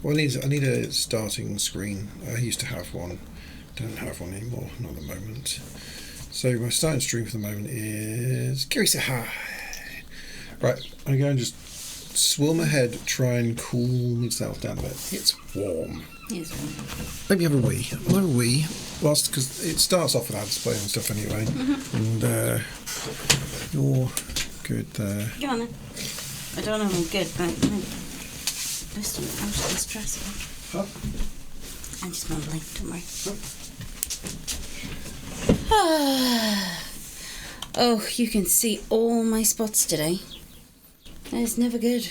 Well, I need a starting screen. I used to have one. Don't have one anymore. Not at the moment. So my starting stream for the moment is Kirisa. Right, I'm going to just swirl my head, try and cool myself down a bit. It's warm. It's warm. Let me have a wee. I'll have a wee. Whilst, because it starts off with ad display and stuff anyway. And you're good there. Go on then. I don't know if I'm good, but I'm just out of this dress. Huh? I'm just mumbling, don't worry. Oh, you can see all my spots today. It's never good.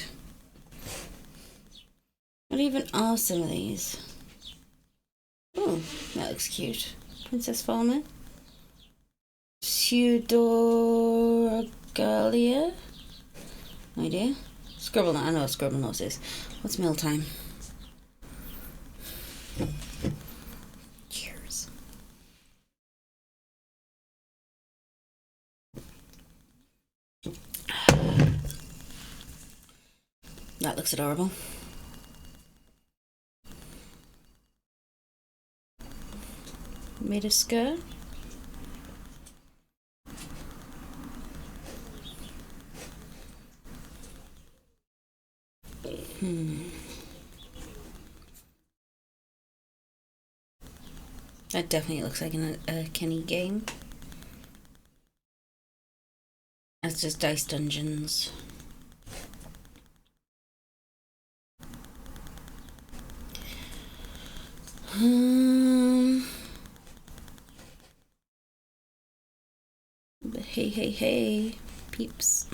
What even are some of these? Oh, that looks cute. Princess Farmer. Pseudogalia? No idea. Scribble, I know what Scribble Nose is. What's mealtime? Cheers. That looks adorable. Made of skirt. That definitely looks like a Kenny game. That's just Dice Dungeons. But hey, peeps.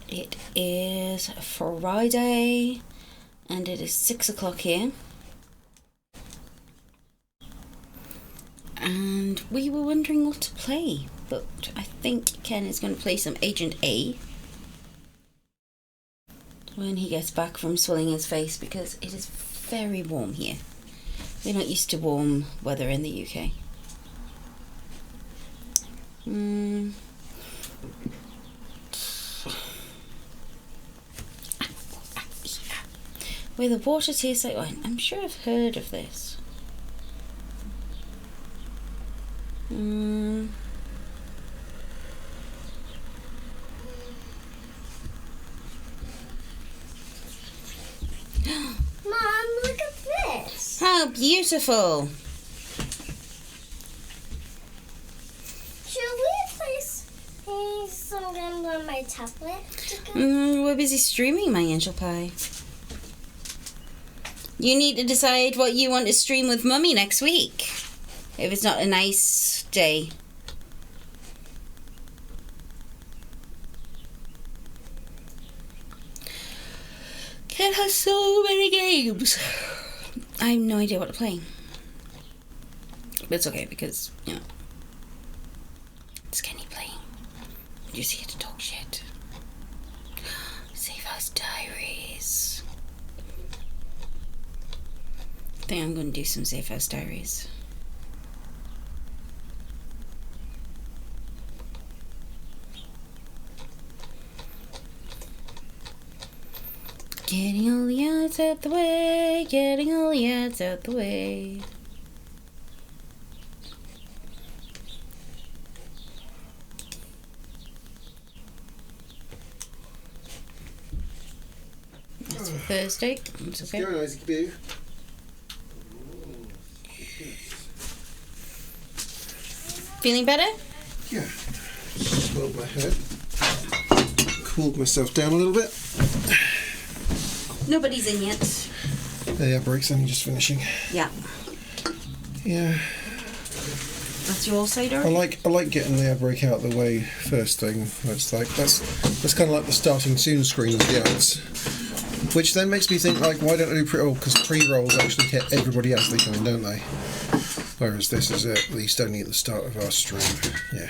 It is Friday, and it is 6 o'clock here. And we were wondering what to play, but I think Ken is going to play some Agent A when he gets back from swelling his face, because it is very warm here. We're not used to warm weather in the UK. Where the water tastes like wine. I'm sure I've heard of this. Mom, look at this. How beautiful! Should we play some games on my tablet? We're busy streaming, my angel pie. You need to decide what you want to stream with Mummy next week. If it's not a nice day. Ken has so many games. I have no idea what to play. But it's okay because, you know, it's Kenny playing. You're just here to talk shit. Safe House Diaries. I think I'm going to do some Safe House Diaries. Getting all the ads out the way, getting all the ads out the way. That's for Thursday. It's okay. Very nice, boo. Feeling better? Yeah. Swelled my head. Cooled myself down a little bit. Nobody's in yet. The air break's only just finishing. Yeah. Yeah. That's your cider? I like getting the air break out the way first thing. That's kind of like the starting soon screen of the ads. Which then makes me think, like, why don't I do because pre-rolls actually hit everybody as they come in, don't they? Whereas this is at least only at the start of our stream. Yeah.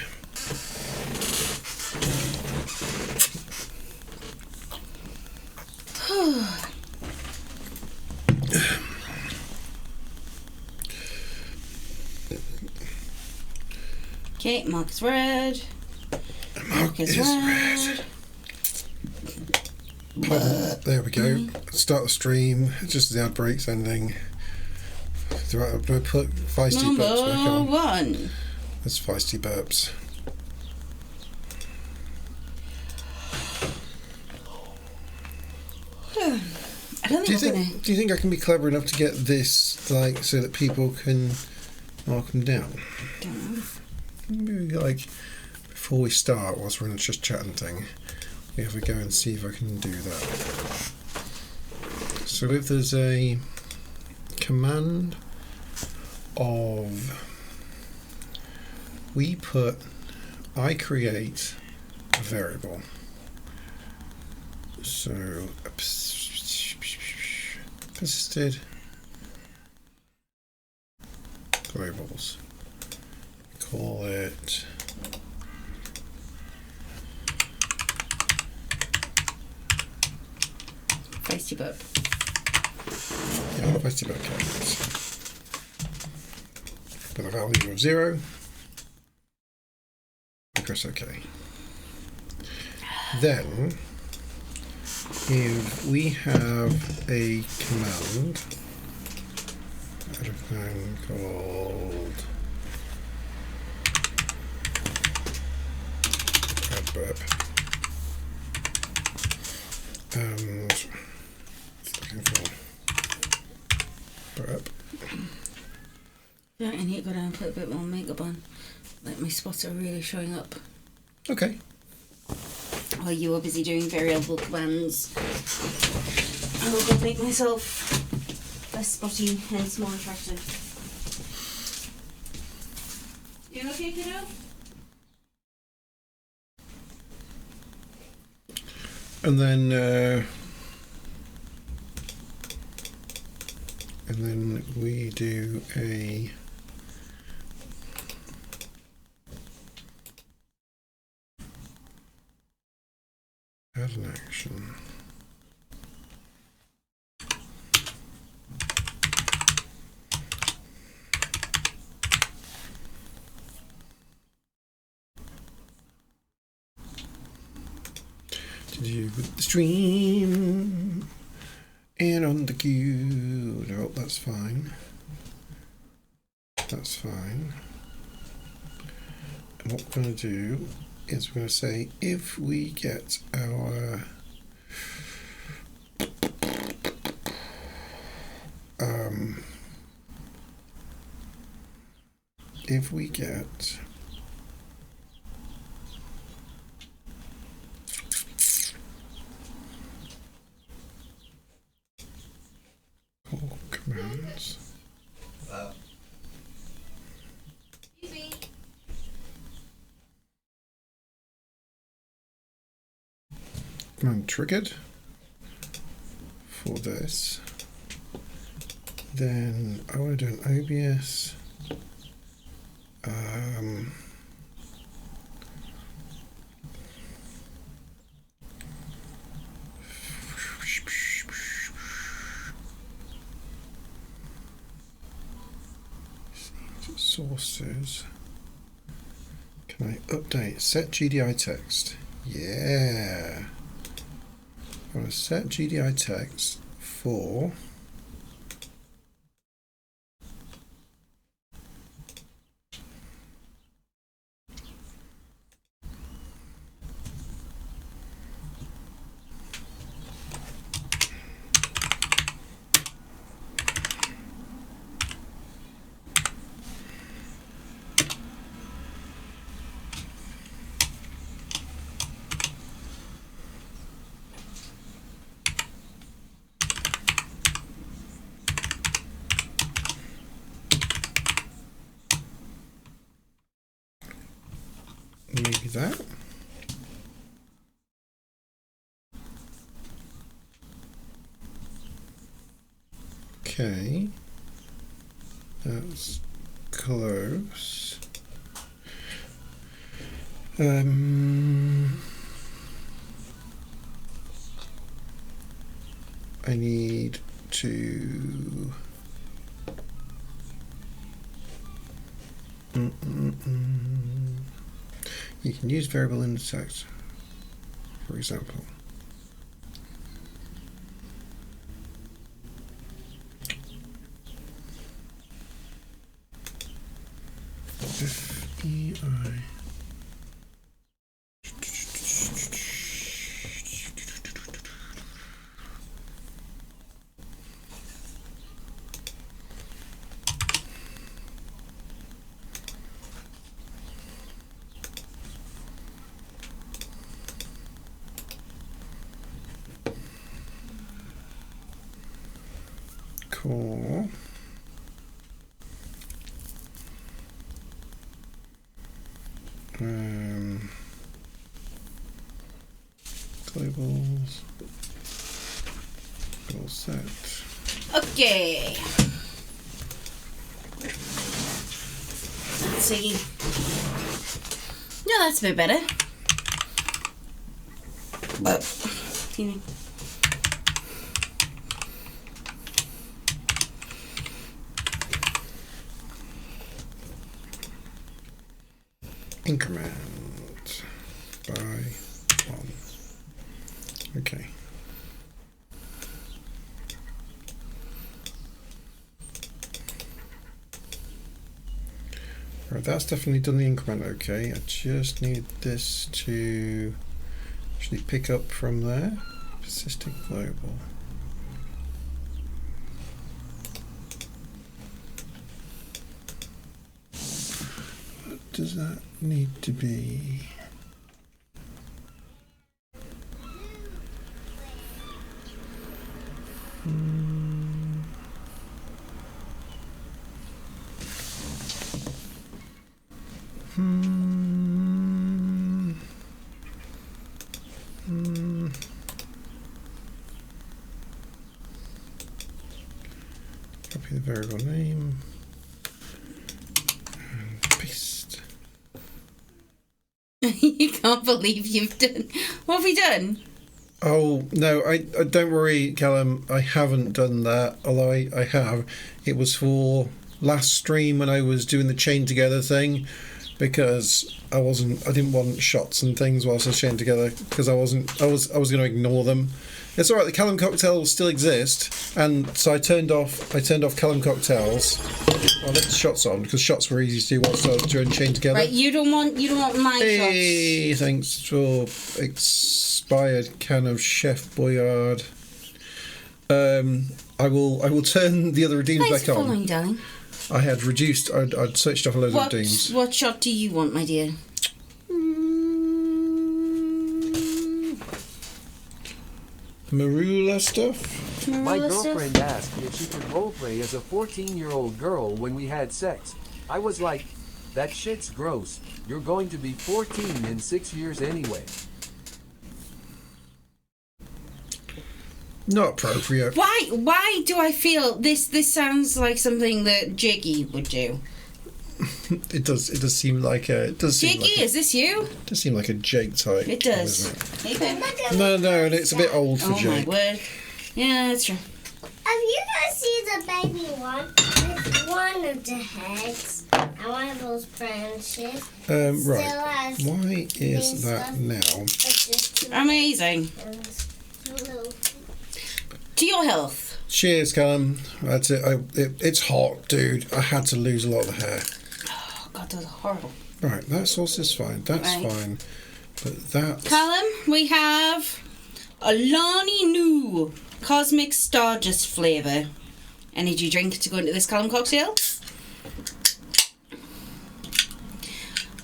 Okay, Mark's red. Black is red. There we go. Start the stream just as the ad break's ending. Do I put feisty burps back Number on? 1. That's feisty burps. I don't Do you think we're think? Do you think I can be clever enough to get this like so that people can mark them down? gonna. Maybe like before we start, whilst we're in a just chatting thing, we have a go and see if I can do that. So if there's a command of I create a variable. So persisted globals. Call it Feisty burp. yeah, feisty burp characters. With a value of 0. Press OK. Then, if we have a command called add burp, and looking for burp. Yeah, I need to go down and put a bit more makeup on. Like my spots are really showing up. Okay. While you were busy doing variable commands, I will go make myself less spotty, hence more attractive. You okay, kiddo? And then we do a add an action. To do with the stream and on the queue. No, that's fine. That's fine. And what we're going to do is we're going to say if we get our if we get all commands. Command triggered for this. Then I want to do an OBS. Sources. Can I update? Set GDI text. Yeah. I want to set GDI text for maybe that. Okay, that's close. I need to You can use variable in the text, for example. FEI. Cool. Globals. Goal set. Okay. Let's see. No, that's a bit better. But, Increment by 1. Okay. Right, that's definitely done the increment okay. I just need this to actually pick up from there. Persistent global. What does that need to be? Copy the variable name and paste. You can't believe you've done. What have we done? Oh no! I don't worry, Callum. I haven't done that. Although I have. It was for last stream when I was doing the chain together thing, because I didn't want shots and things whilst I was chained together because I was going to ignore them. It's all right. The Callum cocktails still exist, and so I turned off Callum cocktails. I left the shots on because shots were easy to do whilst I was doing chain together. Right, you don't want my Hey, thanks for expired can of Chef Boyard. I will turn the other redeems shots. Thanks back for on. following, darling. I had reduced. I'd switched off a load of redeems. What shot do you want, my dear? Marula stuff. My girlfriend asked if she could roleplay as a 14-year-old girl when we had sex. I was like, that shit's gross. You're going to be 14 in 6 years anyway. Not appropriate. Why do I feel this sounds like something that Jiggy would do? It does seem like a. Jiggy, is this you? It does seem like a Jake type. It does. Doesn't Hey, babe. it? No, and it's a bit old for Oh Jake. my word. Yeah, that's true. Have you guys seen the baby one with one of the heads and one of those branches? Right. Still has Why is these that stuff, now? but just two Amazing. little. To your health. Cheers, Callum. That's it. It's hot, dude. I had to lose a lot of the hair. Oh God, that's horrible. Right, that sauce is fine. That's Right. fine. But that. Callum, we have a Lonnie New Cosmic Stardust flavour energy drink to go into this Callum cocktail.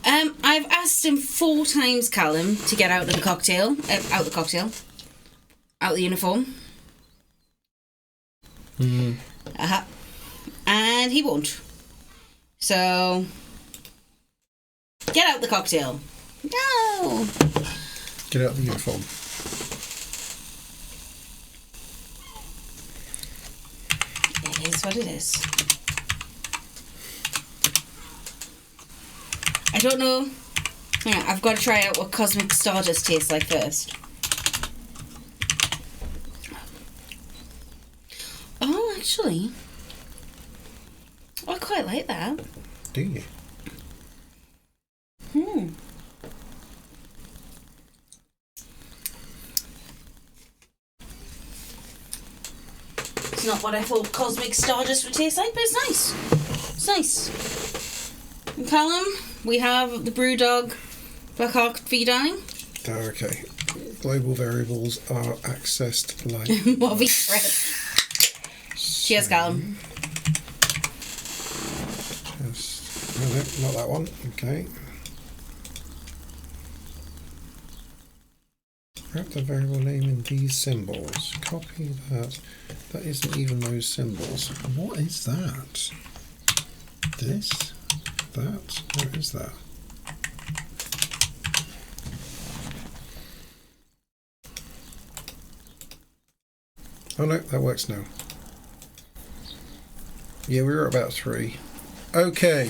I've asked him 4 times, Callum, to get out of the cocktail, out the uniform. And he won't. So, get out the cocktail. No. Get out the uniform. It is what it is. I don't know. Yeah, I've got to try out what Cosmic Stardust tastes like first. Oh, actually, I quite like that. Do you? not what I thought Cosmic Stardust would taste like, but it's nice. It's nice. And Callum, we have the Brewdog Black Hawk for you, darling. Okay. Global variables are accessed like... What we read. Cheers, Callum. Yes. No, not that one. Okay. Wrap the variable name in these symbols. Copy that. That isn't even those symbols. What is that? This? That? What is that? Oh no, that works now. Yeah, we were at about 3. Okay.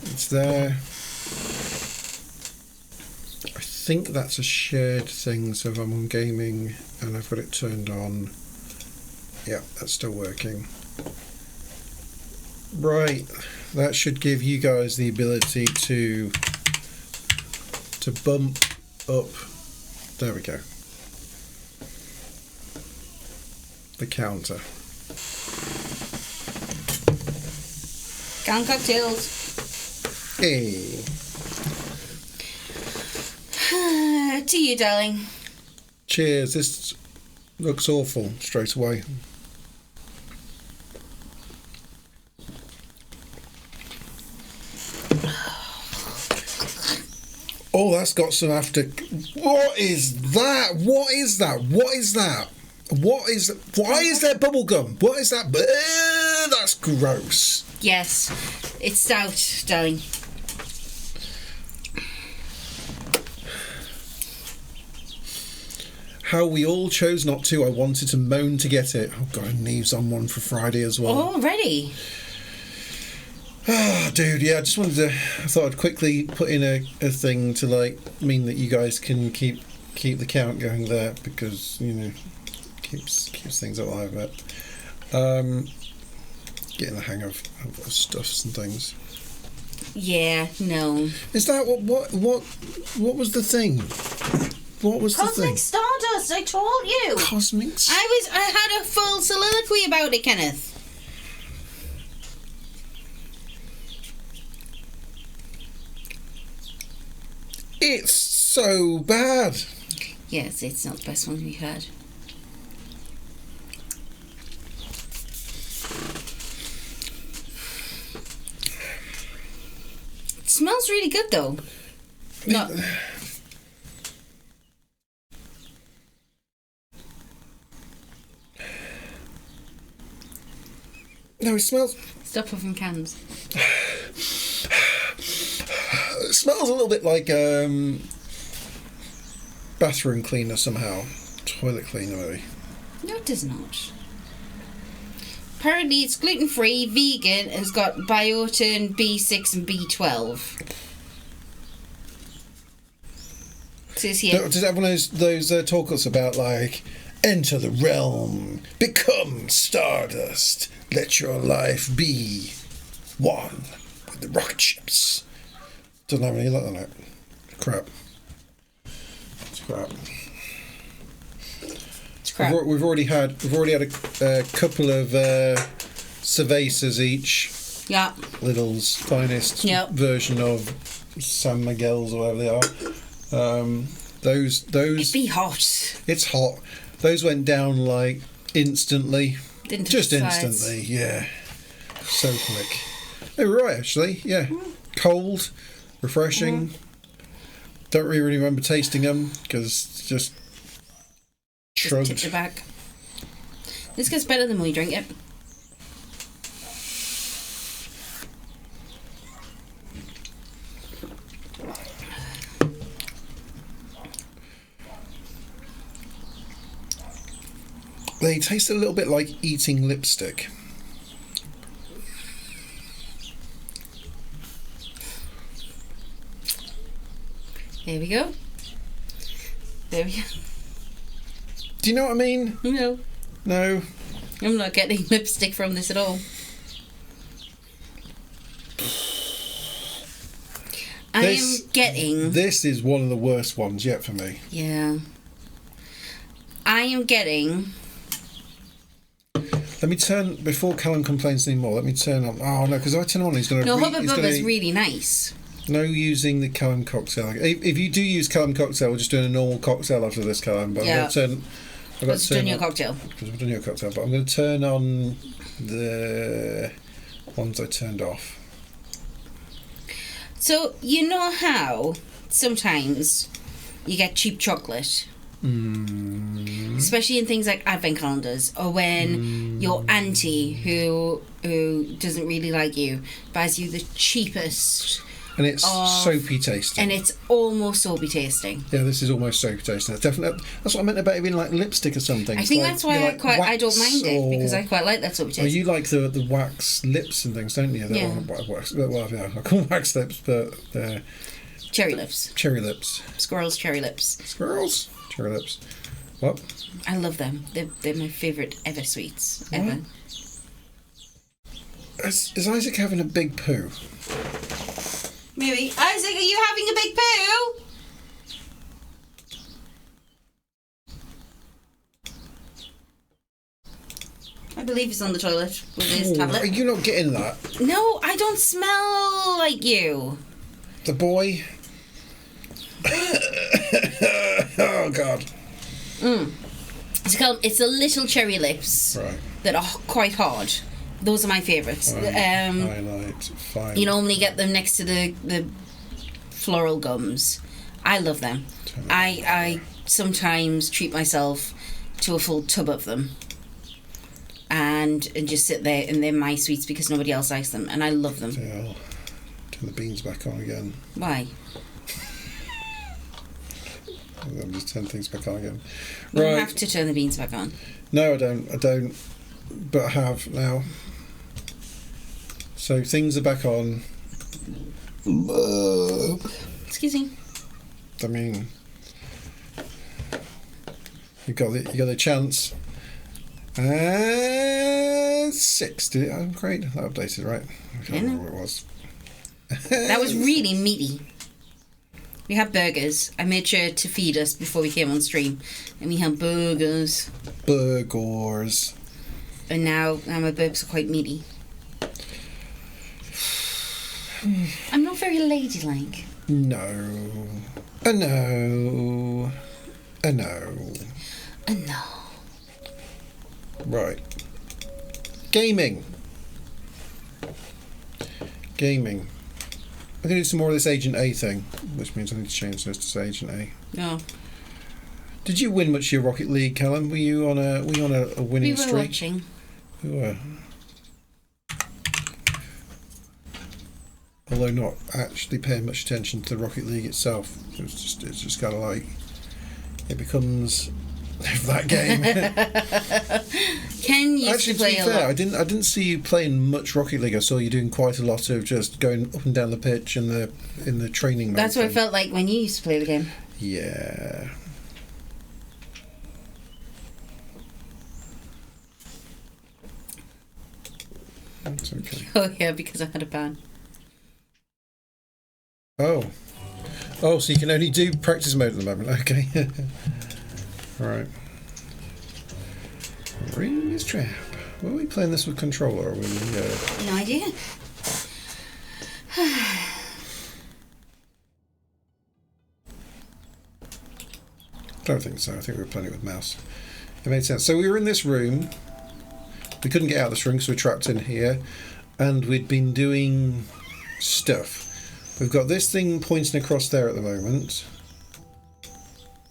It's there. I think that's a shared thing, so if I'm on gaming and I've got it turned on, yeah, that's still working. Right, that should give you guys the ability to bump up, there we go, the counter. Can cocktails. Hey. To you, darling. Cheers, this looks awful straight away. Oh, that's got some after... What is that? What is that? What is that? What is... Why is there bubble gum? What is that? That's gross. Yes, it's stout, darling. How we all chose not to. I wanted to moan to get it. Oh, God, Neve's on one for Friday as well. Oh, already? Ah, dude, yeah, I just wanted to... I thought I'd quickly put in a thing to, like, mean that you guys can keep the count going there, because, you know, keeps things alive a bit. Getting the hang of stuffs and things. Yeah, no. Is that what was the thing? What was the thing? Cosmic Stardust, I told you. Cosmic... I had a full soliloquy about it, Kenneth. It's so bad. Yes, it's not the best one we've had. It smells really good, though. No. No, it smells... Stop puffing cans. It smells a little bit like bathroom cleaner somehow. Toilet cleaner, maybe. No, it does not. Apparently it's gluten-free, vegan, has got biotin, B6 and B12. It says here. Does it have one of those talk-ups about, like, enter the realm, become stardust, let your life be one with the rocket ships? Doesn't have any like that. Crap. It's crap. It's crap. We've already had a couple of cervezas each. Yeah. Lidl's finest Yep. version of San Miguel's or whatever they are. Those. It'd be hot. It's hot. Those went down like instantly. Didn't Just touch the sides. instantly, yeah. So quick. They were right, actually. Yeah. Cold, refreshing. Don't really remember tasting them because just shrugged. Just tipped it back. This gets better than when we drink it. They taste a little bit like eating lipstick. There we go. There we go. Do you know what I mean? No. No. I'm not getting lipstick from this at all. I am getting... This is one of the worst ones yet for me. Yeah. I am getting Let me turn before Callum complains anymore. Let me turn on. Oh no, because if I turn on, he's going to. No, Hubba Bubba's really nice. No using the Callum cocktail. If you do use Callum cocktail, we're just doing a normal cocktail after this, Callum. But Yeah. I'm going to turn. Let's do your cocktail. Because we've done your cocktail, but I'm going to turn on the ones I turned off. So, you know how sometimes you get cheap chocolate? Especially in things like advent calendars, or when your auntie, who doesn't really like you, buys you the cheapest, And it's soapy tasting. and it's almost soapy tasting. Yeah, this is almost soapy tasting. That's definitely. That's what I meant about it being like lipstick or something. I It's think like, that's why you know, I don't wax mind it, or- because I quite like that soapy Oh, taste. you like the wax lips and things, don't you? Yeah. Wax, well, yeah, I call them wax lips, but they're Cherry lips. cherry lips. Squirrels' cherry lips. Squirrels? Cherry lips. What? I love them. They're my favourite ever sweets. Ever. Is Isaac having a big poo? Maybe. Isaac, are you having a big poo? I believe he's on the toilet with his Are tablet. you not getting that? No, I don't smell like you. The boy? Oh, God. It's the little cherry lips Right. that are quite hard. Those are my favourites. Highlight. Fine. You normally get them next to the floral gums. I love them. I sometimes treat myself to a full tub of them. And just sit there, and they're my sweets because nobody else likes them, and I love them. Yeah, I'll turn the beans back on again. Why? I'll just turn things back on again. You Right. have to turn the beans back on. No, I don't. But I have now. So things are back on. Excuse me. I mean, you got the chance. And 6. Did it? Oh, great. That updated, right? I can't remember what it was. That was really meaty. We had burgers. I made sure to feed us before we came on stream, and we had burgers. Burgers. And now my burgers are quite meaty. I'm not very ladylike. No. A no. A no. No. Right. Gaming. I'm going to do some more of this Agent A thing, which means I need to change this to Agent A. No. Did you win much of your Rocket League, Callum? Were you on a winning We were streak? watching. We were. Although not actually paying much attention to the Rocket League itself. It's just kind of like it becomes that game. Ken used Actually, to play be a fair, lot. I didn't see you playing much Rocket League. I saw you doing quite a lot of just going up and down the pitch in the training mode. That's what it thing. felt like when you used to play the game. Yeah. That's okay. Oh yeah, because I had a ban. Oh, so you can only do practice mode at the moment. Okay. Right. Ring is trap. Are we playing this with controller? Or are we? No idea. Don't think so. I think we were playing it with mouse. It made sense. So we were in this room. We couldn't get out of this room because we were trapped in here, and we'd been doing stuff. We've got this thing pointing across there at the moment.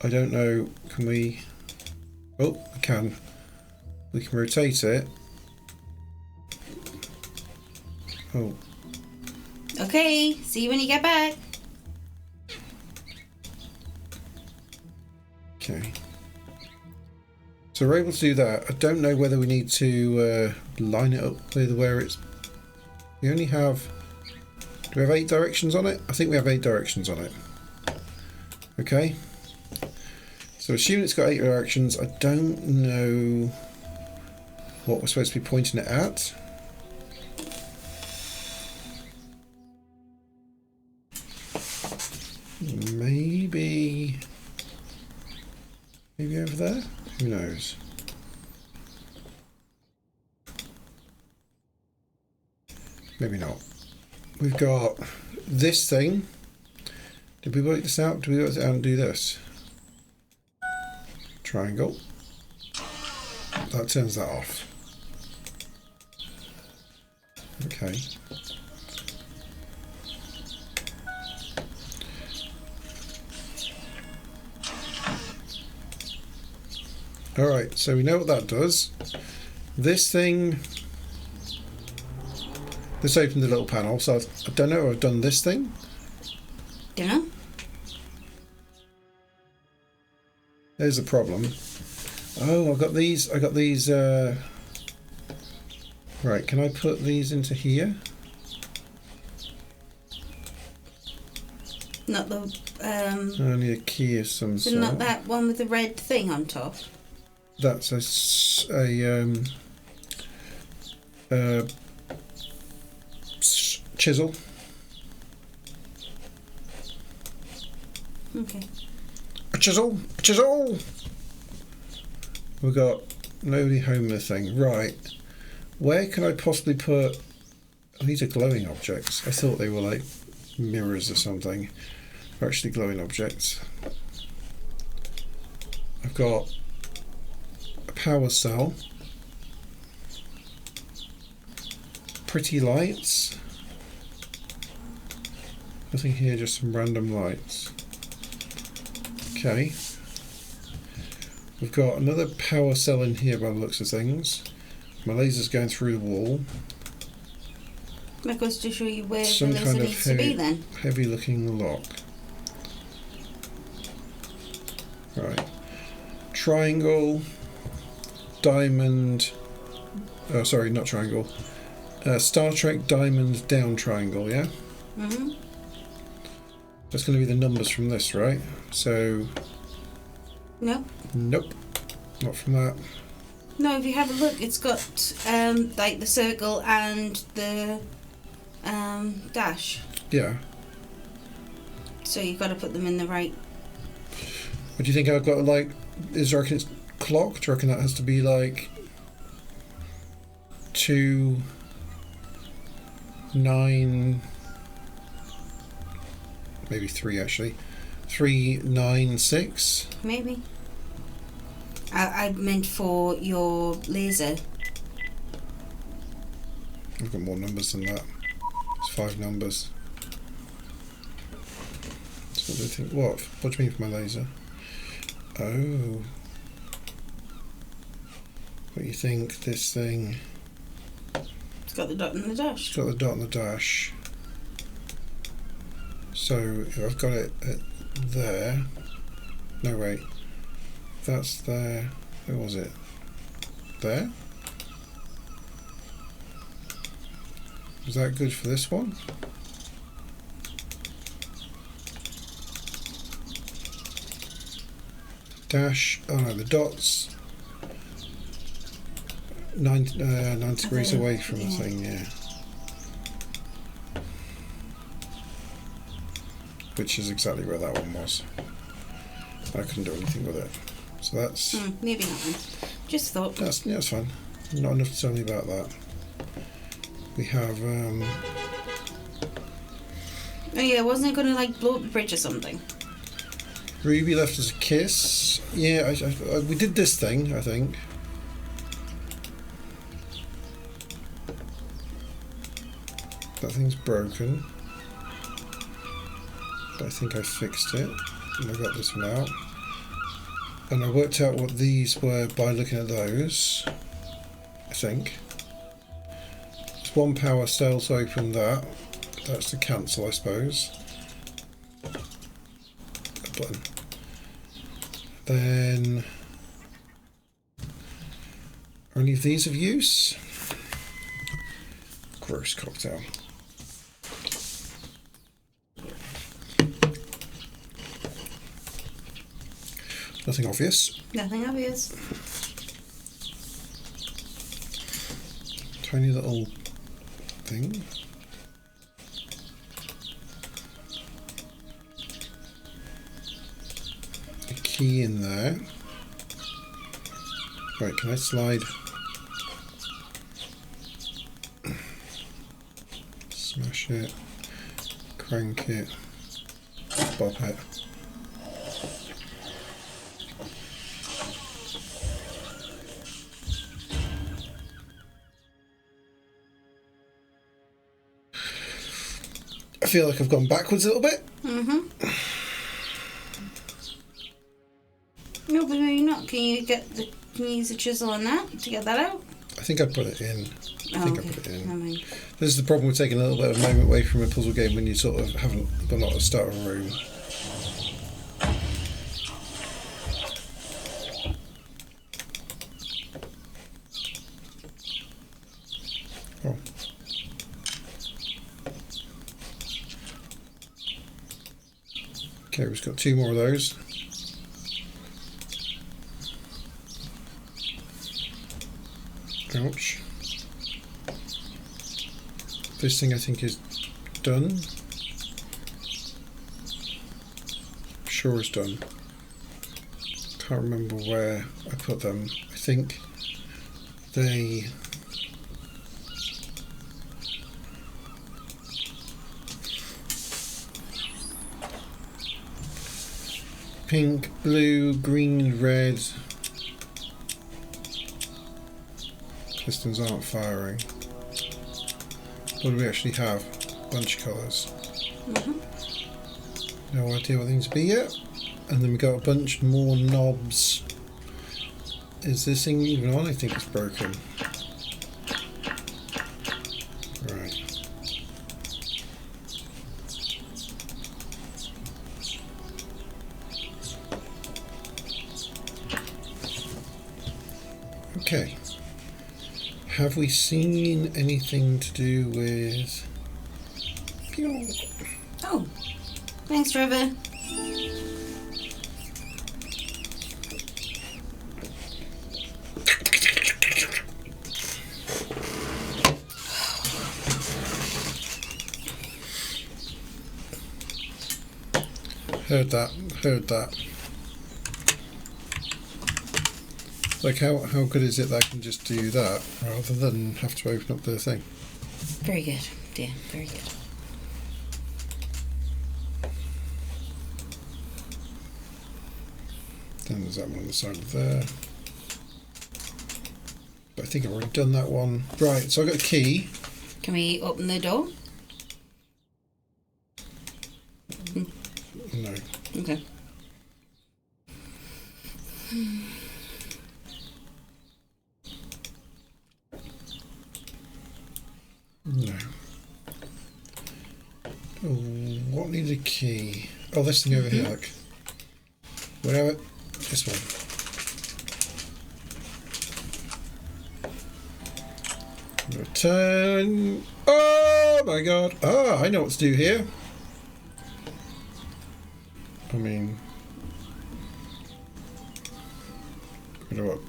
I don't know. Can we? Oh, we can. We can rotate it. Oh, Okay, see you when you get back. okay. So we're able to do that. I don't know whether we need to line it up with where it's... We only have... Do we have 8 directions on it? I think we have 8 directions on it. Okay. So assuming it's got 8 directions, I don't know what we're supposed to be pointing it at. Maybe over there? Who knows? maybe not. We've got this thing. Did we work this out? Did we work this out and do this? Triangle. That turns that off. Okay. Alright, so we know what that does. This thing... This opened the little panel, so I don't know if I've done this thing. Don't know. There's the problem. Oh, I got these, right, can I put these into here? Not the, I need a key of some so sort. not that one with the red thing on top. That's chisel. Okay. A chisel! A chisel! We've got nobody home the thing. Right. Where can I possibly put... Oh, these are glowing objects. I thought they were like mirrors or something. They're actually glowing objects. I've got a power cell. Pretty lights. Nothing here, just some random lights. Okay. We've got another power cell in here by the looks of things. My laser's going through the wall. That goes to show you where Some the laser kind of needs to be then. heavy looking lock. Right. Triangle. Diamond. Oh, sorry, not triangle. Star Trek diamond down triangle, yeah? Mm-hmm. That's going to be the numbers from this, right? So... No. Nope. Not from that. No, if you have a look, it's got like the circle and the dash. Yeah. So you've got to put them in the right. What do you think I've got, like... Is do you reckon it's clocked? Do you reckon that has to be, like... 2... 9... Maybe 3, actually. 3, 9, 6? Maybe. I meant for your laser. I've got more numbers than that. It's 5 numbers. So what do you think? What do you mean for my laser? Oh. What do you think this thing... It's got the dot and the dash. It's got the dot and the dash. So if I've got it at there... No, wait. That's there. Where was it? There? Is that good for this one? Dash. Oh no, the dots. 9 degrees away from the thing, yeah. Which is exactly where that one was. I couldn't do anything with it. So that's... maybe not one. Just thought. That's fine. Not enough to tell me about that. We have... Oh yeah, wasn't it going to like blow up the bridge or something? Ruby left us a kiss. Yeah, we did this thing, I think. That thing's broken. But I think I fixed it. And I got this one out. And I worked out what these were by looking at those. I think. It's one power cell to open that. That's to cancel, I suppose. A button. Then... Are any of these of use? Gross cocktail. Nothing obvious. Nothing obvious. Tiny little thing. A key in there. Right, can I slide? push it, crank it, bob it. I feel like I've gone backwards a little bit. Mm-hmm. No, but no, you're not. Can you use the chisel on that to get that out? I think I put it in. I think I put it in. Never mind. This is the problem with taking a little bit of moment away from a puzzle game when you sort of haven't got a start of a room. Oh. Okay, we've got 2 more of those. Ouch. This thing I think is done. Sure is done. Can't remember where I put them. I think they... Pink, blue, green, red. Pistons aren't firing. What do we actually have? Bunch colours. Mm-hmm. No idea what things to be yet. And then we got a bunch more knobs. Is this thing even on? I think it's broken. Right. Okay. Have we seen anything to do with... Oh, thanks, Trevor. Heard that. Like, how good is it that I can just do that rather than have to open up the thing? Very good, dear. Very good. Then there's that one on the side of there. But I think I've already done that one. Right, so I've got a key. Can we open the door? No. Okay. No. Oh, what needs a key? Oh, this thing over here, look. Whatever. This one. Return. Oh my god. Ah, I know what to do here. I mean... You know what?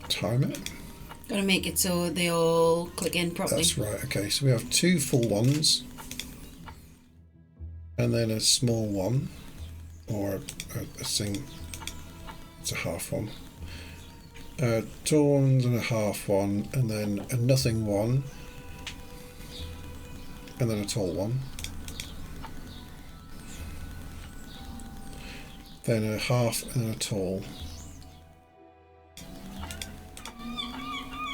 Time it? Gotta make it so they all click in properly. That's right, okay. So we have 2 full ones. And then a small one. Or a thing. It's a half one. Tall ones and a half one. And then a nothing one. And then a tall one. Then a half and then a tall.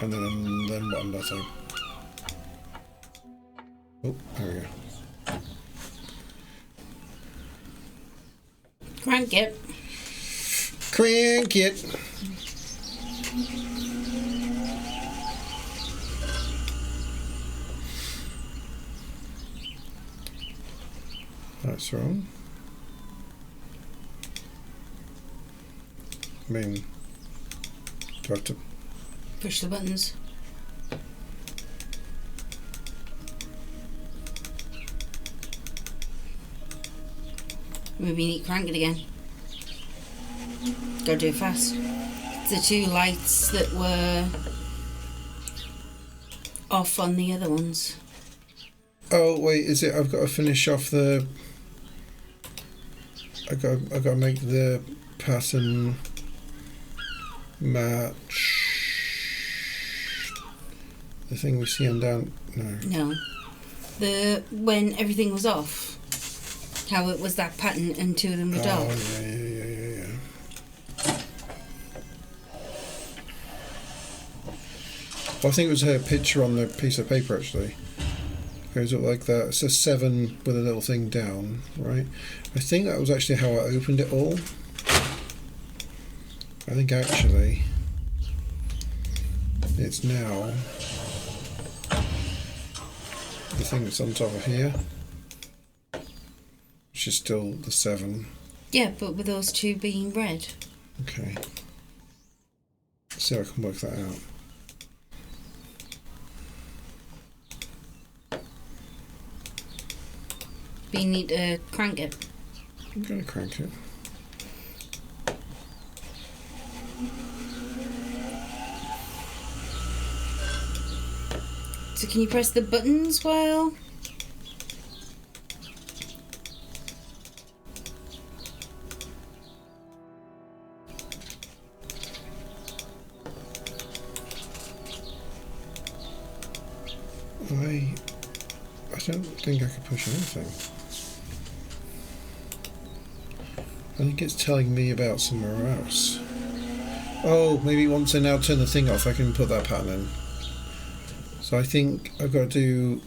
And then what? Nothing. Oh, there we go. Crank it. Crank it. That's wrong. I mean, do I have to... Push the buttons. Maybe you need to crank it again. Gotta do it fast. It's the 2 lights that were off on the other ones. Oh wait, is it? I've got to finish off the. I got to make the pattern match The thing we see on down. No. No. When everything was off. How it was that pattern and two of them were dark. Oh, yeah. Well, I think it was her picture on the piece of paper, actually. It goes up like that. It's a 7 with a little thing down, right? I think that was actually how I opened it all. I think actually it's now the thing that's on top of here, which is still the 7. Yeah, but with those two being red. Okay. Let's see how I can work that out. But you need to crank it. I'm going to crank it. So can you press the buttons while... I don't think I can push anything. I think it's telling me about somewhere else. Oh, maybe once I now turn the thing off, I can put that pattern in. So I think I've got to do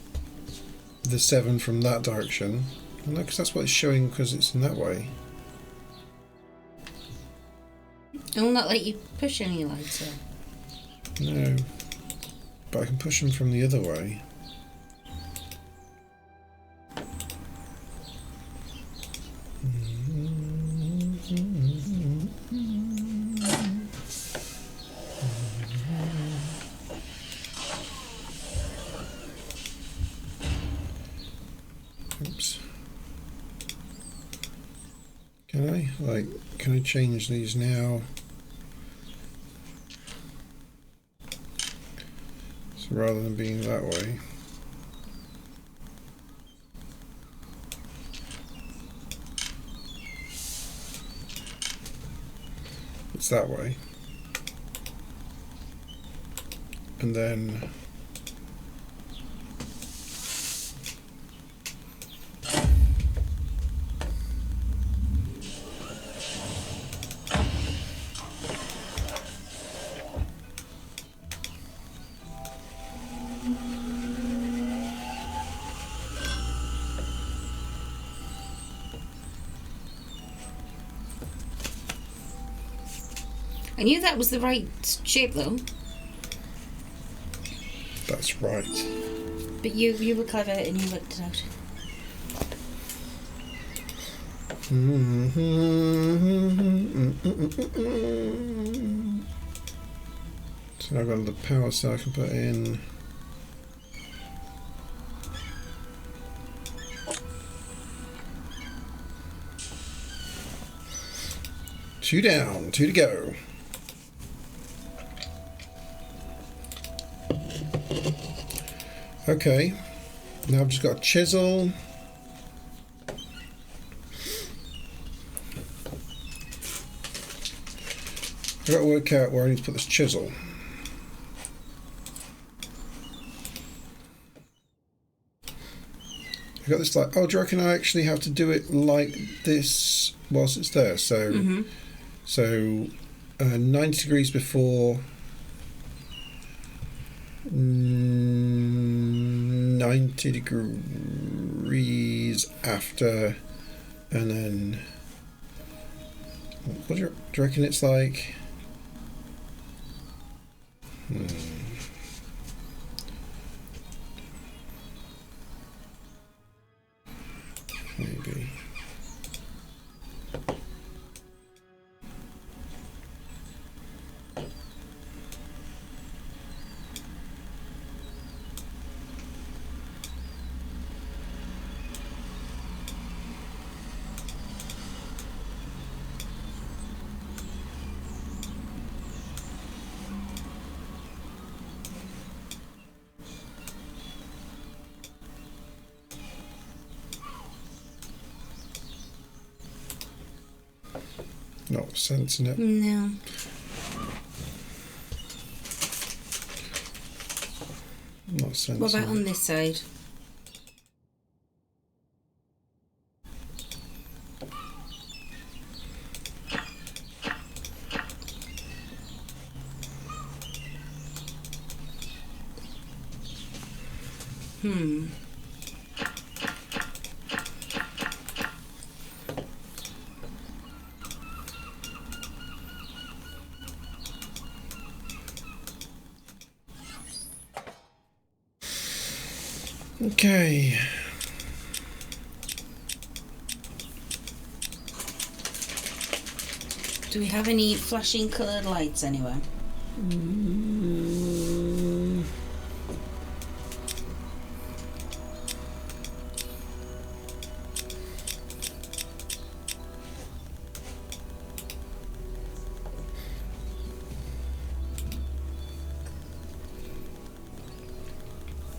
the 7 from that direction. Well, no, because that's what it's showing because it's in that way. It will not let you push any lights up. No. But I can push them from the other way. Oops. Can I change these now? So rather than being that way. It's that way. And then I knew that was the right shape though. that's right. But you were clever and you worked it out. So I've got the power cell I can put in. Two down, 2 to go. Okay, now I've just got a chisel. I've got to work out where I need to put this chisel. I've got this like, oh, do you reckon I actually have to do it like this whilst it's there? So, so 90 degrees before, 90 degrees after, and then, what do you reckon it's like? Maybe. Not sensing it. No. not sensing. What about on this side? Okay. Do we have any flashing coloured lights anywhere?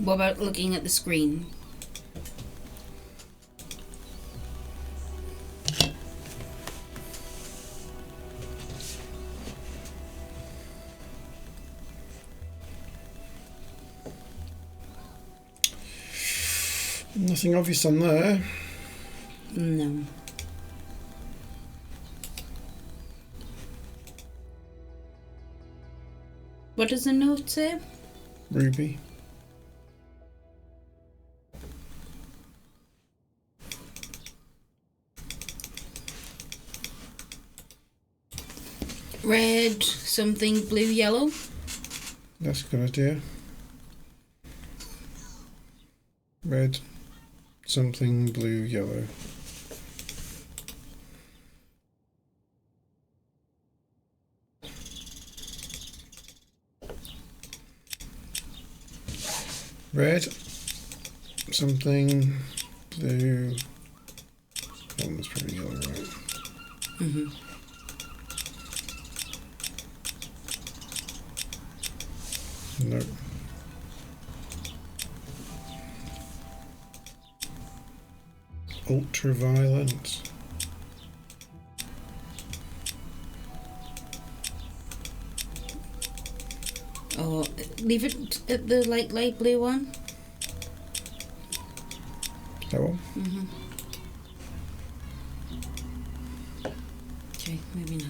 What about looking at the screen? Nothing obvious on there. No. What does the note say? Ruby. Red, something, blue, yellow. That's a good idea. Red, something, blue, yellow. Red, something, blue. That one's probably yellow, right? Mm-hmm. No. Ultraviolet. Or leave it at the light blue one. That one? Mm-hmm. Okay, maybe not.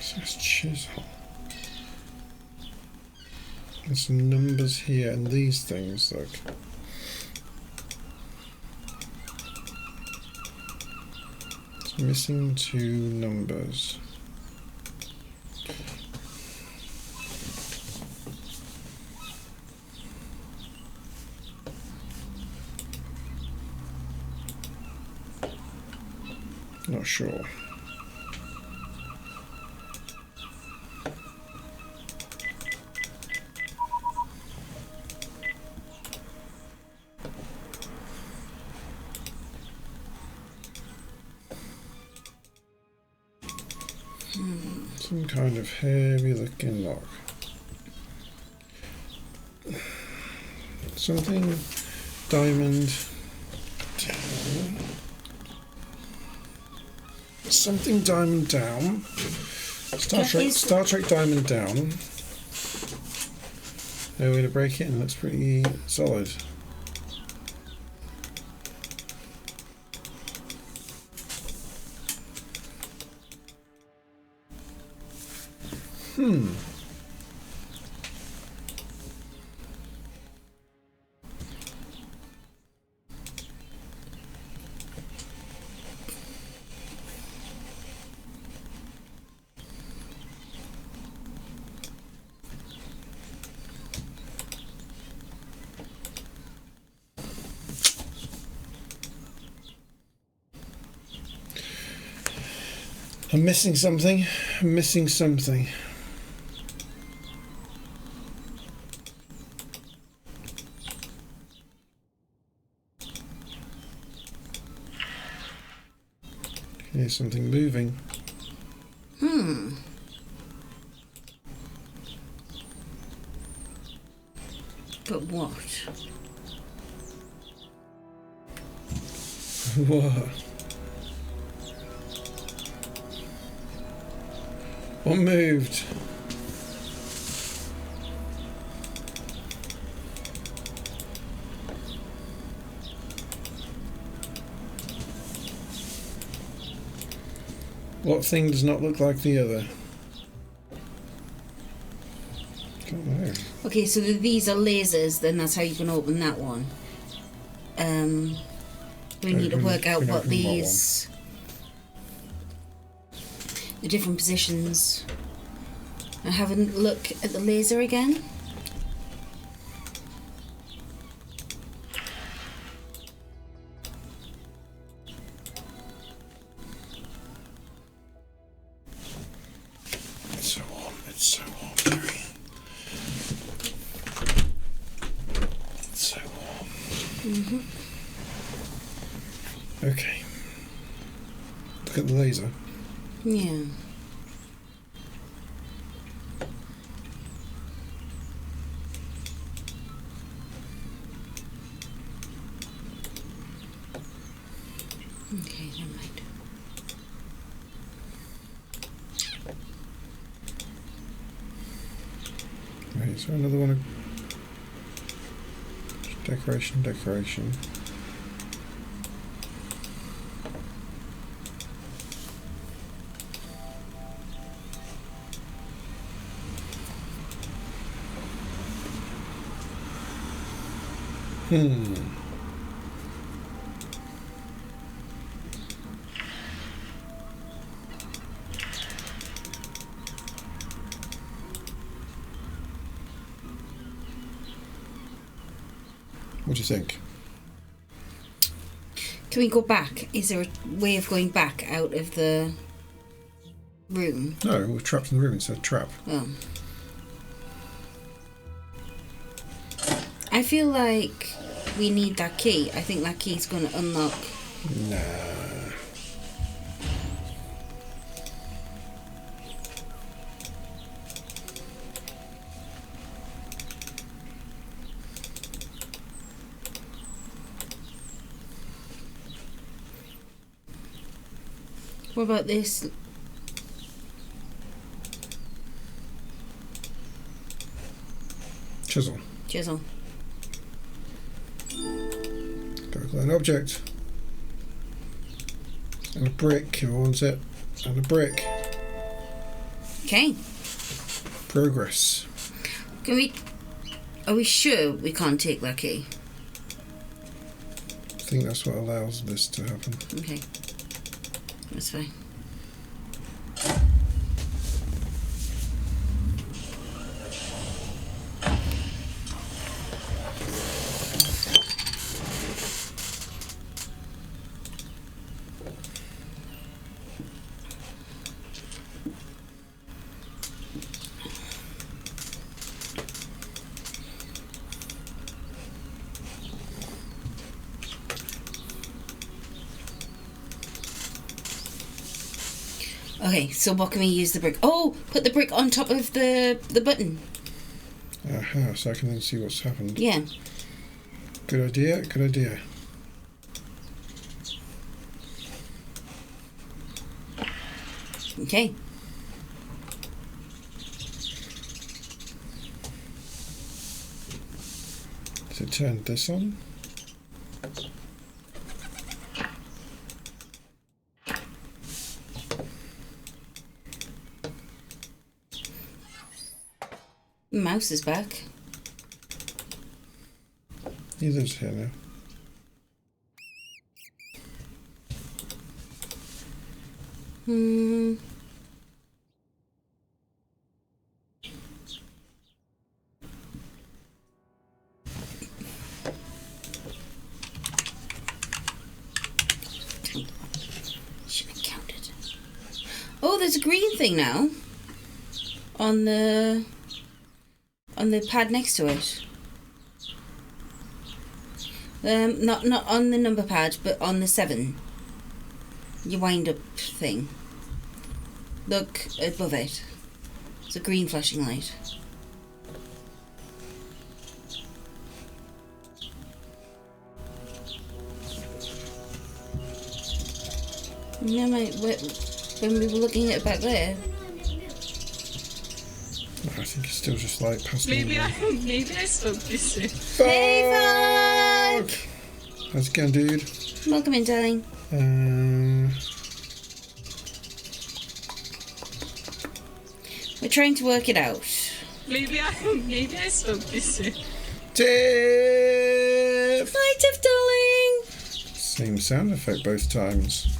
So it's chisel. There's some numbers here, and these things, look. It's missing 2 numbers. Not sure. Some kind of heavy looking lock. Something diamond down. Something diamond down. Star Trek Diamond down. No way to break it, and that's pretty solid. I'm missing something. I'm missing something. Here's something moving. But what? What? What moved? What thing does not look like the other? Don't know. Okay, so these are lasers, then that's how you can open that one. We need to work out what these... the different positions. I have a look at the laser again. It's so warm. It's so warm, Mary. It's so warm. Okay. Look at the laser. Yeah. Okay, never mind. Right, so another one of decoration. What do you think? Can we go back? Is there a way of going back out of the room? No, we're trapped in the room. It's a trap. Oh. I feel like we need that key. I think that key's going to unlock. Nah. What about this? Chisel. Chisel. Go an object. And a brick. Who wants it? And a brick. Okay. Progress. Can we... Are we sure we can't take that key? I think that's what allows this to happen. Okay. That's fine. Okay, so what can we use the brick? Oh, put the brick on top of the button. Aha, so I can then see what's happened. Yeah. Good idea, good idea. Okay. So turn this on. Mouse is back. He lives here now. Should have counted. Oh, there's a green thing now on the pad next to it. Not on the number pad, but on the 7. your wind-up thing. Look above it. It's a green flashing light. Yeah, mate, when we were looking at it back there. I think it's still just like past Maybe I spoke this soon. Hey, Fog! How's it going, dude? Welcome in, darling. We're trying to work it out. Maybe I spoke this soon. Tiff! Hi, Tiff, darling! Same sound effect both times.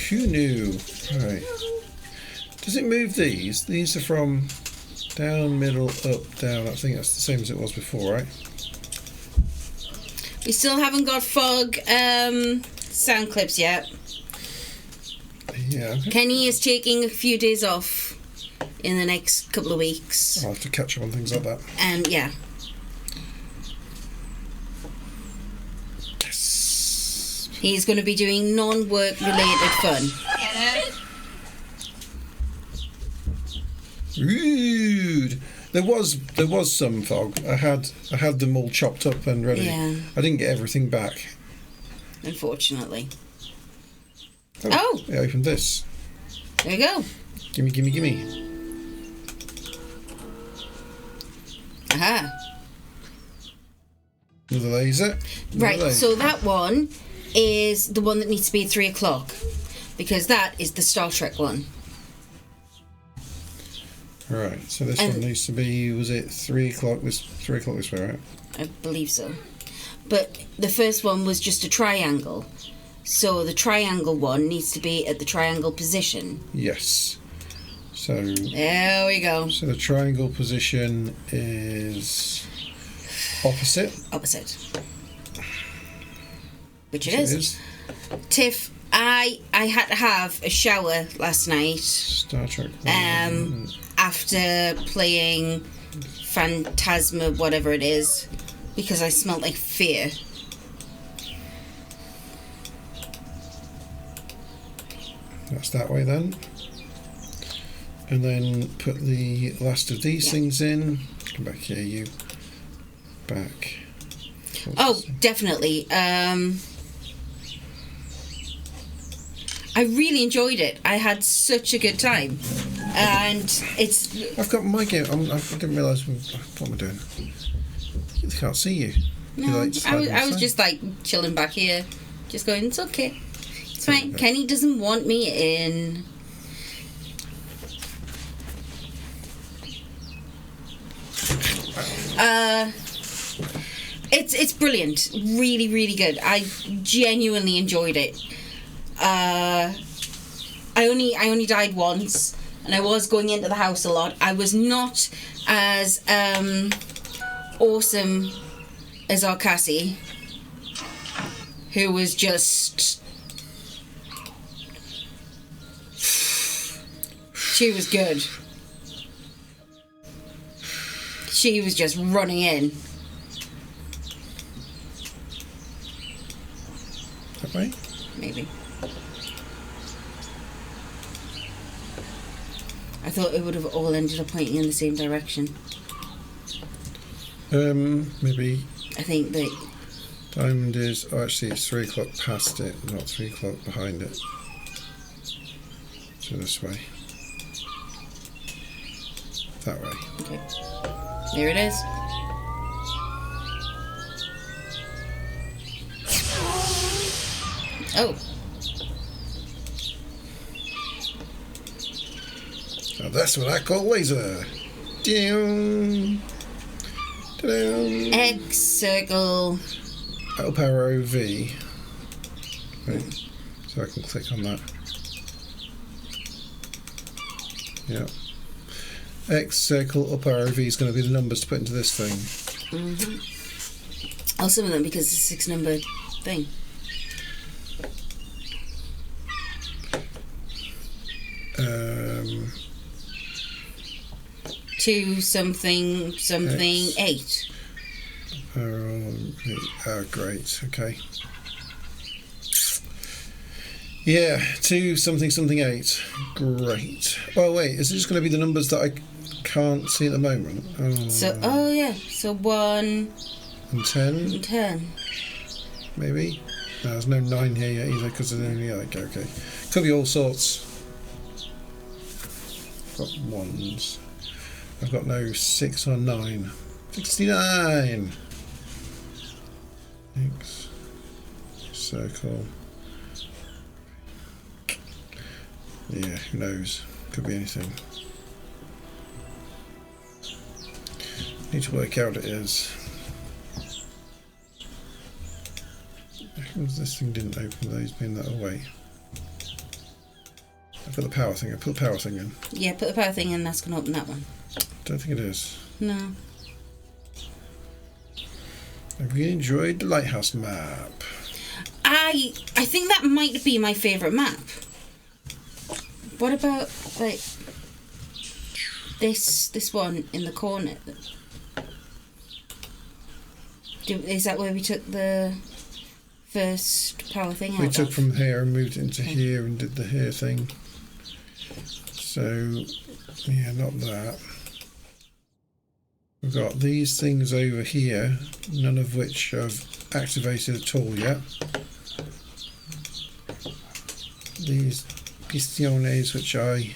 Who knew? Right. Does it move these? These are from down, middle, up, down. I think that's the same as it was before, right? We still haven't got Fog sound clips yet. Yeah. Okay. Kenny is taking a few days off in the next couple of weeks. I'll have to catch up on things like that. And yeah. Yes. He's going to be doing non-work related fun. Rude. There was some fog. I had them all chopped up and ready. Yeah. I didn't get everything back. Unfortunately. Oh! I opened this. There you go. Gimme. Aha. Another laser. Right, so that one is the one that needs to be at 3 o'clock. Because that is the Star Trek one. Right, so this one needs to be, was it 3 o'clock? 3 o'clock this way, right? I believe so. But the first one was just a triangle. So the triangle one needs to be at the triangle position. Yes. So There we go. So the triangle position is opposite. Opposite. Which it is. Tiff, I had to have a shower last night. Star Trek. After playing Phantasma, whatever it is, because I smelled like fear. That's that way then. And then put the last of these things in. Come back here, you. Back. Oh, definitely. I really enjoyed it. I had such a good time. And it's... I've got my game. I didn't realise what am I doing. They can't see you. No, Like, I was just like chilling back here. Just going, it's okay. It's fine. Kenny doesn't want me in. It's brilliant. Really, really good. I genuinely enjoyed it. I only died once, and I was going into the house a lot. I was not as awesome as our Cassie, who was just... She was good. She was just running in. That way? Maybe. I thought it would have all ended up pointing in the same direction. Maybe. I think that... Diamond is... Oh, actually, it's 3 o'clock past it, not 3 o'clock behind it. So this way. That way. Okay. There it is. Oh. Now that's what I call laser. Down. Down. X circle. Up arrow V. Right. So I can click on that. Yeah. X circle up arrow V is going to be the numbers to put into this thing. Oh, some of them because it's a 6-number thing. Two something 8. Oh, great. Okay. Yeah, 2 something something 8. Great. Oh wait, is it just going to be the numbers that I can't see at the moment? Oh, So, yeah. So 1 and 10, and 10. maybe? No, there's no 9 here yet either because there's only okay. Could be all sorts. I've got 1s. I've got no 6 or 9. 69! X. Circle. Yeah, who knows? Could be anything. Need to work out what it is. How come this thing didn't open those being that away? I put the power thing. I put the power thing in. Yeah, put the power thing in, that's going to open that one. Don't think it is. No. I really enjoyed the lighthouse map. I think that might be my favourite map. What about, like, this one in the corner? Is that where we took the first power thing out We took of? from here and moved it into here and did the here thing. So, yeah, not that. We've got these things over here, none of which I've activated at all yet. These pistiones, which I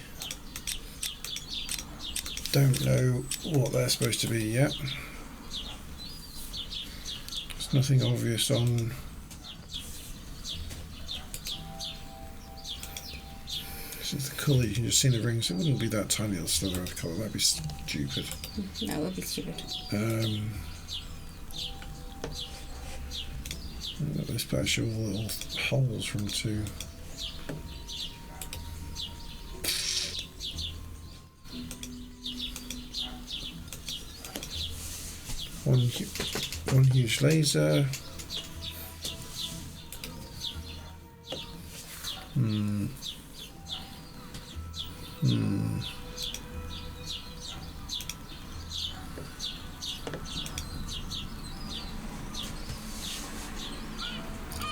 don't know what they're supposed to be yet. There's nothing obvious on. This is the colour, you can just see the rings. It wouldn't be that tiny little sliver of colour, that'd be stupid. That would be stupid. This special little holes from 2. One huge laser.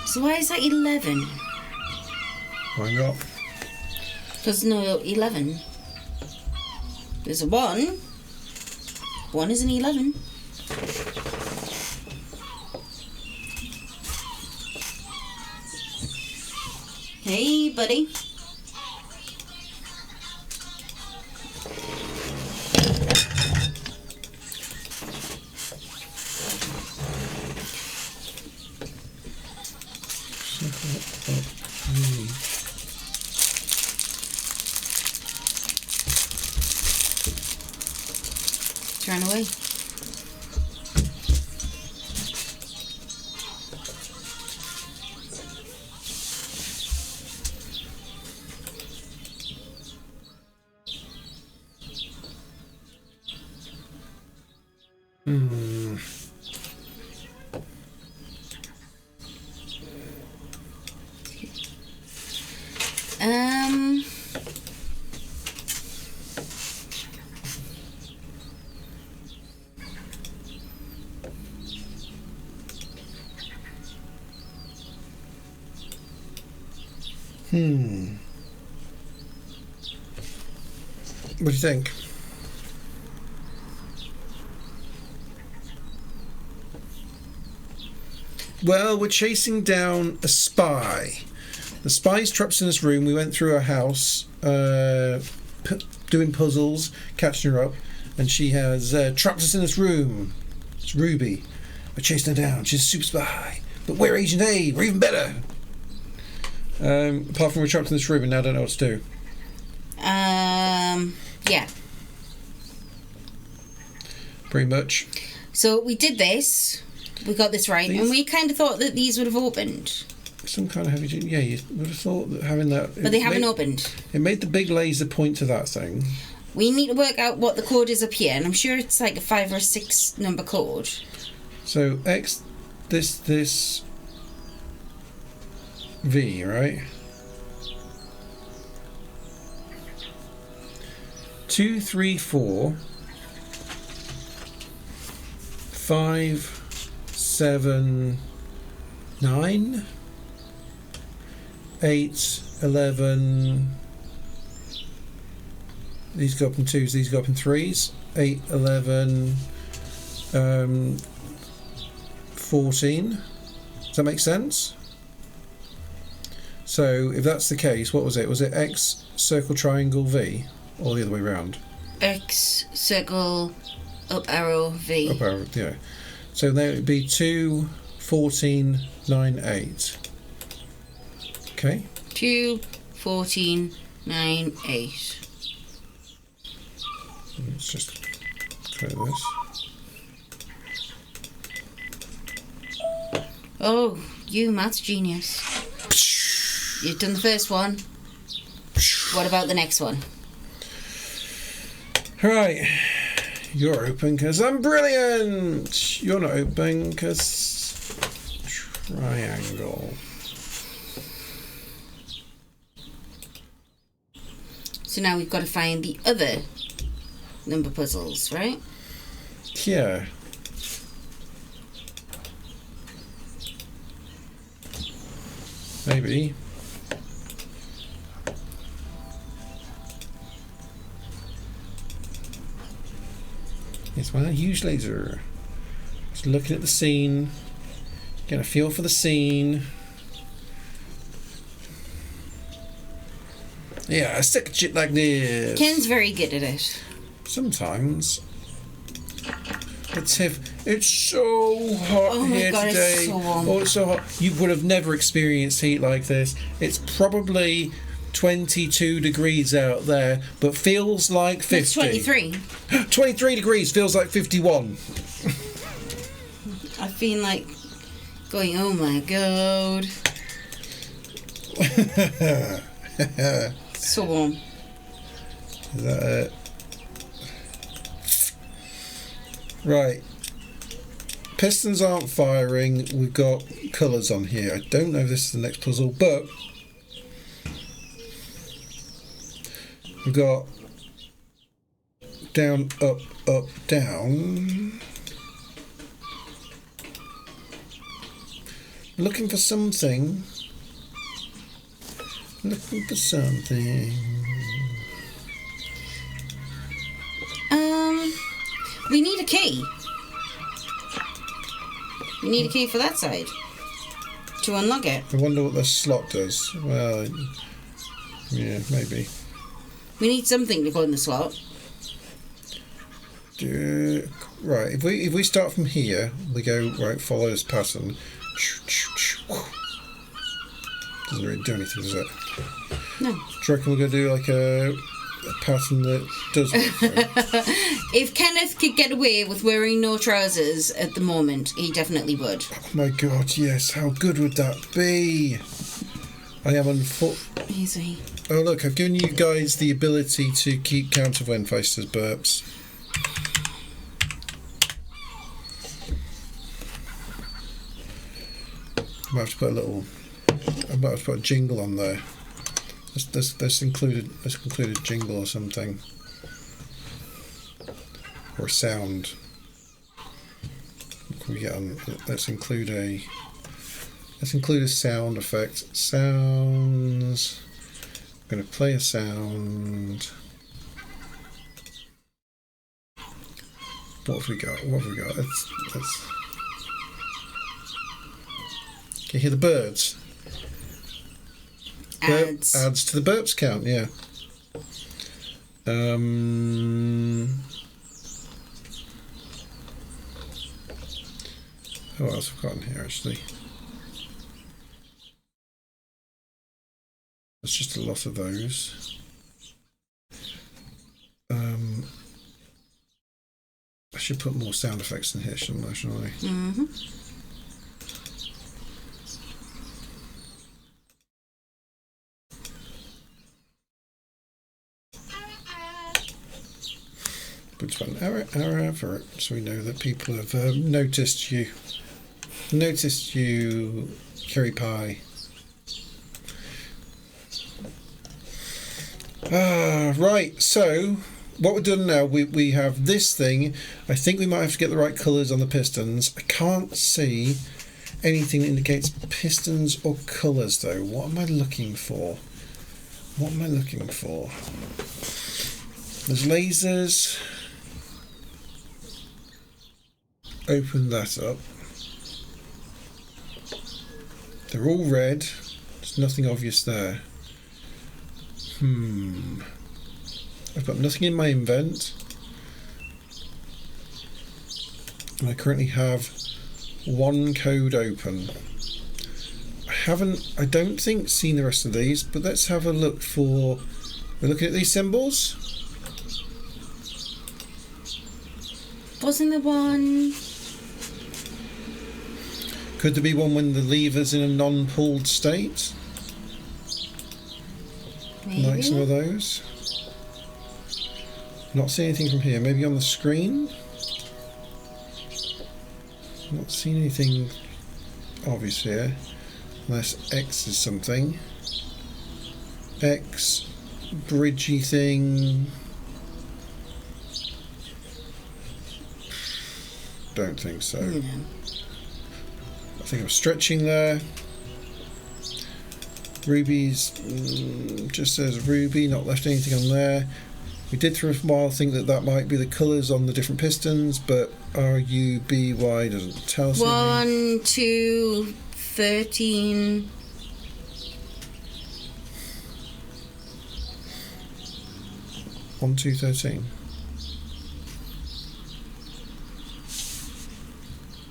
So why is that 11? Why not? Because no 11. There's a 1. 1 is an 11. Hey, buddy. Turn away. Um. What do you think? Well, we're chasing down a spy. The spy's trapped in this room. We went through her house, doing puzzles, catching her up, and she has trapped us in this room. It's Ruby. We're chasing her down. She's a super spy. But we're Agent A. We're even better. Apart from we're trapped in this room and now I don't know what to do. Yeah. Pretty much. So we did this. We got this right, and we kind of thought that these would have opened, Some kind of heavy duty. Yeah, you would have thought that having that. but they haven't opened. It made the big laser point to that thing. We need to work out what the code is up here, and I'm sure it's like a 5 or 6 number code. So X, this V, right? 2, 3, 4, 5, 7, 9, 8, 11. These go up in 2s, these go up in 3s. 8, 11, 14. Does that make sense? So if that's the case, what was it? Was it X, circle, triangle, V? Or the other way around? X, circle, up arrow, V. Up arrow, yeah. So there it would be 2, 14, 9, 8. Okay. 2, 14, 9, 8. Let's just clear this. Oh, you maths genius. You've done the first one. What about the next one? Right. You're open because I'm brilliant. You're not open because triangle. So now we've got to find the other number puzzles, right? Yeah. Maybe. It's my huge laser. Just looking at the scene. Get a feel for the scene. Yeah, I stick at shit like this. Ken's very good at it. Sometimes. It's so hot Oh my here God, it's today. so warm. Oh, it's so hot. You would have never experienced heat like this. It's probably 22 degrees out there, but feels like 50. It's 23. 23 degrees feels like 51. I've been like going, oh my God. So warm. Is that it? Right. Pistons aren't firing. We've got colours on here. I don't know if this is the next puzzle, but we've got down, up, up, down. Looking for something. Looking for something. We need a key. We need a key for that side to unlock it. I wonder what the slot does. Well, yeah, maybe. We need something to go in the slot. Right, if we start from here, we go right. Follow this pattern. Doesn't really do anything, does it? No. Do you reckon we're going to do like a pattern that does work for it? If Kenneth could get away with wearing no trousers at the moment, he definitely would. Oh my God, yes! How good would that be? I am on foot. Easy. Oh look, I've given you guys the ability to keep count of when faced as burps. I might have to put a little. I might have to put a jingle on there. Let's include a jingle or something, or a sound. What can we get on? Let's include a sound effect. Sounds. I'm going to play a sound. What have we got? Let's. Can you hear the birds? Adds to the burps count, yeah. What else have we got in here, actually? There's just a lot of those. I should put more sound effects in here, shouldn't I? Mm-hmm. Put one arrow for it, so we know that people have noticed you. Noticed you, Curry Pie. Right, so what we're doing now, we have this thing. I think we might have to get the right colours on the pistons. I can't see anything that indicates pistons or colours though. What am I looking for? What am I looking for? There's lasers. Open that up. They're all red. There's nothing obvious there. I've got nothing in my invent. And I currently have one code open. I don't think seen the rest of these, but let's have a look for... We're looking at these symbols. Wasn't there one? Could there be one when the lever's in a non-pulled state? Maybe. Like some of those. Not seeing anything from here. Maybe on the screen? Not seeing anything obvious here. Unless X is something. X, bridgey thing. Don't think so. No. I think I'm stretching there. Ruby's just says Ruby, not left anything on there. We did for a while think that might be the colours on the different pistons, but RUBY doesn't tell us anything. 1, 2, 13. One, 2, 13.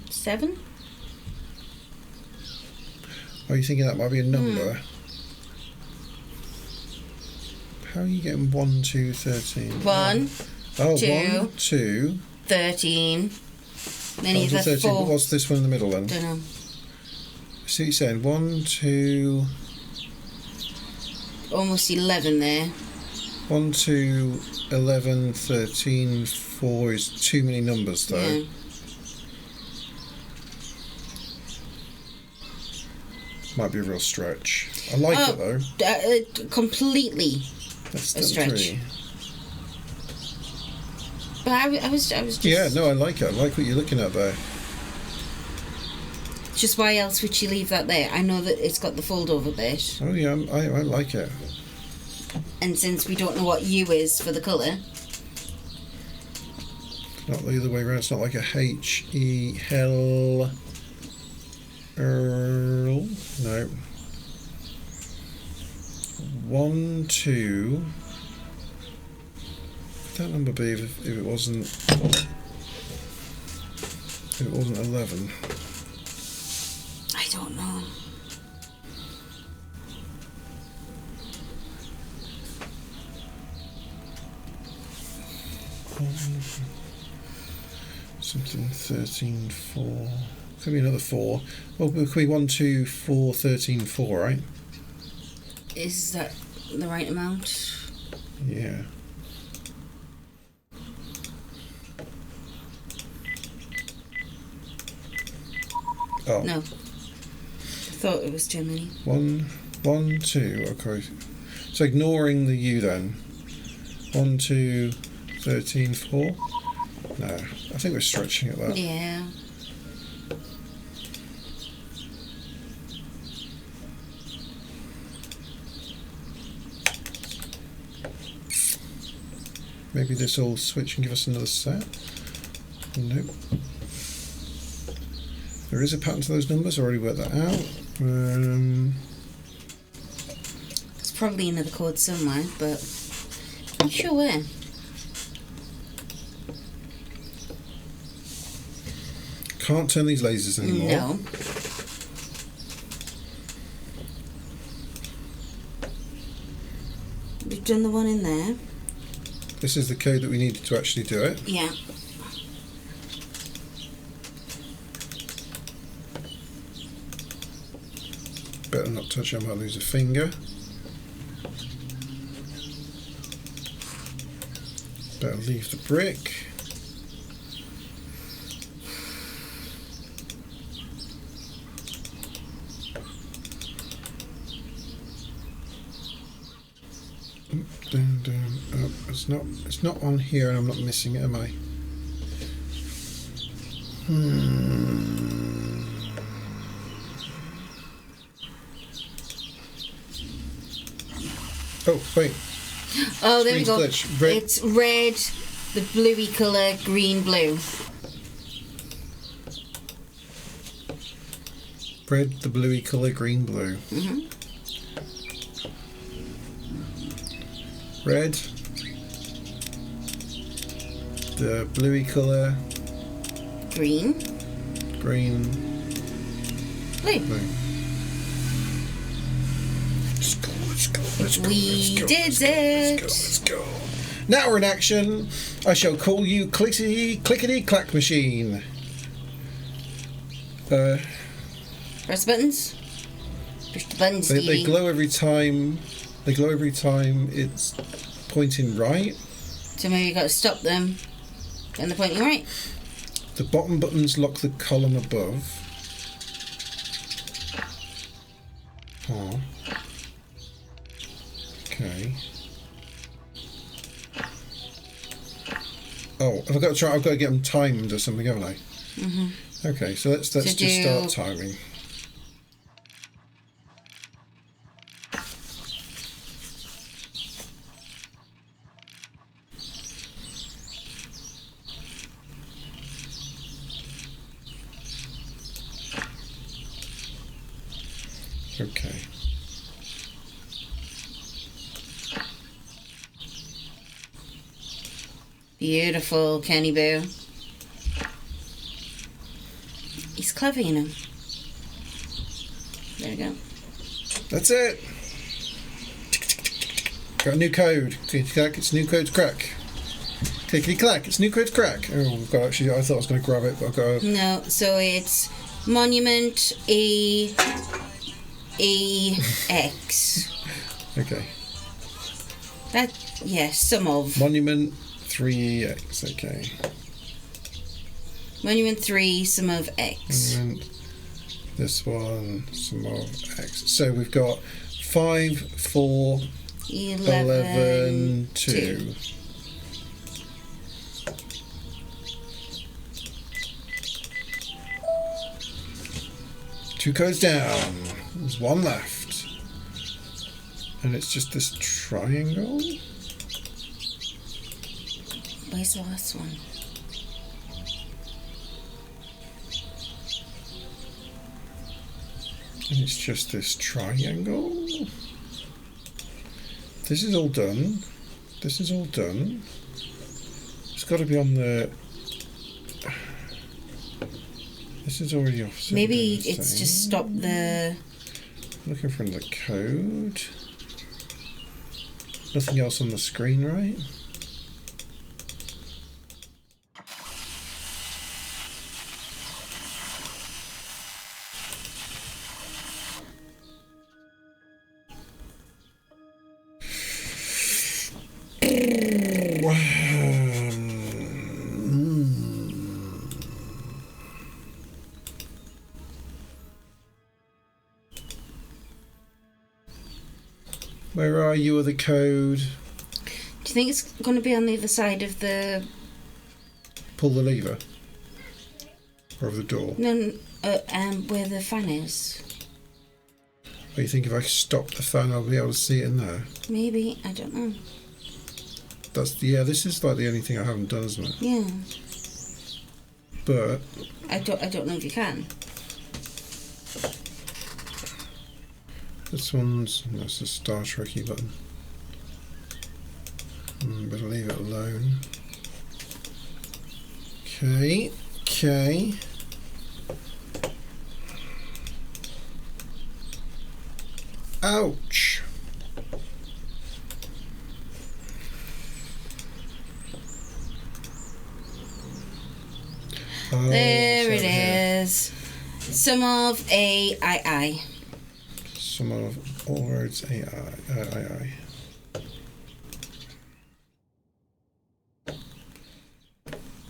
7? Are you thinking that might be a number? How are you getting 1, 2, 13? 1, Oh, 2, 1, 2. 13. Then Oh, either 13. 4. But what's this one in the middle then? Don't know. See what you're saying? 1, 2. Almost 11 there. 1, 2, 11, 13, 4 is too many numbers though. Yeah. Might be a real stretch. I like it though. Completely. That's a still stretch. 3. But I was just... Yeah, no, I like it. I like what you're looking at there. Just why else would you leave that there? I know that it's got the fold over bit. Oh yeah, I like it. And since we don't know what U is for the colour... Not the other way around. It's not like a H-E hell... Earl. No. 1, 2. Would that number be if it wasn't 11? I don't know. Something 13, 4. Could be another 4. Well, it could be 1, 2, 4, 13, 4, right? Is that the right amount? Yeah. Oh. No. I thought it was too many. 1, 1, 2. Okay. So ignoring the U then. 1, 2, 13, 4. No, I think we're stretching at that. Yeah. Maybe this will switch and give us another set. Nope. There is a pattern to those numbers. I already worked that out. There's probably another code somewhere, but I'm not sure where. Can't turn these lasers anymore. No. We've done the one in there. This is the code that we needed to actually do it. Yeah. Better not touch it, I might lose a finger. Better leave the brick. Down, down, up. It's not on here, and I'm not missing it, am I? Oh, wait. Oh, there we go. Screen's glitch. Red. It's red, the bluey colour, green, blue. Red, the bluey colour, green, blue. Mhm. Red. The bluey colour, Green, green, blue. blue. Let's go, let's go, let's go, We let's go, did let's go, it. Let's go, let's go. Now we're in action. I shall call you clickety clack machine. Press the buttons. Push the buttons, They Stevie. glow every time. They glow every time it's pointing right. So maybe you got to stop them. Then they're pointing right. The bottom buttons lock the column above. Oh. Okay. Oh, have I got to try? I've got to get them timed or something, haven't I? Mhm. Okay, so let's just start timing. Okay. Beautiful, Kenny Boo. He's clever, you know. There we go. That's it. Got a new code. Clickety clack, it's new code to crack. Clickety clack, it's new code to crack. Oh, I've got actually. I thought I was going to grab it, but I've got. No, so it's Monument EX. Okay. That, yes, some of. Monument 3EX. Okay. Monument 3, some of X. Monument. This one, some of X. So we've got 5, 4, 11, 2. Two codes down. There's one left. And it's just this triangle. Where's the last one? And it's just this triangle. This is all done. This is all done. It's got to be on the... This is already off. Maybe it's just stopped the... Looking for the code. Nothing else on the screen, right? Where are you with the code? Do you think it's going to be on the other side of the... Pull the lever. Or of the door. No, where the fan is? Or you think if I stop the fan I'll be able to see it in there? Maybe, I don't know. That's this is like the only thing I haven't done, isn't it? Yeah. But I don't know if you can. that's a Star Trekky button. Better leave it alone. Okay. Ouch. Oh, There it here. is. Some of I. Some of all roads I.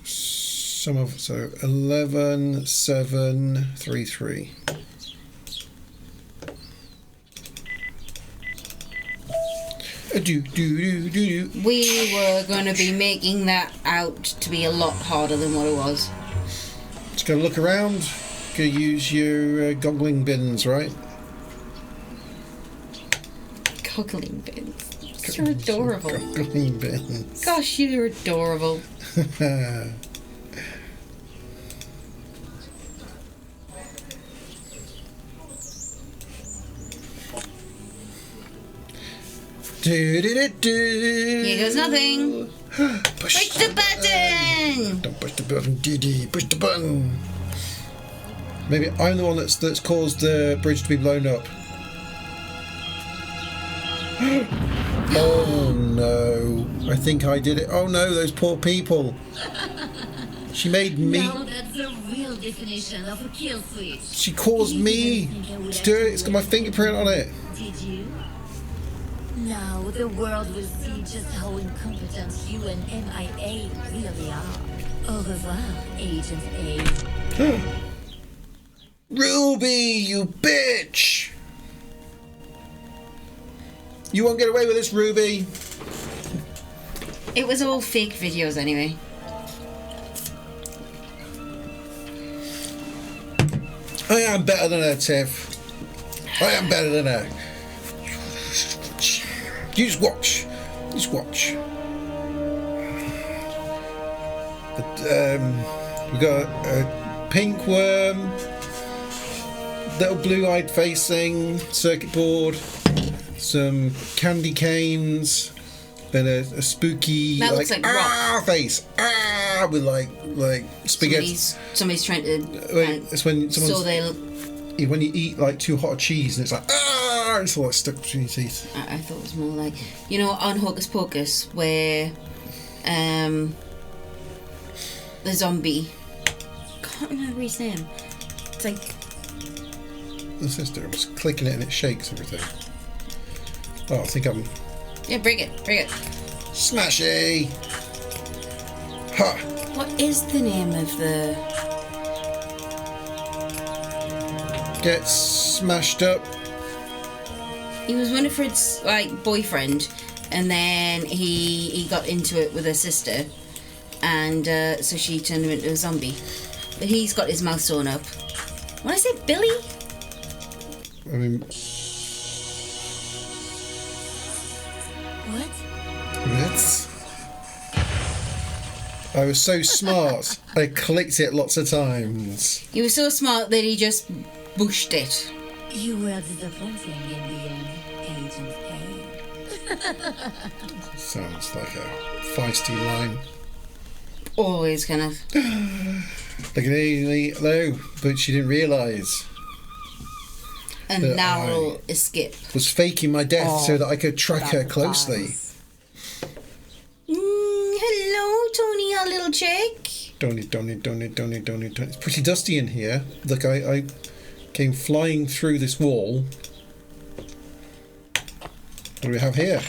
Some of 11, 7, 3, 3. Do. We were going to be making that out to be a lot harder than what it was. Just gonna look around. Gonna use your goggling bins, right? Goggling bins. You're adorable. Green beans. Gosh, you're adorable. Here goes nothing. Push the button. Don't push the button, Dee. Push the button. Maybe I'm the one that's caused the bridge to be blown up. Oh no! I think I did it. Oh no! Those poor people. She made me. Now that's the real definition of a kill switch. She caused me to do it. It's got my fingerprint on it. Did you? Now the world will see just how incompetent you and MIA really are. Au revoir, Agent A. Ruby, you bitch! You won't get away with this, Ruby. It was all fake videos anyway. I am better than her, Tiff. I am better than her. You just watch. Just watch. But, we got a pink worm, little blue-eyed facing circuit board, some candy canes, and a spooky That looks like rock. face with like spaghetti. Somebody's trying to. Wait, it's when someone's. So they'll. When you eat like too hot a cheese and it's like it's all like stuck between your teeth. I thought it was more like, you know, on Hocus Pocus where the zombie, can't remember his name. It's like The sister was clicking it and it shakes everything. Oh, I think I'm break it. smashy. Ha! What is the name of the? Get smashed up. He was Winifred's like boyfriend, and then he got into it with her sister, and so she turned him into a zombie. But he's got his mouth sewn up. When I say Billy, I mean, What? it's. I was so smart. I clicked it lots of times. he was so smart that he just bushed it. You were disappointing in the end, Agent A. Sounds like a feisty line. Always kind of. Look at me, though, but she didn't realise. And That now I- we'll escape. Was faking my death so that I could track her closely. Hello, Tony, our little chick. Don't. It's pretty dusty in here. Look, I came flying through this wall. What do we have here?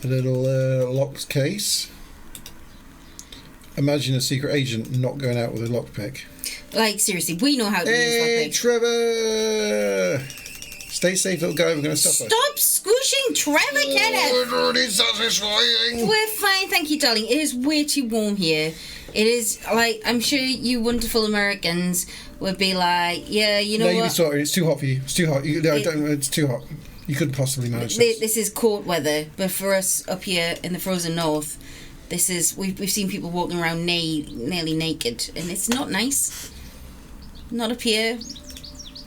A little locked case. Imagine a secret agent not going out with a lockpick. Like, seriously, we know how to Hey, use lockpicks. Trevor! Stay safe, little guy. We're going to stop us. Stop squishing Trevor, Kenneth! Oh, it's satisfying. We're fine, thank you, darling. It is way too warm here. It is, like, I'm sure you wonderful Americans would be like, yeah, you know No, you'd be what? sorry. It's too hot for you. It's too hot. It's too hot. You couldn't possibly manage this. This is cold weather, but for us up here in the frozen north, this is, we've seen people walking around nearly naked, and it's not nice. Not up here.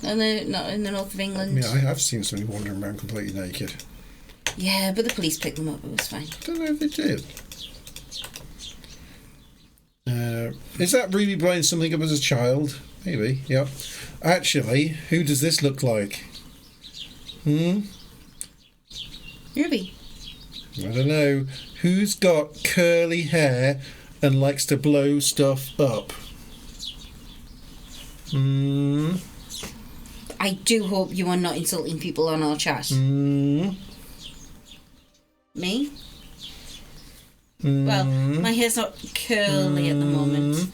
Not in the north of England. I have seen somebody wandering around completely naked. Yeah, but the police picked them up. It was fine. I don't know if they did. Is that Ruby blowing something up as a child? Maybe, yep. Actually, who does this look like? Ruby. I don't know. Who's got curly hair and likes to blow stuff up? I do hope you are not insulting people on our chat. Me? Well, my hair's not curly at the moment.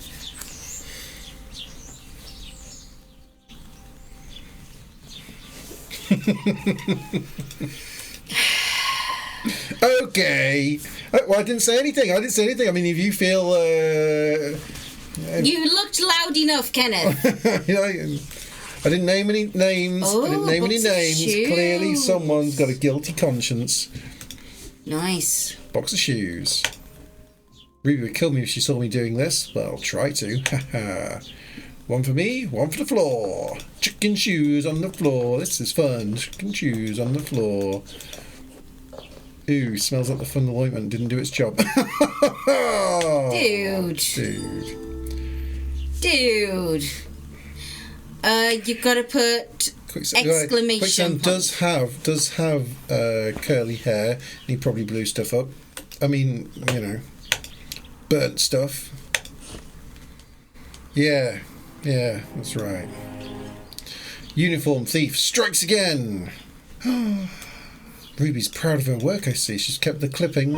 Okay. Well, I didn't say anything. I mean, if you feel... You looked loud enough, Kenneth. I didn't name any names. Oh, I didn't name any box of names. shoes. Clearly, someone's got a guilty conscience. Nice. Box of shoes. Ruby would kill me if she saw me doing this. Well, I'll try to. Haha. One for me, one for the floor. Chicken shoes on the floor. This is fun. Chicken shoes on the floor. Ooh, smells like the funnel ointment didn't do its job. Dude. You've got to put exclamation Quicksand does have curly hair. And he probably blew stuff up. I mean, you know, burnt stuff. Yeah, that's right. Uniform thief strikes again. Ruby's proud of her work, I see. She's kept the clippings.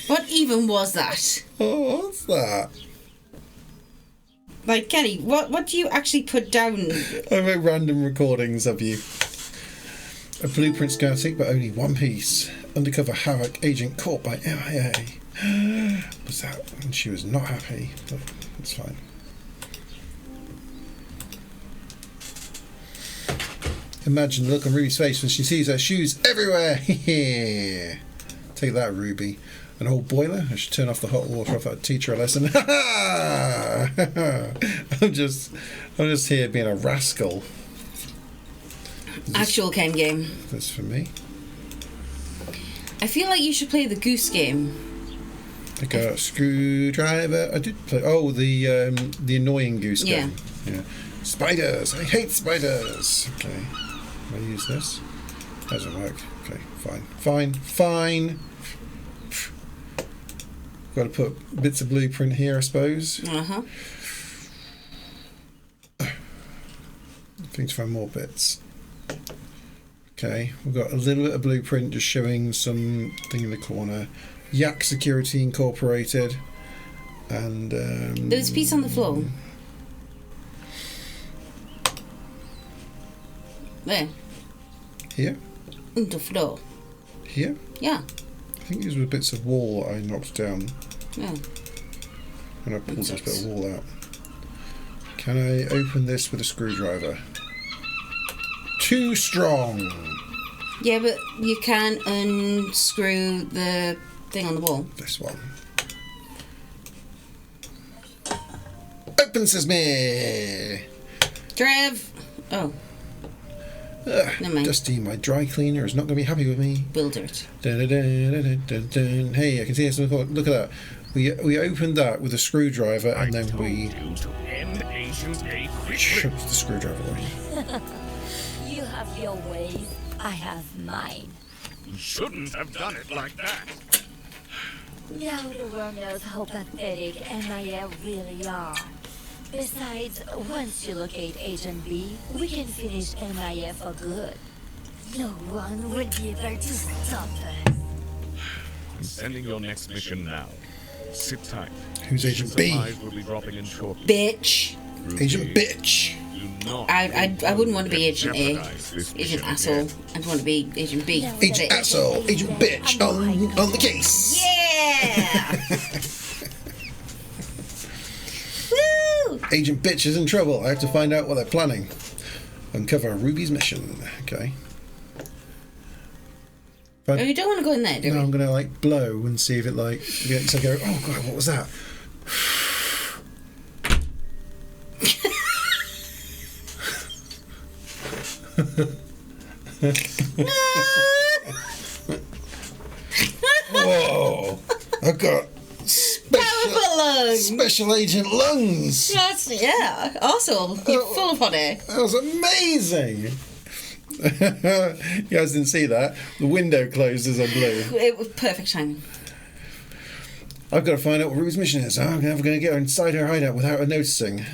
What even was that? Oh, what's that? Like, Kenny, what do you actually put down? I make random recordings of you. A blueprint schematic, but only one piece. Undercover Havoc agent caught by MIA. Was that? And she was not happy, but it's fine. Imagine the look on Ruby's face when she sees her shoes everywhere. Take that, Ruby. An old boiler? I should turn off the hot water off that teacher a lesson. I'm just here being a rascal. Actual Ken game. That's for me. I feel like you should play the Goose game. I got a screwdriver. I did play. Oh, the annoying goose game. Yeah. Spiders. I hate spiders. Okay. I use this. Doesn't work. Okay. Fine. Got to put bits of blueprint here, I suppose. Think to find more bits. Okay, we've got a little bit of blueprint just showing something in the corner. Yak Security Incorporated. And there's a piece on the floor. There. Here? On the floor. Here? Yeah. I think these were bits of wall that I knocked down. Yeah. And I pulled this bit of wall out. Can I open this with a screwdriver? Too strong! Yeah, but you can unscrew the thing on the wall. This one. Open sesame! Trev! Oh. Never mind. Dusty, my dry cleaner, is not going to be happy with me. We'll do it. Dun, dun, dun, dun, dun, dun. Hey, I can see this. Look at that. We opened that with a screwdriver and then we shoved the screwdriver away. You have your ways, I have mine. You shouldn't have done it like that. Now the world knows how pathetic MIA really are. Besides, once you locate Agent B, we can finish MIA for good. No one will be able to stop us. I'm sending your next mission now. Sit tight. Who's Agent B? Supplies will be dropping in shortly. Bitch. Agent Bitch. Do not I wouldn't want to be Agent A. jeopardize this Agent mission Asshole. again. I'd want to be Agent B. Agent Asshole. Agent Bitch on the case. Yeah! Woo! Agent Bitch is in trouble. I have to find out what they're planning. Uncover Ruby's mission. Okay. Oh, you don't want to go in there, do No, you? I'm going to like blow and see if it like gets. I go, oh god, what was that? Whoa! I've got Powerful lungs! special agent lungs. That's, yeah, awesome. You're full of honey. That was amazing. You guys didn't see that. The window closed as I blew. It was perfect timing. I've got to find out what Ruby's mission is. I'm never going to get her inside her hideout without her noticing.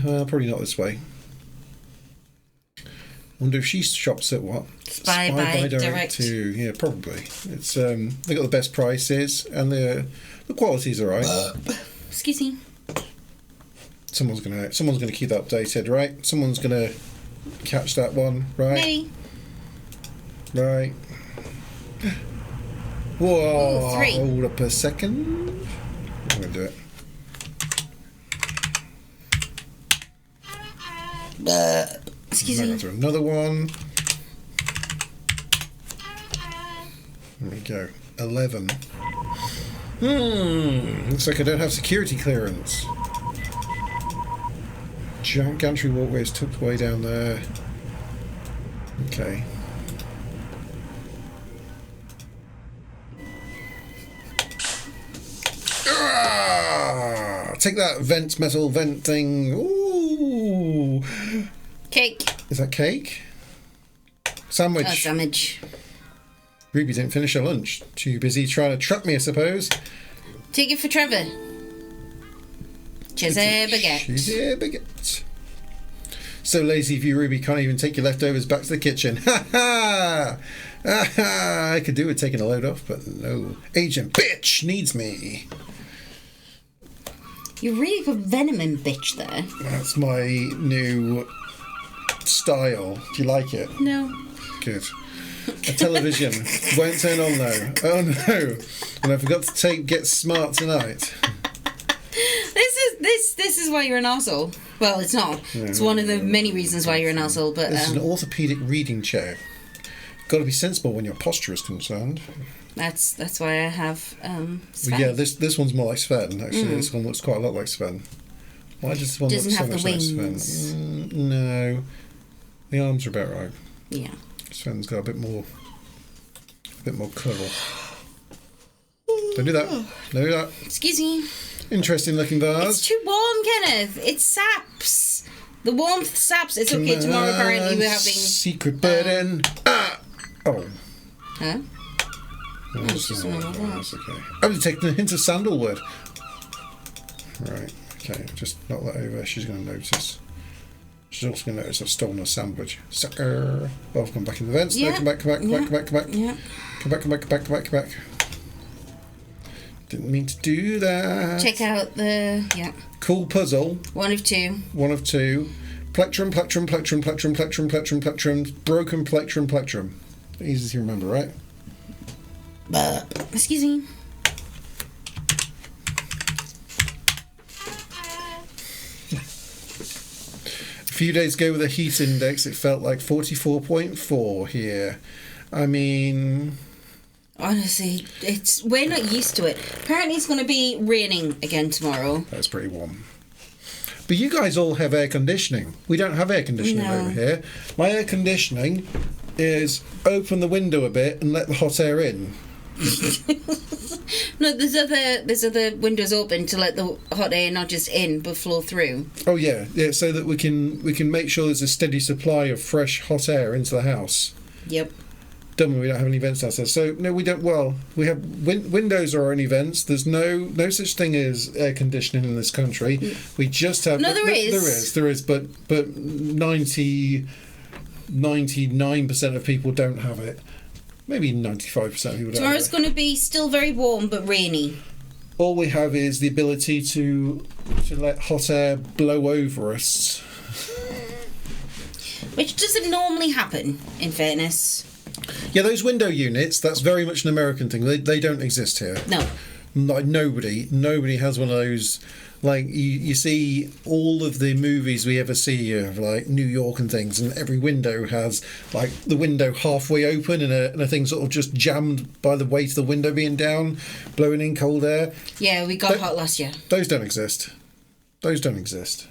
Well, probably not this way. Wonder if she shops at what? Spy by Direct. too. Yeah, probably. It's they got the best prices and the quality's alright. Excuse me. Someone's gonna keep that updated, right? Someone's gonna catch that one, right? Maybe. Right. Whoa! Ooh, 3. Hold up a second. I'm gonna do it. Excuse Now me. go to another one. There we go. 11. Looks like I don't have security clearance. Giant gantry walkway is tucked way down there. Okay. Take that vent metal vent thing. Ooh. Cake. Is that cake? Sandwich. Sandwich. Ruby didn't finish her lunch. Too busy trying to trap me, I suppose. Take it for Trevor. Cheese baguette. Cheese baguette. So lazy of you, Ruby, can't even take your leftovers back to the kitchen. Ha ha! Ha ha! I could do with taking a load off, but no. Agent bitch needs me. You really put venom in bitch there. That's my new style. Do you like it? No. Good. A television won't turn on though. Oh no! And I forgot to get smart tonight. This is why you're an arsehole. Well, it's not. It's one of the many reasons why you're an arsehole, but This is an orthopedic reading chair. Got to be sensible when your posture is concerned. that's why I have Sven. Well, yeah, this one's more like Sven. Actually, this one looks quite a lot like Sven. Why does this one Doesn't look so have the much like wings. Sven? No, the arms are about right. Yeah. Sven's got a bit more curl. Don't do that. Don't do that. Excuse me. Interesting looking It's vase. too warm, Kenneth. It saps. The warmth saps. It's okay. Tomorrow, apparently, we're having. Secret burden. Oh. Huh? Oh, it's just one of those. that's okay. I'm detecting a hint of sandalwood. Right. Okay. Just knock that over. She's going to notice. She's also going to notice I've stolen a sandwich. Sucker. Oh, I've gone back in the vents. Yeah. No, come back. Yeah. Come back. Yeah. Come back. Didn't mean to do that. Check out the Cool puzzle. one of two. One of two. Plectrum. Broken plectrum. Easy to remember, right? Excuse me. A few days ago with a heat index, it felt like 44.4 here. I mean, Honestly, we're not used to it. Apparently, it's going to be raining again tomorrow. that's pretty warm. But you guys all have air conditioning. We don't have air conditioning No. over here. My air conditioning is open the window a bit and let the hot air in. No, there's other windows open to let the hot air not just in but flow through. Oh yeah, so that we can make sure there's a steady supply of fresh hot air into the house. Yep. Don't we don't have any vents downstairs. So no, we don't. Well, we have windows are our only vents. There's no such thing as air conditioning in this country. We just have. No, there is. There is, but 99% of people don't have it. Maybe 95% of people don't have Tomorrow's it. going to be still very warm but rainy. All we have is the ability to let hot air blow over us. Which doesn't normally happen, in fairness. Yeah, those window units, that's very much an American thing. They don't exist here. No. Like nobody has one of those. Like you see all of the movies we ever see of like New York and things, and every window has like the window halfway open and a thing sort of just jammed by the weight of the window being down, blowing in cold air. Yeah, we got hot last year. Those don't exist. Those don't exist.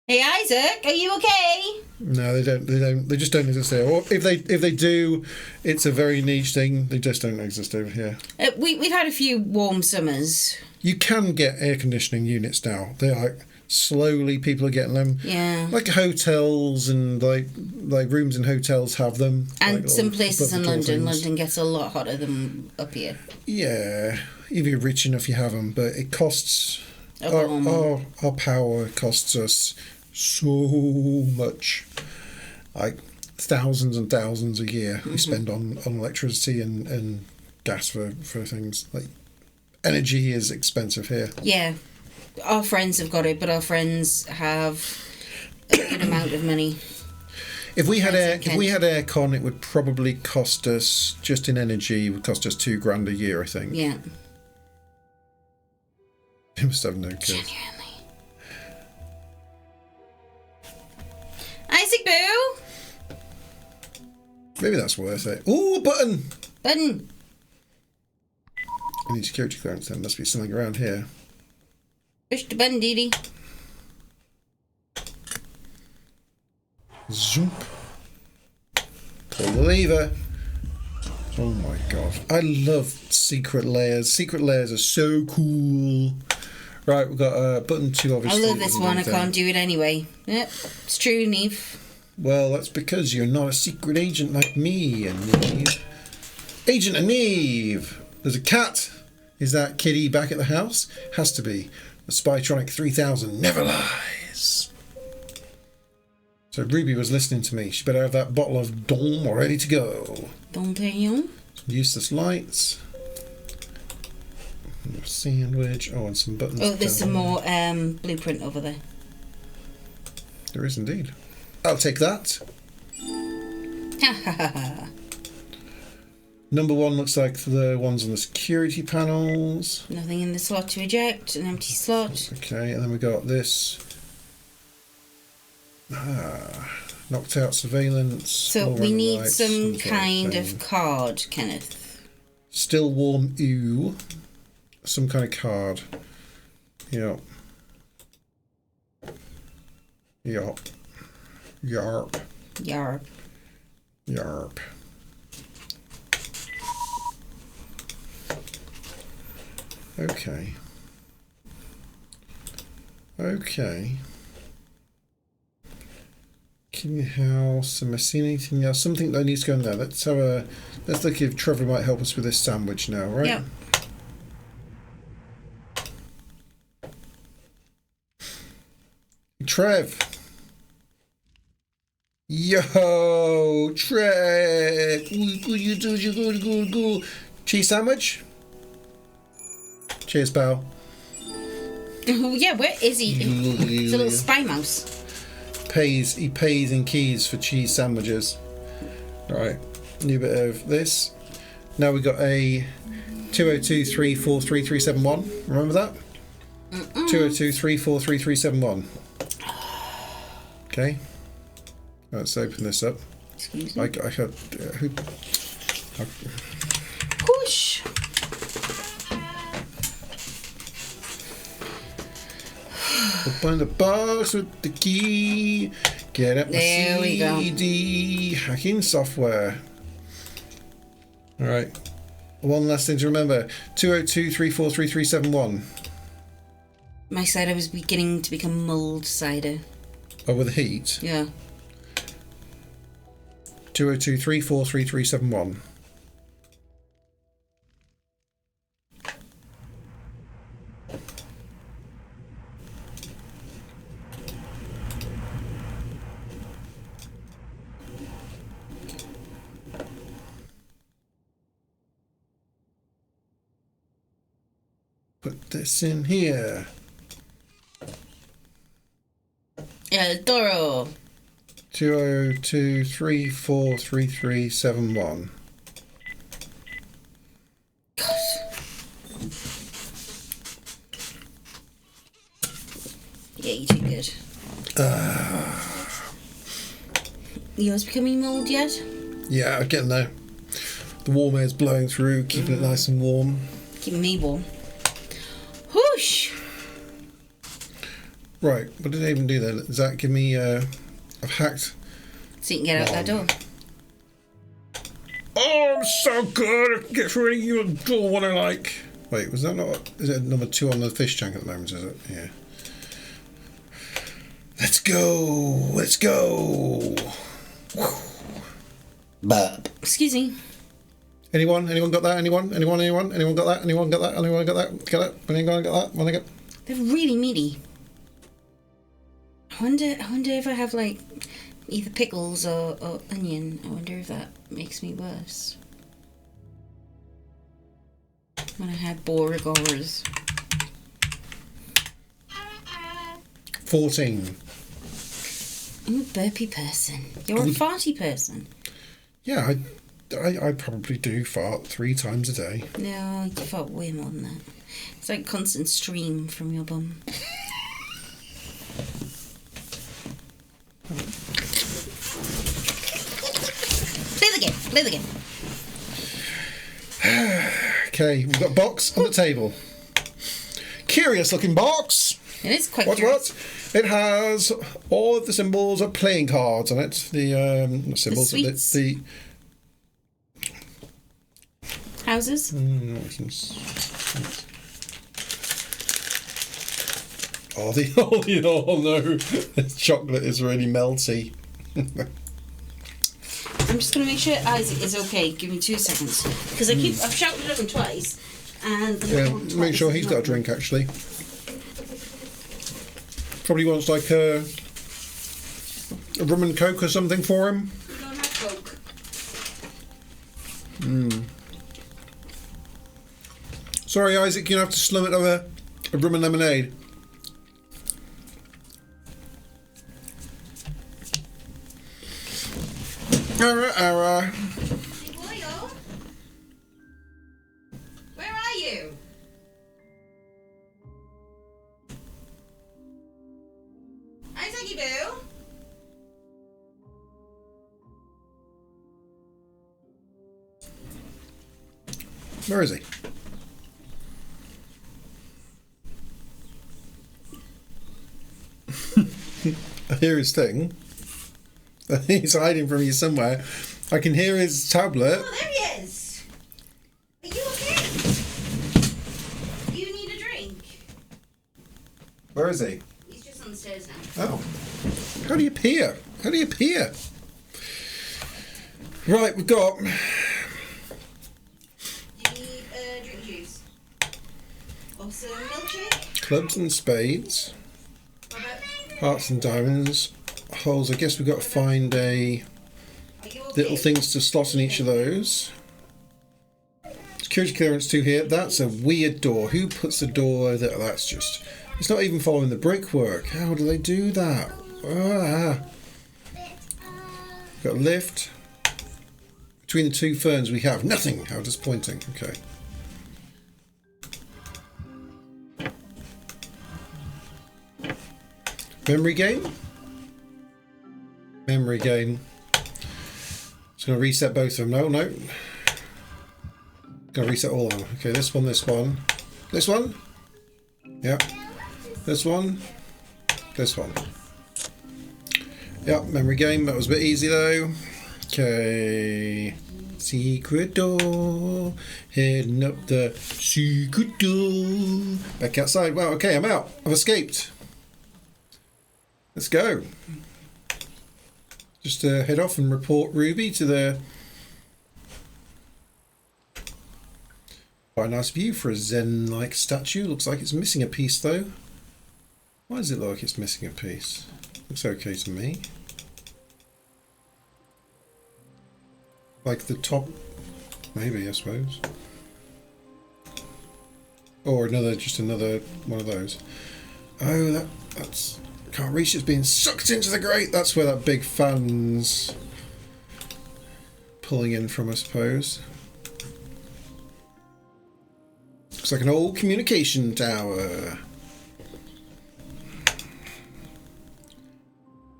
Hey, Isaac, are you okay? No, they don't. They just don't exist here. Or if they do, it's a very niche thing. They just don't exist over here. We've had a few warm summers. You can get air conditioning units now. They're like slowly people are getting them. Yeah. Like hotels and like rooms in hotels have them. And like some little places in above the door London. things. London gets a lot hotter than up here. Yeah, if you're rich enough, you have them, but it costs. A bomb. Our power costs us so much, like thousands and thousands a year we spend on electricity and gas for things. Like energy is expensive here. Yeah. Our friends have got it, but our friends have a good amount of money. If we had That's aircon, it would probably cost us, just in energy, it would cost us $2,000 a year, I think. Yeah. He must have no kids. Genuinely. Isaac Boo! Maybe that's worth it. Ooh, a button! Button. I need security clearance. There must be something around here. Push the button, Dee Dee. Zoop. Pull the lever. Oh my god. I love secret layers. Secret layers are so cool. Right, we've got button 2 I obviously. love this doesn't one. do I can't anything. do it anyway. Yep, it's true, Neve. Well, that's because you're not a secret agent like me, Neve. Agent Neve! There's a cat! Is that Kitty back at the house? Has to be. The Spytronic 3000 never lies. So Ruby was listening to me. She better have that bottle of Dom ready to go. Dom. Useless lights. Sandwich. Oh, and some buttons. Oh, there's some down more blueprint over there. There is indeed. I'll take that. Ha ha ha ha. Number 1 looks like the ones on the security panels. Nothing in the slot to eject. An empty slot. Okay, and then we got this. Knocked out surveillance. So all we running need lights, some sort kind thing. of card, Kenneth. Still warm ew. Some kind of card. Yep. Yup. Yarp. Yarp. Yarp. Okay. Okay. King House. Am I seeing anything else? Something that needs to go in there. Let's look if Trevor might help us with this sandwich now, right? Yep. Trev. Yo, Trev. What you do? You go. Cheese sandwich? Cheers, pal. Oh, yeah, where is he? It's a little spy mouse. He pays in keys for cheese sandwiches. Right, new bit of this. Now we got a 202-343-371. Remember that? 202-343-371. Okay. Let's open this up. Excuse me. I got who? Whoosh. Open the box with the key. Get up the There we go. CD. Hacking software. All right. One last thing to remember: 202-343-371. My cider was beginning to become mulled cider. Oh, with the heat. Yeah. 202-343-371. Put this in here. El Toro. 202-343-371. Yeah, you did good. Yours becoming mulled yet? Yeah, I'm getting there. The warm air's blowing through, keeping it nice and warm. Keep me warm. Whoosh! Right, what did I even do there? Does that give me, I've hacked. So you can get out that door. Oh, I'm so good! I can get through any your door when I like. Wait, was that not, is it number 2 on the fish tank at the moment, is it? Yeah. Let's go! Let's go! Burp. Excuse me. Anyone got that? Anyone got that? Anyone got that? Anyone got that? Get it? Anyone got that? When I get... They're really meaty. I wonder if I have like either pickles or onion. I wonder if that makes me worse. When I had Borgars. 14. I'm a burpy person. You're a farty person. Yeah, I probably do fart 3 times a day. No, you fart way more than that. It's like constant stream from your bum. Play the game. Okay, we've got a box on the table. Curious looking box. It is quite What? curious. It has all of the symbols of playing cards on it. The not symbols, sweets. the Houses? oh, no, this chocolate is really melty. I'm just going to make sure Isaac is okay. Give me 2 seconds. Because I've shouted at him twice. And Yeah, make sure he's got a drink actually. Probably wants like a rum and coke or something for him. We don't have Coke. Sorry, Isaac, you're gonna have to slum it over a rum and lemonade. Ara. Boyo? Where are you? Isaac Boo? Where is he? I hear his thing. He's hiding from you somewhere. I can hear his tablet. Oh, there he is. Are you okay? You need a drink. Where is he? He's just on the stairs now. Oh. How do you appear? How do you appear? Right, we've got... Do you need drink juice? Or some milkshake? clubs and spades. What about... Hearts and diamonds. Holes. I guess we've got to find a Are you okay? little things to slot in each of those. Security clearance 2 here. That's a weird door. Who puts the door there? That's just... It's not even following the brickwork. How do they do that? Ah. Got a lift. Between the 2 ferns we have nothing. How disappointing. Okay. Memory game? Memory game. Just going to reset both of them. No. Going to reset all of them. Okay, this one. This one. Yep. This one. Yep, memory game. That was a bit easy though. Okay. Secret door. Heading up the secret door. Back outside. Wow, okay, I'm out. I've escaped. Let's go. Just head off and report Ruby to the... Quite a nice view for a Zen-like statue. Looks like it's missing a piece though. Why does it look like it's missing a piece? Looks okay to me. Like the top... Maybe, I suppose. Or just another one of those. Oh, that's... Can't reach, it's being sucked into the grate. That's where that big fan's pulling in from, I suppose. Looks like an old communication tower.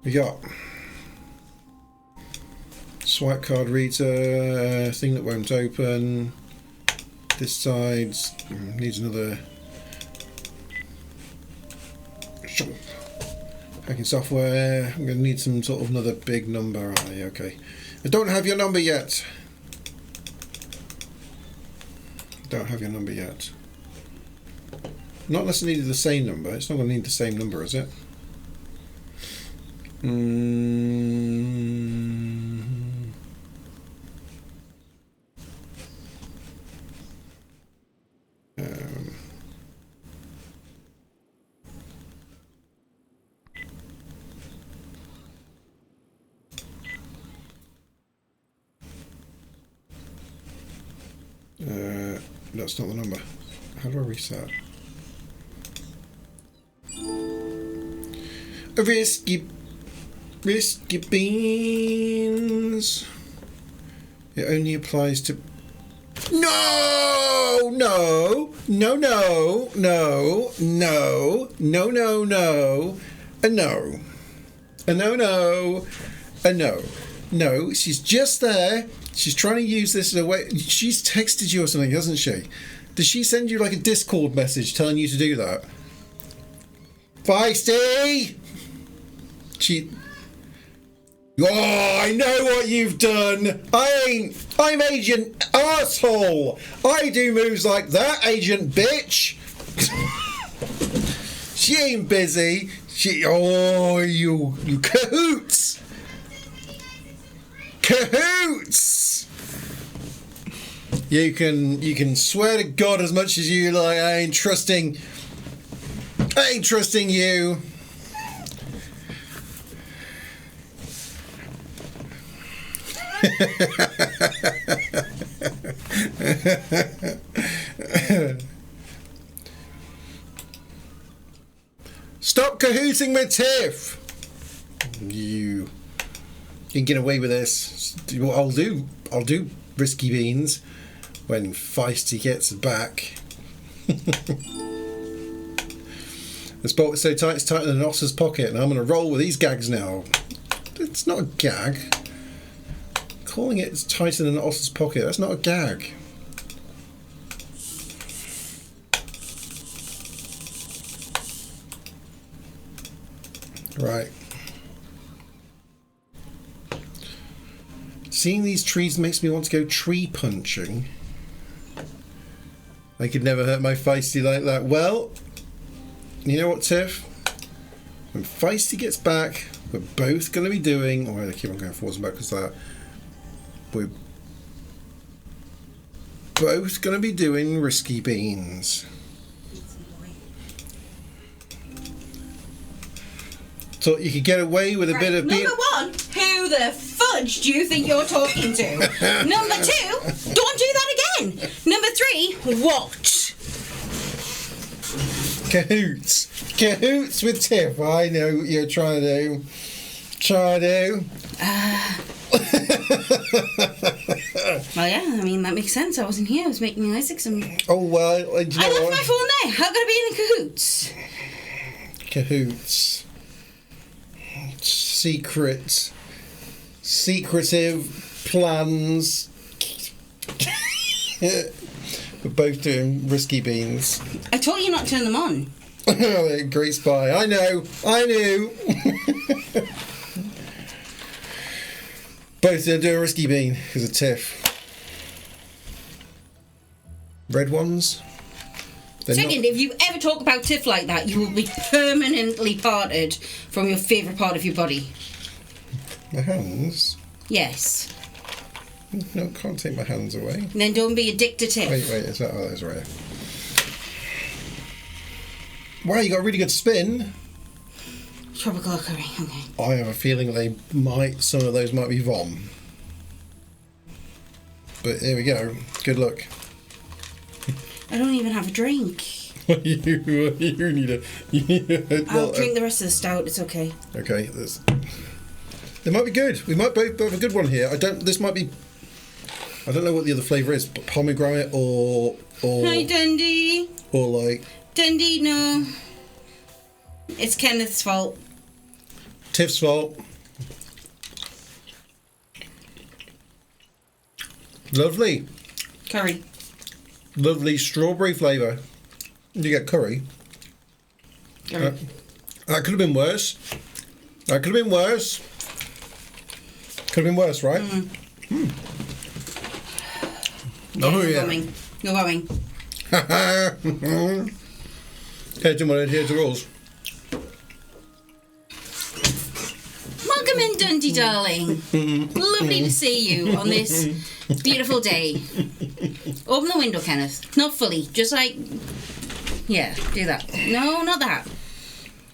We got swipe card reader, thing that won't open. This side needs another hacking software. I'm going to need some sort of another big number. Oh, yeah, okay. I don't have your number yet. Don't have your number yet. Not unless I needed the same number. It's not going to need the same number, is it? That's not the number. How do I reset? Risky beans. It only applies to... No! No! No, no! No! No! No, no, no! A no. A no, no. A no. No, she's just there. She's trying to use this as a way... She's texted you or something, hasn't she? Does she send you like a Discord message telling you to do that? Feisty! She... Oh, I know what you've done. I'm Agent Arsehole. I do moves like that, Agent Bitch. She ain't busy. Oh, you cahoots. Cahoots. You can swear to God as much as you like. I ain't trusting you. Stop cahooting with Tiff. You can get away with this. What I'll do Risky Beans when Feisty gets back. This bolt is so tight it's tighter than an osse's pocket, and I'm going to roll with these gags now. It's not a gag. Calling it tighter than an osse's pocket, that's not a gag. Right. Seeing these trees makes me want to go tree punching. I could never hurt my Feisty like that. Well, you know what, Tiff? When Feisty gets back, we're both going to be doing... Oh, I keep on going forwards and backwards like that. We're both going to be doing Risky Beans. Thought you could get away with a bit of... Number one, who the fudge do you think you're talking to? Number two, don't do that again. Number three, what? Cahoots with Tiff. I know what you're trying to do. Well, yeah, I mean, that makes sense. I wasn't here. I was making Isaac some... Oh, well... I left my phone there. How could I be in cahoots? Cahoots. Secretive plans. We're both doing Risky Beans. I told you not to turn them on. Great spy. I knew. Both going to do a Risky Bean because of Tiff. Red ones? Second, if you ever talk about Tiff like that, you will be permanently parted from your favourite part of your body. My hands? Yes. No, can't take my hands away. Then don't be a dick to Tiff. Wait, is that... Oh, that's right. Wow, you got a really good spin. Tropical curry, okay. I have a feeling some of those might be vom. But there we go. Good luck. I don't even have a drink. you need a... I'll drink the rest of the stout, it's okay. Okay, they might be good. We might both have a good one here. I don't know what the other flavour is, but pomegranate or Hi, Dundee. Or like... Dundee, no. It's Kenneth's fault. Tiff's fault. Lovely. Curry. Lovely strawberry flavour. You get curry. Curry. That could have been worse. Could have been worse, right? Oh, yeah. You're going. Okay, do you want to adhere to the rules? Welcome in, Dundee, darling. Lovely to see you on this beautiful day. Open the window, Kenneth. Not fully, just like... Yeah, do that. No, not that.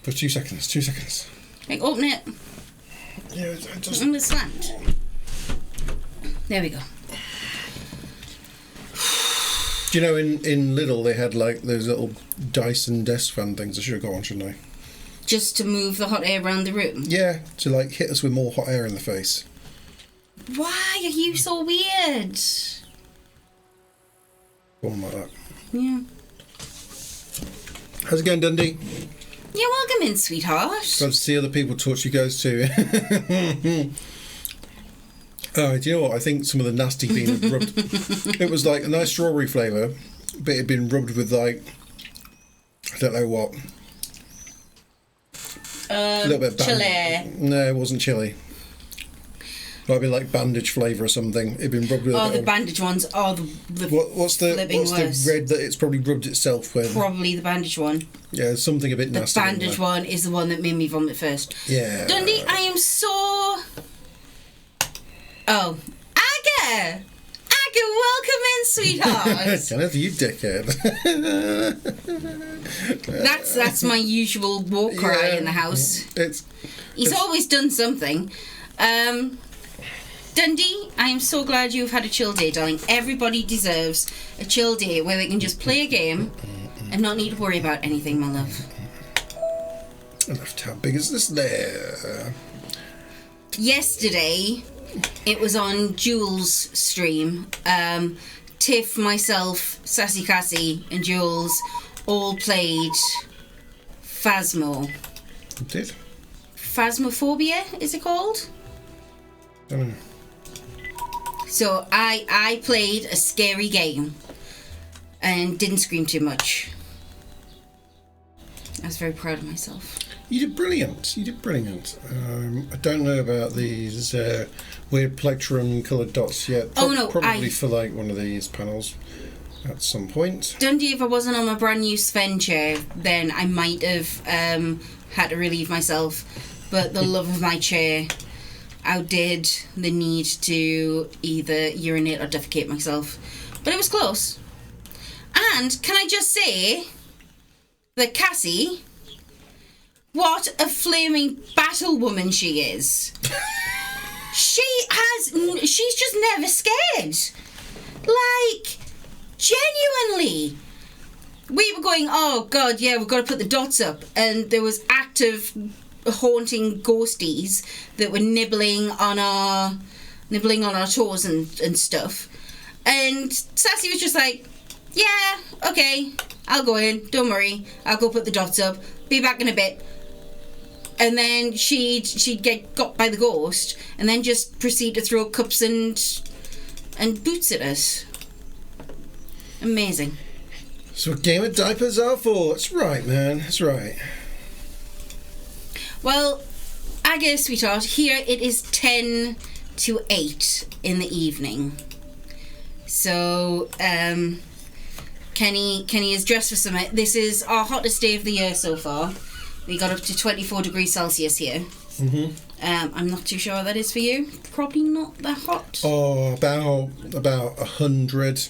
For 2 seconds. Like, open it. Yeah, just... On the slant. There we go. Do you know in Lidl they had like those little Dyson desk fan things? I should have got one, shouldn't I? Just to move the hot air around the room? Yeah, to like hit us with more hot air in the face. Why are you so weird? One like that. Yeah. How's it going, Dundee? You're welcome in, sweetheart. Glad to see other people torture goes too. Oh, do you know what? I think some of the nasty bean had rubbed. It was like a nice strawberry flavour, but it had been rubbed with like, I don't know what. A little bit of chili. No, it wasn't chili. Might be like bandage flavour or something. It'd been rubbed with. Oh, the bandage ones. Oh, the what's the worst. red that it's probably rubbed itself with? Probably the bandage one. Yeah, something a bit The nasty. bandage one is the one that made me vomit first. Yeah. Dundee, I am so... Oh. Aga! Aga, welcome in, sweetheart! Kenneth, you dickhead. That's my usual war cry in the house. He's always done something. Dundee, I am so glad you've had a chill day, darling. Everybody deserves a chill day where they can just play a game and not need to worry about anything, my love. Left, how big is this there? Yesterday, it was on Jules' stream. Tiff, myself, Sassy Cassie, and Jules all played Phasmo. Did? Phasmophobia, is it called? Don't know. So I played a scary game and didn't scream too much. I was very proud of myself. You did brilliant. You did brilliant. I don't know about these weird plectrum coloured dots yet. Probably for like one of these panels at some point. Dundee, if I wasn't on my brand new Sven chair, then I might have had to relieve myself. But the love of my chair outdid the need to either urinate or defecate myself. But it was close. And can I just say that Cassie, what a flaming battle woman she is. She's just never scared. Like, genuinely. We were going, oh God, yeah, we've got to put the dots up. And there was active haunting ghosties that were nibbling on our toes and stuff. And Sassy was just like, yeah, okay, I'll go in, don't worry, I'll go put the dots up, be back in a bit. And then she'd get got by the ghost and then just proceed to throw cups and boots at us. Amazing. That's what game of diapers are for. That's right, man. That's right. Well, Aga, sweetheart, here it is 10 to 8 in the evening. So, Kenny is dressed for summer. This is our hottest day of the year so far. We got up to 24 degrees Celsius here. Mm-hmm. I'm not too sure what that is for you. Probably not that hot. Oh, about 100,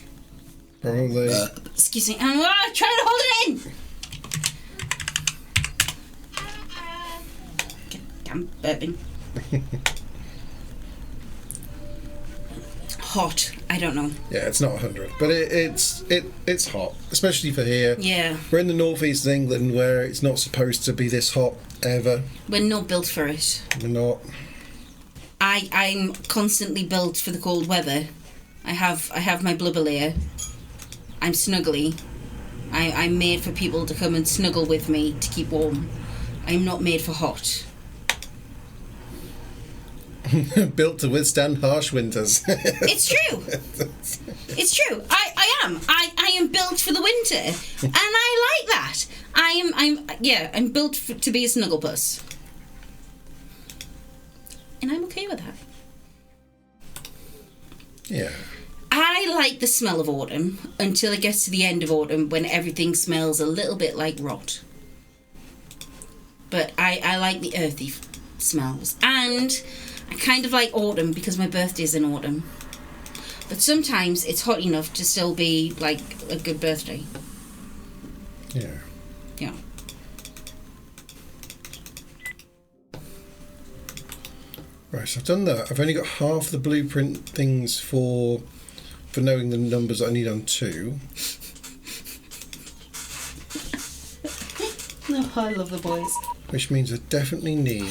probably. Excuse me. I'm trying to hold it in. I'm burping. Hot. I don't know. Yeah, it's not 100, but it's hot, especially for here. Yeah. We're in the northeast of England where it's not supposed to be this hot ever. We're not built for it. We're not. I'm constantly built for the cold weather. I have my blubber layer. I'm snuggly. I'm made for people to come and snuggle with me to keep warm. I'm not made for hot. Built to withstand harsh winters. It's true. It's true. I am. I am built for the winter, and I like that. I'm built to be a snuggle puss, and I'm okay with that. Yeah. I like the smell of autumn until it gets to the end of autumn when everything smells a little bit like rot. But I like the earthy smells, and I kind of like autumn because my birthday's in autumn. But sometimes it's hot enough to still be like a good birthday. Yeah. Yeah. Right, so I've done that. I've only got half the blueprint things for knowing the numbers that I need on 2. No, I love the boys. Which means I definitely need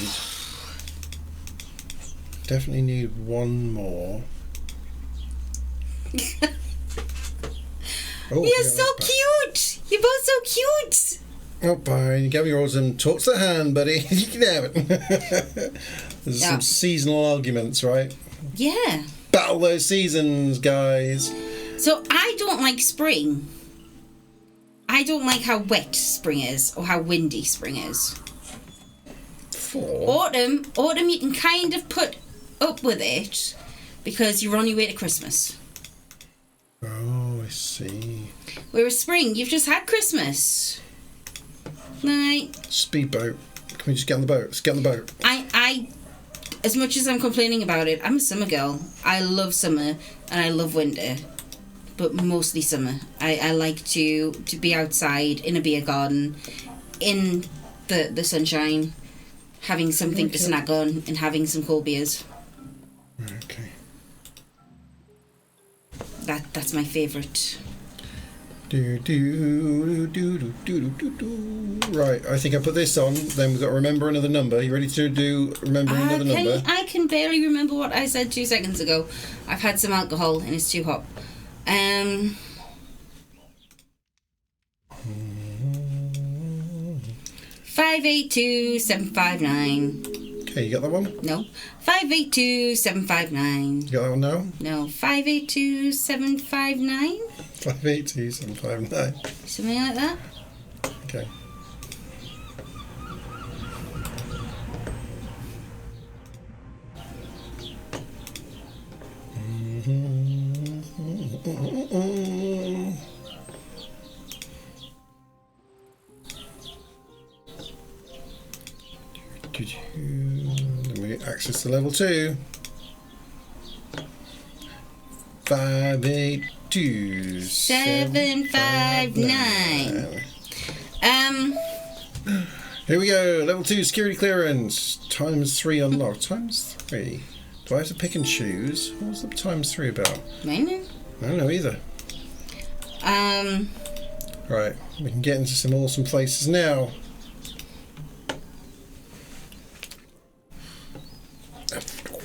definitely need one more. Oh, You're so cute. You're both so cute. Oh, fine. Give me yours and talk to the hand, buddy. You can have it. There's some seasonal arguments, right? Yeah. Battle those seasons, guys. So I don't like spring. I don't like how wet spring is or how windy spring is. Autumn you can kind of put up with it because you're on your way to Christmas. Oh, I see. Whereas spring, you've just had Christmas. Right. Speedboat. Can we just get on the boat? Let's get on the boat. I as much as I'm complaining about it, I'm a summer girl. I love summer and I love winter. But mostly summer. I like to be outside in a beer garden in the sunshine, having something to snack on and having some cold beers. Okay. That's my favourite. Right, I think I put this on. Then we've got to remember another number. You ready to do remember another number? I can barely remember what I said 2 seconds ago. I've had some alcohol and it's too hot. 582759. Okay, you got that one? No. 582759. You got that one now? No. 582759. 582759. Something like that. Okay. Then we access to level 2. 582759. Here we go. Level 2 security clearance. ×3 unlocked. ×3. Do I have to pick and choose? What's the ×3 about? Maybe. I don't know either. Right, we can get into some awesome places now.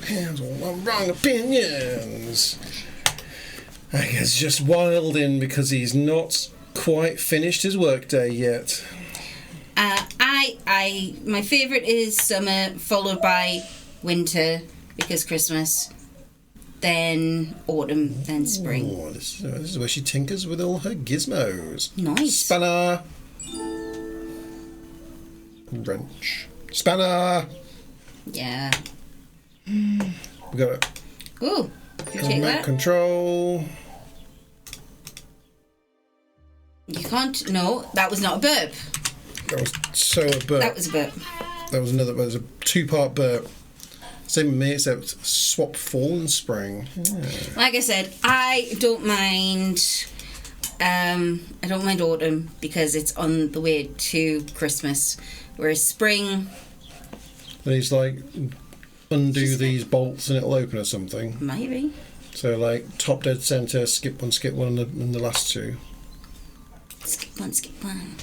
Hands on wrong opinions. I guess just Wilding because he's not quite finished his workday yet. My favourite is summer, followed by winter because Christmas, then autumn, then spring. Oh, this is where she tinkers with all her gizmos. Nice. Spanner. Wrench. Spanner. Yeah. We got it. Ooh, can you take Remote that? control. You can't. No, that was not a burp. That was so a burp. That was a burp. That was another. That was a 2-part burp. Same with me, except swap fall and spring. Yeah. Like I said, I don't mind. I don't mind autumn because it's on the way to Christmas, whereas spring. These like undo these bolts and it'll open or something. Maybe. So like top dead center, skip one, and the last 2. Skip one, skip one.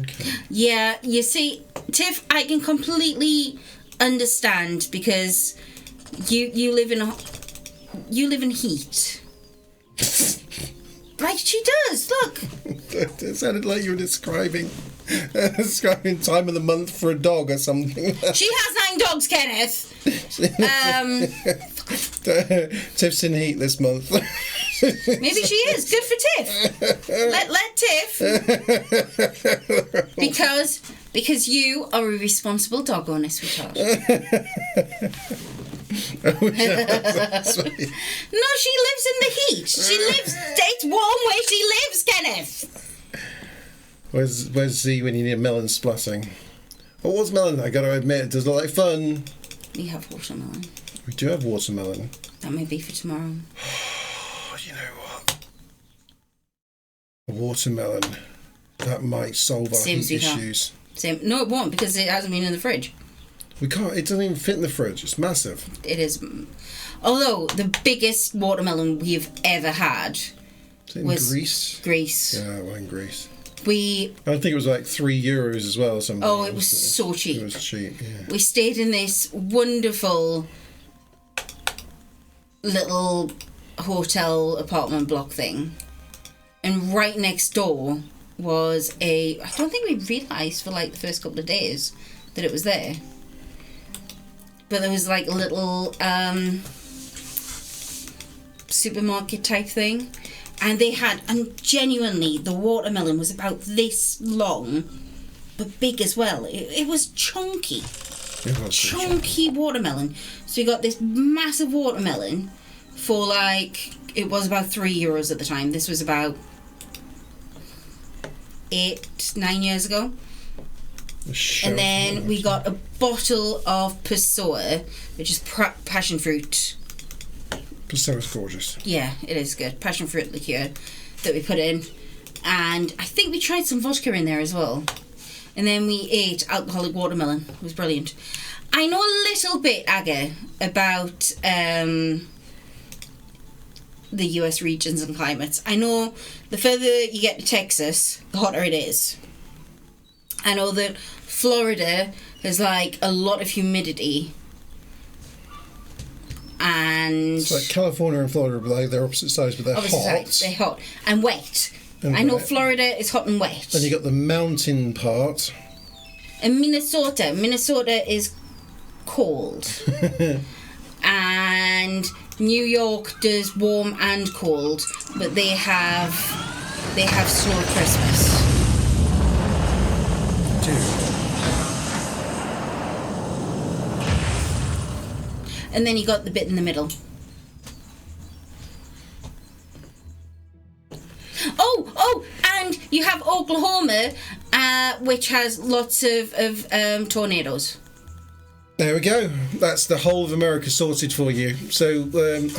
Okay. Yeah, you see, Tiff, I can completely understand because you live in heat. Like she does. Look. It sounded like you were describing time of the month for a dog or something. She has 9 dogs, Kenneth. Tiff's in heat this month. Maybe she is. Good for Tiff. Let Tiff. Because you are a responsible dog owner, sweetheart. I wish I was that sweet. No, she lives in the heat. She lives. It's warm where she lives, Kenneth. Where's Z when you need a melon splatting? Oh, what's melon? I gotta admit, it does look like fun. We have watermelon. We do have watermelon. That may be for tomorrow. Oh, you know what? A watermelon. That might solve our Seems heat we can't. issues. Same. No, it won't because it hasn't been in the fridge. We can't. It doesn't even fit in the fridge. It's massive. It is. Although the biggest watermelon we've ever had Is it in was Greece? Greece. Yeah, well, in Greece. We I think it was like €3 as well or something. Oh, it was wasn't so cheap. It was cheap, yeah. We stayed in this wonderful little hotel apartment block thing, and right next door was I don't think we realised for like the first couple of days that it was there, but there was like a little supermarket type thing, and they had, and genuinely the watermelon was about this long but big as well. It was chunky. It was Chunky watermelon. So you got this massive watermelon for like, it was about €3 at the time. This was about 8-9 years ago. And then we got a bottle of Pessoa, which is passion fruit. Pessoa's gorgeous. Yeah, it is good. Passion fruit liqueur that we put in. And I think we tried some vodka in there as well. And then we ate alcoholic watermelon. It was brilliant. I know a little bit, Aga, about the US regions and climates. I know the further you get to Texas, the hotter it is. I know that Florida has like a lot of humidity. And it's like California and Florida, like they're opposite sides, but they're hot. Sides, they're hot and wet. And I know wet. Florida is hot and wet. Then you got the mountain part. And Minnesota is cold. And New York does warm and cold, but they have snow at Christmas. And then you got the bit in the middle. Oh, and you have Oklahoma, which has lots of tornadoes. There we go. That's the whole of America sorted for you. So,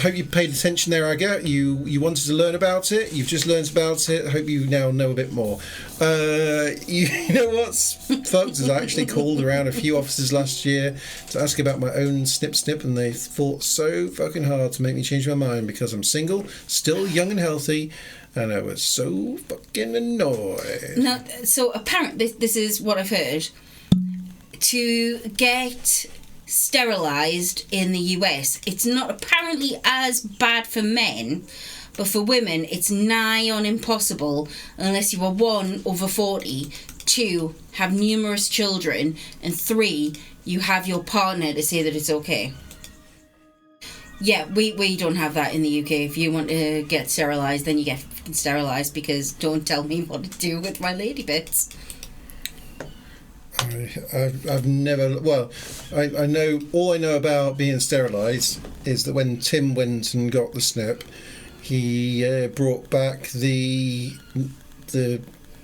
hope you paid attention there, Aga. You wanted to learn about it. You've just learned about it. I hope you now know a bit more. You know what's fucked is I actually called around a few offices last year to ask about my own snip, and they fought so fucking hard to make me change my mind because I'm single, still young and healthy, and I was so fucking annoyed. Now, so apparently, this is what I've heard. To get sterilised in the US, it's not apparently as bad for men, but for women, it's nigh on impossible unless you are 1, over 40, 2, have numerous children, and 3, you have your partner to say that it's okay. Yeah, we don't have that in the UK. If you want to get sterilised, then you get sterilised, because don't tell me what to do with my lady bits. I've never. Well, I know all I know about being sterilised is that when Tim went and got the snip, he brought back the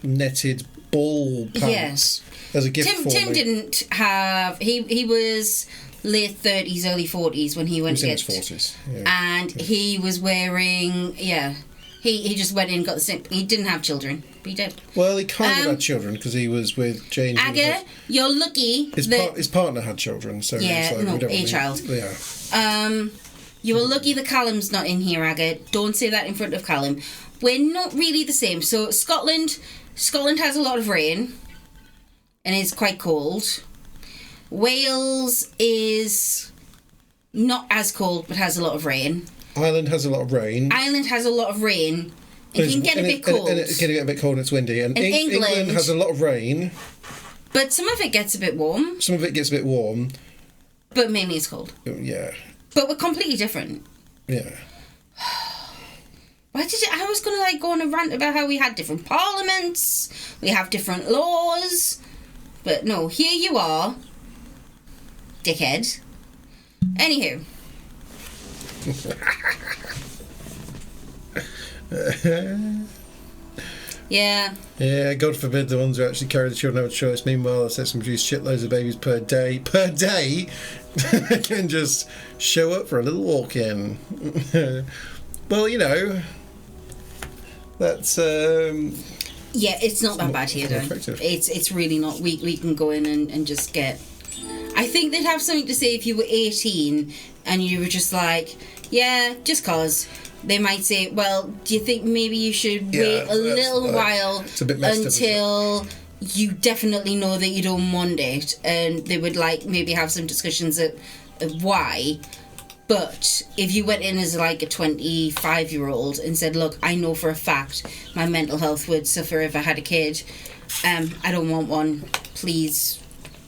netted ball pants as a gift for me. Tim didn't have. He was late 30s, early 40s when he went to get. He was in his 40s, yeah. And he was wearing He just went in and got the snip. He didn't have children, but he did. Well, he kind of had children because he was with Jane. Aga, you're lucky. His partner had children, so yeah, we don't a child. Yeah. You were lucky that Callum's not in here, Aga. Don't say that in front of Callum. We're not really the same. So Scotland has a lot of rain, and it's quite cold. Wales is not as cold, but has a lot of rain. Ireland has a lot of rain. Ireland has a lot of rain. It can get a bit cold. And it can get a bit cold and it's windy. And England has a lot of rain. But some of it gets a bit warm. Some of it gets a bit warm. But mainly it's cold. Yeah. But we're completely different. Yeah. I was going to go on a rant about how we had different parliaments, we have different laws. But no, here you are, dickhead. Anywho. Yeah. Yeah, God forbid the ones who actually carry the children have a choice. Meanwhile, the sex and produce shitloads of babies per day. Can just show up for a little walk-in. Well, that's yeah, it's not that bad here though. It's really not. We can go in and just get. I think they'd have something to say if you were 18 and you were just like, yeah, just cause. they might say, well, do you think maybe you should wait a that's little like- while it's a bit messed up, isn't it? until you definitely know that you don't want it, and they would like maybe have some discussions of why. But if you went in as like a 25-year-old and said, look, I know for a fact my mental health would suffer if I had a kid, I don't want one, please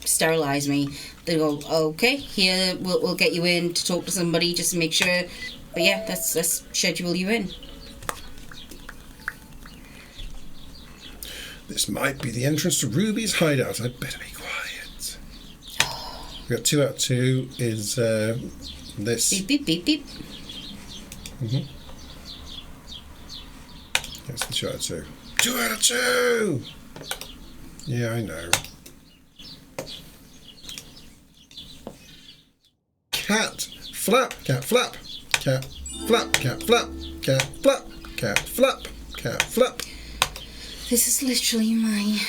sterilise me. They go, okay, here, we'll get you in to talk to somebody just to make sure. But yeah, let's schedule you in. This might be the entrance to Ruby's hideout. I'd better be quiet. We got 2 out of 2 is this. Beep, beep, beep, beep. That's the 2 out of 2. 2 out of 2! Yeah, I know. Cat flap, cat flap, cat flap, cat flap, cat flap, cat flap, cat flap. This is literally my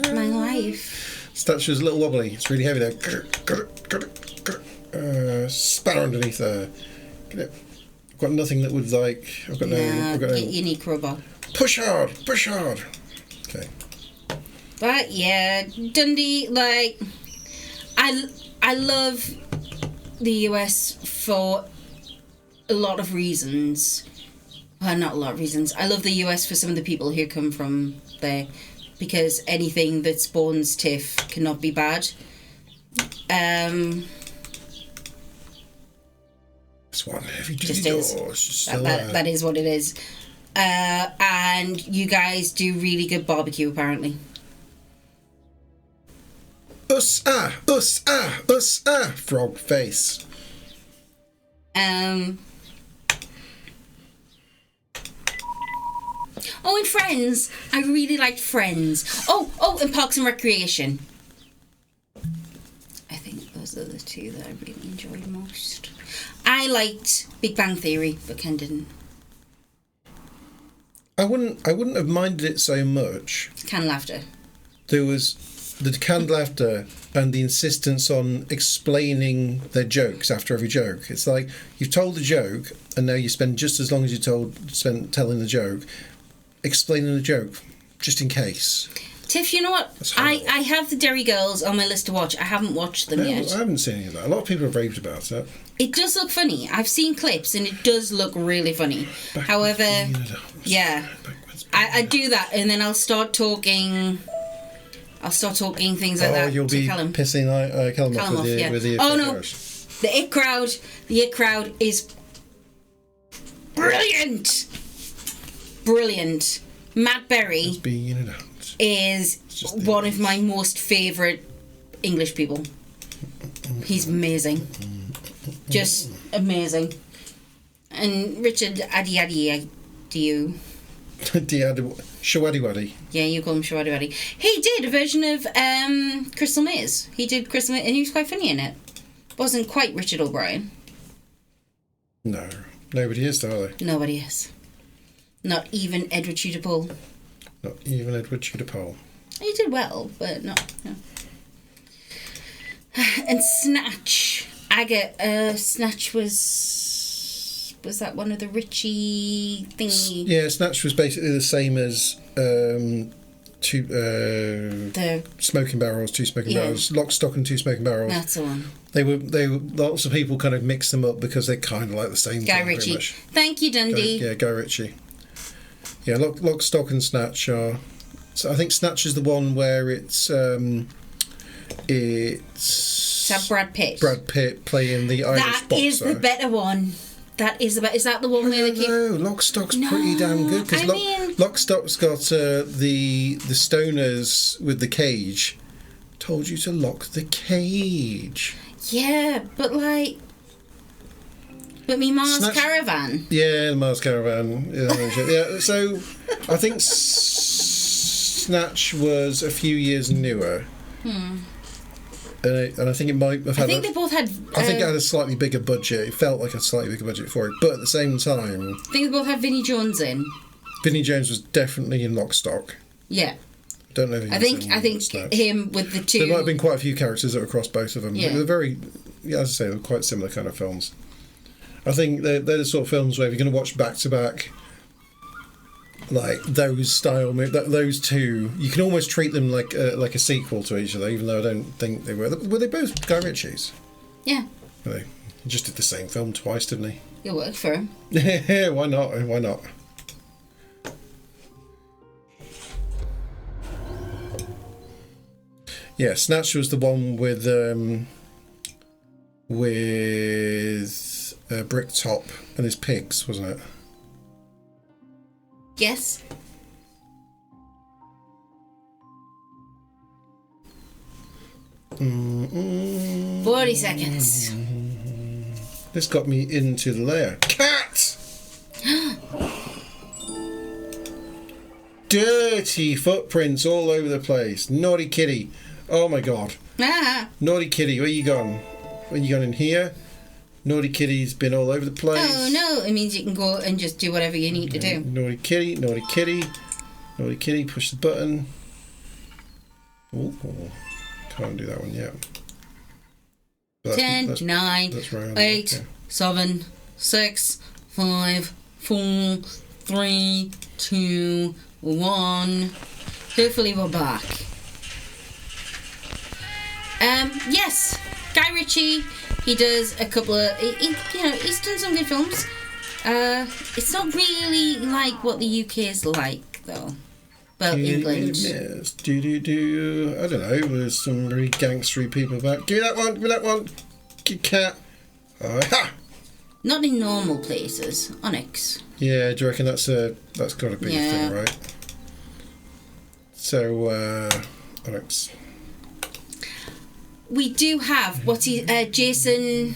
life. Statue's a little wobbly. It's really heavy though. Spanner underneath there. I've got nothing that would like. I've got no. I've got no. You need crowbar. Push hard. Push hard. Okay. But yeah, Dundee, like, I love the US for a lot of reasons. Well, not a lot of reasons. I love the US for some of the people who come from there, because anything that spawns TIFF cannot be bad. It's one heavy Just duty is. door. It's just still there. That is what it is. And you guys do really good barbecue, apparently. Us ah, frog face. Oh, and Friends. I really liked Friends. Oh, and Parks and Recreation. I think those are the 2 that I really enjoyed most. I liked Big Bang Theory, but Ken didn't. I wouldn't have minded it so much. Canned laughter. There was the canned laughter and the insistence on explaining their jokes after every joke. It's like you've told the joke and now you spend just as long as you spent telling the joke explaining the joke, just in case. Tiff, you know what? I have the Derry Girls on my list to watch. I haven't watched them yet. I haven't seen any of that. A lot of people have raved about it. It does look funny. I've seen clips and it does look really funny. However, yeah, I do that and then I'll start talking things like that. You'll be Callum. pissing Callum off with the oh no, the It Crowd is brilliant. Matt Berry is one of my most favourite English people. He's amazing. Just amazing. And Richard Adiadiu. Shawadi Waddy. Yeah, you call him Shawadi Waddy. He did a version of Crystal Maze. He did Crystal Maze and he was quite funny in it. Wasn't quite Richard O'Brien. No. Nobody is, though, are they? Nobody is. Not even Edward Tudor Pole. Not even Edward Tudor Pole. He did well, but no. And Snatch. Snatch was that one of the Richie thingy? Yeah, Snatch was basically the same as the Smoking Barrels, 2 Smoking Barrels, Lock, Stock and 2 Smoking Barrels. That's the one. They were lots of people kind of mix them up because they're kind of like the same Guy thing, pretty Ritchie. much. Thank you, Dundee. Guy Ritchie. Yeah, Lock, Stock and Snatch are. So I think Snatch is the one where it's that Brad Pitt. Brad Pitt playing the Irish boxer. That is the better one. That is the better. Is that the one where they keep? No, Lock, Stock's pretty damn good because Lock, Stock's got the stoners with the cage. Told you to lock the cage. Yeah, but me Mars Caravan. Yeah, the Mars Caravan. Yeah, so I think Snatch was a few years newer. And I think it might have had. They both had. I think it had a slightly bigger budget. It felt like a slightly bigger budget for it, but at the same time, I think they both had Vinnie Jones in. Vinnie Jones was definitely in Lock, Stock. Yeah. Don't know. I think him with the 2. There might have been quite a few characters that were across both of them. Yeah. They were very, as I say, they were quite similar kind of films. I think they're the sort of films where if you're going to watch back to back, like those those two, you can almost treat them like a sequel to each other, even though I don't think they were. Were they both Guy Ritchie's? Yeah. Were they? He just did the same film twice, didn't he? It worked for him. Yeah, why not? Why not? Yeah, Snatch was the one with Bricktop and his pigs, wasn't it? Yes. Mm-mm. 40 seconds. This got me into the lair. Cat! Dirty footprints all over the place. Naughty kitty. Oh my god. Ah. Naughty kitty, where you gone? Where you gone in here? Naughty kitty's been all over the place. Oh no, it means you can go and just do whatever you need to do. Naughty kitty, naughty kitty. Naughty kitty, push the button. Ooh, can't do that one yet. But 10, 9, that's round. 8, Okay. 7, 6, 5, 4, 3, 2, 1. Hopefully we're back. Yes, Guy Ritchie. He does a couple of, he's done some good films. It's not really like what the UK is like, though. Well, England. Yes. I don't know. There's some really gangstery people back. Give me that one. Give me that one. Kit Kat. Ha! Not in normal places. Onyx. Yeah. Do you reckon that's got to be a Yeah. thing, right? So, Alex. We do have Jason.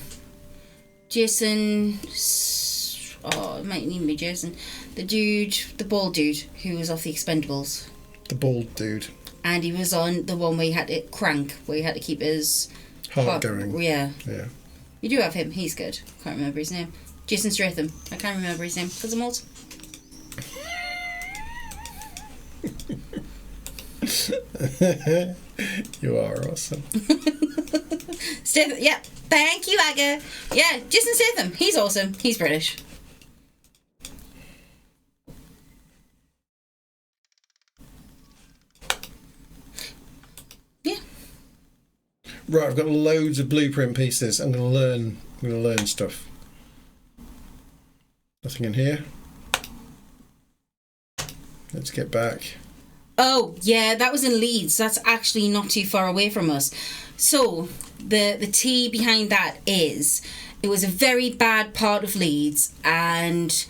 Oh, it might even be Jason. The bald dude who was off the Expendables. The bald dude. And he was on the one where he had to crank, where he had to keep his Heart going. Yeah. Yeah. You do have him. He's good. Can't remember his name. Jason Statham. I can't remember his name because I'm old. You are awesome. Statham. Yeah. Thank you, Aga. Yeah, Jason Statham. He's awesome. He's British. Yeah. Right, I've got loads of blueprint pieces. I'm gonna learn stuff. Nothing in here. Let's get back. Oh, yeah, that was in Leeds. That's actually not too far away from us. So, the tea behind that is, it was a very bad part of Leeds, and...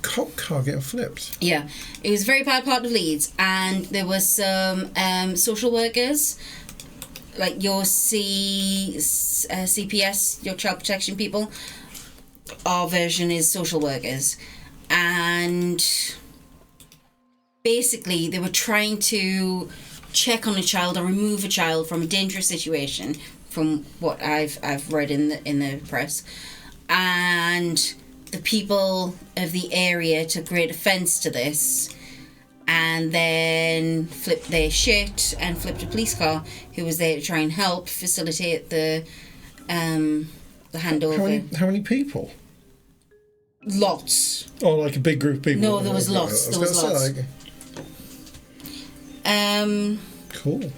Cop car getting flipped. Yeah, it was a very bad part of Leeds, and there was some social workers, like your CPS, your child protection people. Our version is social workers, and basically they were trying to check on a child or remove a child from a dangerous situation, from what I've read in the press, and the people of the area took great offence to this, and then flipped their shit and flipped a police car who was there to try and help facilitate the handover. How many people? Lots. Oh, like a big group of people. No, there was lots. There was lots. Cool.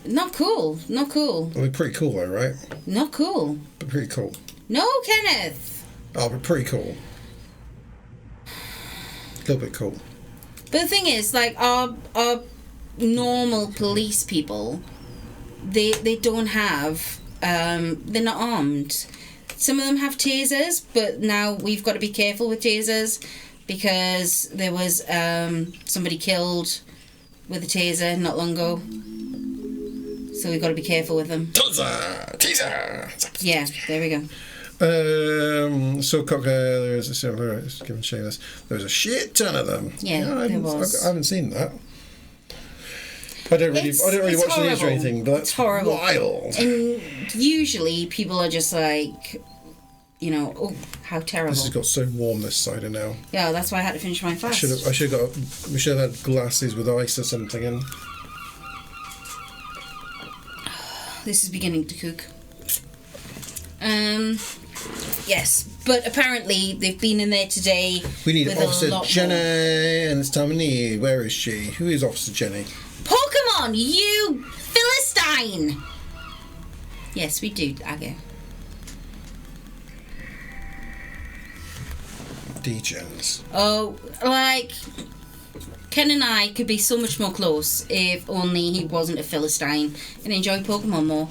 Not cool. Not cool. Well, they're pretty cool though, right? Not cool. But pretty cool. No, Kenneth. Oh, but pretty cool. A little bit cool. But the thing is, like, our normal police people, they don't have, they're not armed. Some of them have tasers, but now we've got to be careful with tasers because there was somebody killed with a taser not long ago. So we've got to be careful with them. Teaser! Yeah, there we go. So there's a shit ton of them. Yeah, I there was. haven't seen that. I don't really It's watch the news or horrible. anything, but It's horrible. wild. And usually people are just like, oh, how terrible. This has got so warm this cider now. Yeah, that's why I had to finish my fast. We should have had glasses with ice or something in. This is beginning to cook. Yes, But apparently they've been in there today. We need with a Officer lot Jenny, more. and it's time of need. Where is she? Who is Officer Jenny? Pokemon, you Philistine! Yes, we do, Aggo. Degens. Oh, like, Ken and I could be so much more close if only he wasn't a Philistine and enjoyed Pokemon more.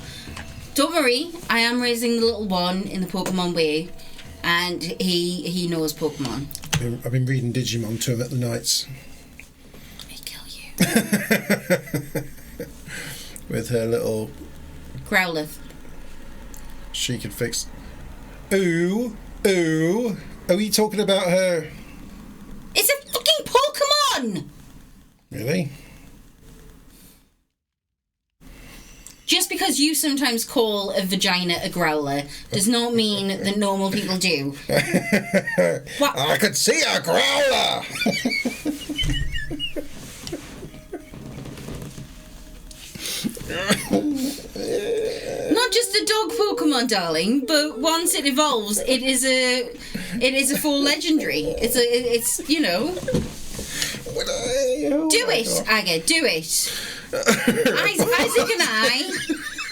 Don't worry, I am raising the little one in the Pokemon way, and he knows Pokemon. I've been reading Digimon to him at the nights. I kill you. With her little... Growlithe. She could fix... Ooh. Are we talking about her? It's a fucking Pokemon! Really? Just because you sometimes call a vagina a growler does not mean that normal people do. What? I could see a growler! Not just a dog Pokemon, darling, but once it evolves, it is a full legendary. It's you know. Do it, Aga, do it. Isaac and I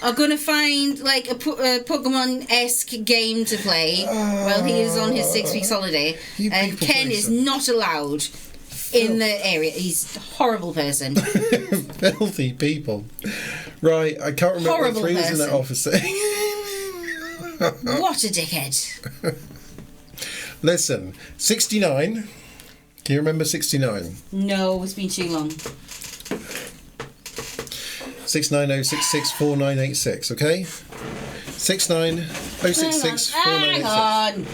are going to find like a Pokemon-esque game to play while he is on his 6 weeks holiday, and Ken is not allowed in the area. He's a horrible person. Filthy people. Right, I can't remember Horrible what 3 was in that officer. What a dickhead. Listen, 69. Can you remember 69? No, it's been too long. 690664986, okay? 690664986. Hang on.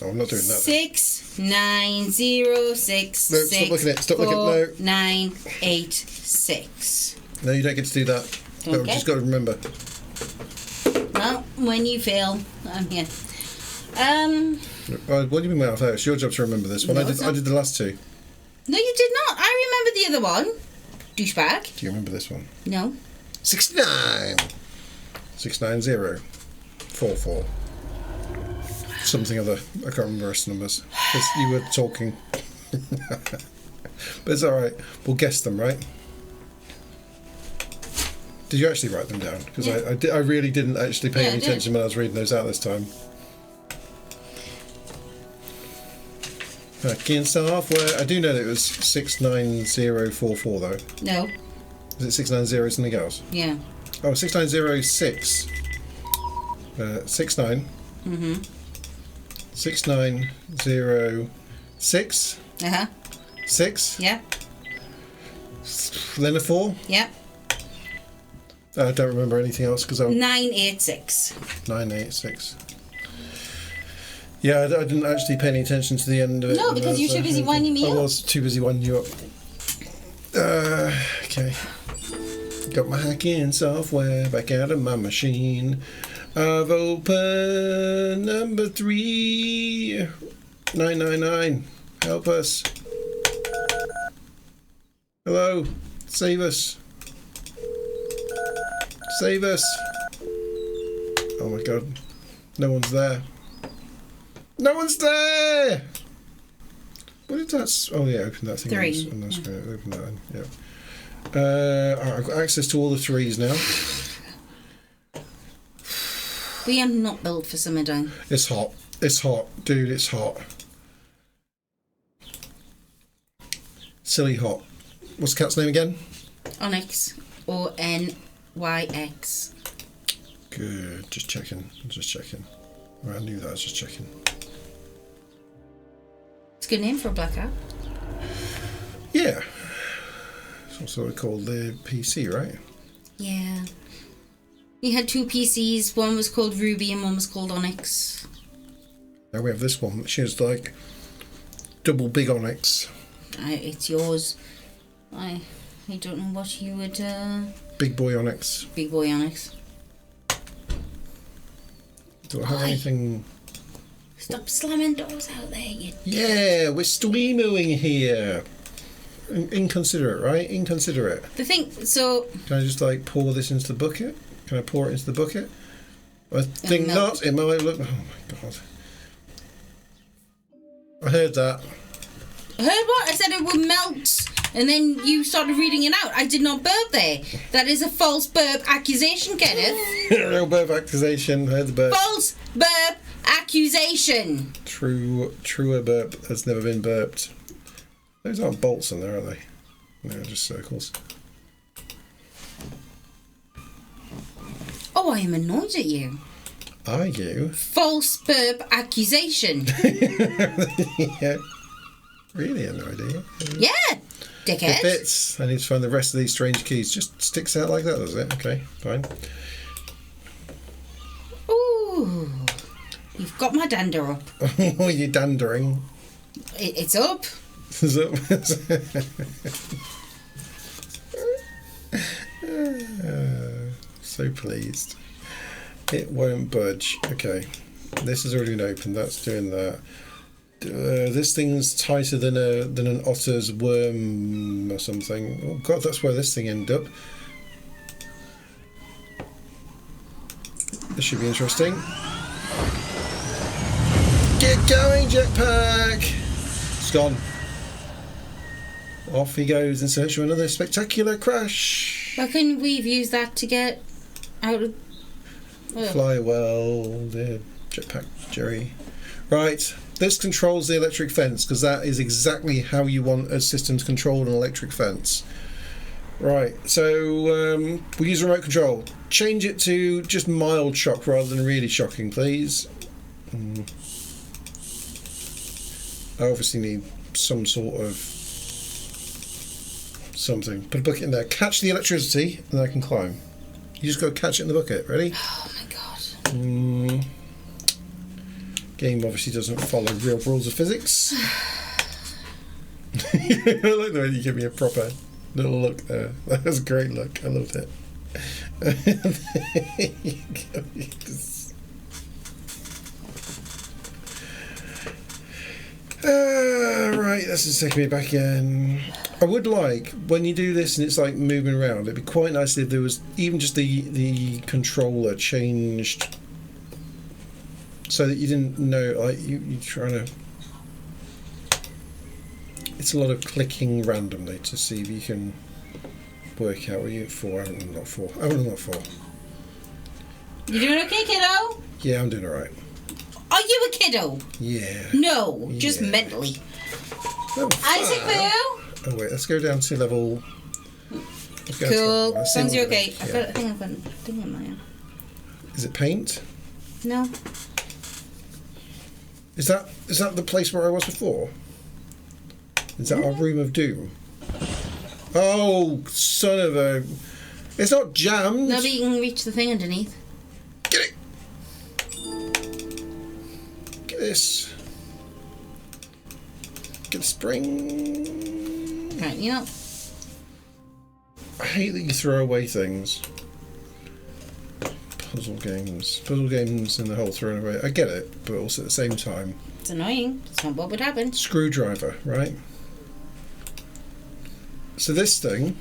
Oh, I'm not doing that. 69066. No, stop looking at it. Stop looking at it. 4986. No, you don't get to do that. No, Okay. just got to remember. Well, when you fail, I'm here. What do you mean by that? It's your job to remember this one. No, I did the last 2. No, you did not. I remember the other one. Douchebag. Do you remember this one? No. 69. 69044. Something other. I can't remember the rest of the numbers. Because you were talking. But it's alright. We'll guess them, right? Did you actually write them down? Because Yeah. I really didn't actually pay Yeah, any I did. attention when I was reading those out this time. Hacking software. I do know that it was 69044 though. No. Is it 690 something else? Yeah. Oh, 6906. 69. Mm-hmm. 6906. Uh-huh. 6. Yeah. Then a 4. Yeah. I don't remember anything else because I'm 986. 986. Yeah, I didn't actually pay any attention to the end of it. No, because you were too busy winding me I up. was too busy winding you up. Okay. Got my hacking software back out of my machine. I've opened number 3999. Help us. Hello. Save us. Save us. Oh my god. No one's there. No one's there! What did that... Oh yeah, open that thing. 3. On the screen. Open that one, yeah. Alright, I've got access to all the 3s now. We are not built for summer, Dan. It's hot. It's hot. Dude, it's hot. Silly hot. What's the cat's name again? Onyx. O-N-Y-X. Good. Just checking. Well, I knew that. I was just checking. It's a good name for a black cat. Yeah. It's also called the PC, right? Yeah. We had 2 PCs. One was called Ruby and one was called Onyx. Now we have this one. She has like double big Onyx. It's yours. I don't know what you would... Big boy Onyx. Big boy Onyx. Do I have anything... Stop slamming doors out there, you... Yeah, we're streaming here. Inconsiderate, right? Inconsiderate. The thing... So... Can I just like pour this into the bucket? Can I pour it into the bucket? I think melt. not. It might look. Oh my god! I heard that. Heard what? I said it would melt, and then you started reading it out. I did not burp there. That is a false burp accusation, Kenneth. Real burp accusation. Heard the burp. False burp accusation. Truer burp has never been burped. Those aren't bolts in there, are they? No, just circles. Oh, I am annoyed at you. Are you? False burp accusation. Yeah. Really annoyed at you? Yeah, It dickhead. fits. I need to find the rest of these strange keys. Just sticks out like that, does it? Okay, fine. Ooh, you've got my dander up. Oh, you dandering. It's up. So pleased. It won't budge. Okay, this has already been opened. That's doing that. This thing's tighter than an otter's worm or something. Oh god, that's where this thing ended up. This should be interesting. Get going, jetpack! It's gone. Off he goes in search of another spectacular crash. Why couldn't we have used that to get out of... Fly well, the jetpack, Jerry. Right, this controls the electric fence, because that is exactly how you want a system to control an electric fence. Right, so we'll use remote control. Change it to just mild shock rather than really shocking, please. I obviously need some sort of something. Put a bucket in there. Catch the electricity, and then I can climb. You just got to catch it in the bucket. Ready? Oh my god. Game obviously doesn't follow real rules of physics. I like the way you give me a proper little look there. That was a great look. I loved it. Right, this is taking me back again. I would like, when you do this and it's like moving around, it'd be quite nice if there was even just the controller changed so that you didn't know, like, you're trying to... It's a lot of clicking randomly to see if you can work out what you're at 4. I haven't unlocked 4. I haven't unlocked 4. You doing okay, kiddo? Yeah, I'm doing alright. Are you a kiddo? Yeah. No, just Yeah. mentally. Oh, Isaac Boo? oh wait, let's go down to level... let's go down to Cool. level- let's see Sounds what you we're okay. doing. I think I've got a thing in my... Is it paint? No. Is that the place where I was before? Is that our room of doom? Oh, son of a... It's not jammed! No, but you can reach the thing underneath. Get it! Get this. Get the spring. Right, you know. I hate that you throw away things. Puzzle games and the whole throwing away. I get it, but also at the same time. It's annoying. It's not what would happen. Screwdriver, right? So this thing...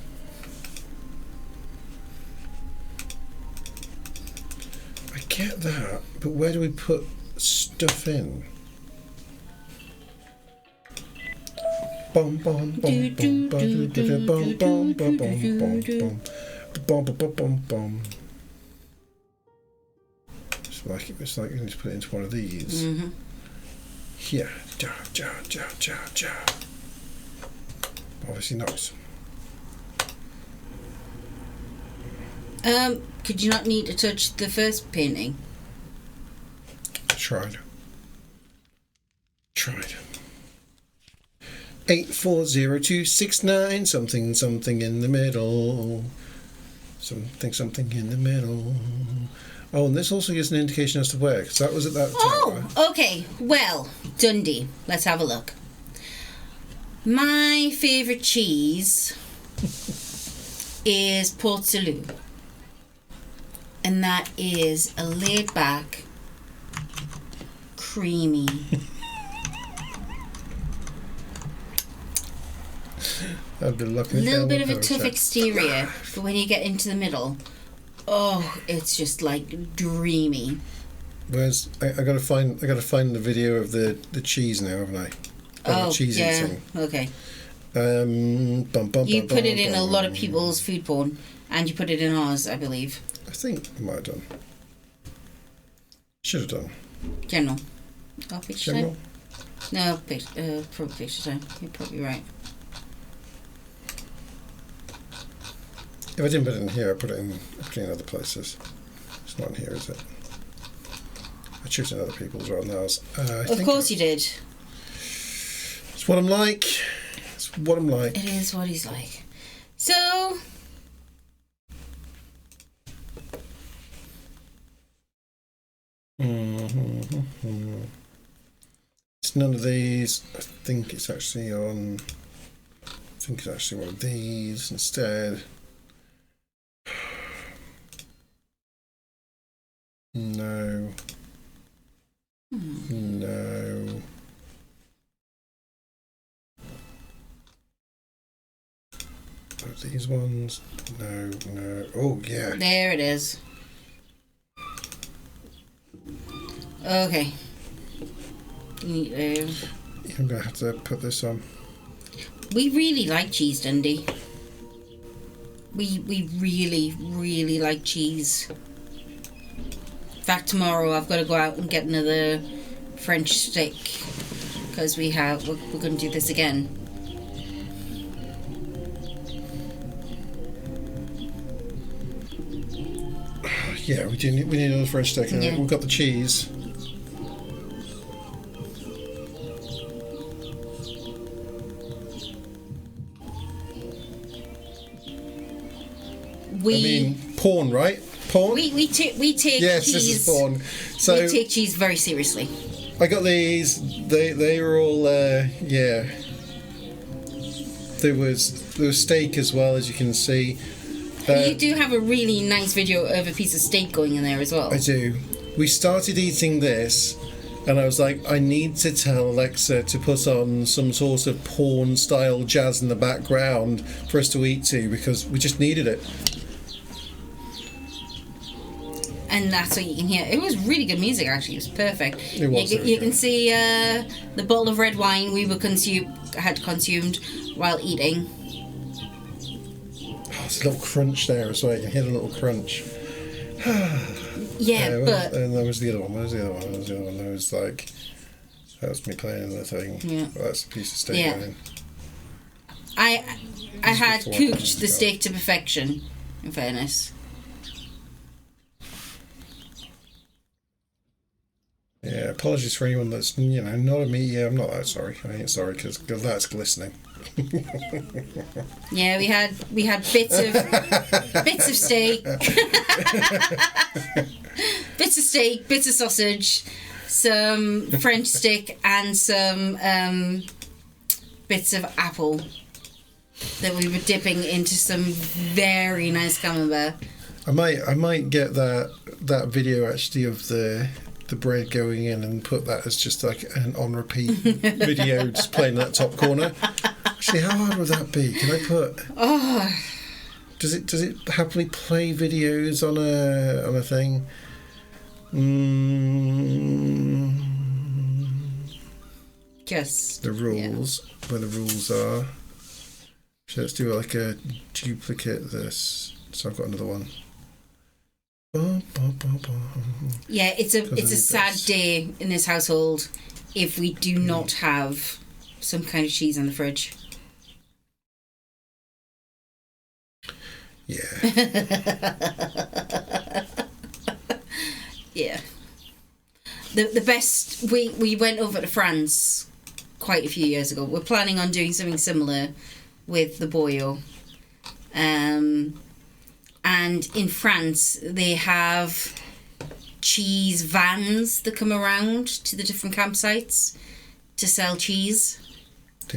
I get that, but where do we put stuff in? Bum bum bum bum bum bum bum bum bum bum bum bum bum. It's like you need to put it into one of these. Mm-hmm. Here. Ja, ja, ja, ja, ja. Obviously not. Could you not need to touch the first painting? I tried. 840269 something something in the middle. Something in the middle. Oh, and this also gives an indication as to where, because that was at that tower. Oh, okay. Well, Dundee. Let's have a look. My favourite cheese is Port Salut. And that is a laid back, creamy. I've been A looking little down bit the of a power tough check. exterior, but when you get into the middle, Oh, it's just like dreamy. Where's I gotta find the video of the cheese now, haven't I? The cheese eating. Okay. Bum, bum, You bum, put it bum, in a bum. lot of people's food porn, and you put it in ours, I believe. I think I might have done. Should have done. General. Oh, picture General. time? No, probably picture time. You're probably right. If I didn't put it in here, I put it in other places. It's not in here, is it? I choose in other people's rather than ours. Of course you did. It's what I'm like. It's what I'm like. It is what he's like. So... It's none of these. I think it's actually on... I think it's actually one of these instead. No. No. These ones. No. Oh, yeah. There it is. Okay. I'm going to have to put this on. We really like cheese, Dundee. We really, really like cheese. In fact, tomorrow I've got to go out and get another French steak because we're going to do this again. Yeah, we need another French steak. Yeah. We've got the cheese. Porn, right? Porn. We take yes, cheese. this is porn. So we take cheese very seriously. I got these. They were all yeah. There was steak as well, as you can see. You do have a really nice video of a piece of steak going in there as well. I do. We started eating this, and I was like, I need to tell Alexa to put on some sort of porn-style jazz in the background for us to eat to, because we just needed it. And that's what you can hear. It was really good music, actually. It was perfect. It was. You can see the bottle of red wine we had consumed while eating. There's a little crunch there as well. You can hear the little crunch. Yeah, but... And that was the other one. What was the other one? That was like... That was me playing the thing. Yeah. Well, that's a piece of steak. Yeah. Going. I had before cooked the it steak to perfection, in fairness. Yeah, apologies for anyone that's, not a me. Yeah, I'm not that sorry. I ain't sorry, because that's glistening. Yeah, we had bits of steak, bits of sausage, some French stick, and some bits of apple that we were dipping into some very nice camembert. I might get that video actually of the bread going in and put that as just like an on repeat video, just playing that top corner. Actually, how hard would that be? Can I put? Oh. Does it happily play videos on a thing? Just the rules, where the rules are. So let's do like a duplicate of this. So I've got another one. Yeah, it's a sad day in this household if we do not have some kind of cheese in the fridge. Yeah. Yeah. The best, we went over to France quite a few years ago. We're planning on doing something similar with the boyo. And in France, they have cheese vans that come around to the different campsites to sell cheese.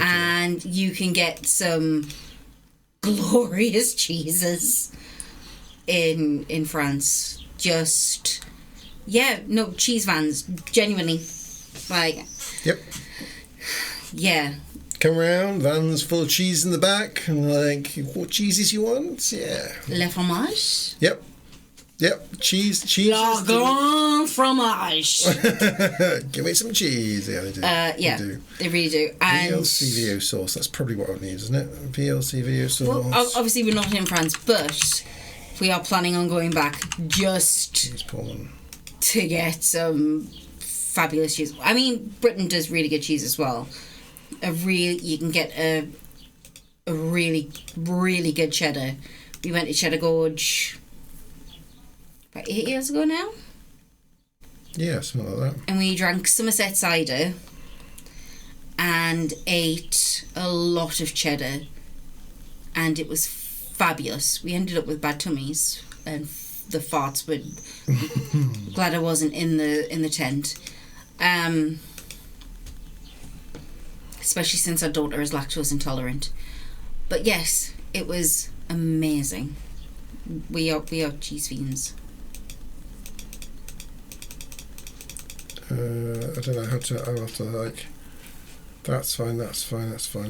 And you can get some glorious cheeses in France. Just, cheese vans, genuinely. Like, yep. Yeah. Come around, vans full of cheese in the back, and like, what cheeses you want? Yeah. Le fromage? Yep. Yep, cheese. Is La Grande Fromage. Give me some cheese. Yeah, they do. Yeah, They do. they really do. And VLCVO sauce. That's probably what I would need, isn't it? VLCVO sauce. well, obviously we're not in France, but we are planning on going back just Cheese porn. to get some fabulous cheese. I mean, Britain does really good cheese as well. You can get a really, really good cheddar. We went to Cheddar Gorge about 8 years ago now, Yeah, something like that. and we drank Somerset cider and ate a lot of cheddar, and it was fabulous. We ended up with bad tummies, and the farts were glad I wasn't in the tent. Especially since our daughter is lactose intolerant. But yes, it was amazing. We are cheese fiends. I don't know how to. I'll have to like. That's fine.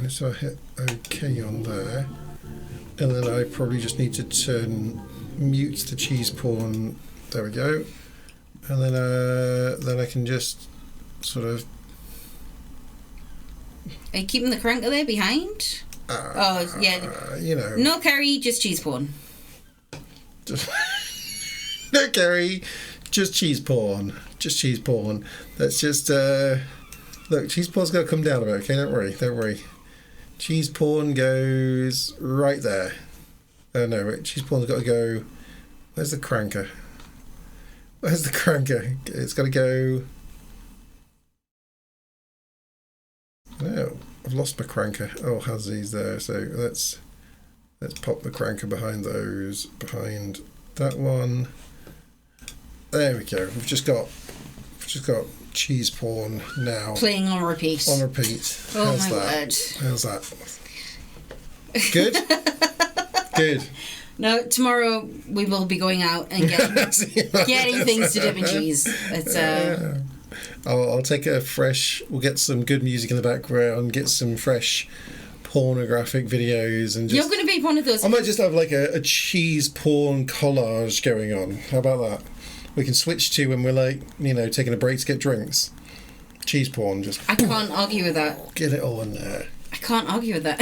So I hit OK on there, and then I probably just need to mute the cheese porn. There we go, and then I can just sort of. Are you keeping the cranker there behind? Oh yeah. You know. No curry, just cheese porn. No curry, just cheese porn. Just cheese porn. Let's just look. Cheese porn's got to come down a bit. Okay, don't worry. Cheese porn goes right there. Oh no, wait. Cheese porn's got to go. Where's the cranker? It's got to go. Oh, I've lost my cranker. Oh, Hazzy's there. So let's pop the cranker behind that one. There we go. We've just got cheese porn now. Playing on repeat. On repeat. Oh How's my that? word. How's that? Good? Good. No, tomorrow we will be going out and getting things to dip in cheese. It's I'll take a fresh. We'll get some good music in the background. Get some fresh pornographic videos and just. You're going to be one of those. I might just have like a cheese porn collage going on. How about that? We can switch to when we're like, taking a break to get drinks. Cheese porn, just. I can't argue with that. Get it all in there. I can't argue with that.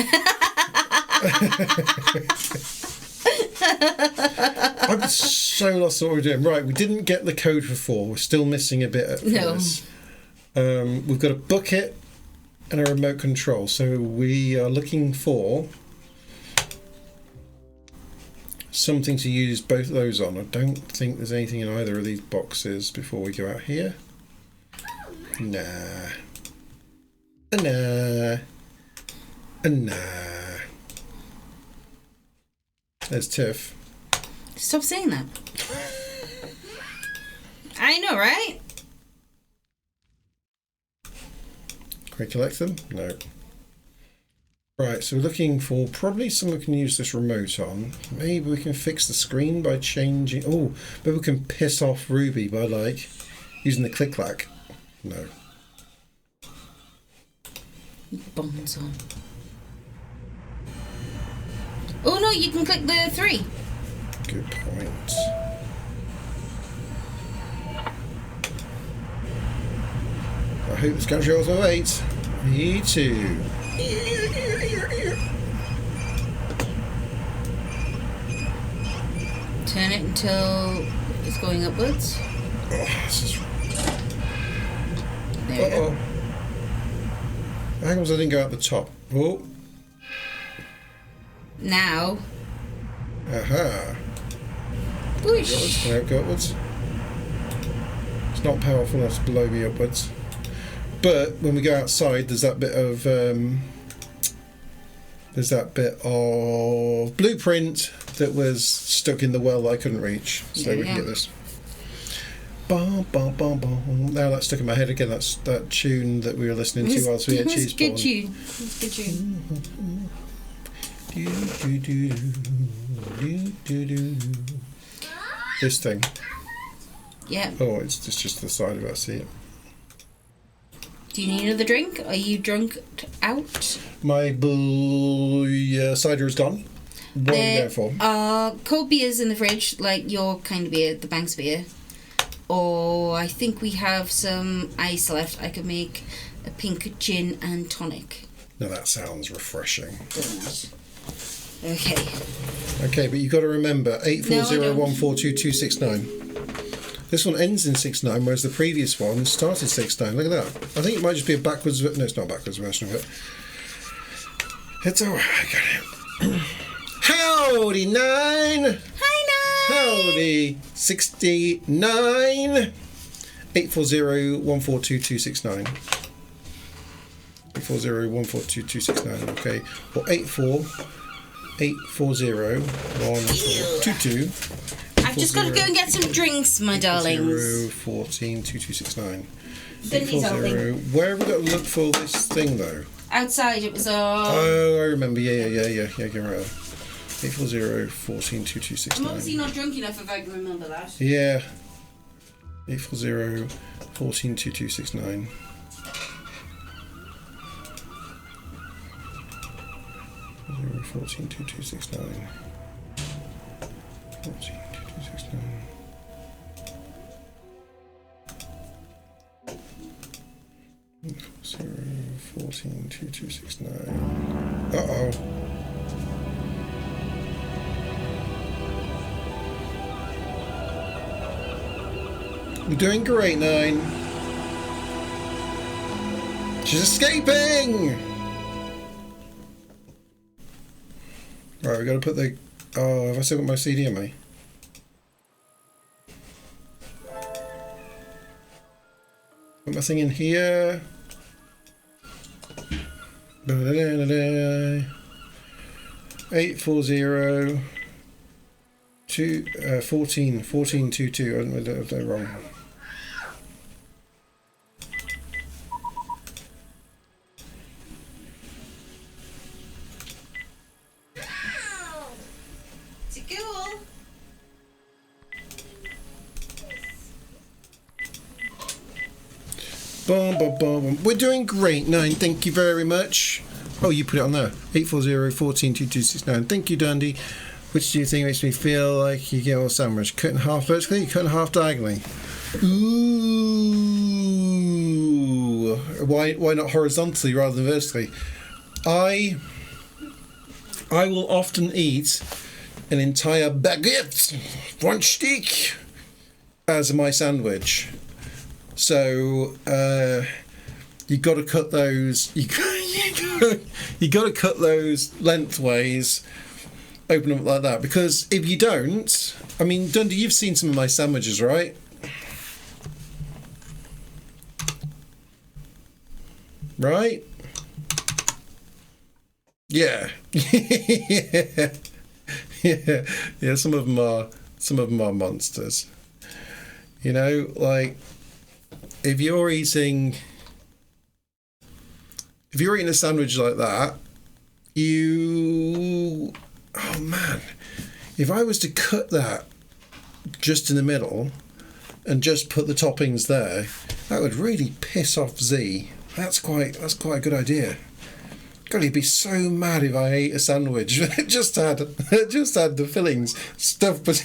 I'm so lost what we're doing. Right, we didn't get the code for 4. We're still missing a bit. No. This. We've got a bucket and a remote control. So we are looking for something to use both of those on. I don't think there's anything in either of these boxes before we go out here. Nah. There's Tiff. Stop saying that. I know, right? Can we collect them? No. Right, so we're looking for probably someone we can use this remote on. Maybe we can fix the screen by changing. Oh, maybe we can piss off Ruby by using the click-clack. No. Bombs on. Oh no, you can click the 3. Good point. I hope this country also waits. Me too. Turn it until it's going upwards. Oh, this is. There we go. How comes I didn't go out the top? Oh. Now. Aha. Whoosh. Can I go upwards? It's not powerful enough to blow me upwards. But when we go outside, there's that bit of blueprint that was stuck in the well that I couldn't reach. So we can get this. Bum, bum, bum, bum. Now that's stuck in my head again. That's that tune that we were listening to whilst we had cheese porn. Good tune. It's good tune. This thing. Yeah. Oh, it's just the side of our seat. Do you need another drink? Are you drunk out? My cider is gone. What are we There going for? are cold beers in the fridge, like your kind of beer, the Banks beer. Or I think we have some ice left. I could make a pink gin and tonic. No, that sounds refreshing. Doesn't it? Okay. Okay, but you've got to remember 840142269. This one ends in 69, whereas the previous one started 69. Look at that. I think it might just be a backwards. No, it's not a backwards version of it. It's all right. I got it. Howdy 9. Hi, Howdy 69. 840142269. 840142269. Okay. Or 8401422. I've just got to go and get some drinks, my darlings. 142269. Dundee something. Where have we got to look for this thing though? Outside it was Oh, I remember. Yeah, you're right. 840142269. I'm obviously not drunk enough if I can remember that. Yeah. 840142269. 142269. 142269. 142269. Uh-oh. We're doing great, 9. She's escaping! Right, we've got to put the... Oh, have I still got my CD on me? Put my thing in here. 840 1422. I've done it wrong. Is it cool? Boom, boom, boom, boom. We're doing great, 9. Thank you very much. Oh, you put it on there. 840142269. Thank you, Dundee. Which do you think makes me feel like you get a sandwich? Cut in half vertically, cut in half diagonally. Ooh. Why not horizontally rather than vertically? I will often eat an entire baguette, one stick, as my sandwich. So you got to cut those. You got to cut those lengthways. Open them up like that, because if you don't, I mean, Dundee, you've seen some of my sandwiches, right? Right? Yeah. yeah. Yeah. Some of them are monsters. You know, like if you're eating a sandwich like that, oh man, if I was to cut that just in the middle and just put the toppings there, that would really piss off Z. That's quite a good idea. God, he'd be so mad if I ate a sandwich that just had the fillings stuffed, but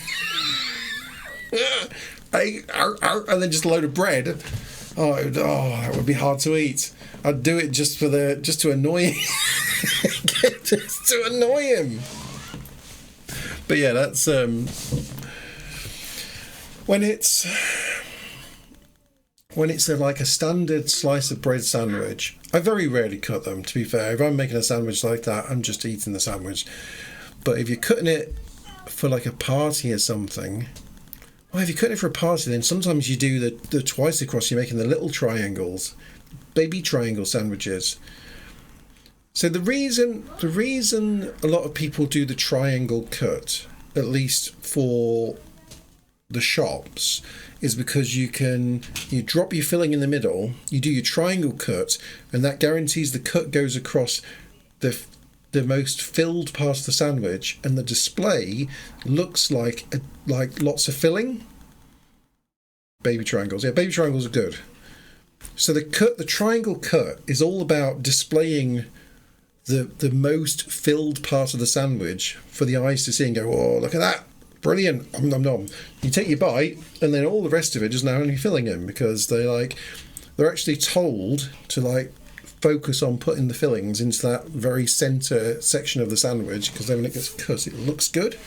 and then just a load of bread. Oh, that would be hard to eat. I'd do it just to annoy him. Just to annoy him. But yeah, that's when it's like a standard slice of bread sandwich. I very rarely cut them, to be fair. If I'm making a sandwich like that, I'm just eating the sandwich. But if you're cutting it for like a party or something, well, if you're cutting it for a party, then sometimes you do the twice across. You're making the little triangles, baby triangle sandwiches. So the reason a lot of people do the triangle cut, at least for the shops, is because you drop your filling in the middle, you do your triangle cut, and that guarantees the cut goes across the most filled part of the sandwich, and the display looks like lots of filling. Baby triangles, yeah, baby triangles are good. So the triangle cut is all about displaying the most filled part of the sandwich for the eyes to see and go, oh, look at that. Brilliant. Nom, nom, nom. You take your bite, and then all the rest of it is now only filling in, because they're actually told to focus on putting the fillings into that very centre section of the sandwich, because then when it gets cut, it looks good.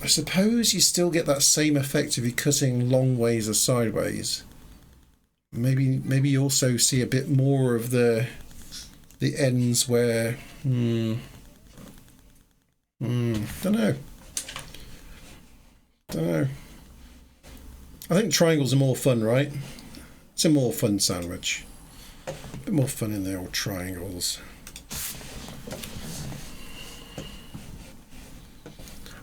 I suppose you still get that same effect if you're cutting long ways or sideways. Maybe you also see a bit more of the ends where don't know. I think triangles are more fun, right? It's a more fun sandwich. A bit more fun in the old triangles.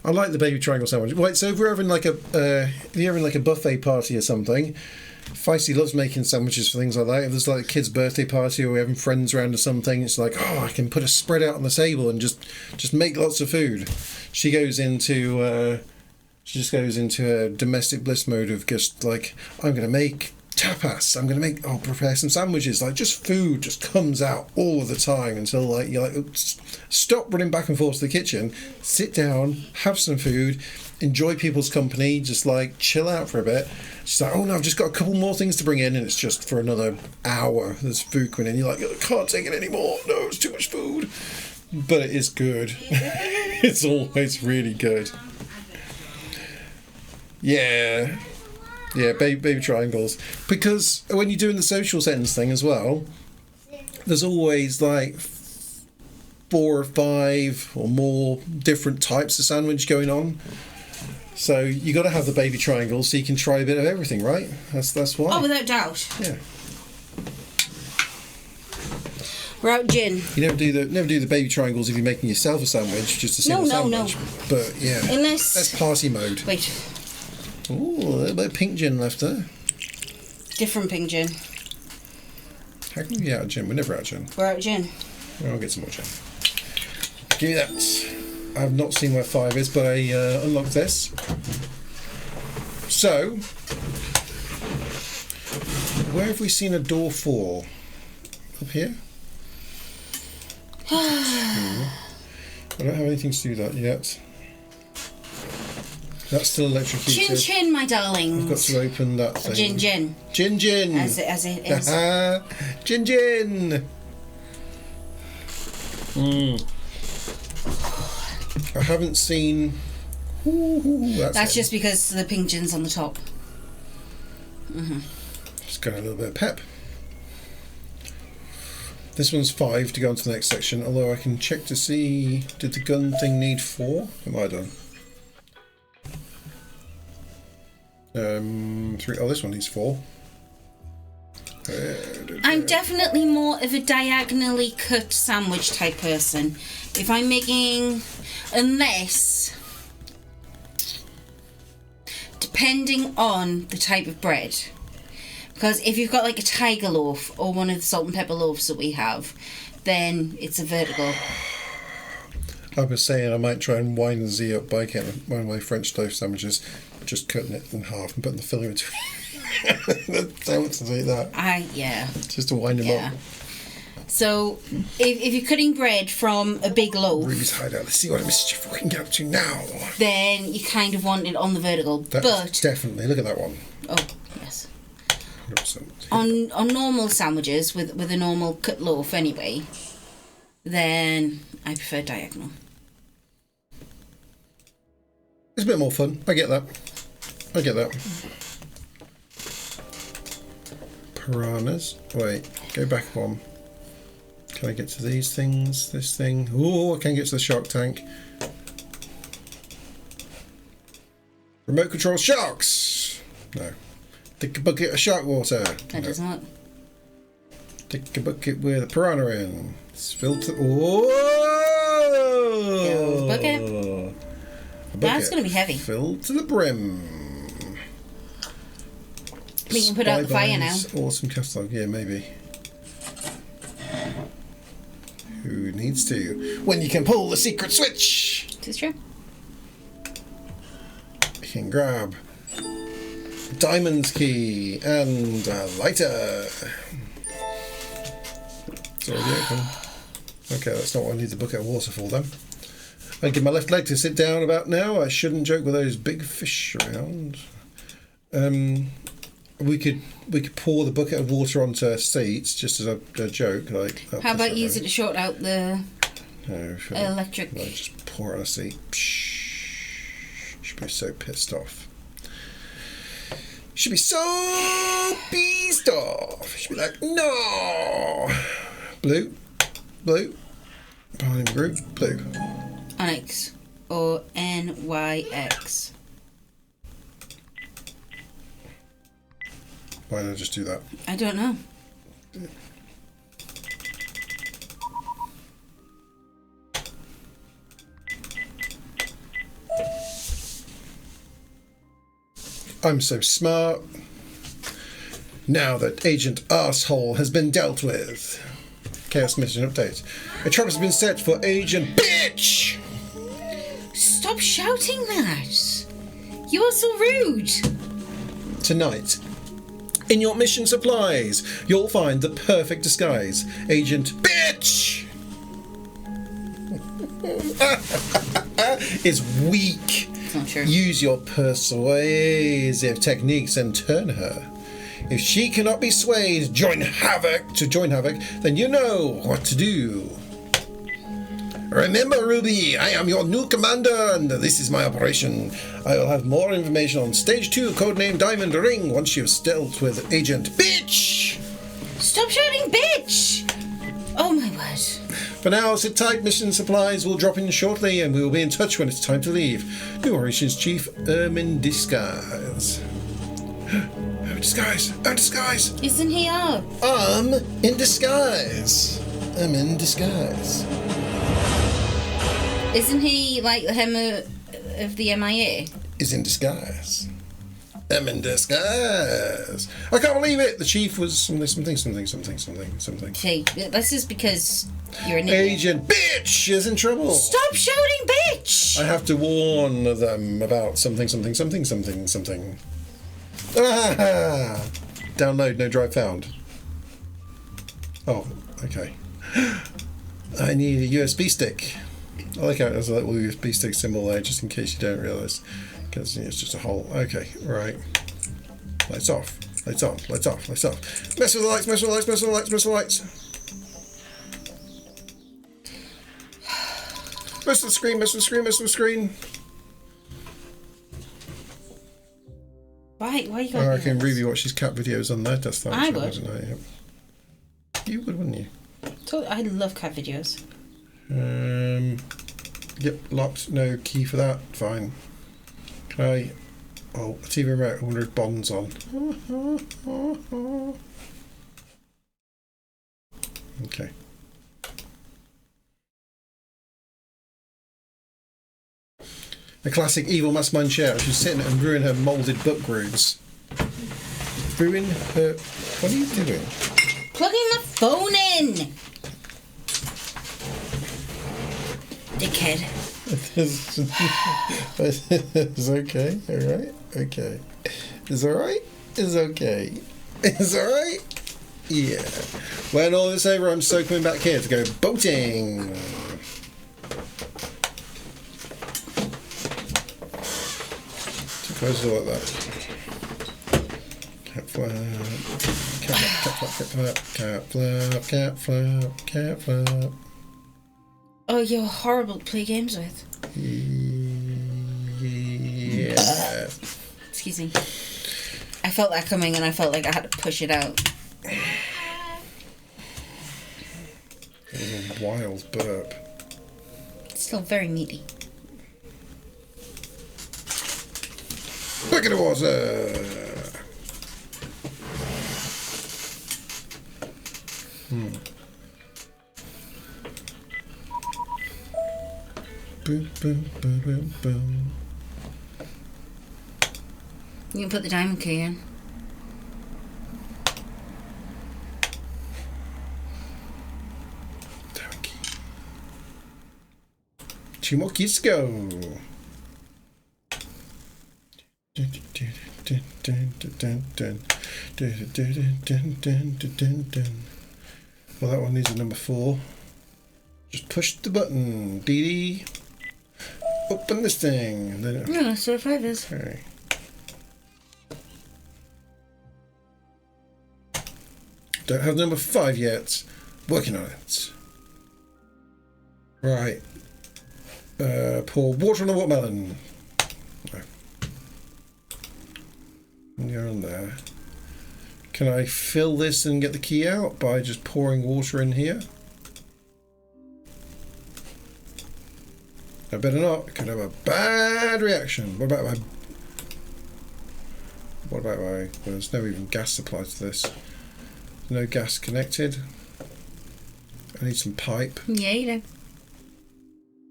I like the baby triangle sandwich. Right, so if we're having if you're having a buffet party or something, Feisty loves making sandwiches for things like that. If there's a kid's birthday party or we're having friends around or something, it's I can put a spread out on the table and just make lots of food. She goes into a domestic bliss mode of just I'm going to make tapas. I'm going to prepare some sandwiches. Just food just comes out all of the time until you're stop running back and forth to the kitchen, sit down, have some food, enjoy people's company, just chill out for a bit. She's oh no, I've just got a couple more things to bring in, and it's just for another hour there's food coming in. You're I can't take it anymore. No, it's too much food. But it is good. It's always really good. Yeah, baby triangles. Because when you're doing the social sentence thing as well, there's always 4 or 5 or more different types of sandwich going on. So you got to have the baby triangles so you can try a bit of everything, right? That's why. Oh, without doubt. Yeah. We're out gin. You never do the baby triangles if you're making yourself a sandwich, just a single sandwich. No. But yeah, unless that's party mode. Wait. Ooh, a little bit of pink gin left there. Different pink gin. How can we be out of gin? We're never out of gin. We're out of gin. Well, I'll get some more gin. Give me that. I've not seen where 5 is, but I unlocked this. So, where have we seen a door 4? Up here? I don't have anything to do that yet. That's still electrocuted. Chin chin, my darlings. I've got to open that thing. Gin. As it is. Gin. I haven't seen. That's just because the pink gin's on the top. Just got a little bit of pep. This one's 5 to go on to the next section, although I can check to see, did the gun thing need 4? What have I done? 3. Oh, this one needs 4. I'm definitely more of a diagonally cut sandwich type person. If I'm making, unless, depending on the type of bread. Because if you've got a tiger loaf or one of the salt and pepper loaves that we have, then it's a vertical. I was saying I might try and wind Z up by getting one of my French toast sandwiches, just cutting it in half and putting the filling into it. I want to do that. Just to wind them up. So, if you're cutting bread from a big loaf... Ruby's hideout. Let's see what mischief we can get up to now. Then you kind of want it on the vertical. But definitely. Look at that one. Oh, yes. 100%. On normal sandwiches, with a normal cut loaf anyway, then I prefer diagonal. It's a bit more fun. I get that. Piranhas. Wait, go back one. Can I get to these things? This thing? Oh, I can't get to the shark tank. Remote control sharks! No. Take a bucket of shark water. That doesn't work. Take a bucket with a piranha in. It's filled to... Oh! Bucket. A bucket. That's going to be heavy. Filled to the brim. We can put out the fire now. Awesome catalogue. Yeah, maybe. Who needs to? When you can pull the secret switch! This is true. You can grab Diamond's key and a lighter. It's already open. Okay, that's not what I need the bucket of water for then. I give my left leg to sit down about now. I shouldn't joke with those big fish around. We could pour the bucket of water onto seats just as a joke. Like, How about use it to short out the electric? No, just pour it on a seat. Should be so pissed off. Should be so pissed off. Should be like, no. Blue. Behind the group. Blue. Onyx or NYX. Why did I just do that? I don't know. I'm so smart. Now that Agent Arsehole has been dealt with. Chaos mission update. A trap has been set for Agent Bitch! Stop shouting that! You are so rude! Tonight, in your mission supplies, you'll find the perfect disguise. Agent Bitch! is weak. Not sure. Use your persuasive techniques and turn her. If she cannot be swayed to join Havoc, then you know what to do. Remember, Ruby, I am your new commander, and this is my operation. I will have more information on Stage 2, codename Diamond Ring, once you've dealt with Agent Bitch! Stop shouting bitch! Oh my word. For now, sit tight. Mission supplies will drop in shortly, and we will be in touch when it's time to leave. New Operations Chief, in disguise. In disguise! Isn't he up? I'm in disguise. I'm in disguise. Isn't he like the hem of the MIA? Is in disguise. I'm in disguise. I can't believe it. The chief was something. Okay, this is because you're an idiot. Agent Bitch is in trouble. Stop shouting bitch! I have to warn them about something. Ah! Download, no drive found. Oh, okay. I need a USB stick. I like how it has a little USB stick symbol there, just in case you don't realise. Because it's just a hole. Okay, right. Lights off. Lights on. Lights off. Lights off. Mess with the lights. Mess with the lights. Mess with the lights. Mess with the lights. Mess with the screen. Mess with the screen. Mess with the screen. Why you I reckon Ruby watches cat videos on their desktop. I would. You would, wouldn't you? I love cat videos. Yep, locked. No key for that. Fine. Can I? Oh, a TV remote. I wonder if Bond's on. Okay. The classic evil mastermind chair. She's sitting and ruin her moulded book grooves. Ruin her. What are you doing? Plugging my phone in! Dickhead. It's okay, alright? Okay. It's alright? It's okay. It's alright? Yeah. When all this over, I'm so coming back here to go boating. Too close to like that. Cat flap. Cat flap. Oh, you're horrible to play games with. Yeah. Excuse me. I felt that coming and I felt like I had to push it out. It was a wild burp. It's still very meaty. Bucket of water! Boom, boom, boom, boom, boom. You can put the diamond key in. Diamond key. 2 more keys to go. Well, that one needs a number 4. Just push the button, Dee Dee. Open this thing. And then, No, that's what 5 is. okay. Don't have number 5 yet. Working on it. Right. Pour water on the watermelon. No. You're on there. Can I fill this and get the key out by just pouring water in here? I better not. It could have a bad reaction. What about my... Well, there's no even gas supply to this. No gas connected. I need some pipe. Yeah, you know.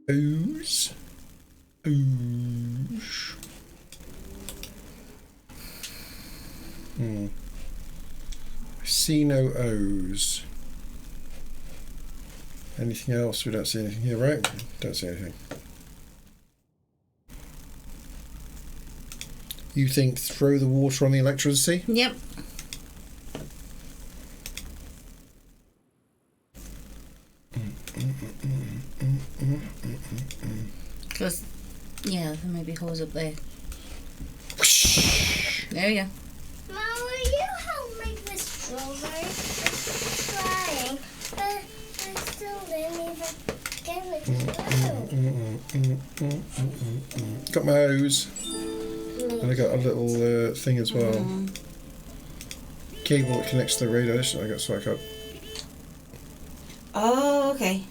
Ooze. Ooze. I see no O's. Anything else? We don't see anything here, right? Don't see anything. You think throw the water on the electricity? Yep. Because, yeah, there may be holes up there. There we go. Mom, will you help make this strawberry? It's trying, but I still didn't even get it through. Got my O's. And I got a little thing as well. Cable that connects to the radio. I got so I got. Oh, okay.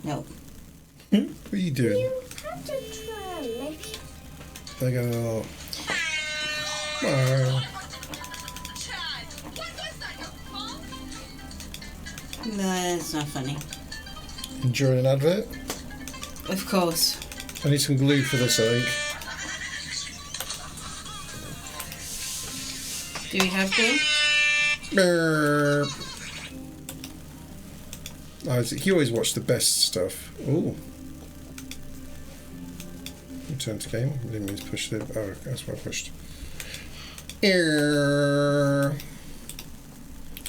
No. What are you doing? You have to try and make it. I go. Wow. No, that's not funny. Enjoying an advert? Of course. I need some glue for this, I think. Do we have to? Burp. You always watch the best stuff. Ooh. Return to game. I didn't mean to push it. Oh, that's what I pushed.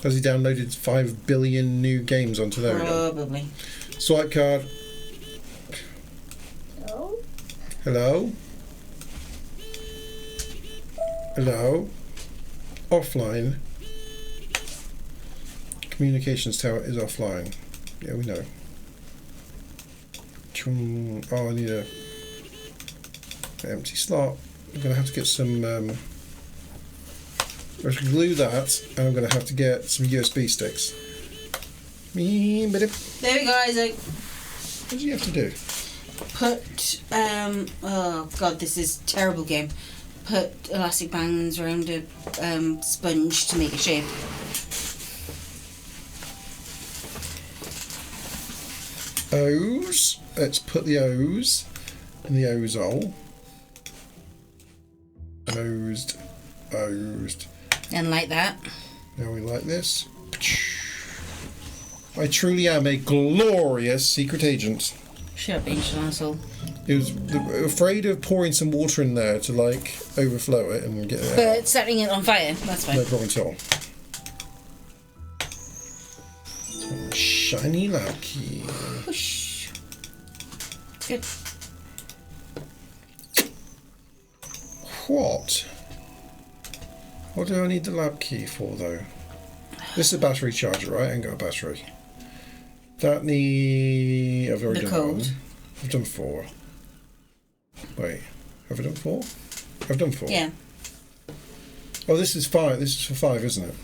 Has he downloaded 5 billion new games onto there? Probably. Swipe card. Oh, Hello? Hello? Offline. Communications tower is offline. Yeah, we know. Oh, I need a empty slot. I'm going to have to get some... I have to glue that, and I'm going to have to get some USB sticks. There we go, Isaac. What do you have to do? Put, oh god, this is a terrible game. Put elastic bands around a sponge to make a shape. O's. Let's put the O's in the O's hole. Osed. Osed. And like that. Now we like this. I truly am a glorious secret agent. Shut up, ancient asshole. He was afraid of pouring some water in there to like overflow it and get it out. But setting it on fire, that's fine. No problem at all. Shiny lab key. Whoosh. Good. What? What do I need the lab key for though? This is a battery charger, right? I ain't got a battery. That need... I've already The done code. one. I've done 4. Wait, have I done 4? I've done 4. Yeah. Oh, this is 5. This is for 5, isn't it?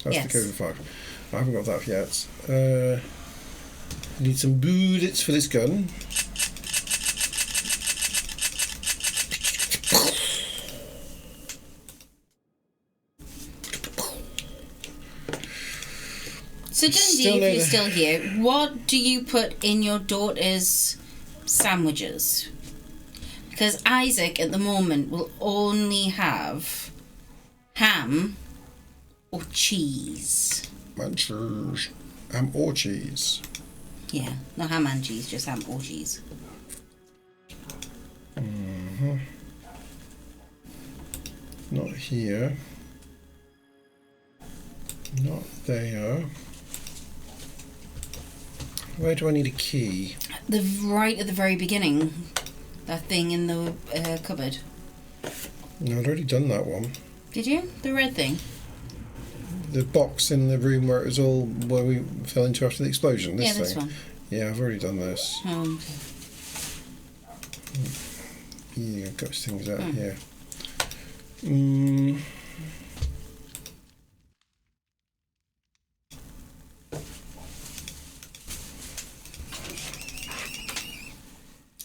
That's Yes. the code for 5. I haven't got that yet. Need some bullets for this gun. So Dundee, Still if over. you're still here, what do you put in your daughter's sandwiches? Because Isaac at the moment will only have ham or cheese. Munchers. Ham or cheese. Yeah, not ham and cheese, just ham or cheese. Not here. Not there. Where do I need a key? Right at the very beginning. That thing in the cupboard. No, I'd already done that one. Did you? The red thing? The box in the room where it was all where we fell into after the explosion. This Yeah, this thing. one. Yeah, I've already done this. Okay. Yeah, I've got things out Hmm. here.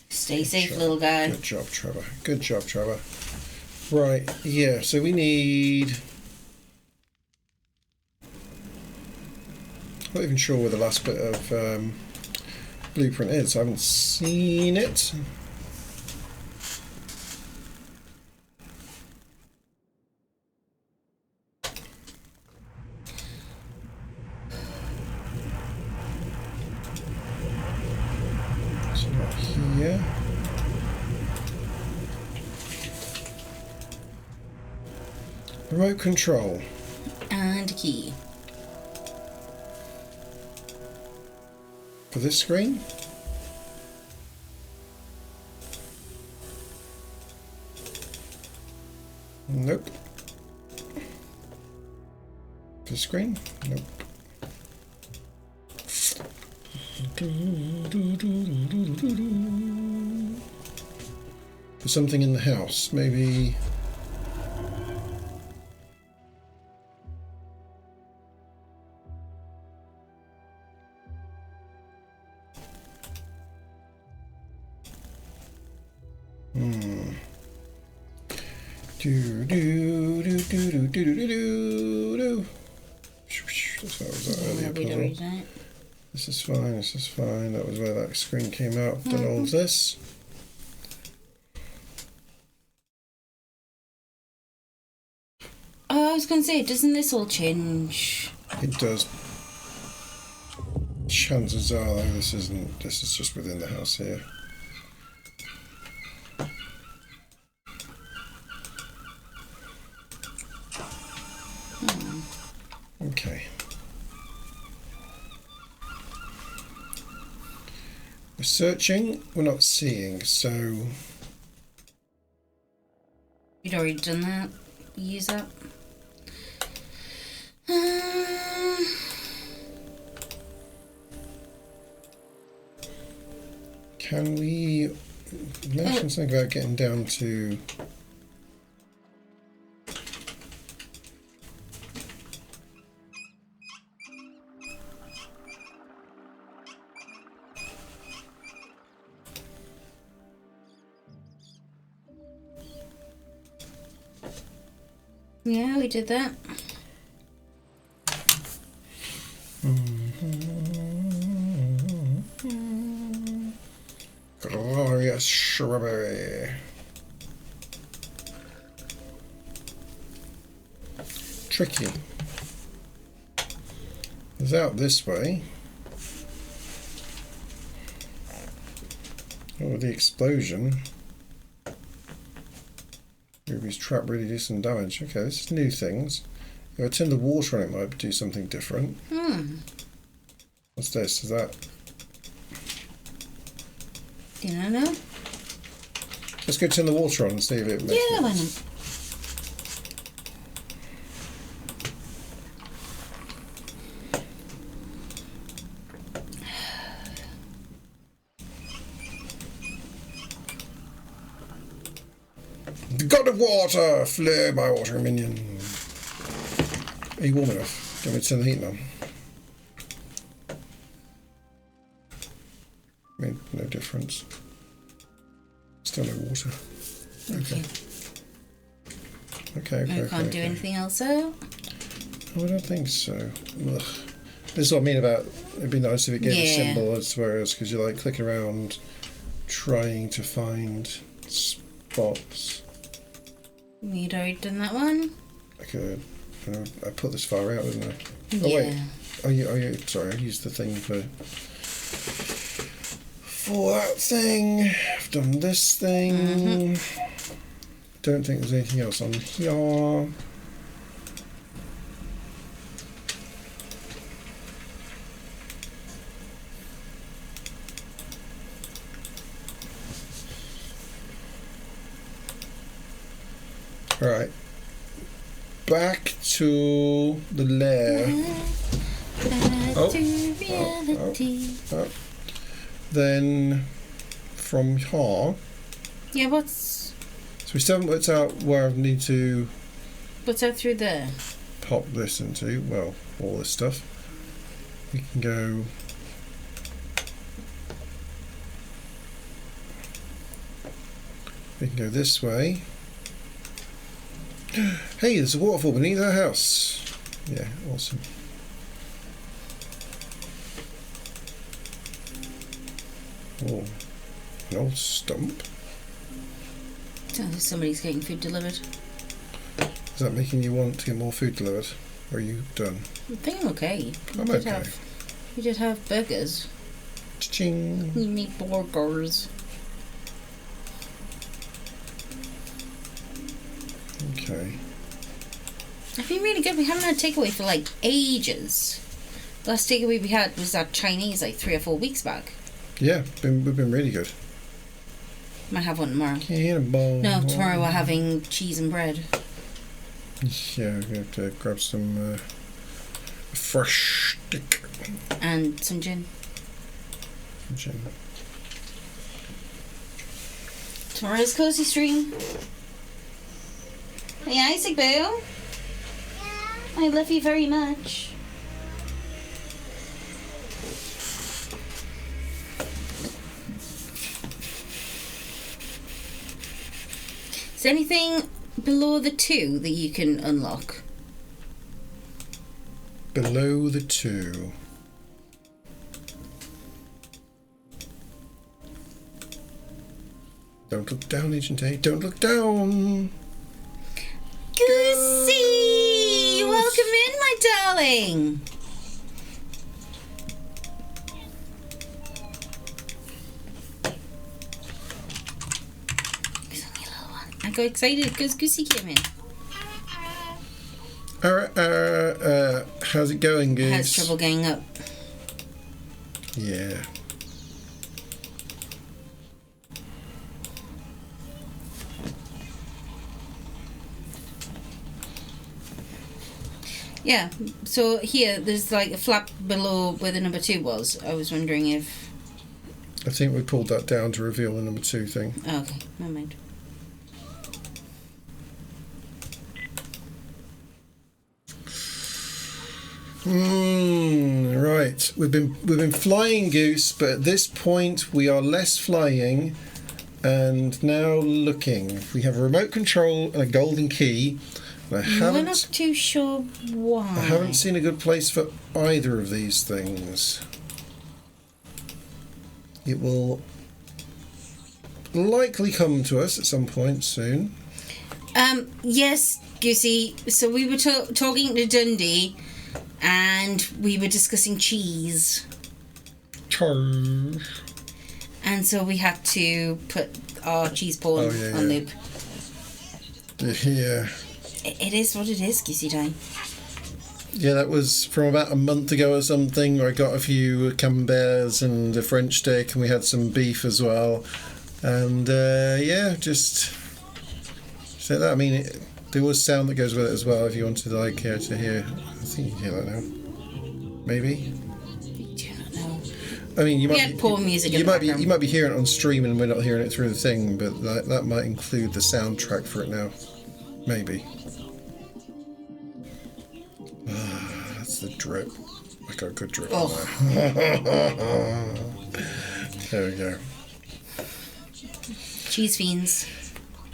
Stay safe, job. little guy. Good job, Trevor. Good job, Trevor. Right, yeah, so we need... I'm not even sure where the last bit of blueprint is. I haven't seen it. It's not here. Remote control. And a key. For this screen? Nope. For the screen? Nope. For something in the house, maybe... Do do do do do do do do do. That's what was that earlier We'd puzzle. already done it. This is fine. This is fine. That was where that screen came out. I've done all of this. Oh, I was going to say, doesn't this all change? It does. Chances are, though, this isn't. This is just within the house here. Okay. We're searching. We're not seeing. So You'd already done that. Use that. can we mention something about getting down to? Yeah, we did that. Glorious shrubbery. Tricky. It's out this way. Oh, the explosion. Ruby's trap really do some damage. Okay, this is new things. If I turn the water on it, might do something different. What's this? Is that? Do you know? Let's go turn the water on and see if it makes Yeah, why sense. not? The god of water! Flare my water minion. Are you warm enough? Do you want me to turn the heat on? Made no difference. Still no water. Okay. Okay, okay, I okay. can't do okay. anything else, though. Oh, I don't think so. Ugh. This is what I mean about it'd be nice if it gave a Yeah. symbol as where else, because you're like clicking around trying to find spots. We'd already done that one. I could. I put this far out, didn't I? Oh Yeah. wait. Oh you sorry, I used the thing for that thing. I've done this thing. Don't think there's anything else on here. Alright. Back to the lair. Oh. Then from here. Yeah, what's So we still haven't worked out where I need to out through there? pop this into. Well, all this stuff. We can go. We can go this way. Hey, there's a waterfall beneath our house. Yeah, awesome. Oh, an old stump. Oh, somebody's getting food delivered. Is that making you want to get more food delivered? Or are you done? I think I'm okay. I'm We did okay. We did have burgers. Ching. We need burgers. Okay. I've been really good. We haven't had takeaway for like ages. The last takeaway we had was that Chinese like 3 or 4 weeks back. Yeah, we've been really good. Might have one tomorrow. Cannonball. No, tomorrow we're having cheese and bread. Yeah, we have to grab some fresh stick. And some gin. Gin. Tomorrow's cozy stream. Hey Isaac Boo. I love you very much. Is there anything below the 2 that you can unlock? Below the 2. Don't look down, Agent A. Don't look down. Goosey! Welcome in, my darling. He's only a little one. I got excited because Goosey came in. Alright, how's it going, Goose? Has trouble getting up. Yeah. Yeah, so here there's like a flap below where the number 2 was. I was wondering if. I think we pulled that down to reveal the number 2 thing. Oh, okay, never mind. Right. We've been flying, Goose, but at this point we are less flying and now looking. We have a remote control and a golden key. And We're not too sure why. I haven't seen a good place for either of these things. It will likely come to us at some point soon. Yes, Goosey. So we were talking to Dundee, and we were discussing cheese, Charge. and so we had to put our cheese porn on loop. Yeah. It is what it is, Goosey time. Yeah, that was from about a month ago or something, where I got a few camemberts and a French stick, and we had some beef as well. And, yeah, just say that. I mean, there was sound that goes with it as well, if you wanted, like, to hear. I think you can hear that now. Maybe? I do not know. I mean, you We might had be, porn music in you the might be background. you might be hearing it on stream and we're not hearing it through the thing, but that might include the soundtrack for it now. Maybe. That's the drip. I got a good drip on there. There we go. Cheese fiends.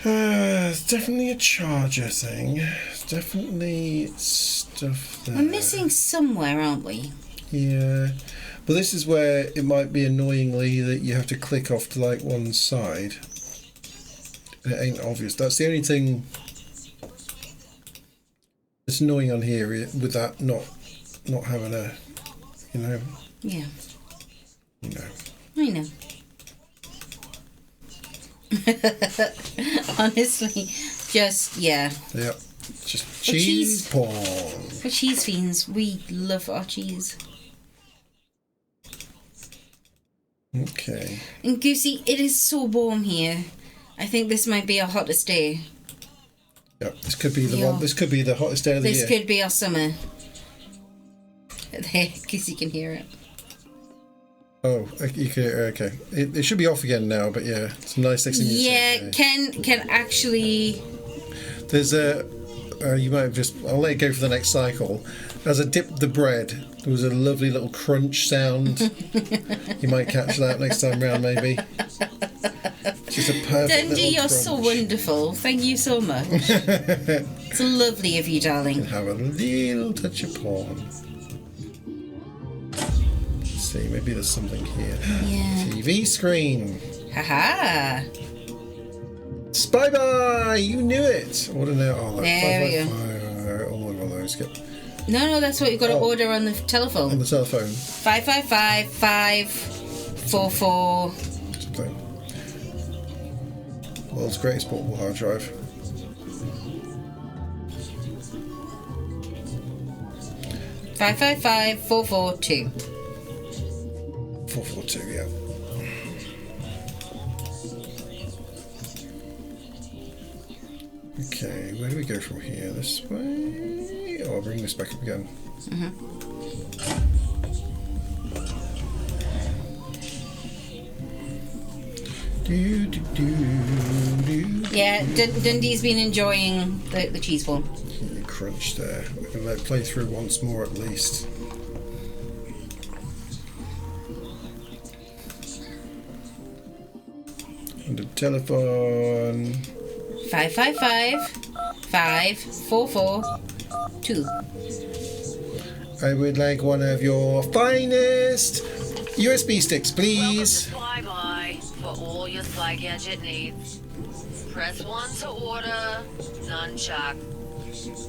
It's definitely a charger thing. It's definitely stuff there. We're missing somewhere, aren't we? Yeah. But this is where it might be annoyingly that you have to click off to like one side. And it ain't obvious. That's the only thing that's annoying on here with that not having a, you know. Yeah. You know. I know. Honestly, just, yeah. Yeah. Just cheese cheese porn. For cheese fiends, we love our cheese. Okay. And Goosey, it is so warm here. I think this might be our hottest day. Yep, this could be the Yeah. one. This could be the hottest day of the This year. could be our summer. There, because you can hear it. Oh, you can, okay. It should be off again now, but yeah, it's a nice sexy music. Yeah, Ken actually. There's a. You might have just. I'll let it go for the next cycle. As I dipped the bread, there was a lovely little crunch sound. You might catch that next time round, maybe. Just a perfect Dundee, little you're so crunch. wonderful. Thank you so much. It's lovely of you, darling. Have a little touch of porn. Let's see, maybe there's something here. Yeah. TV screen. Haha. Spy Bye! You knew it! What an oh, look, There we go. 555. Oh, one of those. Get No, that's what you've got to order on the on telephone. the telephone. 555-544. Something. World's greatest portable hard drive. Five 442. 442, yeah. Okay, where do we go from here? This way? Oh, I'll bring this back up again. Do, do, do, do. Yeah, Dundee's been enjoying the cheese ball. You crunch there. We're going to let it play through once more at least. And the telephone. 555-544-2. I would like one of your finest USB sticks, please. Flyby for all your Sly Gadget needs. Press 1 to order nunchuck.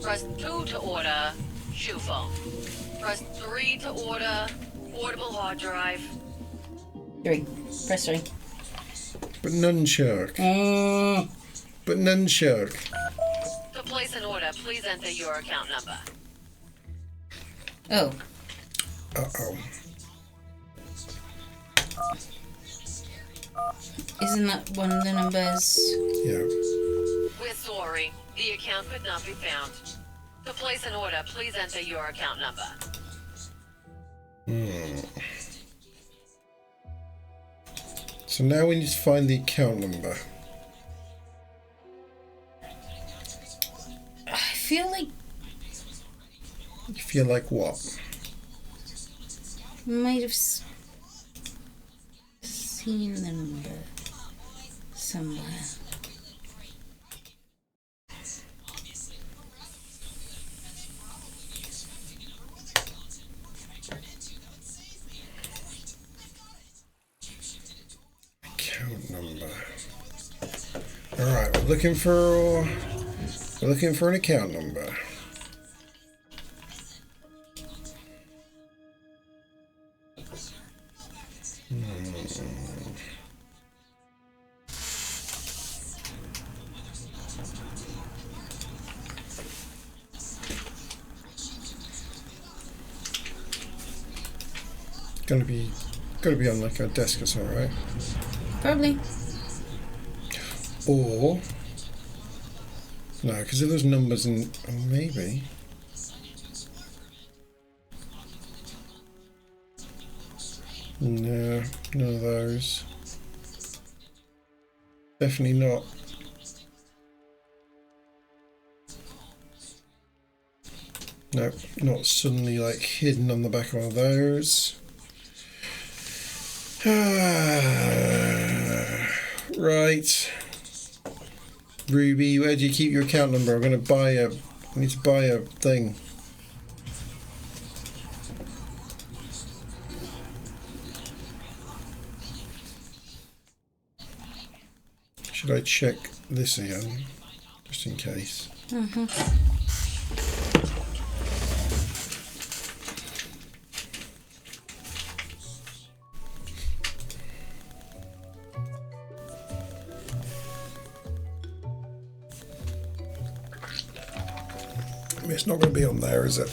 Press 2 to order shoe phone. Press 3 to order portable hard drive. 3. Press 3. But nunchuck. But nunchuck. To place an order, please enter your account number. Oh. Uh-oh. Isn't that one of the numbers? Yeah. We're sorry, the account could not be found. To place an order, please enter your account number. So now we need to find the account number. I feel like You feel like what? I might have seen the number somewhere. Account number. Alright, we're looking for an account number. Gotta be on like a desk or something, right? Probably. Or no, because if there's numbers in, oh, maybe. No, none of those. Definitely not. No, not suddenly like hidden on the back of one of those. Right. Ruby, where do you keep your account number? I need to buy a thing. Should I check this again? Just in case. I mean, it's not going to be on there, is it?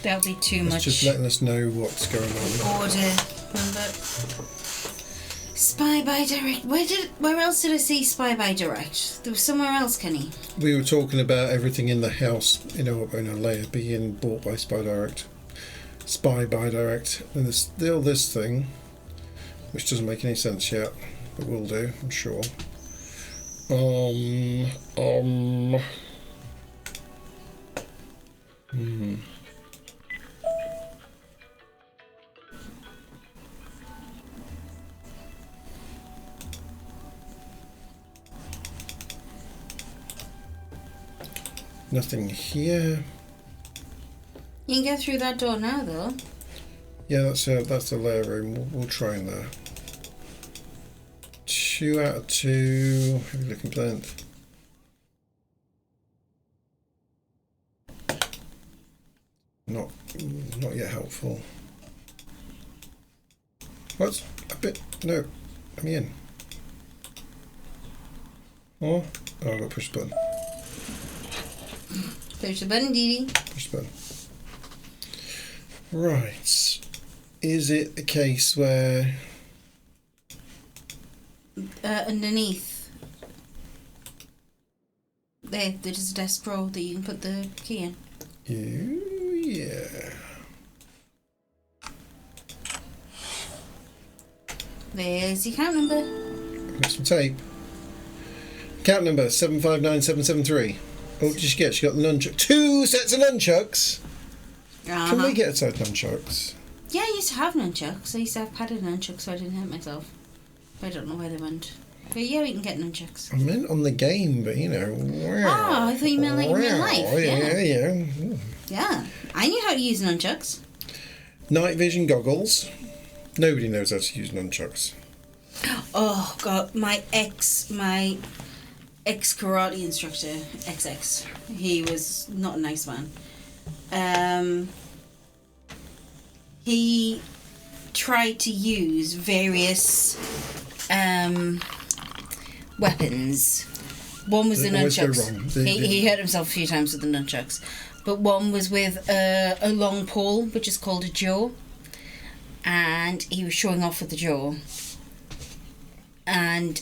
That'll be too It's much. just letting us know what's going on. Order number. Spy by Direct. Where else did I see Spy by Direct? There was somewhere else, Kenny. We were talking about everything in the house in our layer being bought by Spy Direct. Spy by Direct. And there's still this thing, which doesn't make any sense yet, but will do, I'm sure. Nothing here. You can get through that door now, though. Yeah, that's the layer room. We'll try in there. 2 out of 2. Heavy looking plinth. Not yet helpful. What's a bit? No, let me in. Oh, I've got to push the button. Push the button, Dee Dee. Push the button. Right. Is it a case where underneath there's a desk drawer that you can put the key in. yeah. There's your count number. Got some tape. Count number 759773. Oh, what did she get? She got the nunchuck. 2 sets of nunchucks. Can we get a set of nunchucks? Yeah, I used to have nunchucks. I used to have padded nunchucks so I didn't hurt myself. But I don't know where they went. But yeah, we can get nunchucks. I meant on the game, but you know. Oh, I thought you meant like in real life. Yeah. Yeah, I knew how to use nunchucks. Night vision goggles. Nobody knows how to use nunchucks. Oh god, my ex karate instructor, XX, he was not a nice man. He tried to use various weapons. One was the They always go nunchucks. wrong. He hurt himself a few times with the nunchucks. But one was with a long pole, which is called a jaw. And he was showing off with the jaw. And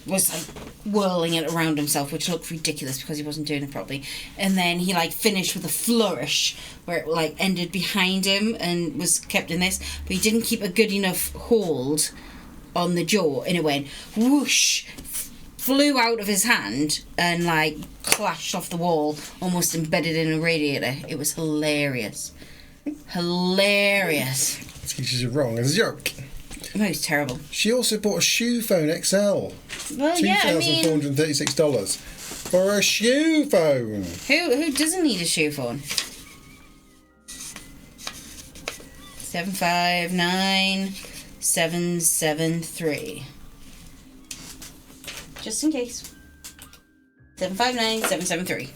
was like whirling it around himself, which looked ridiculous because he wasn't doing it properly. And then he like finished with a flourish where it like ended behind him and was kept in this, but he didn't keep a good enough hold on the jaw, and it went whoosh, flew out of his hand and like clashed off the wall, almost embedded in a radiator. It was hilarious. Hilarious. Teaches you wrong as a joke. No, it's terrible. She also bought a shoe phone XL. Well, yeah, I mean, $2,436 for a shoe phone. Who doesn't need a shoe phone? 759773. Just in case. 759773.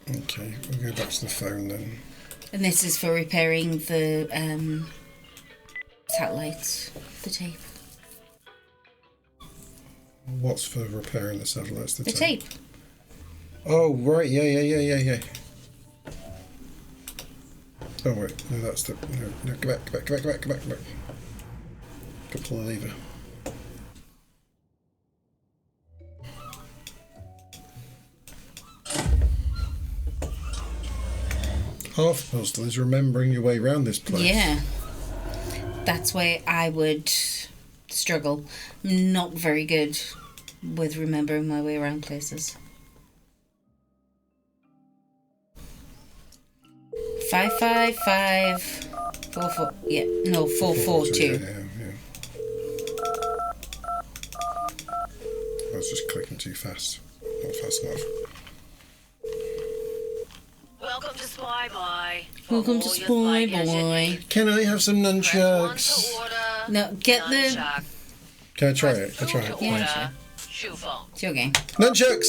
Okay, we'll go back to the phone then. And this is for repairing the satellites, the tape. What's for repairing the satellites? The tape. Oh, right, yeah. Oh, wait, no, that's the... No, go back. Go pull the lever. Half the puzzle is remembering your way around this place. Yeah. That's where I would struggle. I'm not very good with remembering my way around places. 55544. Yeah, no, 442. Yeah. I was just clicking too fast. Not fast enough. Welcome to Spy Boy. Welcome to Spy Boy. Can I have some nunchucks? No, get the. Can I try it? I'll try it. Yeah, sure. Shoe phone. It's your game. Nunchucks!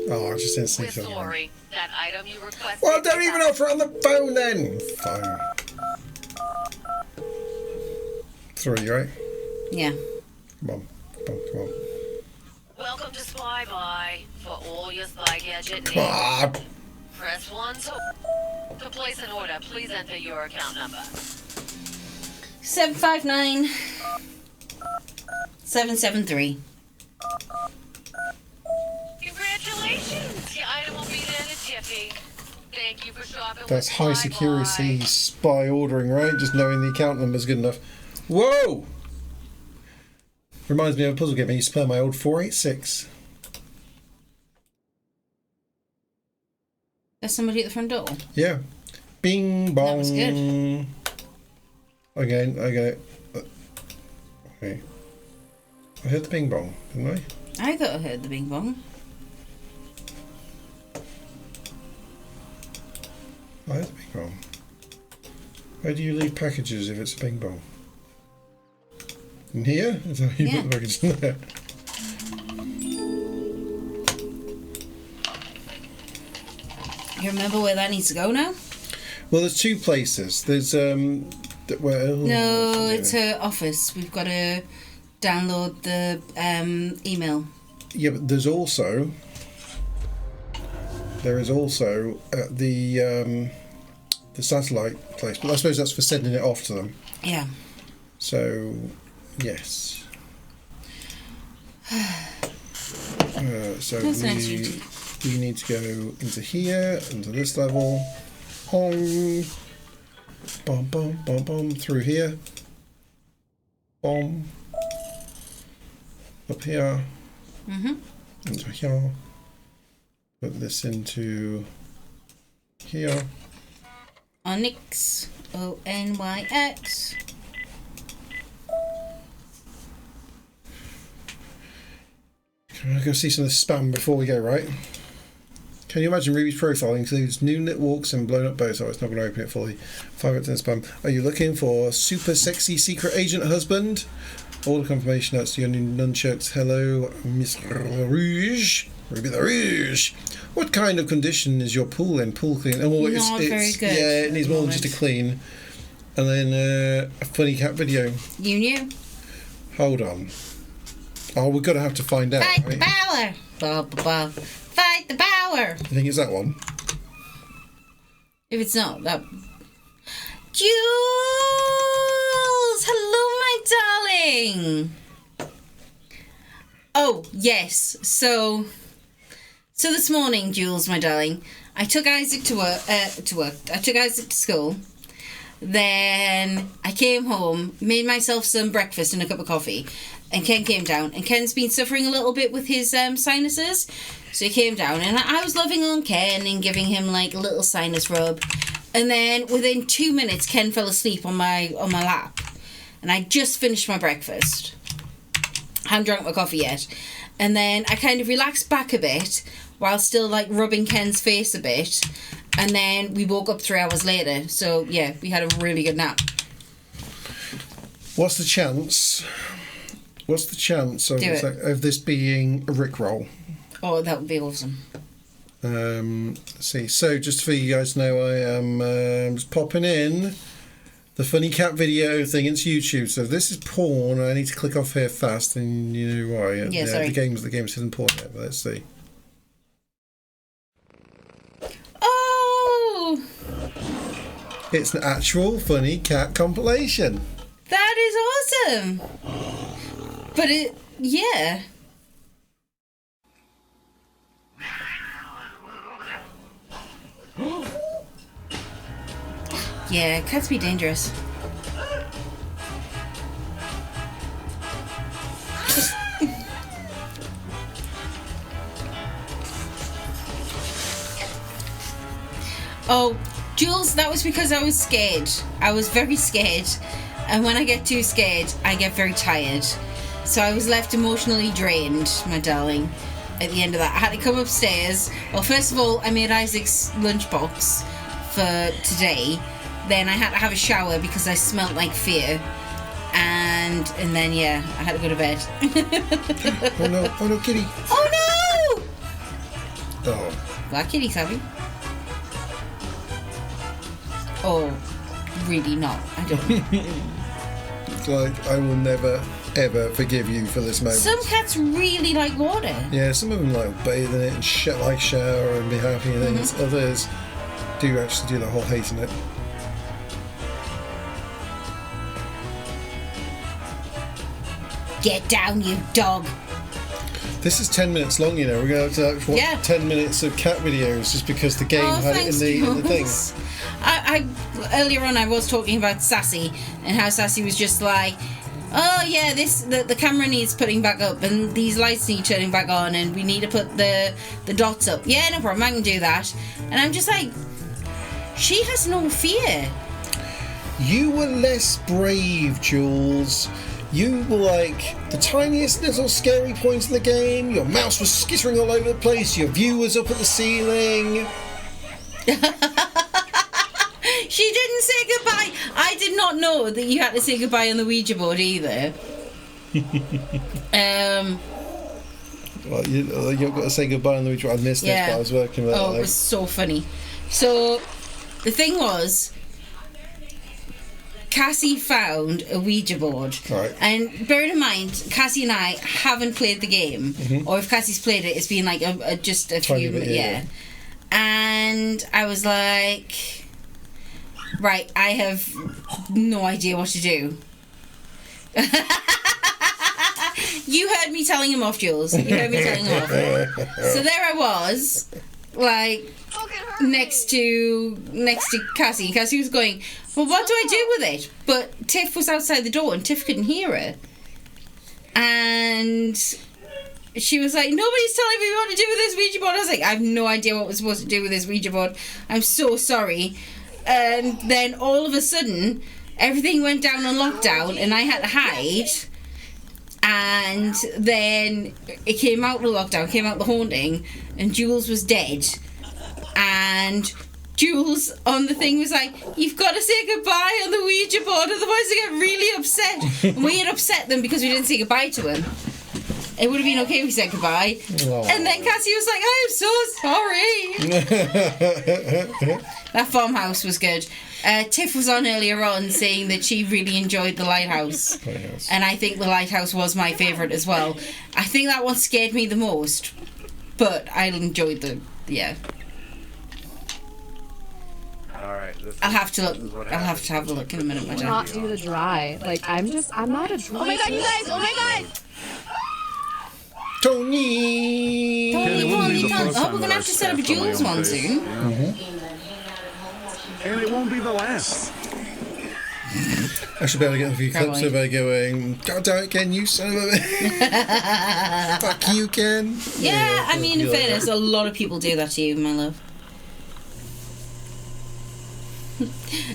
Oh, I just didn't see We're something. sorry. That item you requested. Well, don't even offer it on the phone then! Phone. 3, right? Yeah. Come on. Welcome to Spy Boy. For all your spy gadget needs. Ah, Press 1 to place an order. Please enter your account number. 759 773. Congratulations! Your item will be there in a jiffy. Thank you for shopping That's with high Flyboy. security spy ordering, right? Just knowing the account number's good enough. Whoa! Reminds me of a puzzle game I used to play on my old 486. There's somebody at the front door. Yeah. Bing bong. That was good. Again, okay. Okay. I heard the bing bong, didn't I? I thought I heard the bing bong. I heard the bing bong. Where do you leave packages if it's a bing bong? In here? Is that how you Yeah. put the package in there? You remember where that needs to go now? Well, there's two places. There's No, it's her office. We've got to download the email. Yeah, but there is also the satellite place, but I suppose that's for sending it off to them. Yeah. So, yes. So That's nice, Eugene. we need to go into here, into this level. Hong. Bom, bom, bom, bom. Through here. Bom. Up here. Mm-hmm. Into here. Put this into here. Onyx. Onyx. I'm going to go see some of the spam before we go, right? Can you imagine Ruby's profile includes noonlit walks and blown up bows? Oh, it's not going to open it fully. 5 out of 10 spam. Are you looking for super sexy secret agent husband? Order confirmation. That's your new nunchucks. Hello, Miss Rouge. Ruby the Rouge. What kind of condition is your pool in? Pool clean. Oh, Not very good Yeah, it at needs the more than just a moment. clean. And then a funny cat video. You knew? Hold on. Oh, we're going to have to find out. Fight the Right? power! Ba, ba, ba. Fight the power! I think it's that one. If it's not, that... Jules! Hello, my darling! Oh, yes. So this morning, Jules, my darling, I took Isaac to work. I took Isaac to school. Then I came home, made myself some breakfast and a cup of coffee, and Ken came down. And Ken's been suffering a little bit with his sinuses, so he came down, and I was loving on Ken and giving him like a little sinus rub. And then within 2 minutes, Ken fell asleep on my lap, and I just finished my breakfast. Hadn't drunk my coffee yet, and then I kind of relaxed back a bit while still like rubbing Ken's face a bit. And then we woke up 3 hours later. So, yeah, we had a really good nap. What's the chance? What's the chance of, Do it. of this being a Rickroll? Oh, that would be awesome. Let's see. So, just for you guys to know, I am just popping in the funny cat video thing into YouTube. So, if this is porn, I need to click off here fast, and you know why. Yeah, sorry. The game's hidden porn here, but let's see. Oh! It's an actual funny cat compilation. That is awesome! But it... Yeah. Yeah, cats be dangerous. Oh, Jules, that was because I was scared. I was very scared. And when I get too scared, I get very tired. So I was left emotionally drained, my darling, at the end of that. I had to come upstairs. Well, first of all, I made Isaac's lunchbox for today. Then I had to have a shower because I smelt like fear. And then, yeah, I had to go to bed. Oh no, kitty. Oh, no! Oh. Black kitty, Sabby. Oh, really not. I don't. It's like, I will never, ever forgive you for this moment. Some cats really like water. Yeah, some of them like bathe in it and shower and be happy and things. Others do actually do the whole hating it. Get down, you dog. This is 10 minutes long, you know. We're going to have to watch 10 minutes of cat videos just because the game had it in the thing. I earlier on I was talking about Sassy and how Sassy was just like, oh yeah, the camera needs putting back up and these lights need turning back on and we need to put the dots up. Yeah, no problem, I can do that. And I'm just like, she has no fear. You were less brave, Jules. You were like the tiniest little scary points in the game. Your mouse was skittering all over the place. Your view was up at the ceiling. She didn't say goodbye. I did not know that you had to say goodbye on the Ouija board either. Well, you've got to say goodbye on the Ouija board. I missed this, but I was working with it. Oh, it was so funny. So, the thing was, Cassie found a Ouija board. Right. And bear in mind, Cassie and I haven't played the game. Mm-hmm. Or if Cassie's played it, it's been like just a few bit, yeah. And I was like, right, I have no idea what to do. You heard me telling him off, Jules. You heard me telling him off. So there I was, like, next to Cassie. Cassie was going, well, what do I do with it? But Tiff was outside the door and Tiff couldn't hear her. And she was like, nobody's telling me what to do with this Ouija board. I was like, I have no idea what we're supposed to do with this Ouija board. I'm so sorry. And then all of a sudden, everything went down on lockdown and I had to hide. And then it came out the lockdown, came out the haunting, and Jules was dead. And Jules on the thing was like, you've got to say goodbye on the Ouija board, otherwise they get really upset. And we had upset them because we didn't say goodbye to him. It would have been okay if we said goodbye. Aww. And then Cassie was like, I'm so sorry. That farmhouse was good. Tiff was on earlier on saying that she really enjoyed the lighthouse. And I think the lighthouse was my favourite as well. I think that one scared me the most. But I enjoyed Alright, I'll have to look. I'll have to have a look in a minute, my dad. Not do the dry. Like, I'm not a dry. Oh my god, you guys! Oh my god! Tony! Oh, we're gonna have to set up a Jules one soon. And it won't be the last. I should be able to get a few clips of her going, God damn it, Ken, you son of a bitch. Fuck you, Ken. Yeah, I mean, in fairness, a lot of people do that to you, my love.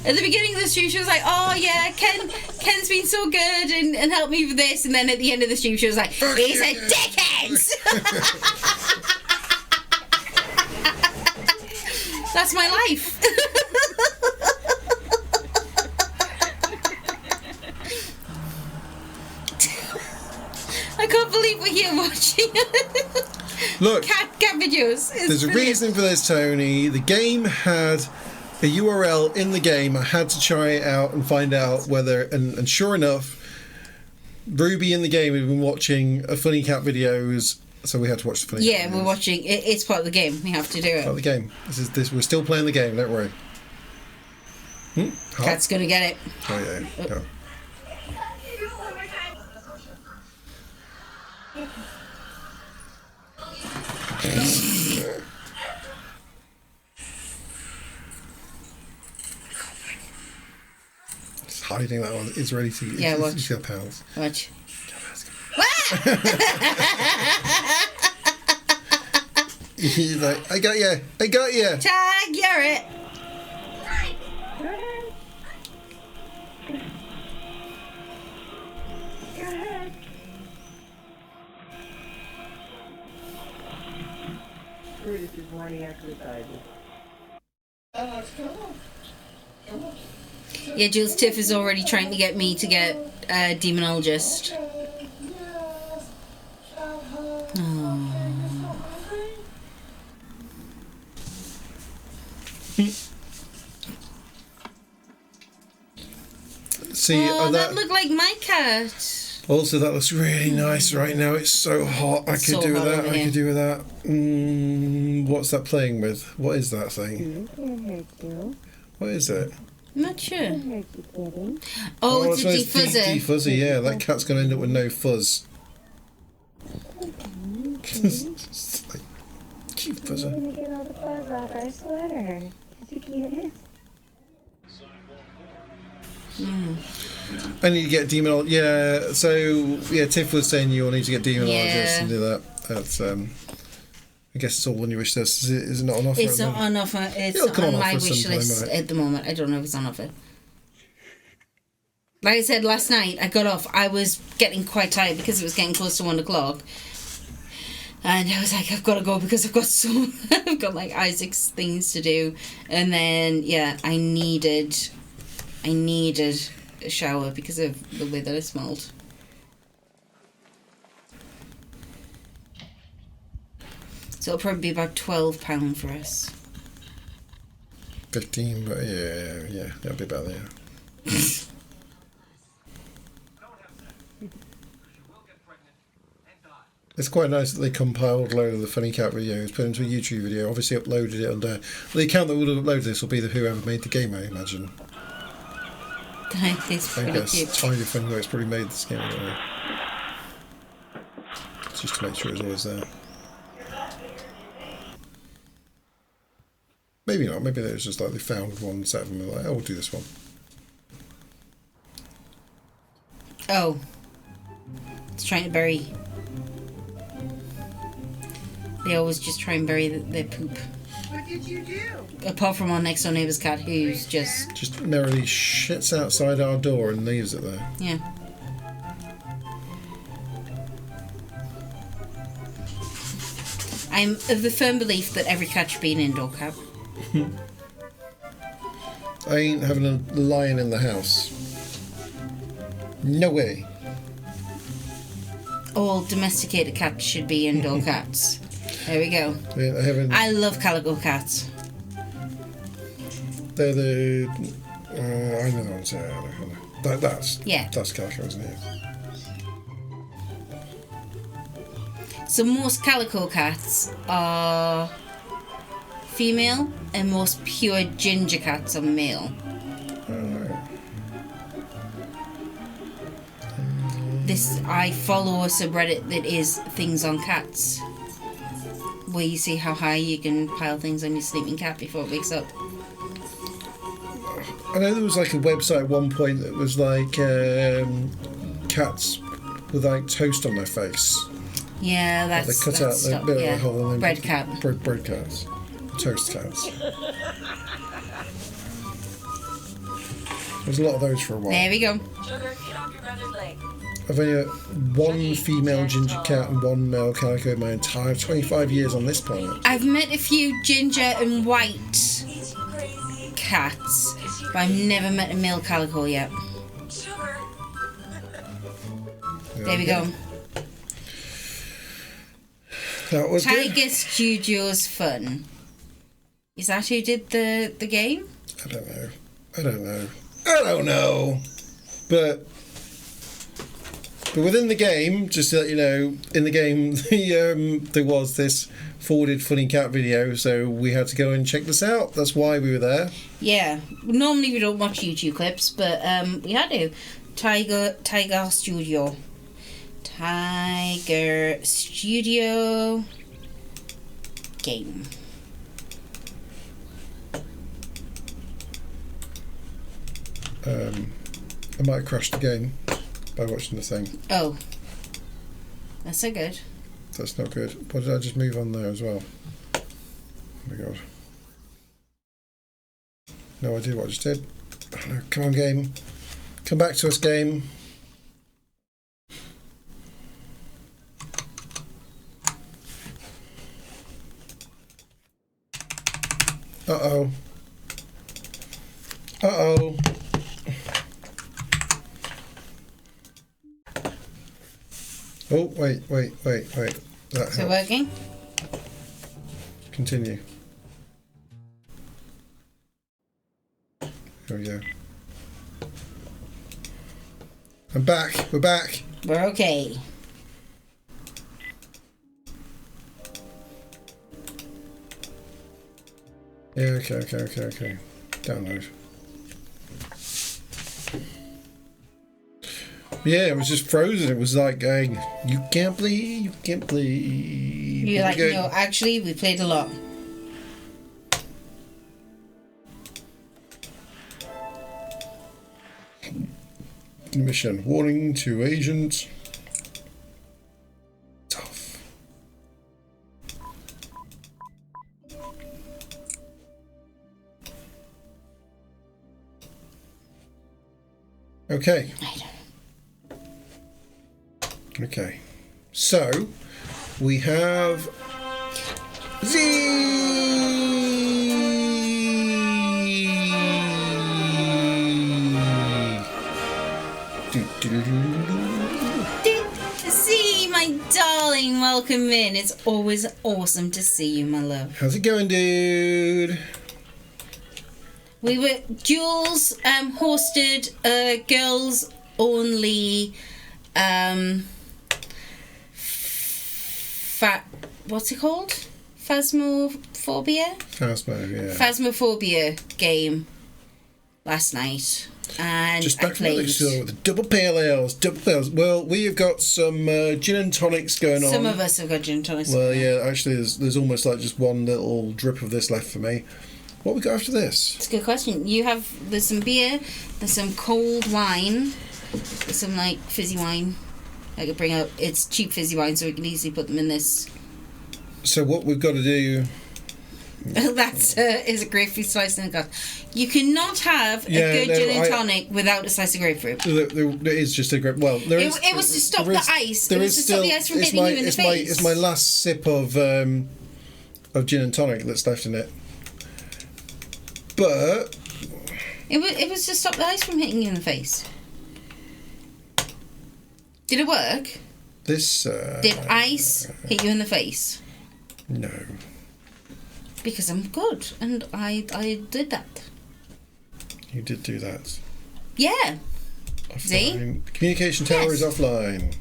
At the beginning of the stream, she was like, oh yeah, Ken's been so good and helped me with this. And then at the end of the stream, she was like, he's a dickhead! That's my life. I can't believe we're here watching Look, cat videos. There's a reason for this, Tony. The game had a URL in the game. I had to try it out and find out whether, and sure enough, Ruby in the game had been watching a funny cat videos, so we had to watch the funny cat videos. We're watching. It's part of the game. We have to do it. Part of the game. This. We're still playing the game. Don't worry. Cat's gonna get it. Oh yeah. Go. It's hiding that one. It's ready to. Yeah, watch. He's got pals. Watch. He's like, I got you. I got you. Tag, you're it. Yeah, Jules Tiff is already trying to get me to get a demonologist. Oh. See, that looked like my cat. Also, that looks really nice right now. It's so hot. I could do with that. I could do with that. What's that playing with? What is that thing? What is it? I'm not sure. Here, kitty. Oh, it's a that's why it's defuzzer. Defuzzer, yeah. That cat's going to end up with no fuzz. It's like, cute We're fuzzer. gonna get all the fuzz off our sweater. Is it cute? I need to get demonologist. Yeah, so yeah, Tiff was saying you'll need to get demonologist Yeah. and do that. That's I guess it's all on your wish list. Is it not on offer? It's at the not moment? on offer. It's It'll come on on my offer wish sometime, list right? at the moment. I don't know if it's on offer. Like I said last night, I got off. I was getting quite tired because it was getting close to 1 o'clock. And I was like, I've got to go because I've got like Isaac's things to do. And then, yeah, I needed a shower because of the way that I smelled. So it'll probably be about £12 for us. 15, but yeah, that'll be about there. It's quite nice that they compiled a load of the Funny Cat videos, put into a YouTube video, obviously uploaded it under... The account that would have uploaded this will be the whoever made the game, I imagine. It's I pretty guess cute. Tidy Funnyworks probably made this game anyway. Just to make sure it's always there. Maybe not, maybe it was just like they found one set of them and were like, oh, we'll do this one. Oh. It's trying to bury... They always just try and bury their poop. What did you do? Apart from our next door neighbour's cat, who's just merrily shits outside our door and leaves it there. yeah. I'm of the firm belief that every cat should be an indoor cat. I ain't having a lion in the house. No way. All domesticated cats should be indoor cats. There we go. Yeah, I love calico cats. They're the... I know the ones. I know. That's calico, isn't it? So most calico cats are female and most pure ginger cats are male. I follow a subreddit that is things on cats, where you see how high you can pile things on your sleeping cat before it wakes up. I know there was like a website at one point that was like cats with like toast on their face. Yeah, Like that's they cut out the bit of the hole and then bread cat. Bread cats. Toast cats. There's a lot of those for a while. There we go. Sugar, get off your brother's leg. I've only had one female ginger cat and one male calico in my entire 25 years on this planet. I've met a few ginger and white cats, but I've never met a male calico yet. There we go. That was good. Tiger Studios Fun. Is that who did the game? I don't know. But within the game, just to let you know, in the game, there was this forwarded Funny Cat video, so we had to go and check this out. That's why we were there. Yeah. Normally we don't watch YouTube clips, but we had to. Tiger Studio. Tiger Studio game. I might have crashed the game by watching the thing. Oh. That's so good. That's not good. What did I just move on there as well? Oh my god. No idea what I just did. Come on, game. Come back to us, game. Uh-oh. Uh-oh. Oh, wait. That Is it helped. working? Continue. There we go. I'm back. We're back. We're okay. Yeah, okay. Download. Yeah, it was just frozen. It was like going, you can't play, you can't play. You're like, Good. no, actually, we played a lot. Mission. Warning to agent. Tough. Okay. Okay. So, we have See, my darling, welcome in. It's always awesome to see you, my love. How's it going, dude? We were Jules hosted a girls only what's it called? Phasmophobia? Phasmophobia game last night. And just I back from the played next door with the double pale ales. Well, we have got some gin and tonics going on. Some of us have got gin and tonics. Well, yeah, actually, there's almost like just one little drip of this left for me. What we got after this? It's a good question. There's some beer, there's some cold wine, there's some like fizzy wine. I could bring out. It's cheap fizzy wine, so we can easily put them in this. So what we've got to do? That's is a grapefruit slice in a glass. You cannot have a good gin and tonic without a slice of grapefruit. There is just a grape. Well, there is. It was to stop the ice. It was to stop the ice from hitting you in the face. It's my last sip of gin and tonic that's left in it. But it was to stop the ice from hitting you in the face. Did it work? This did ice hit you in the face? No. Because I'm good, and I did that. You did do that. Yeah. Offline. See? Communication tower is offline.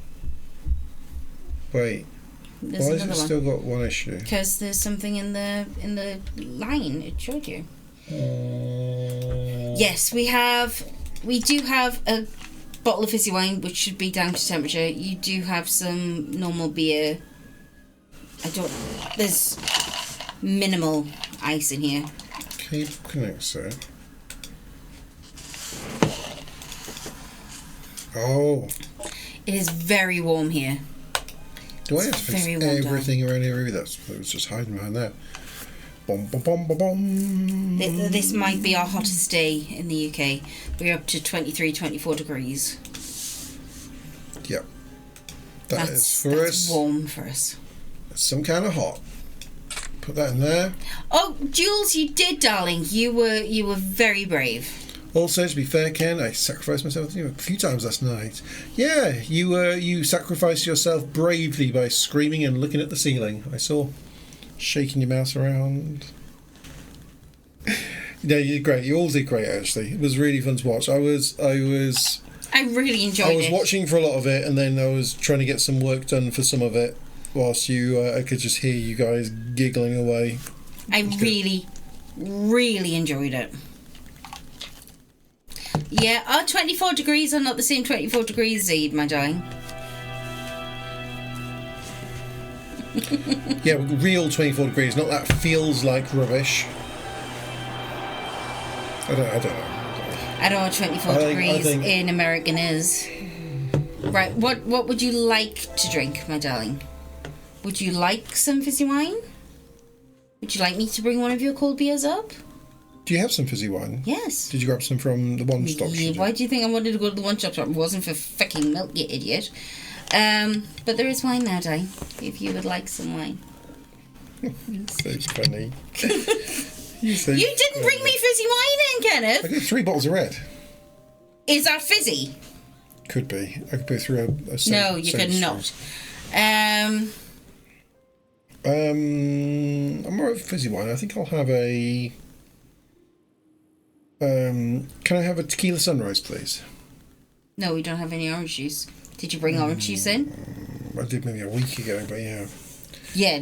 Wait. There's why has it another still got one issue? Because there's something in the line it showed you. Yes, we do have a bottle of fizzy wine which should be down to temperature. You do have some normal beer. There's minimal ice in here. Cable connects it. Oh. It is very warm here. Do I have to fix everything around here? Maybe it was just hiding behind there. Bom, bom, bom, bom, bom. This might be our hottest day in the UK. We're up to 23, 24 degrees. Yep. That's warm for us. That's some kind of hot. Put that in there. Oh, Jules, you did, darling. You were very brave. Also, to be fair, Ken, I sacrificed myself a few times last night. Yeah, you sacrificed yourself bravely by screaming and looking at the ceiling. I saw, shaking your mouse around. No, you did great. You all did great. Actually, it was really fun to watch. I really enjoyed it. I was watching for a lot of it, and then I was trying to get some work done for some of it. Whilst I could just hear you guys giggling away. I really, really enjoyed it. Yeah, our 24 degrees are not the same 24 degrees, Zaid, my darling. Yeah, real 24 degrees, not that feels like rubbish. I don't know. I don't know what 24 degrees in American is. Right, what would you like to drink, my darling? Would you like some fizzy wine? Would you like me to bring one of your cold beers up? Do you have some fizzy wine? Yes. Did you grab some from the one stop shop? Why do you think I wanted to go to the one stop shop? It wasn't for fucking milk, you idiot. But there is wine now, Di, if you would like some wine. You're so funny. You didn't bring me fizzy wine in, Kenneth. I got 3 bottles of red. Is that fizzy? Could be. I could go through a no, you could not. I'm alright with fizzy wine. I think I'll have a. Can I have a tequila sunrise, please? No, we don't have any orange juice. Did you bring orange juice in? I did maybe a week ago, but yeah. Yeah,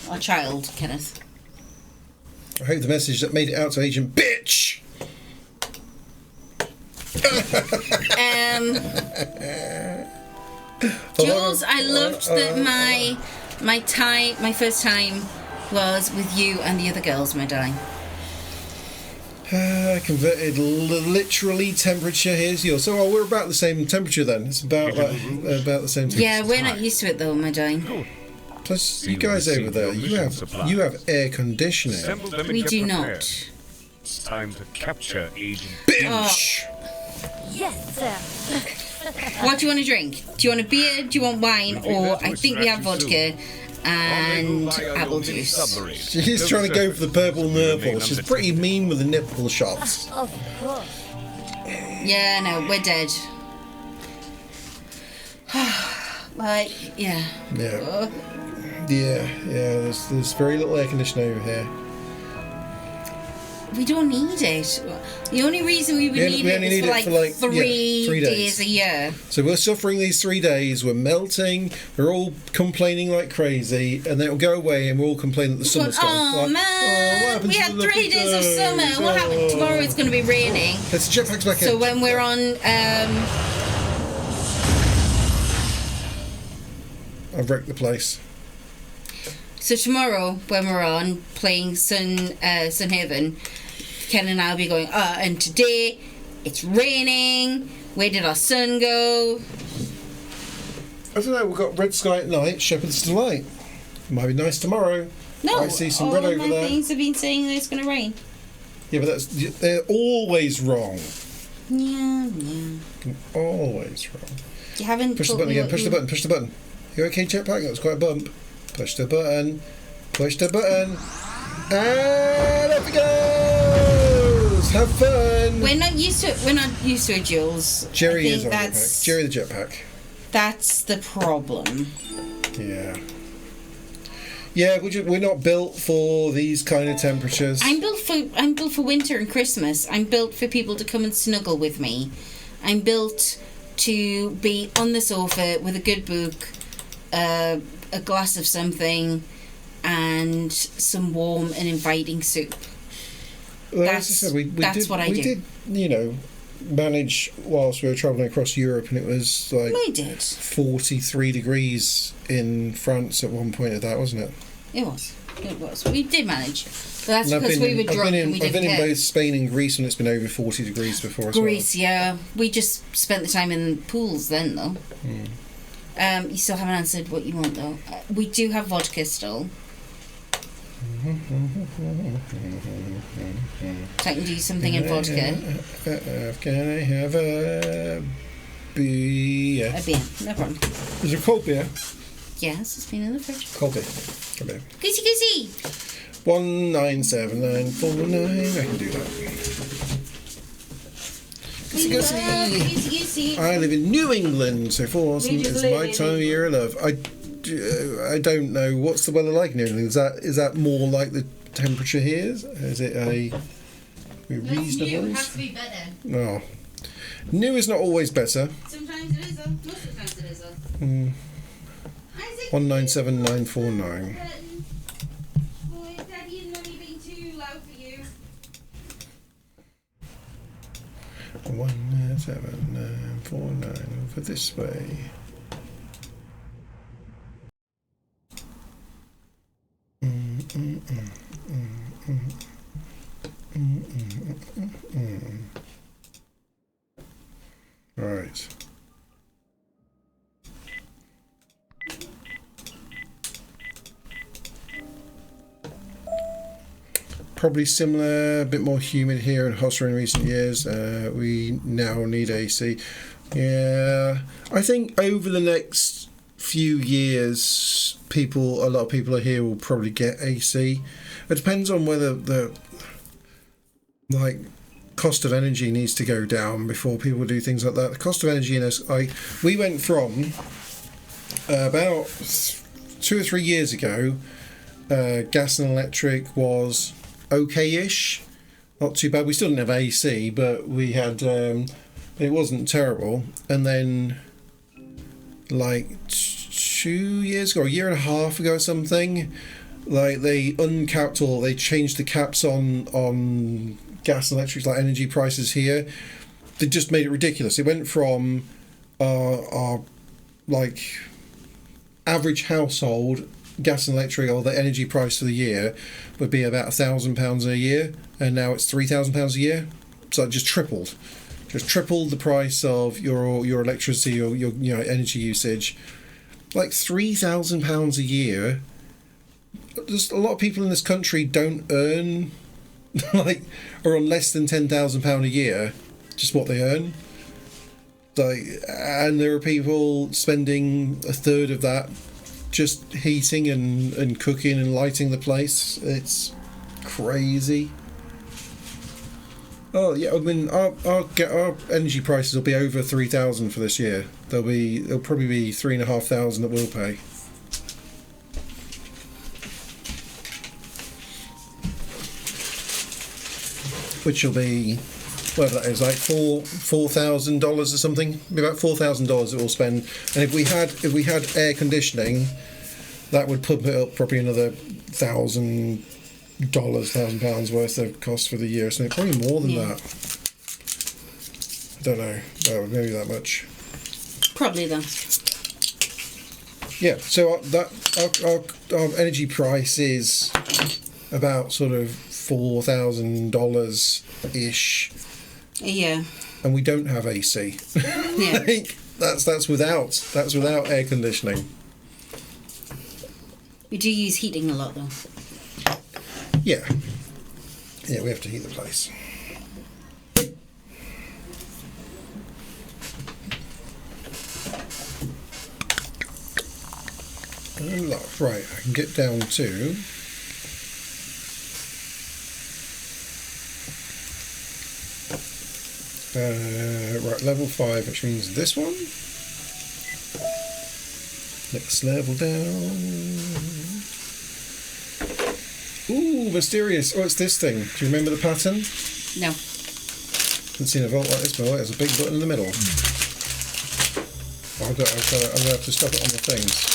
our child, Kenneth. I hope the message that made it out to Agent Bitch. Jules, I loved that my first time was with you and the other girls, my darling. Converted literally temperature. Here's yours. So we're about the same temperature then. It's about the same temperature. Yeah, we're not used to it though, my darling. Plus, you guys over there, you have air conditioning. Assemble them and We get do prepared. not. It's time to capture Agent Binge! Yes, sir. What do you want to drink? Do you want a beer? Do you want wine? Or I think we have vodka and apple juice. She's trying to go for the purple nipple. She's pretty mean with the nipple shots. Of course. Yeah, no, we're dead. Like, yeah. Yeah. Yeah. There's very little air conditioning over here. We don't need it. The only reason we would need it is for like, three days a year. So we're suffering these 3 days. We're melting. We're all complaining like crazy, and then it'll go away, and we'll all complain that the summer's gone. Oh Like, man, what happened we to had the 3 lucky days of summer. What happened? Tomorrow it's going to be raining. Let's jetpacks back in. So when we're on, I've wrecked the place. so tomorrow when we're on playing Sun Haven, Ken and I'll be going. And today it's raining. Where did our sun go? I don't know. We've got red sky at night. Shepherd's delight. Might be nice tomorrow. No, I see some all red of over my there. things have been saying that it's going to rain. Yeah, but they're always wrong. Yeah. Always wrong. You haven't Push the told button me again. what Push the button. Push the button. You okay, jetpack? That was quite a bump. Push the button. Push the button. And off it goes. Have fun. We're not used to it. We're not used to it, Jules. Jerry I is think on the jetpack. Jerry the jetpack. That's the problem. Yeah. Yeah, we're not built for these kind of temperatures. I'm built for winter and Christmas. I'm built for people to come and snuggle with me. I'm built to be on the sofa with a good book, a glass of something, and some warm and inviting soup. Well, as I said, we did, manage whilst we were travelling across Europe, and it was like We did. 43 degrees in France at one point of that, wasn't it? It was. We did manage. But that's And because we were drunk and we I've didn't been in care. both Spain and Greece when it's been over 40 degrees before as Greece, yeah. We just spent the time in pools then, though. You still haven't answered what you want, though. We do have vodka still. So I can do something in vodka. Can I have a beer? A beer, no problem. Is it cold beer? Yes, it's been in the fridge. Cold beer. Cold beer. Goosey goosey! 197949. I can do that. Goosey goosey. Goosey goosey. I live in New England, so for awesome, it's my time of year of love. I don't know what's the weather like in New England. Is that more like the temperature here? Is it a reasonable? It has to be better. No, new is not always better. Sometimes it is, though. Most of the times it is, though. 197949. Boy, Daddy and Mummy being too loud for you. 17949 over this way. Right. Probably similar, a bit more humid here and hotter in recent years. We now need AC. Yeah, I think over the next few years, a lot of people here will probably get AC. It depends on whether the cost of energy needs to go down before people do things like that. The cost of energy in us, we went from about 2 or 3 years ago, gas and electric was okay-ish, not too bad. We still didn't have AC, but we had it wasn't terrible. And then 2 years ago, a year and a half ago or something, they uncapped they changed the caps on gas and electric, energy prices here. They just made it ridiculous. It went from our average household gas and electric, or the energy price for the year would be about £1,000 a year, and now it's £3,000 a year. So it just tripled the price of your electricity or your energy usage. Like £3,000 a year. There's a lot of people in this country don't earn or on less than £10,000 a year, just what they earn. And there are people spending a third of that just heating and cooking and lighting the place. It's crazy. Oh yeah, I mean our energy prices will be over 3,000 for this year. There'll probably be 3,500 that we'll pay. Which will be, whatever that is, like $4,000 or something. It'll be about $4,000 that we'll spend. And if we had air conditioning, that would pump it up probably another £1,000 worth of cost for the year. So probably more than that. I don't know. Well, maybe that much. Probably though. Yeah. So our energy price is about sort of $4,000 ish. Yeah. And we don't have AC. Yeah. that's without air conditioning. We do use heating a lot though. Yeah. Yeah, we have to heat the place. Right, I can get down to right, level 5, which means this one. Next level down. Ooh, mysterious. Oh, it's this thing. Do you remember the pattern? No. Haven't seen a vault like this before. There's a big button in the middle. I'm going to have to stop it on the things.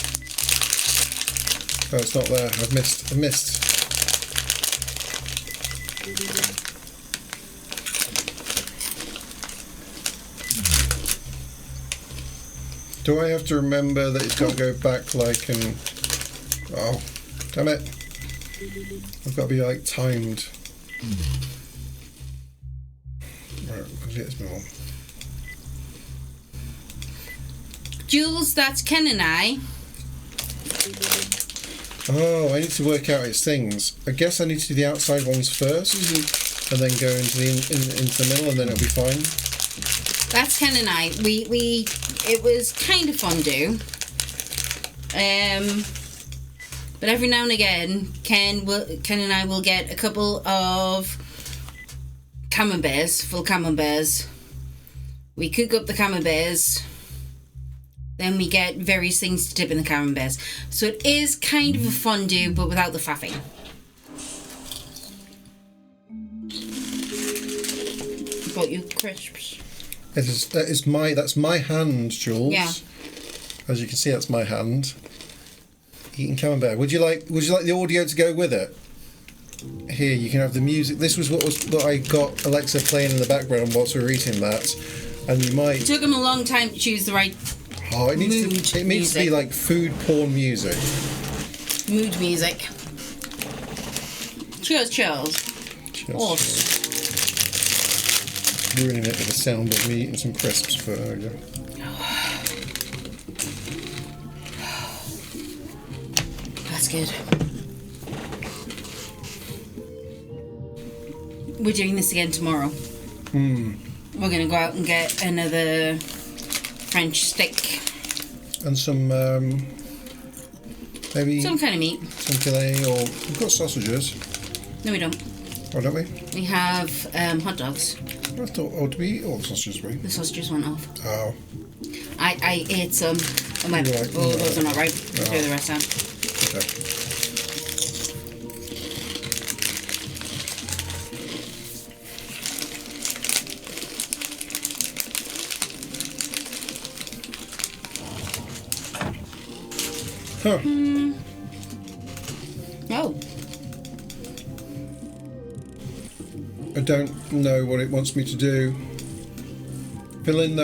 Oh, it's not there. I've missed. Do I have to remember that it's got to go back like and... Oh, damn it. I've got to be like timed. Right, let's move on. Jules, that's Ken and I. Oh, I need to work out its things. I guess I need to do the outside ones first, and then go into the middle, and then it'll be fine. That's Ken and I. It was kind of fun do. But every now and again, Ken and I will get a couple of camemberts, full camemberts. We cook up the camemberts. Then we get various things to dip in the camemberts. So it is kind of a fondue, but without the faffing. Got you crisps. That's my hand, Jules. Yeah. As you can see, that's my hand. Eating camembert. Would you like the audio to go with it? Here, you can have the music. This was what I got Alexa playing in the background whilst we were eating that, and you might. It took him a long time to choose the right. Oh, it needs to be like food porn music. Mood music. Cheers. Awesome. Ruining it with the sound of me eating some crisps for earlier. That's good. We're doing this again tomorrow. We're going to go out and get another French stick. And some, maybe... some kind of meat. Some filet, or... We've got sausages. No, we don't. Oh, don't we? We have hot dogs. I thought, oh, did we eat all the sausages, we? The sausages went off. Oh. I ate some and went, Right. oh, those are not right. No. Throw the rest out. Okay. Huh. Oh. I don't know what it wants me to do. Fill in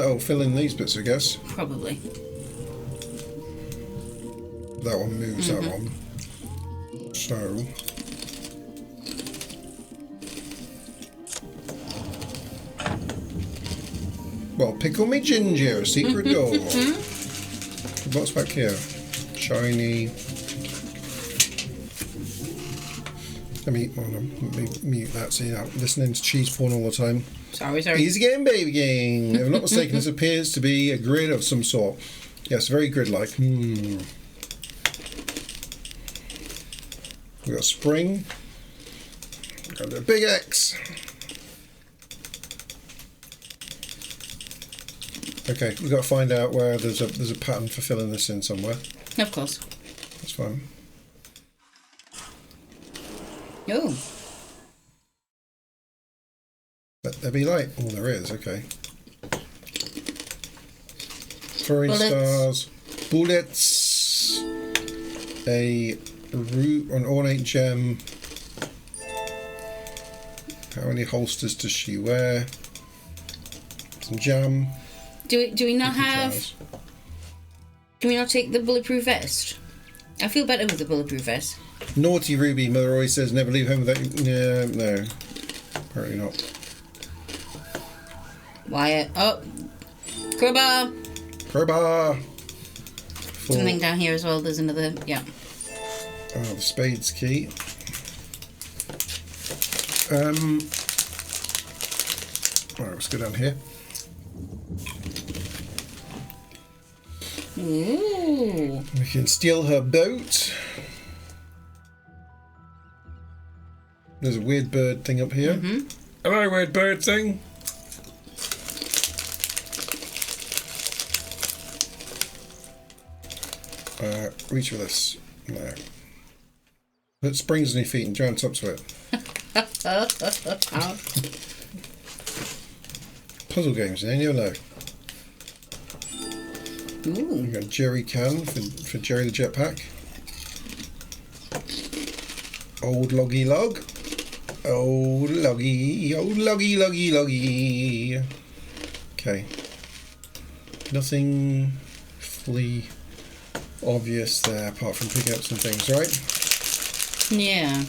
these bits, I guess. Probably. that one moves that one. So. Well, pickle me ginger, a secret door. What's back here? Shiny. Let me mute that so you're not listening to cheese porn all the time. Sorry. Easy game, baby game. If I'm not mistaken, this appears to be a grid of some sort. Yes, very grid-like. We got spring. Got a big X. Okay, we've got to find out where there's a pattern for filling this in somewhere. Of course. That's fine. Oh. Let there be light. Oh, there is. Okay. Throwing Bullets. stars. Bullets. A root, an ornate gem. How many holsters does she wear? Some jam. Do we not Cookie have? jars. Can we not take the bulletproof vest? I feel better with the bulletproof vest. Naughty Ruby, Mother always says never leave home without. No, apparently not. Wyatt. Oh, crowbar. Crowbar. Something down here as well. There's another. Yeah. Oh, the spades key. Alright, let's go down here. Ooh. We can steal her boat. There's a weird bird thing up here. Hello, weird bird thing. Reach for this. No. Put springs on your feet and jump up to it. Puzzle games, you never know. Ooh. We've got Jerry Can for Jerry the Jetpack. Old Loggy Log. Old loggy. Okay. Nothing fully obvious there apart from picking up some things, right? Yeah.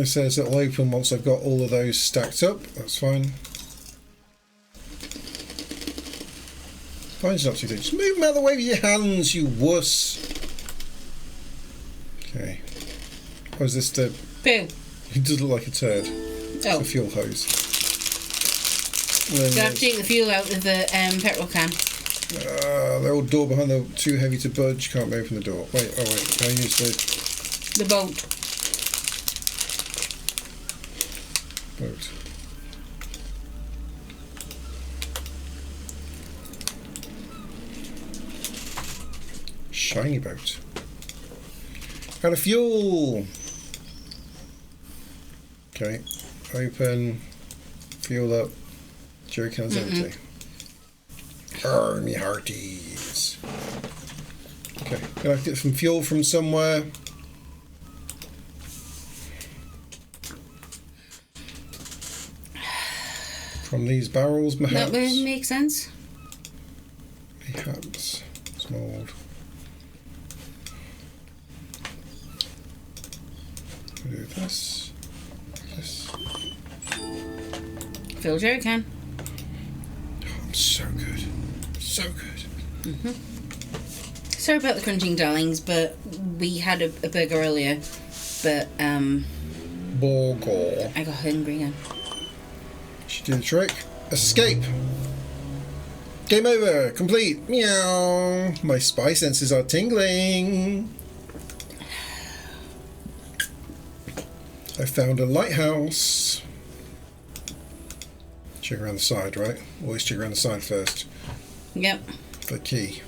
It says it'll open once I've got all of those stacked up. That's fine. Fine's not too good. Just move them out of the way with your hands, you wuss. Okay. Oh, is this the... Poo. It does look like a turd. It's Oh. a fuel hose. Do I have to take the fuel out of the petrol can? The old door behind the too heavy to budge. Can't open the door. Wait, can I use The boat. boat? Shiny boat. Out of fuel! Okay. Open. Fuel up. Jerry can's empty. Me hearties. Okay. Gonna have to get some fuel from somewhere. From these barrels, perhaps. That would make sense. Perhaps. Mold. Do this. This. Fill jerry can. I'm so good. So good. Sorry about the crunching, darlings, but we had a burger earlier, but Burger. I got hungry again. She did the trick. Escape. Game over. Complete. Meow. My spy senses are tingling. I found a lighthouse. Check around the side, right? Always check around the side first. Yep. For the key.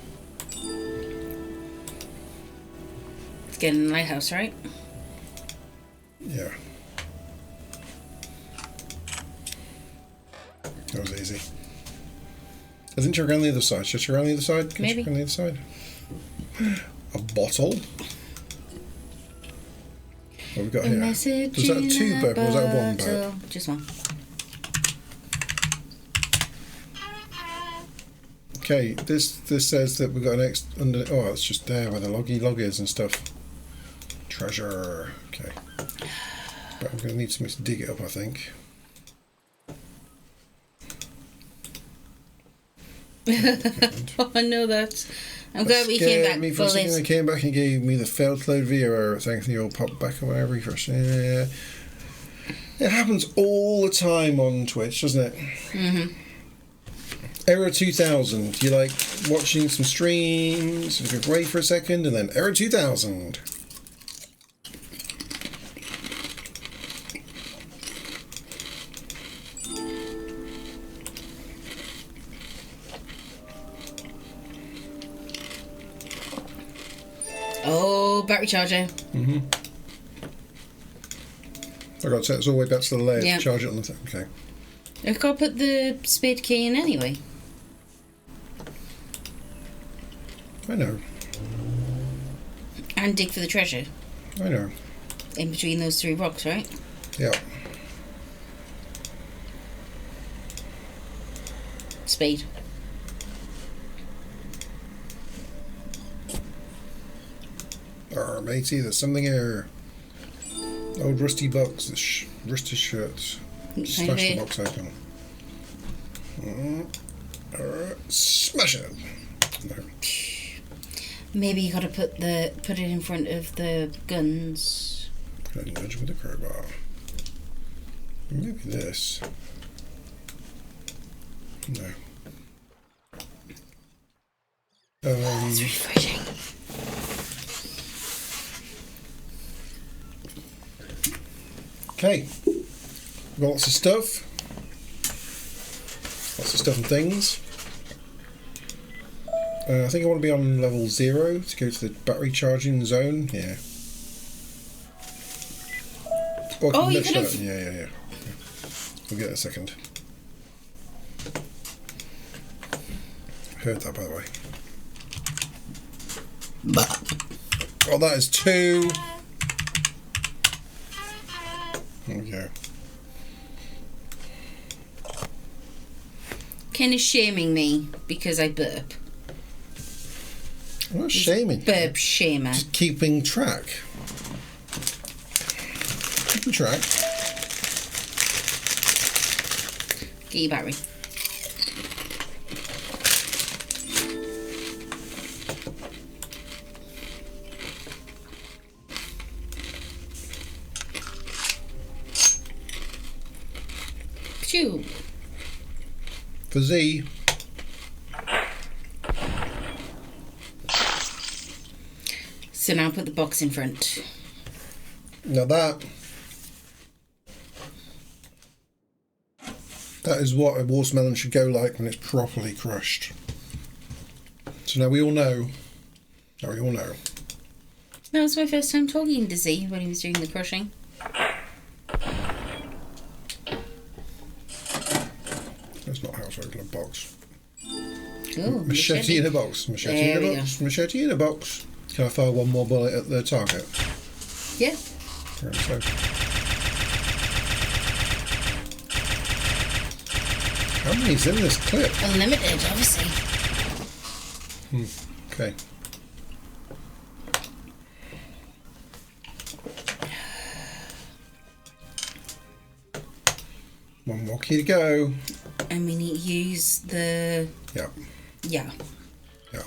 Let's get in the lighthouse, right? Yeah. That was easy. I didn't check around the other side. Should I check around the other side? Can I Maybe. check around the other side? A bottle. What have we got A here? message Was that in two a burp or was that one burp? bottle. Just one. Okay, this says that we've got an under. Oh, it's just there where the log is and stuff. Treasure. Okay. But I'm going to need something to dig it up, I think. Oh, I know that. I'm glad we came back me for for a this. second. I came back and gave me the failed load video error. Thanks to the old pop back or whatever. Refresh. Yeah. It happens all the time on Twitch, doesn't it? Mm-hmm. Error 2000. You're like watching some streams, you could wait for a second, and then error 2000. Oh, battery charger. Mm-hmm. I got to set this all the way back to the layer Yeah. to charge it on the thing. Okay. I've got to put the spade key in anyway. I know. And dig for the treasure. I know. In between those three rocks, right? Yeah. Spade. Matey, there's something here. Old rusty box, rusty shirts. Smash the box open. Smash it. No. Maybe you got to put it in front of the guns. Can I nudge with a crowbar? Maybe this. No. That's refreshing. Okay. Got lots of stuff. Lots of stuff and things. I think I want to be on level 0 to go to the battery charging zone. Yeah. Oh, you lift could have- that. Yeah. We'll get it in a second. Heard that, by the way. Oh, that is 2. There we go. Ken is shaming me because I burp. I'm not shaming. Burp shamer. Just keeping track. Keeping track. Get your battery. Phew. For Z. So now put the box in front. Now that is what a watermelon should go like when it's properly crushed. So now we all know. Now we all know. That was my first time talking to Z when he was doing the crushing. That's not how it's open a box. Ooh, Machete in a box. Machete There in we a box. Machete in a box. Can I fire one more bullet at the target? Yeah. Right, so. How many's in this clip? Unlimited, obviously. Okay. One more key to go. And we need to use the... Yeah. Yeah. Yeah.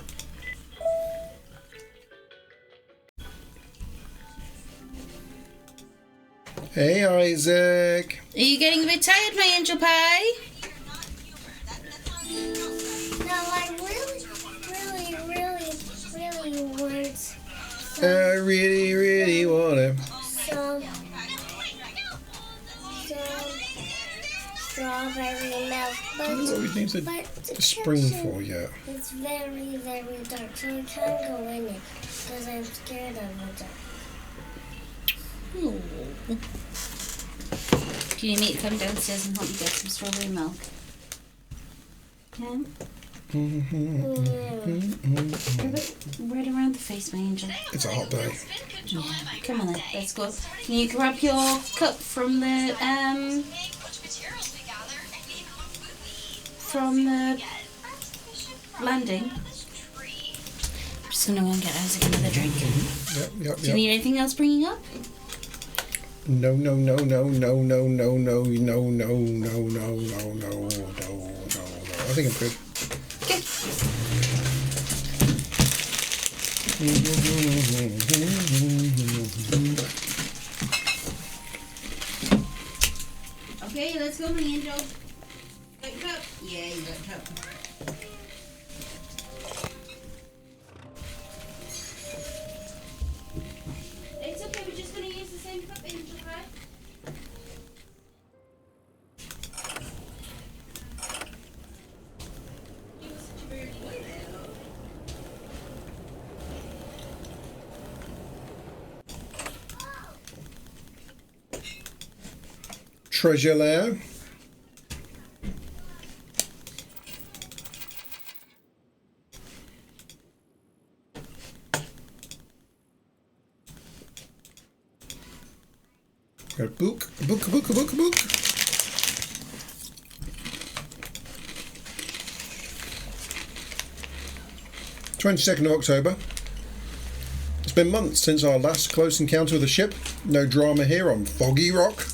Hey, Isaac. Are you getting a bit tired, my angel pie? No, I really want I really want it. some strawberry milk. What we need the spring for, yeah. It's very, very dark, so I can't go in it because I'm scared of the dark. Ooh. Do you need me to come downstairs and help you get some strawberry milk? Yeah? Right around the face, my angel. It's a hot day. Yeah. Come on then, let's go. Can you grab your cup from the landing. I'm just gonna go and get Isaac another drink. Yep. Do you need anything else bringing up? No. I think I'm good. Okay. Okay, let's go, my angel. Got your cup? Yeah, you got your cup. It's okay, we're just gonna use the same cup, angel, right? You were such a weird boy there, though. Treasure lair. Got a book. 22nd of October. It's been months since our last close encounter with a ship. No drama here on Foggy Rock.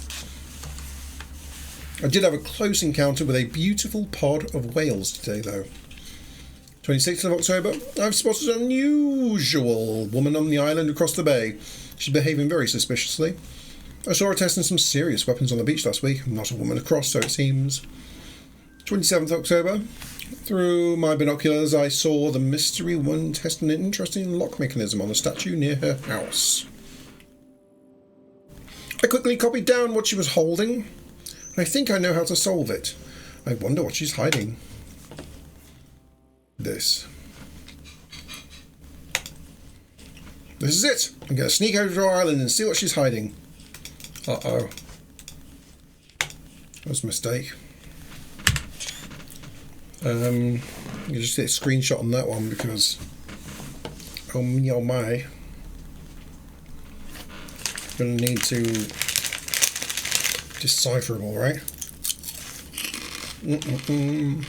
I did have a close encounter with a beautiful pod of whales today, though. 26th of October, I've spotted an unusual woman on the island across the bay. She's behaving very suspiciously. I saw her testing some serious weapons on the beach last week. Not a woman across, so it seems. 27th October, through my binoculars, I saw the mystery woman testing an interesting lock mechanism on a statue near her house. I quickly copied down what she was holding. I think I know how to solve it. I wonder what she's hiding. This. This is it. I'm going to sneak over to our island and see what she's hiding. Uh-oh. That was a mistake. You just hit a screenshot on that one because... Oh me, oh my. Gonna need to decipher them all, right? Mm-mm-mm.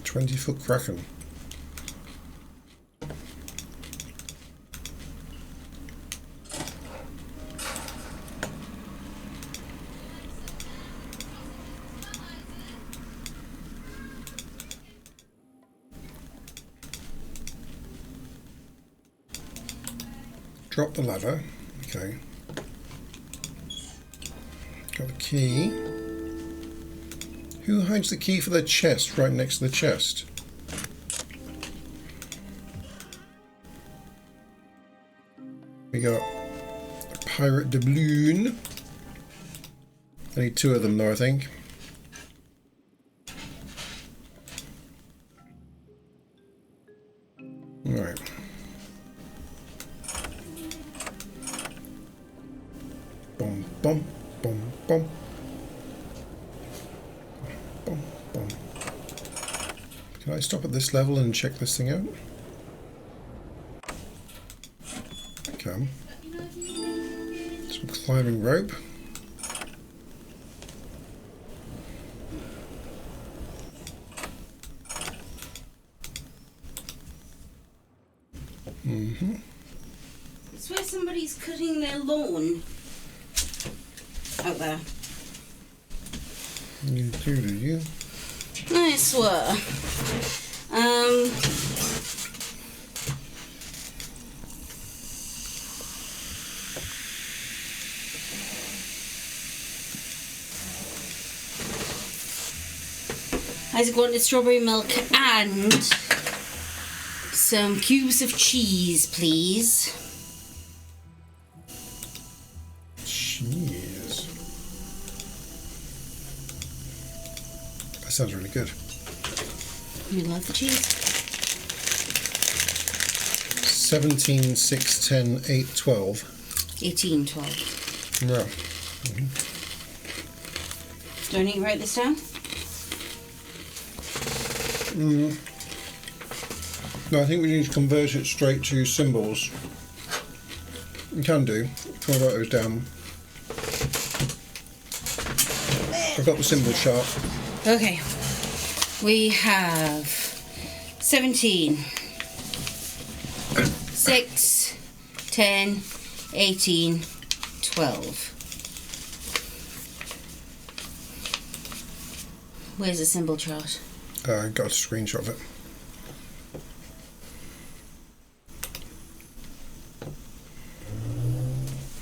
$20-foot kraken. Drop the ladder. Okay. Got the key. Who hides the key for the chest right next to the chest? We got a pirate doubloon. I need two of them though, I think. Alright. Boom, boom, boom, boom. Boom, boom. Can I stop at this level and check this thing out? Okay. Some climbing rope. Mm-hmm. It's where somebody's cutting their lawn. Out there. You do you? I swear. Isaac wanted strawberry milk and some cubes of cheese, please. Cheese. That sounds really good. You love the cheese. 17, 6, 10, 8, 12. 18, 12. Yeah. Do I need to write this down? No, I think we need to convert it straight to symbols. You can do. Can I write those down? I've got the symbol chart. Okay. We have 17, 6, 10, 18, 12. Where's the symbol chart? I got a screenshot of it.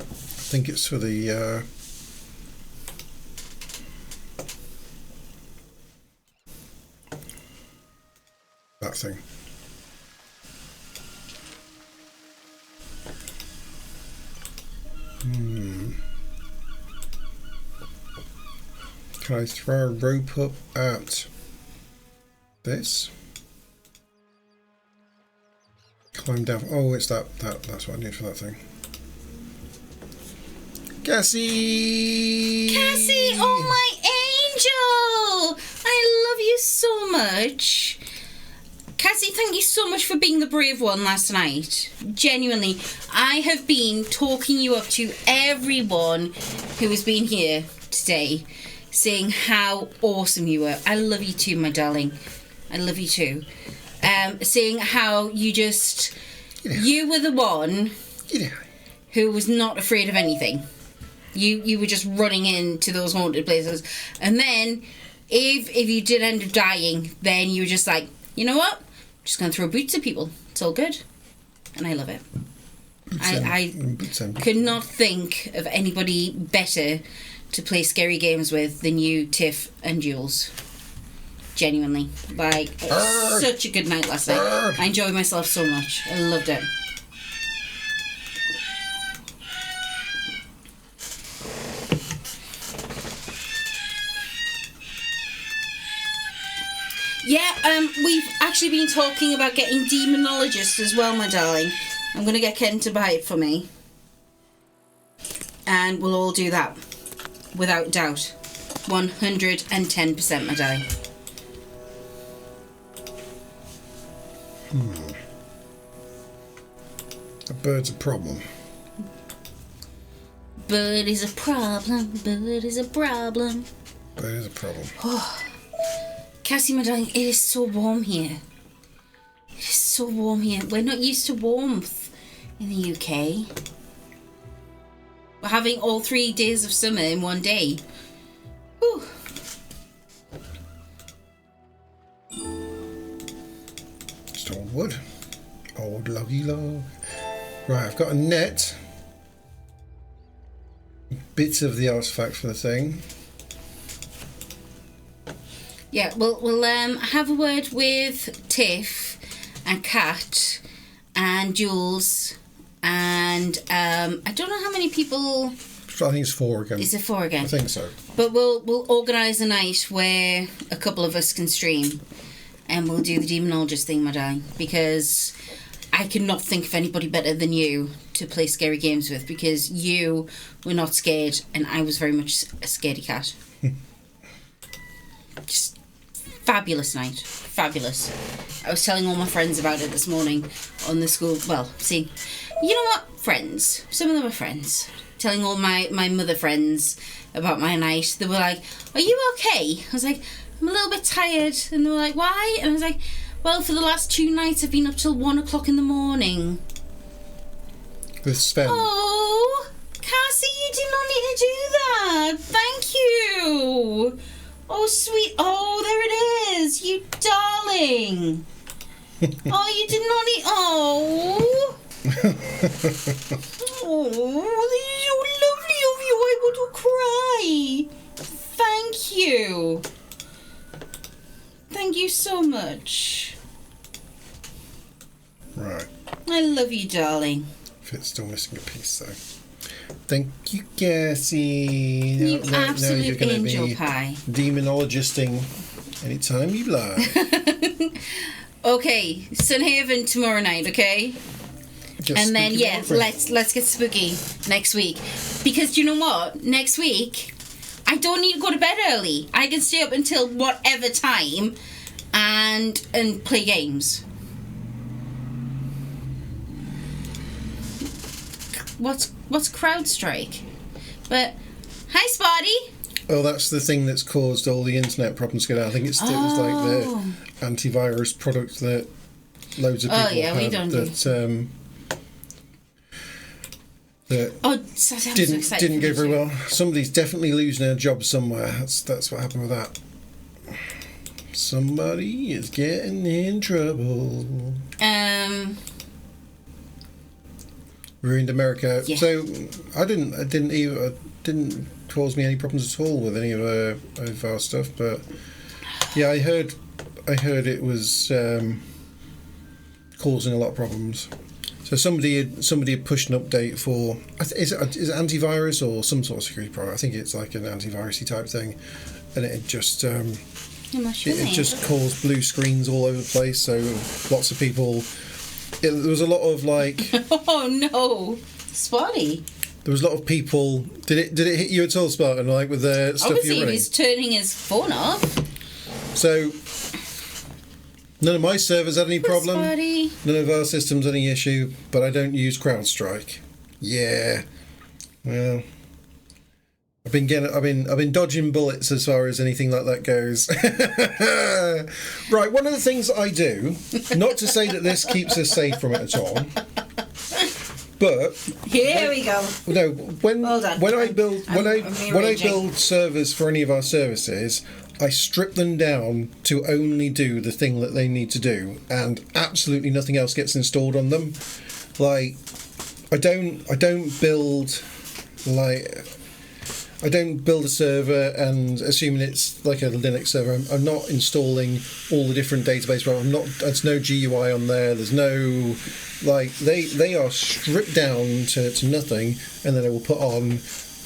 I think it's for the that thing. Can I throw a rope up at this? Climb down. Oh, it's that's what I need for that thing. Cassie! Cassie, oh my angel! I love you so much. Cassie, thank you so much for being the brave one last night. Genuinely, I have been talking you up to everyone who has been here today, saying how awesome you were. I love you too, my darling. I love you too. Saying how you just... You were the one who was not afraid of anything. You were just running into those haunted places. And then, if you did end up dying, then you were just like, you know what? I'm just going to throw boots at people. It's all good. And I love it. I could not think of anybody better to play scary games with than you, Tiff, and Jules. Genuinely. Like, it was such a good night last night. I enjoyed myself so much. I loved it. Yeah, we've actually been talking about getting Demonologist as well, my darling. I'm going to get Ken to buy it for me. And we'll all do that. Without doubt. 110%, my darling. A bird's a problem. Bird is a problem. Bird is a problem. Bird is a problem. Oh. Cassie, my darling, it is so warm here. It is so warm here. We're not used to warmth in the UK. We're having all 3 days of summer in one day. Whew. Just old wood. Old loggy log. Right, I've got a net. Bits of the artifact for the thing. Yeah, we'll have a word with Tiff and Kat and Jules and I don't know how many people. I think it's 4 again. Is it 4 again? I think so. But we'll organise a night where a couple of us can stream, and we'll do the Demonologist thing, my darling, because I cannot think of anybody better than you to play scary games with, because you were not scared and I was very much a scaredy cat. Just fabulous night. Fabulous. I was telling all my friends about it this morning on the school. Well, see, you know what? Friends. Some of them are friends. Telling all my mother friends about my night. They were like, are you okay? I was like, I'm a little bit tired. And they were like, why? And I was like, well, for the last 2 nights I've been up till 1 o'clock in the morning. With Sven. Oh, Cassie, you did not need to do that. Thank you. Oh, sweet. Oh, there it is. You darling. Oh, you did not need... Oh. Oh, this is so lovely of you. I want to cry. Thank you. Thank you so much. Right. I love you, darling. Fit's still missing a piece, though. Thank you, Cassie. You absolute you're gonna angel be pie. Demonologisting anytime you like. Okay, Sunhaven tomorrow night, okay? Just and then spooky boyfriend. let's get spooky next week. Because do you know what? Next week I don't need to go to bed early. I can stay up until whatever time and play games. What's CrowdStrike? But hi, Spotty. Oh, that's the thing that's caused all the internet problems to go down. I think it was like the antivirus product that loads of people had that didn't go very well. Somebody's definitely losing their job somewhere. That's what happened with that. Somebody is getting in trouble. Ruined America. Yeah. So it didn't cause me any problems at all with any of our stuff. But yeah, I heard it was causing a lot of problems. So somebody had pushed an update for is it antivirus or some sort of security product? I think it's like an antivirusy type thing, and it just caused blue screens all over the place. So lots of people. There was a lot of like. Oh no, Spotty. There was a lot of people. Did it hit you at all, Spartan? Like with the stuff Obviously, you're running? he was turning his phone off. So none of my servers had any problem. Spotty. None of our systems had any issue. But I don't use CrowdStrike. Yeah. Well, I've been dodging bullets as far as anything like that goes. Right, one of the things I do, not to say that this keeps us safe from it at all, but here we go. No, when I build servers for any of our services, I strip them down to only do the thing that they need to do, and absolutely nothing else gets installed on them. Like, I don't build a server and assuming it's like a Linux server. I'm not installing all the different database. There's no GUI on there. There's no they are stripped down to nothing, and then I will put on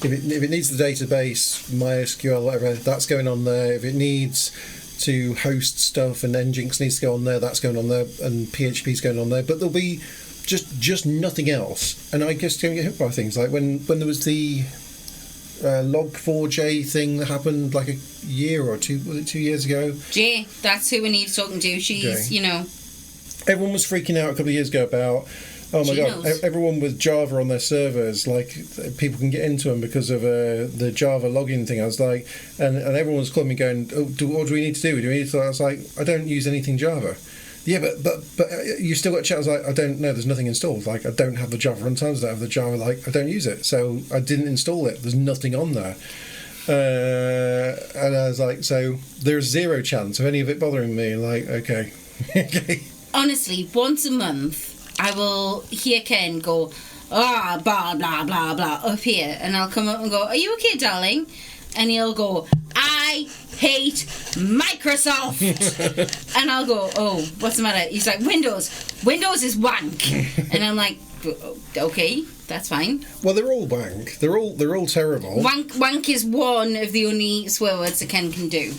if it needs the database, MySQL, whatever, that's going on there. If it needs to host stuff and Nginx needs to go on there, that's going on there, and PHP's going on there. But there'll be just nothing else. And I guess don't get hit by things like when there was the Log4j thing that happened like a year or two. Was it 2 years ago? Jay, that's who we need talking to. She's, Everyone was freaking out a couple of years ago about, oh my God, everyone with Java on their servers, like people can get into them because of the Java login thing. I was like, and everyone was calling me going, oh, what do we need to do? I was like, I don't use anything Java. Yeah, but you still got chat. I was like, I don't know. There's nothing installed. Like, I don't have the Java runtimes. I don't have the Java. Like, I don't use it, so I didn't install it. There's nothing on there. And I was like, so there's zero chance of any of it bothering me. Like, okay, okay. Honestly, once a month, I will hear Ken go, blah blah blah blah up here, and I'll come up and go, are you okay, darling? And he'll go, I hate Microsoft. And I'll go, oh, what's the matter? He's like, Windows is wank. And I'm like, okay, that's fine. Well, they're all wank. They're all terrible. Wank is one of the only swear words that Ken can do,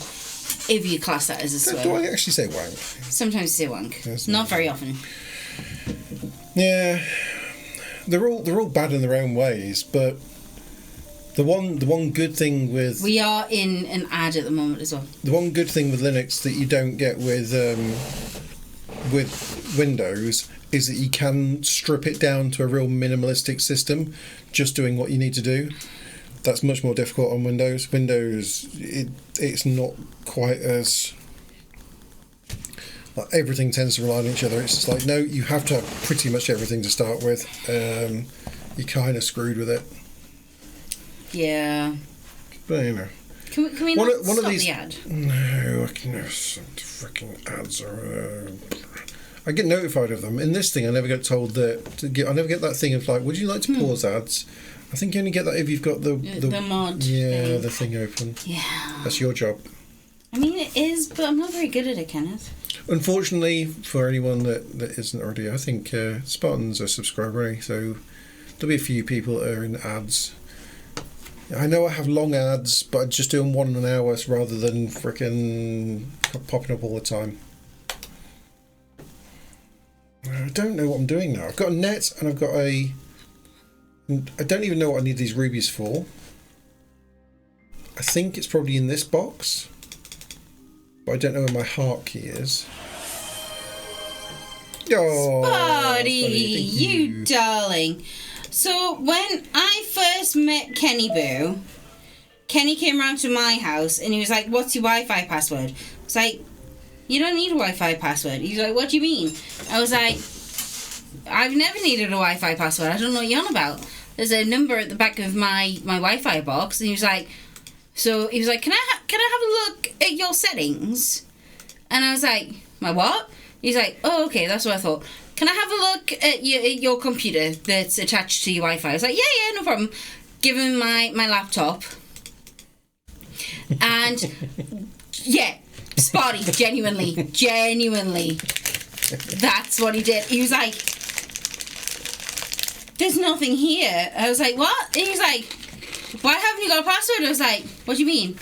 if you class that as a swear. Do I actually say wank? Sometimes I say wank. Not very often. Yeah, they're all bad in their own ways, but the one good thing with... We are in an ad at the moment as well. The one good thing with Linux that you don't get with Windows is that you can strip it down to a real minimalistic system, just doing what you need to do. That's much more difficult on Windows. Windows, it's not quite as... Like, everything tends to rely on each other. It's just like, no, you have to have pretty much everything to start with. You're kind of screwed with it. Yeah. But, you know. Can we not stop the ad? No, I can never stop the freaking ads. I get notified of them. In this thing, I never get told that... I never get that thing of like, would you like to pause ads? I think you only get that if you've got the mod. Yeah, thing. the thing open. Yeah. That's your job. I mean, it is, but I'm not very good at it, Kenneth. Unfortunately, for anyone that isn't already, I think Spartan's a subscriber already, so there'll be a few people that are in ads. I know I have long ads, but I just do them 1 hour rather than frickin' popping up all the time. I don't know what I'm doing now. I've got a net and I've got a... I don't even know what I need these rubies for. I think it's probably in this box. but I don't know where my heart key is. Oh, Spotty, Spotty, thank you darling. So when I first met Kenny Boo, Kenny came round to my house and he was like, "What's your Wi-Fi password?" I was like, "You don't need a Wi-Fi password." He was like, "What do you mean?" I was like, "I've never needed a Wi-Fi password. I don't know what you're on about. There's a number at the back of my Wi-Fi box." And he was like, "Can I have a look at your settings?" And I was like, "My what?" He's like, "Oh, okay, that's what I thought. Can I have a look at your computer that's attached to your Wi-Fi?" I was like, yeah, no problem. Give him my laptop. And, yeah, Spotty, genuinely, that's what he did. He was like, "There's nothing here." I was like, "What?" And he was like, "Why haven't you got a password?" I was like, "What do you mean?"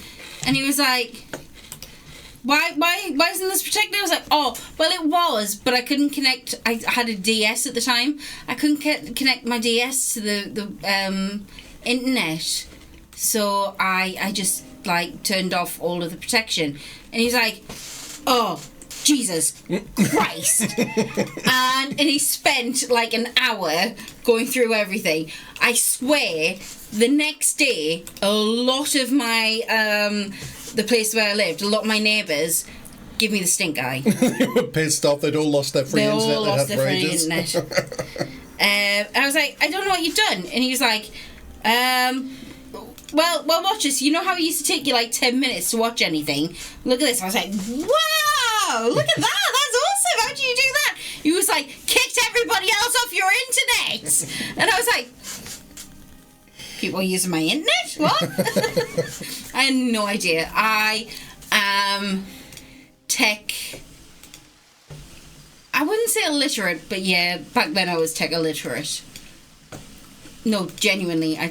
And he was like, Why isn't this protected?" I was like, "Oh, well, it was, but I couldn't connect." I had a DS at the time. I couldn't connect my DS to the internet, so I just like turned off all of the protection. And he's like, "Oh, Jesus Christ!" and he spent like an hour going through everything. I swear, the next day, a lot of my the place where I lived, a lot of my neighbours give me the stink eye. They were pissed off. They'd all lost their free internet. They all lost they their had free internet. I was like, "I don't know what you've done." And he was like, well, watch this. You know how it used to take you like 10 minutes to watch anything? Look at this." I was like, "Wow, look at that. That's awesome. How do you do that?" He was like, "Kicked everybody else off your internet." And I was like, "People using my internet? What?" I had no idea. I am tech. I wouldn't say illiterate, but yeah, back then I was tech illiterate. No, genuinely, I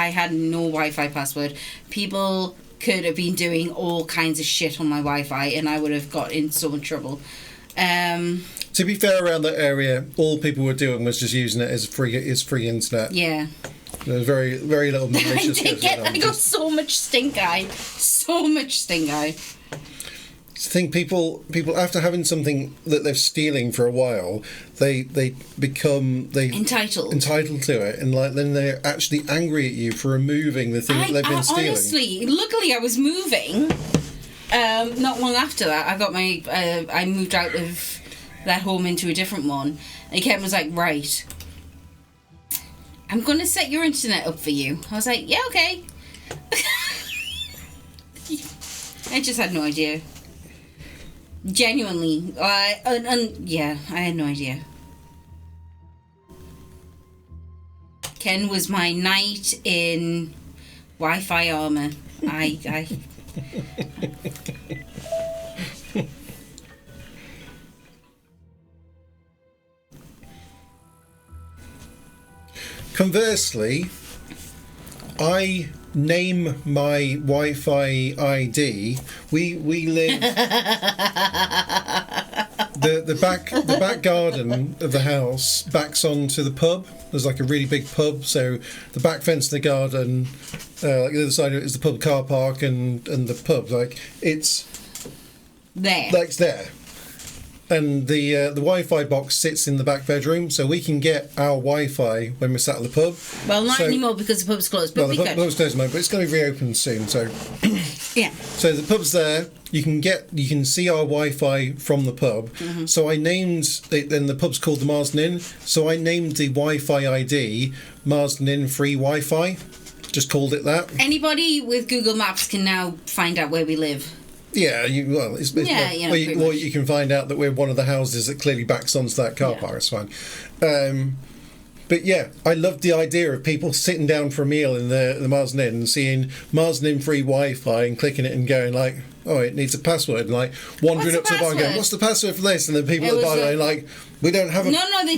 had no Wi-Fi password. People could have been doing all kinds of shit on my Wi-Fi, and I would have got in so much trouble. To be fair, around that area, all people were doing was just using it as free internet. Yeah. There was very, very little malicious. I got so much stink eye. So much stink eye. I think people after having something that they're stealing for a while, they become entitled to it, and like then they're actually angry at you for removing the thing that they've been stealing. Honestly, luckily I was moving. Not long after that, I got my I moved out of that home into a different one, and Kevin was like, "Right, I'm going to set your internet up for you." I was like, "Yeah, okay." I just had no idea. Genuinely. Yeah, I had no idea. Ken was my knight in Wi-Fi armor. I Conversely, I name my Wi-Fi ID. We live the back garden of the house backs onto the pub. There's like a really big pub, so the back fence of the garden, like the other side of it is the pub car park and the pub. Like it's there. Like it's there. And the Wi-Fi box sits in the back bedroom, so we can get our Wi-Fi when we're sat at the pub. Well, not anymore because the pub's closed, but we the could. pub's closed at the moment, but it's going to be reopened soon. So yeah. So the pub's there. You can see our Wi-Fi from the pub. Mm-hmm. So I named it, and the pub's called the Marsden Inn. So I named the Wi-Fi ID Marsden Inn Free Wi-Fi. Just called it that. Anybody with Google Maps can now find out where we live. Yeah, or you can find out that we're one of the houses that clearly backs onto that car park. It's fine. But yeah, I loved the idea of people sitting down for a meal in the Marsden Inn and seeing Marsden Inn free Wi-Fi and clicking it and going like, "Oh, it needs a password," and like wandering up to the bar and going, "What's the password for this?" And then people at the bar are like, "We don't have a..." No, they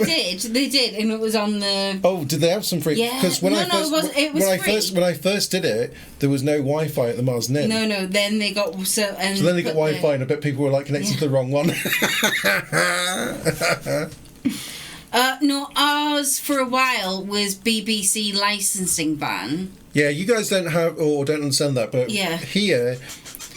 did, and it was on the... Oh, did they have some free? Yeah, because when I first did it, there was no Wi-Fi at the Marsden Inn. No, then they got... So then they got Wi-Fi, and I bet people were like connected to the wrong one. No, ours for a while was BBC licensing ban. Yeah, you guys don't have or don't understand that, but yeah. here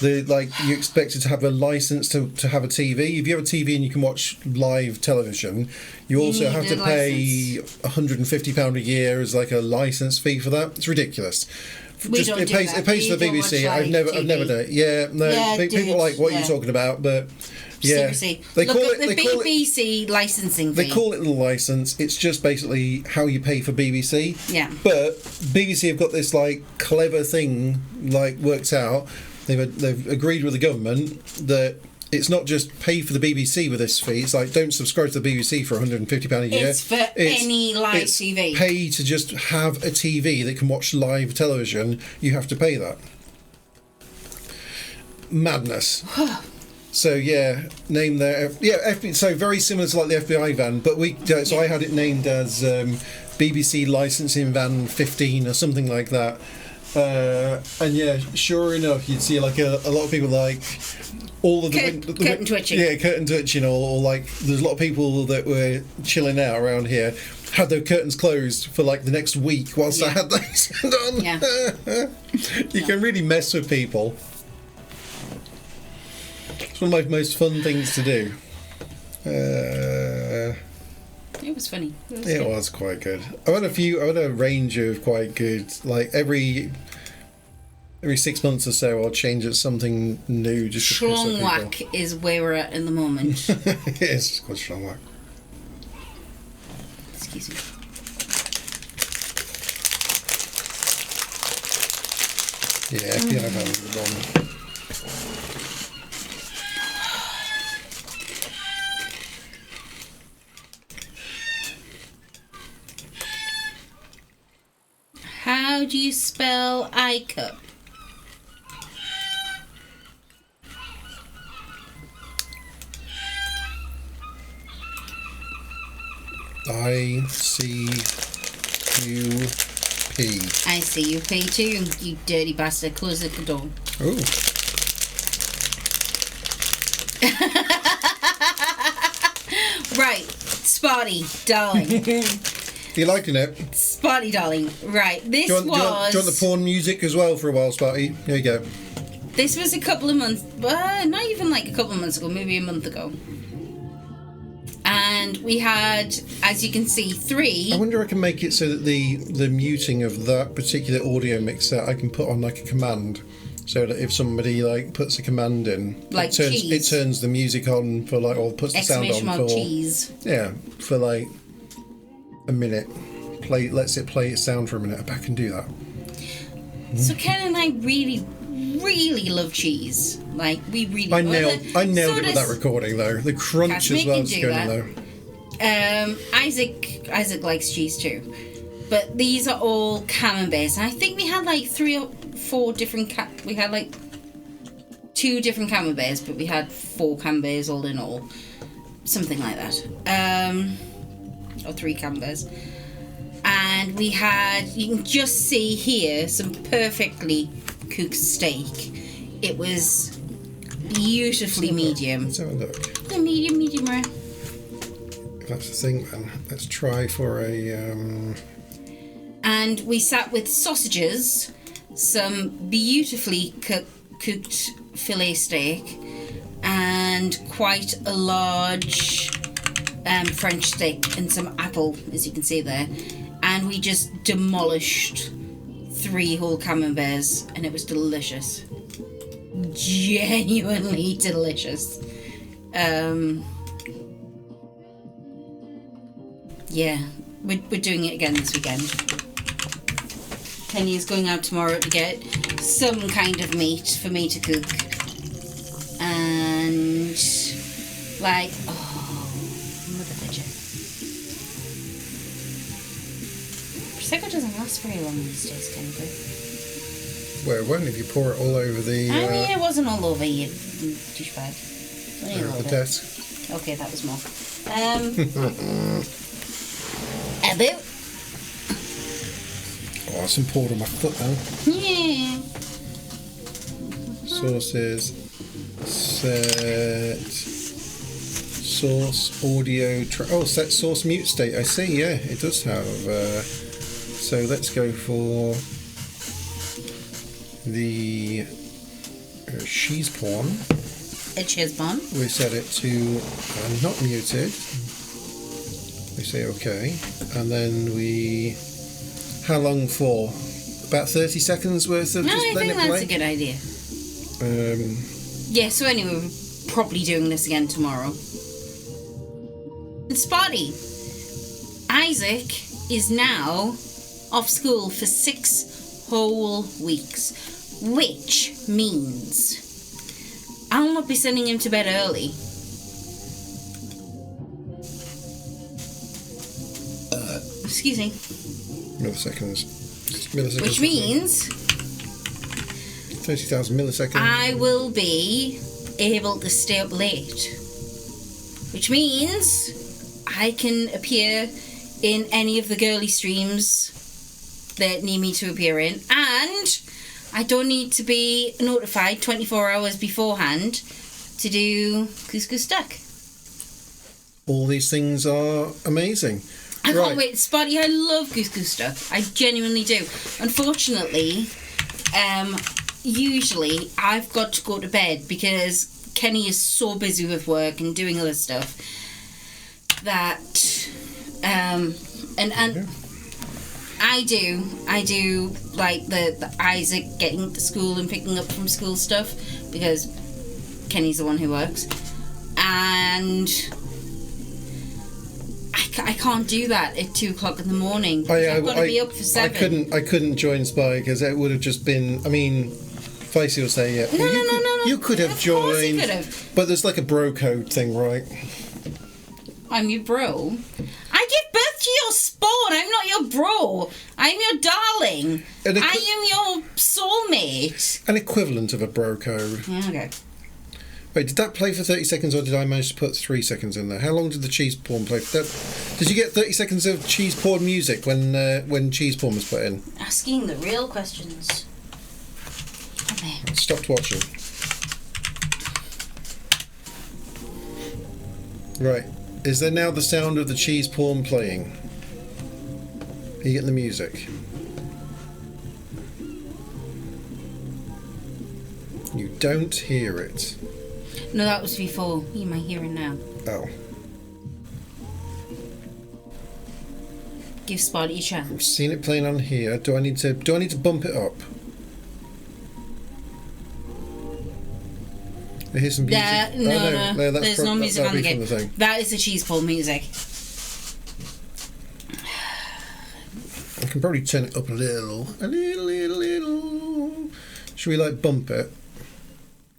You're expected to have a license to have a TV. If you have a TV and you can watch live television, you also need have to a pay £150 a year as like a license fee for that. It's ridiculous. We don't do that. It pays We for the don't BBC. watch I've never live done TV. it. Yeah, no. Yeah, People dude, like what yeah. you're talking about, but yeah, Seriously. they Look call up it. the They call it. BBC licensing fee. They call it the license. It's just basically how you pay for BBC. Yeah. But BBC have got this like clever thing worked out. They've agreed with the government that it's not just pay for the BBC with this fee. It's like don't subscribe to the BBC for £150 a year. It's for any live TV. Pay to just have a TV that can watch live television. You have to pay that. Madness. So yeah, name there. Yeah, so very similar to like the FBI van, but I had it named as BBC licensing van 15 or something like that. And yeah, sure enough, you'd see like a lot of people like all of the curtain twitching. Yeah, curtain twitching, or like there's a lot of people that were chilling out around here. Had their curtains closed for like the next week whilst I had those on. Yeah. You can really mess with people. It's one of my most fun things to do. It was funny. It was quite good. I had a range of quite good. Like every 6 months or so, I'll change it to something new. Just to piss with people. Schlongwack is where we're at in the moment. It's called Schlongwack. Excuse me. Yeah, piano band was the one. How do you spell iCup? ICUP. ICUP too, you dirty bastard. Close the door. Oh. Right, Spotty, darling. You liking it? Spotty, darling. Right, this Do you want the porn music as well for a while, Sparty? Here you go. This was a couple of months, not even like a couple of months ago, maybe a month ago. And we had, as you can see, 3. I wonder if I can make it so that the muting of that particular audio mixer I can put on like a command, so that if somebody like puts a command in, like it turns the music on for like, or puts the sound on for cheese. Yeah, for like a minute. Lets it play its sound for a minute. I bet I can do that. So Ken and I really, really love cheese. Like we really. I nailed it with that recording though. The crunch Cash, as well we is can do good though. Isaac likes cheese too, but these are all camemberts. And I think we had like 3 or 4 different. We had like 2 different camemberts, but we had 4 camemberts all in all, something like that. Or 3 camemberts. And we had, you can just see here, some perfectly cooked steak. It was beautifully medium. Let's have a look. Yeah, medium rare. If that's the thing then, let's try for a... And we sat with sausages, some beautifully cooked fillet steak, and quite a large French steak and some apple, as you can see there. And we just demolished 3 whole camemberts, and it was delicious. Genuinely delicious. Yeah, we're doing it again this weekend. Penny is going out tomorrow to get some kind of meat for me to cook. And like, mother fidget. Prosecco doesn't last very long these days, Kenny. Well, it won't if you pour it all over the... I mean, it wasn't all over your douchebag. Only a little the bit. desk. Okay, that was more. A bit. Oh, some poured on my foot now. Yeah. Sources. Set. Source audio. Set source mute state. I see, yeah, it does have. So let's go for the cheese porn. A cheese porn. We set it to not muted. We say okay, and then we. How long for? About 30 seconds worth of No, just I letting think it that's play. a good idea. Yeah, so anyway, we're probably doing this again tomorrow. And Spotty, Isaac is now off school for 6 whole weeks, which means I'll not be sending him to bed early. Excuse me. Milliseconds. Milliseconds. Which means 30,000 milliseconds. I will be able to stay up late. Which means I can appear in any of the girly streams that need me to appear in, and I don't need to be notified 24 hours beforehand to do Couscous Duck. All these things are amazing. I can't wait. Spotty, I love Couscous Duck. I genuinely do. Unfortunately, usually I've got to go to bed because Kenny is so busy with work and doing other stuff that and I do like the Isaac getting to school and picking up from school stuff because Kenny's the one who works, and I can't do that at 2 o'clock in the morning. I've got to be up for 7. I couldn't join Spy because it would have just been. I mean, Facey will say, yeah. No. You could have Of course he joined. could have. But there's like a bro code thing, right? I'm your bro. I give birth to your spawn. I'm not your bro. I'm your darling. And I am your soulmate. An equivalent of a bro code. Yeah, okay. Wait, did that play for 30 seconds or did I manage to put 3 seconds in there? How long did the cheese porn play for that? Did you get 30 seconds of cheese porn music when cheese porn was put in? Asking the real questions. Okay. I stopped watching. Right. Is there now the sound of the cheese porn playing? Are you getting the music? You don't hear it. No, that was before. You might hear it now. Oh. Give Spotty a I've chance. seen it playing on here. Do I need to bump it up? I hear some music. No. There's no music on the game. Thing. That is the cheese porn music. I can probably turn it up a little. Should we like bump it?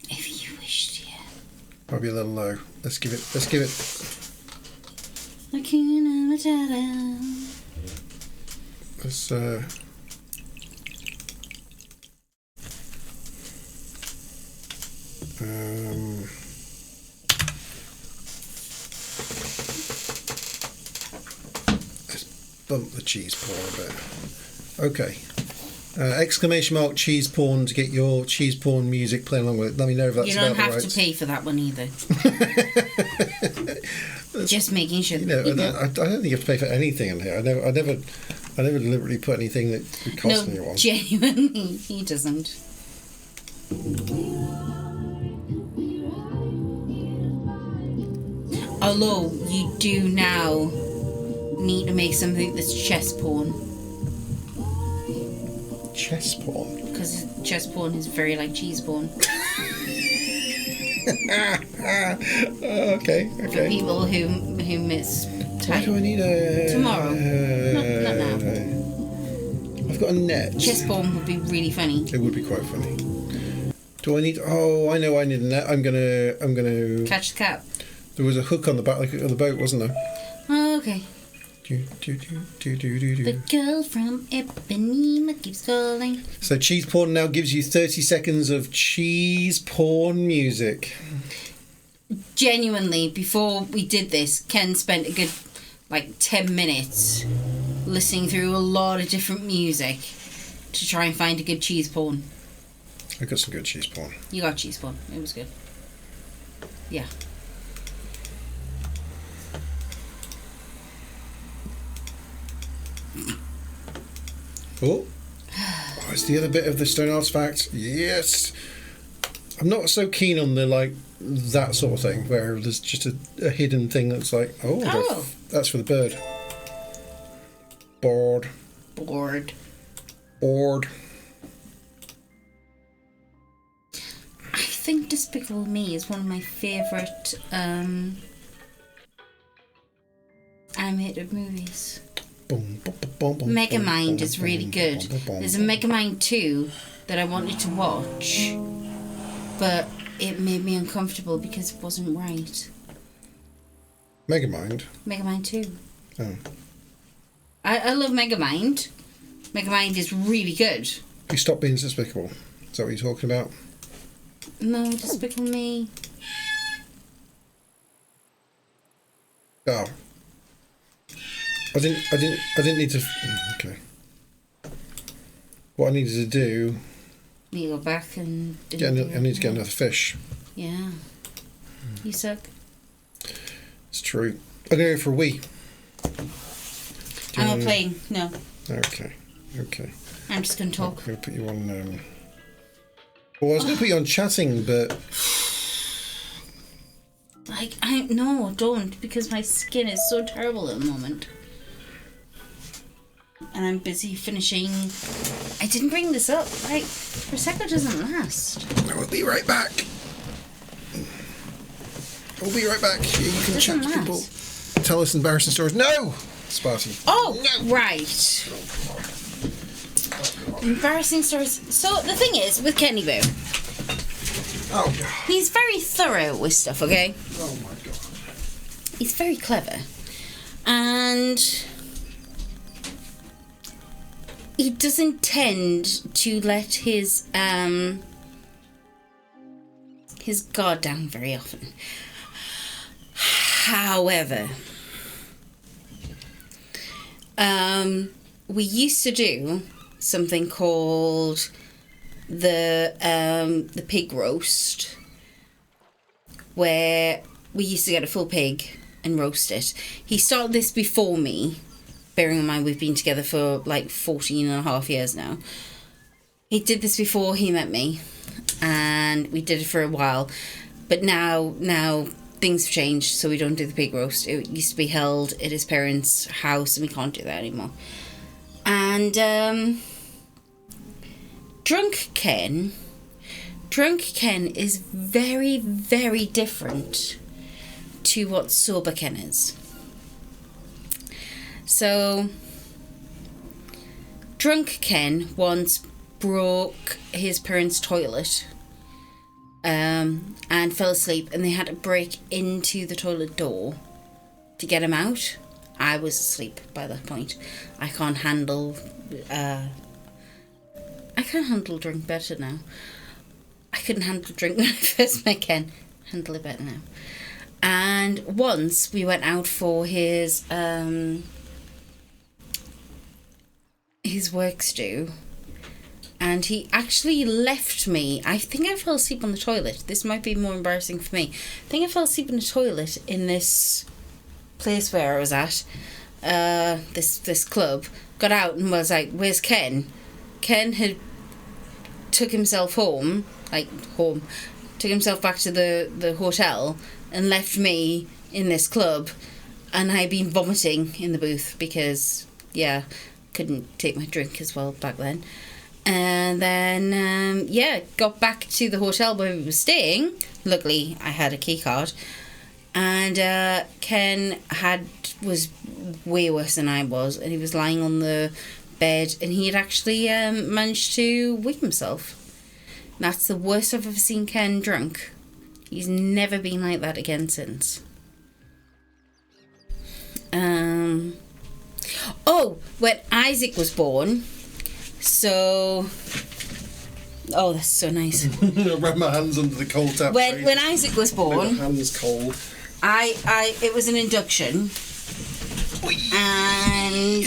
If you wished, yeah. Probably a little low. Let's give it. Hakuna Matata. Let's bump the cheese porn a bit. Okay. Exclamation mark cheese porn to get your cheese porn music playing along with it. Let me know if that's You don't about have right. to pay for that one either. Just making sure. I don't think you have to pay for anything in here. I never deliberately put anything that would cost No, anyone. genuinely, he doesn't. Although you do now need to make something that's chess porn, Chess porn. because chess porn is very like cheese porn. Okay. For people who miss Why do I time. need a... Tomorrow. Not now. I've got a net. Chess porn would be really funny. It would be quite funny. Do I need... Oh, I know I need a net. I'm gonna... Catch the cat. There was a hook on the back of the boat, wasn't there? Oh, okay. Do. The girl from Ipanema keeps calling. So cheese porn now gives you 30 seconds of cheese porn music. Genuinely, before we did this, Ken spent a good 10 minutes listening through a lot of different music to try and find a good cheese porn. I got some good cheese porn. You got cheese porn. It was good. Yeah. Oh, it's the other bit of the stone artifact. Yes. I'm not so keen on the like that sort of thing where there's just a hidden thing that's like, Oh. that's for the bird. Bored. I think Despicable Me is one of my favourite animated movies. Megamind is really good. There's a Megamind 2 that I wanted to watch, but it made me uncomfortable because it wasn't right. Megamind? Megamind 2. Oh. I love Megamind. Megamind is really good. You stop being despicable. Is that what you're talking about? No, Despicable Me. Oh. I didn't need to. Okay. What I needed to do. You go back and. I need to get another fish. Yeah. You suck. It's true. I'm gonna go for a wee. I'm not playing. No. Okay. I'm just gonna talk. I'm gonna put you on. Well, I was gonna put you on chatting, but. No, don't, because my skin is so terrible at the moment. And I'm busy finishing. I didn't bring this up. Like, Prosecco doesn't last. I'll be right back. I'll be right back. You can chat to people. Tell us embarrassing stories. No! Sparty. Oh, no. Right. Embarrassing stories. So, the thing is, with Kenny Boo. Oh, God. He's very thorough with stuff, okay? Oh, my God. He's very clever. And he doesn't tend to let his guard down very often. However, we used to do something called the pig roast, where we used to get a full pig and roast it. He started this before me, bearing in mind we've been together for like 14 and a half years now. He did this before he met me, and we did it for a while, but now things have changed, so we don't do the pig roast. It used to be held at his parents' house, and we can't do that anymore. And Drunk Ken is very, very different to what Sober Ken is. So, Drunk Ken once broke his parents' toilet and fell asleep, and they had to break into the toilet door to get him out. I was asleep by that point. I can't handle drink better now. I couldn't handle drink when I first met Ken. Handle it better now. And once we went out for his work stew, and he actually left me. I think I fell asleep on the toilet. This might be more embarrassing for me. I think I fell asleep in the toilet in this place where I was at, this club. Got out and was like, "Where's Ken?" Ken had took himself took himself back to the hotel and left me in this club, and I'd been vomiting in the booth because, yeah, couldn't take my drink as well back then. And then, got back to the hotel where we were staying. Luckily, I had a key card. And Ken was way worse than I was, and he was lying on the bed, and he had actually managed to wig himself. That's the worst I've ever seen Ken drunk. He's never been like that again since. When Isaac was born, that's so nice. I wrap my hands under the cold tap. When Isaac was born, my hands cold. It was an induction, and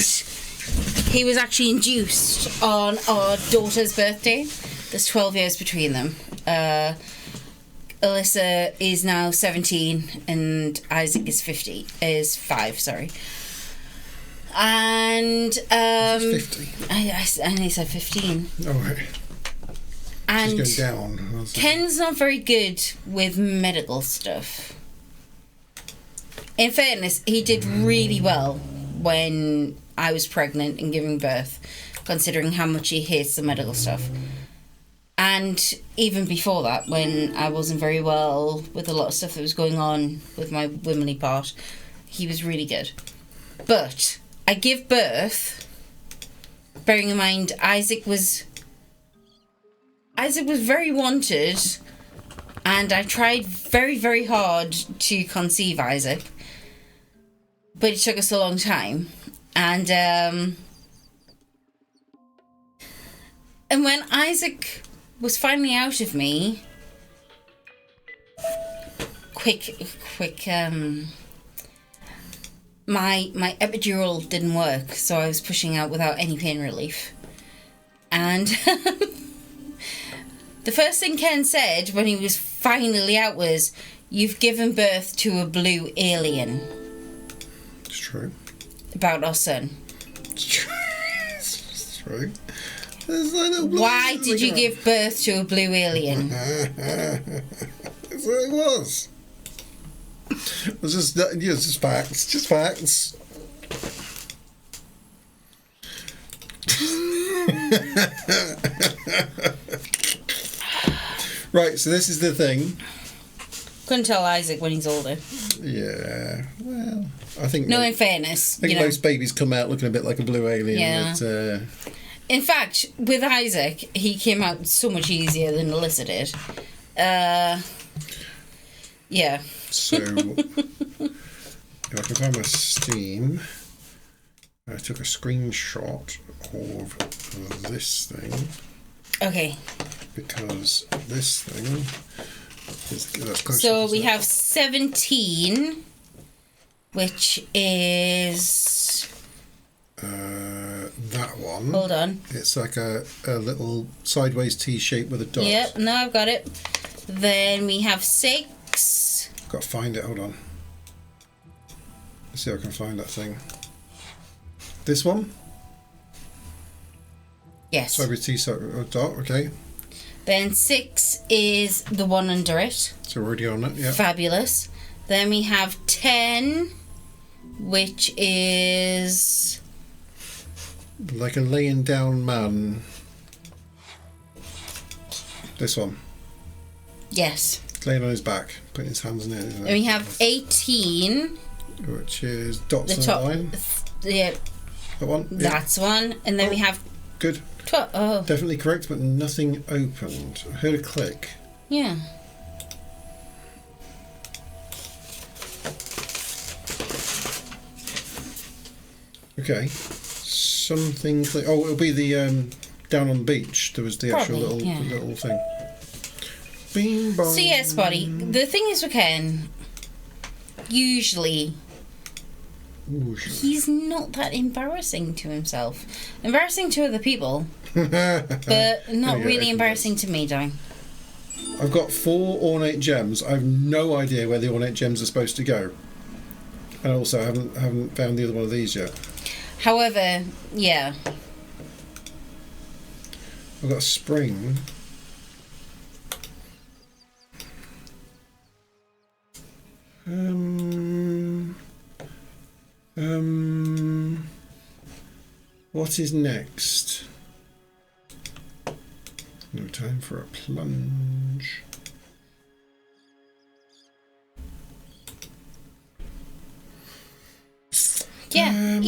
he was actually induced on our daughter's birthday. There's 12 years between them. Alyssa is now 17 and Isaac is 5, sorry. And 50. I said 15. Oh, right. And She's going down. That's it. Ken's not very good with medical stuff. In fairness, he did really well when I was pregnant and giving birth, considering how much he hates the medical stuff. And even before that, when I wasn't very well with a lot of stuff that was going on with my womanly part, he was really good. But I give birth, bearing in mind Isaac was very wanted, and I tried very, very hard to conceive Isaac, but it took us a long time. And when Isaac was finally out of me, my epidural didn't work, so I was pushing out without any pain relief. And the first thing Ken said when he was finally out was, "You've given birth to a blue alien." It's true. About our son. It's true. It's true. There's like little Why blues did you like give birth to a blue alien? That's what it was. It was just facts. Just facts. Right, so this is the thing. Couldn't tell Isaac when he's older. Yeah, well, I think... No, in fairness. I think most babies come out looking a bit like a blue alien. Yeah. But, in fact, with Isaac, he came out so much easier than Alyssa did. Yeah. So, if I can find my Steam, I took a screenshot of this thing. Okay. Because this thing is... That's close So to we that. have 17, which is... that one. Hold on. It's like a little sideways T shape with a dot. Yep, no, I've got it. Then we have 6. Got to find it. Hold on. Let's see if I can find that thing. This one? Yes. Sideways T dot, okay. Then 6 is the one under it. It's already on it, yeah. Fabulous. Then we have 10, which is... Like a laying down man. This one. Yes. Laying on his back, putting his hands in it. Isn't it? Then we have 18. Which is dots The on top. the line. Yeah, That one? Yeah. that's one. And then we have... Good. Oh, Definitely correct, but nothing opened. I heard a click. yeah. Okay. Something click. Oh, it'll be the down on the beach. There was the actual Probably, little thing. Bing bong. So yes, buddy. The thing is with Ken, usually Ooh, he's not that embarrassing to himself. Embarrassing to other people, but not There you go, really open embarrassing to me, darling. I've got 4 ornate gems. I have no idea where the ornate gems are supposed to go, and also I haven't found the other one of these yet. However, yeah. I've got a spring. What is next? No time for a plunge. Yeah,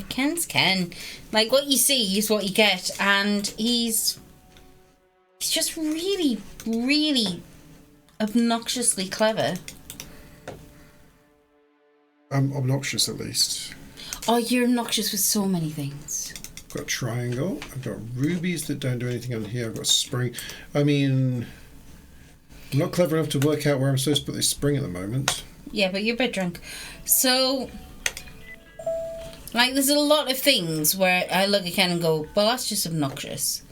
Ken's Ken. Like, what you see is what you get, and he's just really, really obnoxiously clever. I'm obnoxious, at least. Oh, you're obnoxious with so many things. I've got a triangle. I've got rubies that don't do anything on here. I've got a spring. I mean, I'm not clever enough to work out where I'm supposed to put this spring at the moment. Yeah, but you're a bit drunk. So, like, there's a lot of things where I look at Ken and go, well, that's just obnoxious.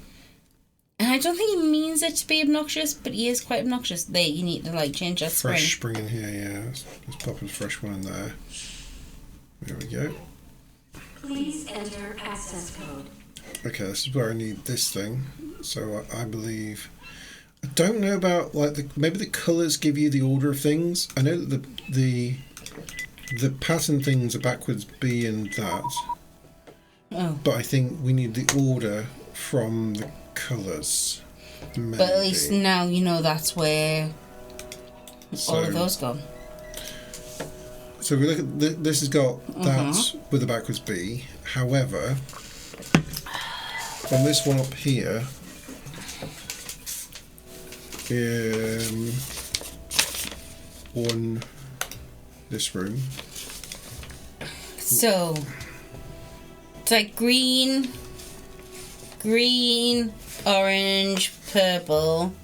And I don't think he means it to be obnoxious, but he is quite obnoxious. There, you need to, like, change that spring. Fresh spring in here, yeah. Let's pop a fresh one in there. There we go. Please enter access code. Okay, this is where I need this thing. So I believe. I don't know about like maybe the colours give you the order of things. I know that the pattern things are backwards B and that. Oh. But I think we need the order from the colours. But at least now you know that's where all of those go. So we look at this has got that with a backwards B. However, on this one up here, on this room. So it's like green, orange, purple,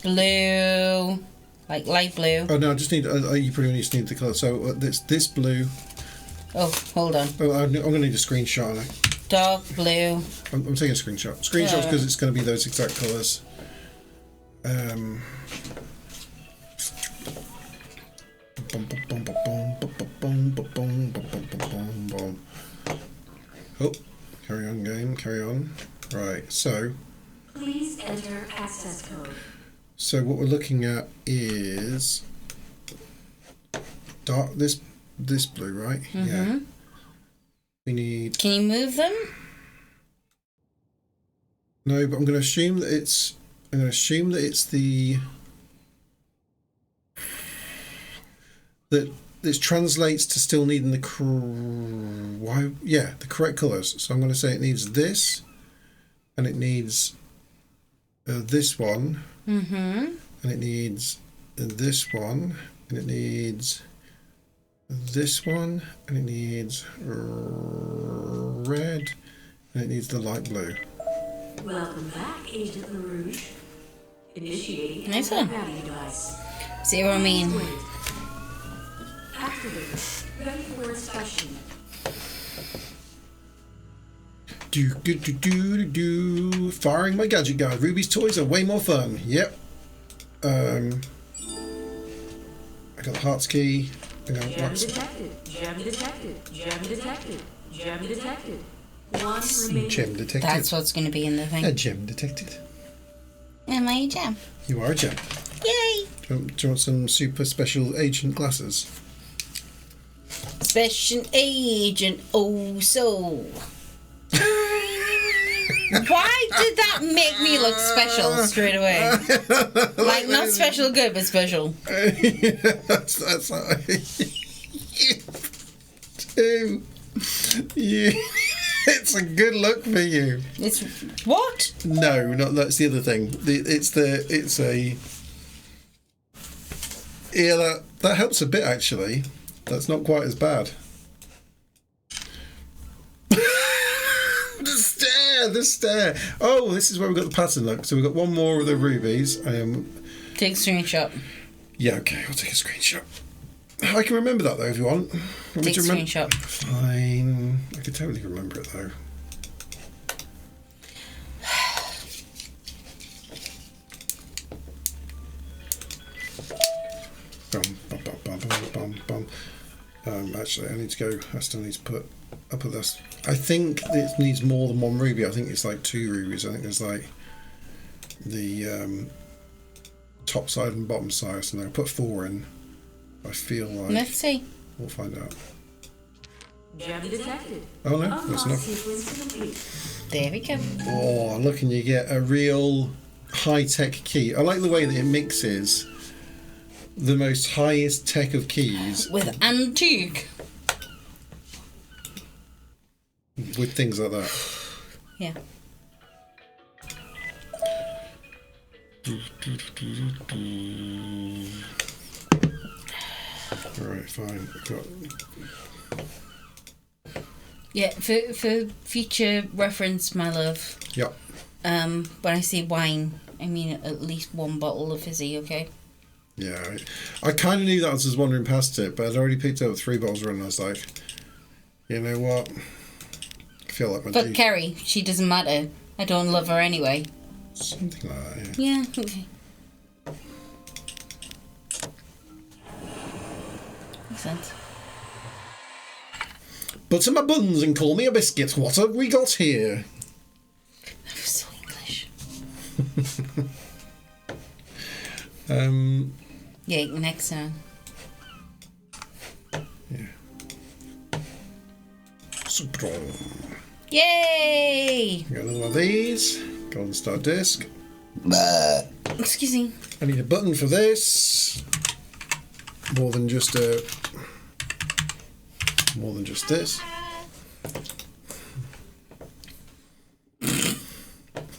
blue, like light blue. Oh no, I just need. You pretty much need the colour. So this blue. Oh, hold on. Oh, I'm going to need a screenshot. Now. Dark blue. I'm taking a screenshot. Screenshots because it's going to be those exact colours. Oh, carry on, game. Carry on. Right. So. Please enter access code. So what we're looking at is dark. This blue, right? Yeah. We need. Can you move them? No, but I'm going to assume that it's. I'm going to assume that it's the. That this translates to still needing the. The correct colours. So I'm going to say it needs this, and it needs this one, and it needs this one, and it needs this one, and it needs red, and it needs the light blue. Welcome back, Agent LaRouche. Initiating Nice one. anti-gravity device. See what I mean? Wait. Activated. Ready for inspection. Do. Firing my gadget guide. Ruby's toys are way more fun. Yep. I got the hearts key. Gem detected. Gem detected. Gem detected. Gem detected. One remaining. Gem detected. That's what's going to be in the thing. A gem detected. Am I a gem? You are a gem. Yay! Do you want some super special agent glasses? Special agent, oh so. Why did that make me look special straight away? Like not special good, but special. that's you. It's a good look for you. It's what? No, not that's the other thing. That helps a bit actually. That's not quite as bad. The stare. Oh, this is where we've got the pattern look. So we've got one more of the rubies. Take a screenshot. Yeah, okay, I'll take a screenshot. I can remember that though if you want. Take a screenshot. Fine. I can totally remember it though. Actually, I need to go. I still need to put this. I think it needs more than one ruby. I think it's like 2 rubies. I think there's like the top side and bottom side. So I'll put 4 in. I feel like. Let's see. We'll find out. Gem detected. Oh no, that's enough. There we go. Oh, look, and you get a real high-tech key. I like the way that it mixes the most highest tech of keys with antique. With things like that. Yeah. Alright, fine. Yeah, for future reference, my love. Yep. When I say wine, I mean at least 1 bottle of fizzy, okay? Yeah, I kind of knew that as I was wandering past it, but I'd already picked up 3 bottles and I was like, you know what? I feel like my But Kerry, she doesn't matter. I don't love her anyway. Something like that, yeah. Yeah, okay. Makes sense. Butter my buns and call me a biscuit. What have we got here? That was so English. Yeah, next time. Super. Yay! Got another one of these. Golden Star disc. Excuse me. I need a button for this. More than just this.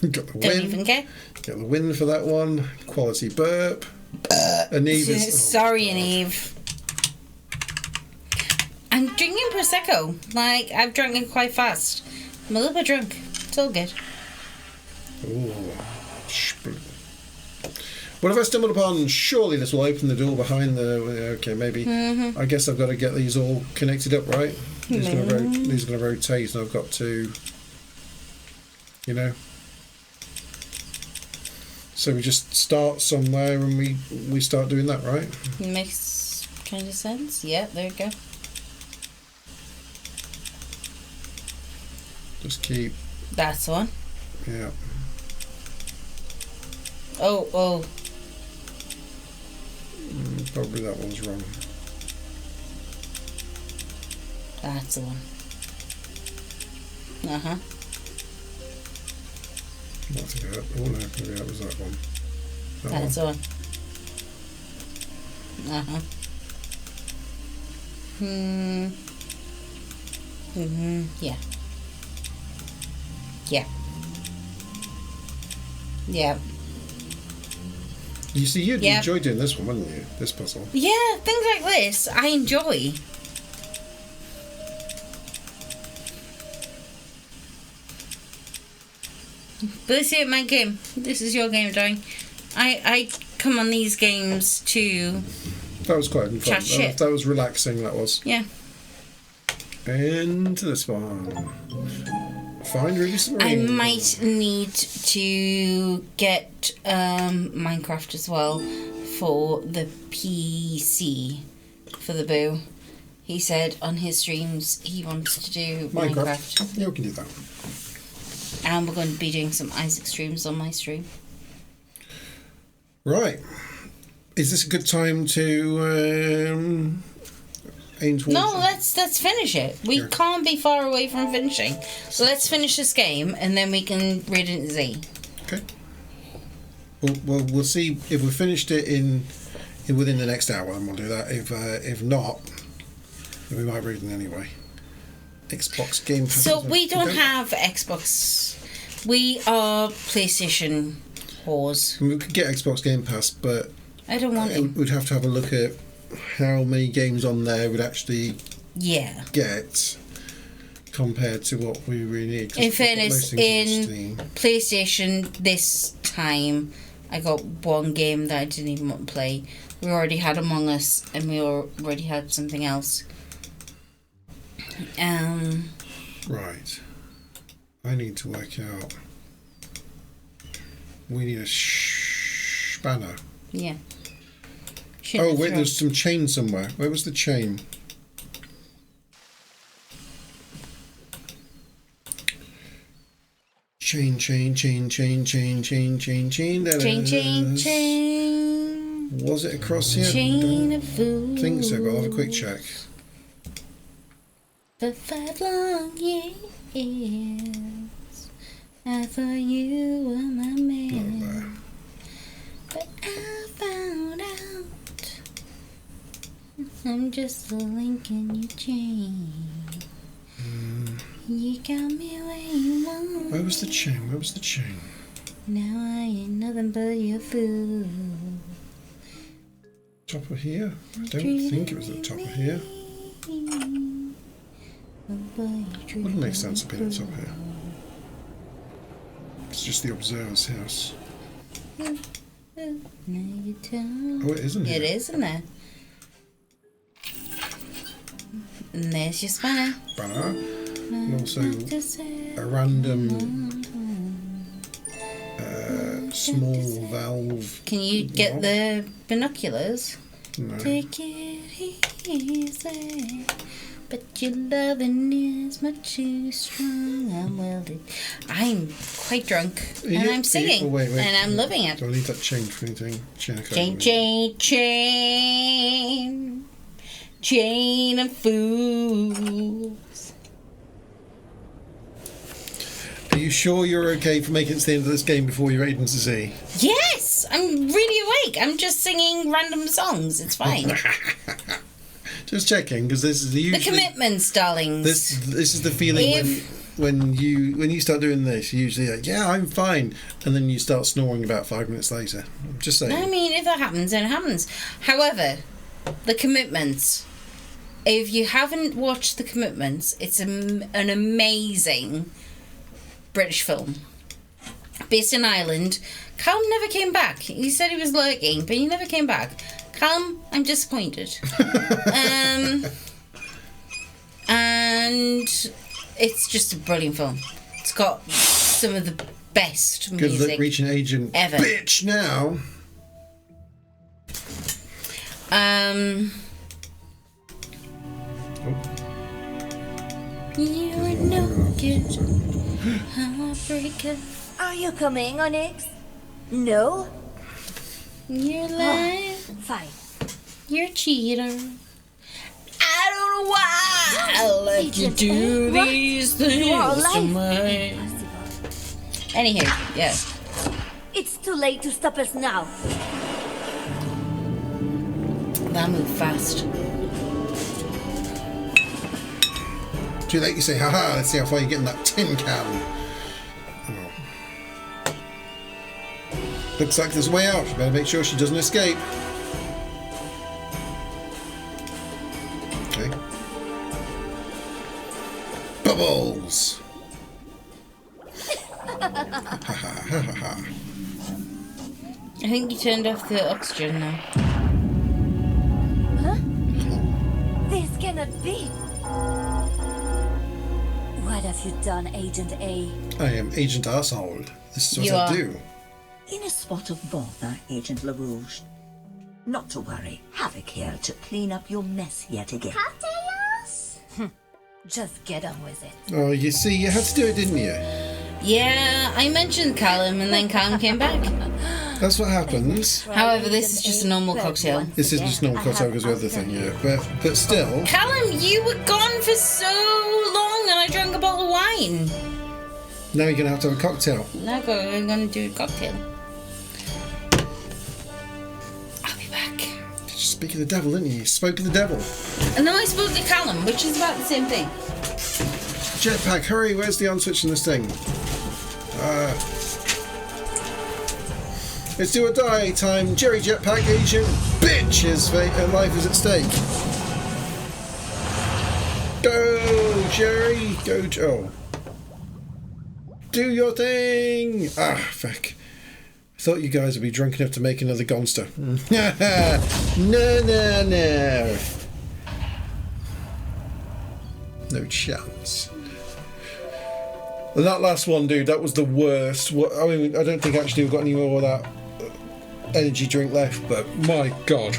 Got the Don't win. even care. Got the win for that one. Quality burp. Aneve is. Sorry, Aneve. I'm drinking Prosecco. Like, I've drunk it quite fast. I'm a little bit drunk. It's all good. Ooh. What have I stumbled upon? Surely this will open the door behind the... Okay, maybe. I guess I've got to get these all connected up, right? These are going to rotate, and I've got to... You know? So we just start somewhere and we start doing that, right? Makes kind of sense. Yeah, there you go. Just keep... That's the one. Yeah. Oh. Probably that one's wrong. That's the one. Uh-huh. I think that... Oh, no. Maybe that was that one. That's the one. Uh-huh. Yeah. Yeah. Yeah. You see, you'd Yep. enjoy doing this one, wouldn't you? This puzzle. Yeah, things like this I enjoy. But this is my game. This is your game, darling. I come on these games to... That was quite fun. Chat shit. That was relaxing, that was. Yeah. Into this one. Find Ruby I Submarine. might need to get Minecraft as well for the PC for the Boo. He said on his streams he wants to do Minecraft. Yeah, we can do that. And we're going to be doing some Isaac streams on my stream. Right. Is this a good time to aim towards... No, let's finish it. We can't be far away from finishing. So let's finish this game and then we can read it in Z. Okay. Well, we'll see if we finished it in within the next hour, then we'll do that. If not, then we might read it anyway. Xbox Game Pass. So we don't have Xbox. We are PlayStation whores. We could get Xbox Game Pass, but I don't want it. we'd have to have a look at how many games on there would actually get compared to what we really need. In fairness, in PlayStation this time, I got one game that I didn't even want to play. We already had Among Us, and we already had something else. Right. I need to work out. We need a spanner. Yeah. Oh, wait, there's some chain somewhere. Where was the chain? Chain. Chain. Was it across here? Chain of I food. think so, but I'll have a quick check. For 5 long years, I thought you were my man. But I found out I'm just a link in your chain. You got me where you want. Where was the chain? Now I ain't nothing but your fool. Top of here? I don't think it was at the top of here. Wouldn't make sense to be at the top here. It's just the observer's house. Now you tell. Oh, it isn't here. It is, isn't it? And there's your spanner. Banner. And also a random small valve. Can you get the binoculars? No. Take it easy. But your loving is much too strong. I'm quite drunk. And I'm singing. Wait. And I'm loving it. Do I need that chain for anything? Chain of fools. Are you sure you're okay for making it to the end of this game before you're Aiden to see? Yes! I'm really awake. I'm just singing random songs. It's fine. Just checking, because this is usually... The commitments, darlings. This is the feeling when you start doing this, you're usually like, yeah, I'm fine. And then you start snoring about 5 minutes later. I'm just saying. I mean, if that happens, then it happens. However, The Commitments... If you haven't watched The Commitments, it's an amazing British film. Based in Ireland. Callum never came back. He said he was lurking, but he never came back. Callum, I'm disappointed. And it's just a brilliant film. It's got some of the best Good music luck reaching Agent ever. Bitch now. You are no good heartbreaker. Are you coming, Onyx? No? You're lying. Fine. You're a cheater. I don't know why I let you do What? these You are things to alive. me. Anywho, yeah. It's too late to stop us now. That moved fast. Too late, you say, haha, let's see how far you get in that tin can. Oh. Looks like there's a way out. Better make sure she doesn't escape. Okay. Bubbles! I think you turned off the oxygen now. Huh? This cannot be. What have you done, Agent A? I am Agent Arsehole. This is what You I are. do. In a spot of bother, Agent LaRouge. Not to worry, Havoc here to clean up your mess yet again. Cocktails? Just get on with it. Oh, you see, you had to do it, didn't you? Yeah, I mentioned Callum and then Callum came back. That's what happens. However, this is just a normal cocktail. This is just normal cocktail because of the other thing, yeah. But still, Callum, you were gone for so long and I drank a bottle of wine. now you're going to have a cocktail. Now I'm going to do a cocktail. I'll be back. You just speak of the devil, didn't you? You spoke of the devil. And then I spoke to Callum, which is about the same thing. Jetpack, hurry, where's the on switch in this thing? It's do or die time. Jerry Jetpack Agent Bitch, his fate and life is at stake. Go, Jerry! Go, Joe. Do your thing! Ah, fuck. I thought you guys would be drunk enough to make another Gonster. No. No chance. And that last one, dude, that was the worst. I mean, I don't think actually we've got any more of that energy drink left, but my god.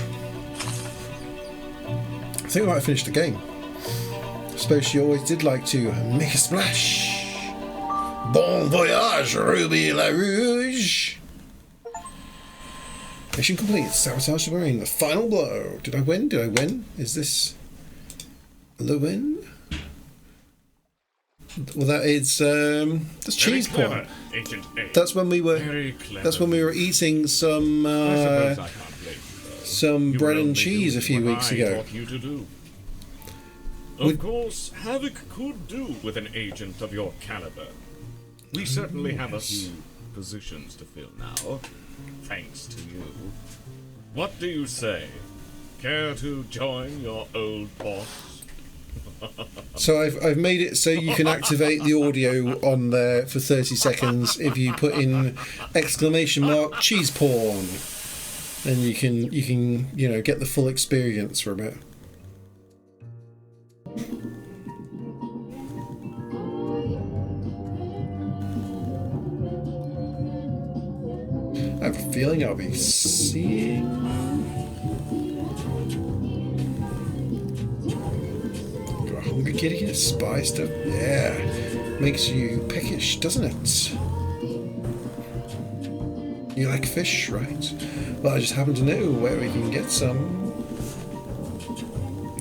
I think I might have finished the game. I suppose she always did like to make a splash. Bon voyage, Ruby LaRouge. Mission complete. Sabotage submarine. The final blow. Did I win? Is this the win? Well, that is that's cheese porn. Agent A. That's when we were. Very clever. That's when we were eating some I suppose I can't blame you, though. some You bread will and only cheese do a few what weeks I ago. taught you to do. Would- Of course, Havoc could do with an agent of your caliber. We certainly have a few positions to fill now, thanks to you. What do you say? Care to join your old boss? So I've made it so you can activate the audio on there for 30 seconds if you put in exclamation mark cheese porn, and you can get the full experience from it. I have a feeling I'll be seeing. Got a Kitty gets spy stuff. Yeah. Makes you peckish, doesn't it? You like fish, right? Well, I just happen to know where we can get some.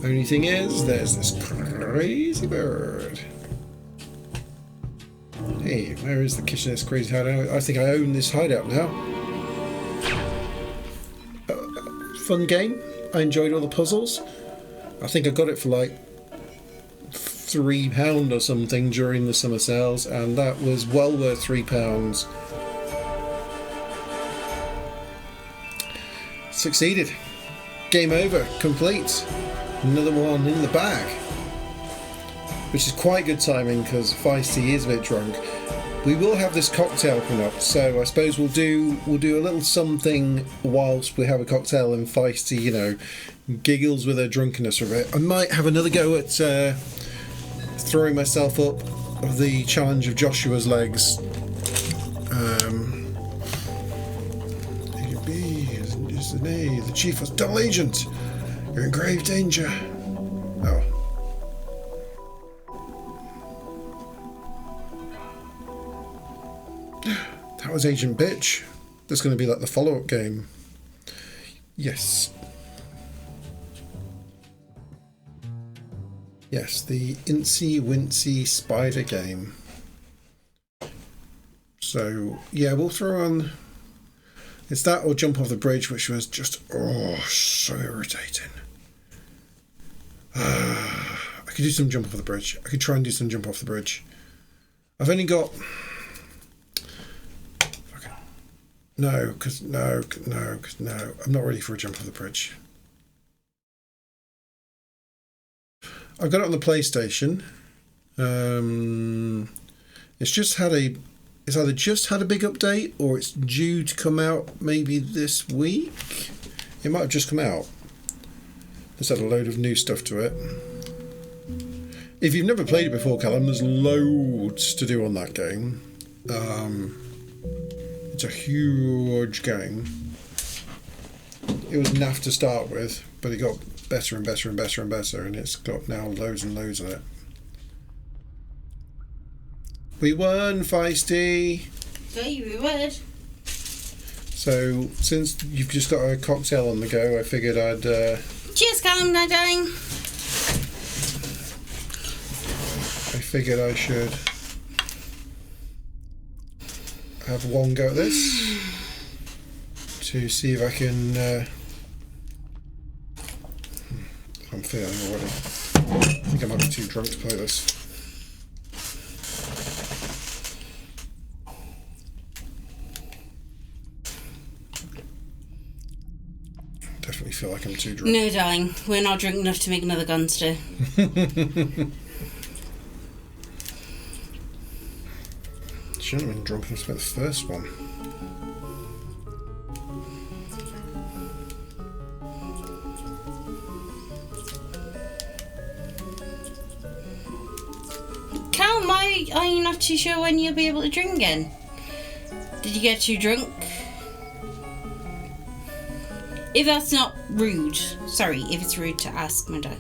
Only thing is, there's this crazy bird. Hey, where is the kitchenette's crazy hideout? I think I own this hideout now. Fun game. I enjoyed all the puzzles. I think I got it for like £3 or something during the summer sales, and that was well worth £3. Succeeded. Game over. Complete. Another one in the bag. Which is quite good timing because Feisty is a bit drunk. We will have this cocktail coming up, so I suppose we'll do a little something whilst we have a cocktail and Feisty, you know, giggles with her drunkenness for a bit. I might have another go at throwing myself up the challenge of Joshua's legs. The chief was double agent. You're in grave danger. Oh. That was Agent Bitch. That's going to be like the follow-up game. Yes. Yes, the Incy Wincy Spider game. So, yeah, we'll throw on... It's that or Jump Off the Bridge, which was just, oh, so irritating. I could do some Jump Off the Bridge. I could try and do some Jump Off the Bridge. I've only got... Okay. No, because no. I'm not ready for a Jump Off the Bridge. I've got it on the PlayStation. It's just had a... It's either just had a big update or it's due to come out maybe this week. It might have just come out. It's had a load of new stuff to it. If you've never played it before, Callum, there's loads to do on that game. It's a huge game. It was naff to start with, but it got better and better and better and better, and it's got now loads and loads of it. We won, Feisty! Okay, we won. So, since you've just got a cocktail on the go, I figured I'd... Cheers, Callum, night darling! I figured I should have one go at this to see if I can... I'm failing already. I think I might be too drunk to play this. Definitely feel like I'm too drunk. No, darling, we're not drunk enough to make another gunster. Shouldn't have been drunk enough to make the first one. Cal, why are you not too sure when you'll be able to drink again? Did you get too drunk? If that's not rude, sorry, if it's rude to ask, my dad.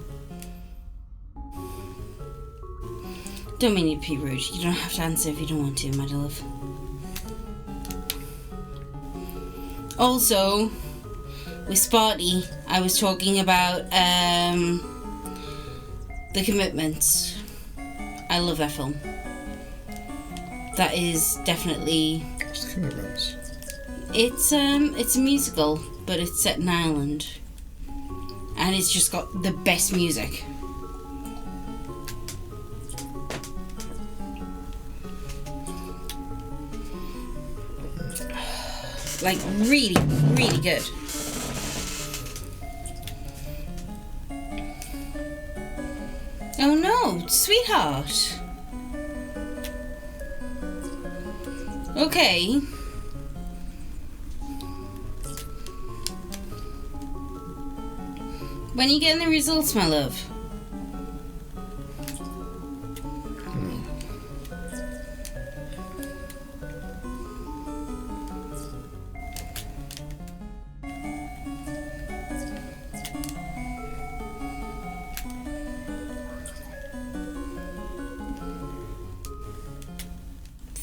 Don't mean it to be rude. You don't have to answer if you don't want to, my love. Also, with Sparty, I was talking about The Commitments. I love that film. That is definitely... What's The Commitments? It's a musical, but it's set in Ireland. And it's just got the best music. Like, really, really good. Oh no, sweetheart. Okay. When are you getting the results, my love?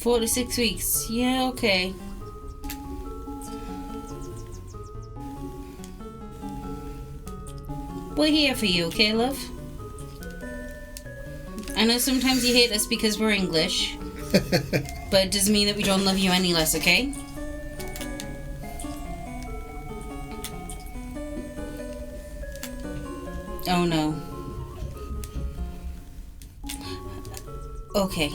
4 to 6 weeks. Yeah, okay. We're here for you, okay, love? I know sometimes you hate us because we're English, but it doesn't mean that we don't love you any less, okay? Oh no. Okay.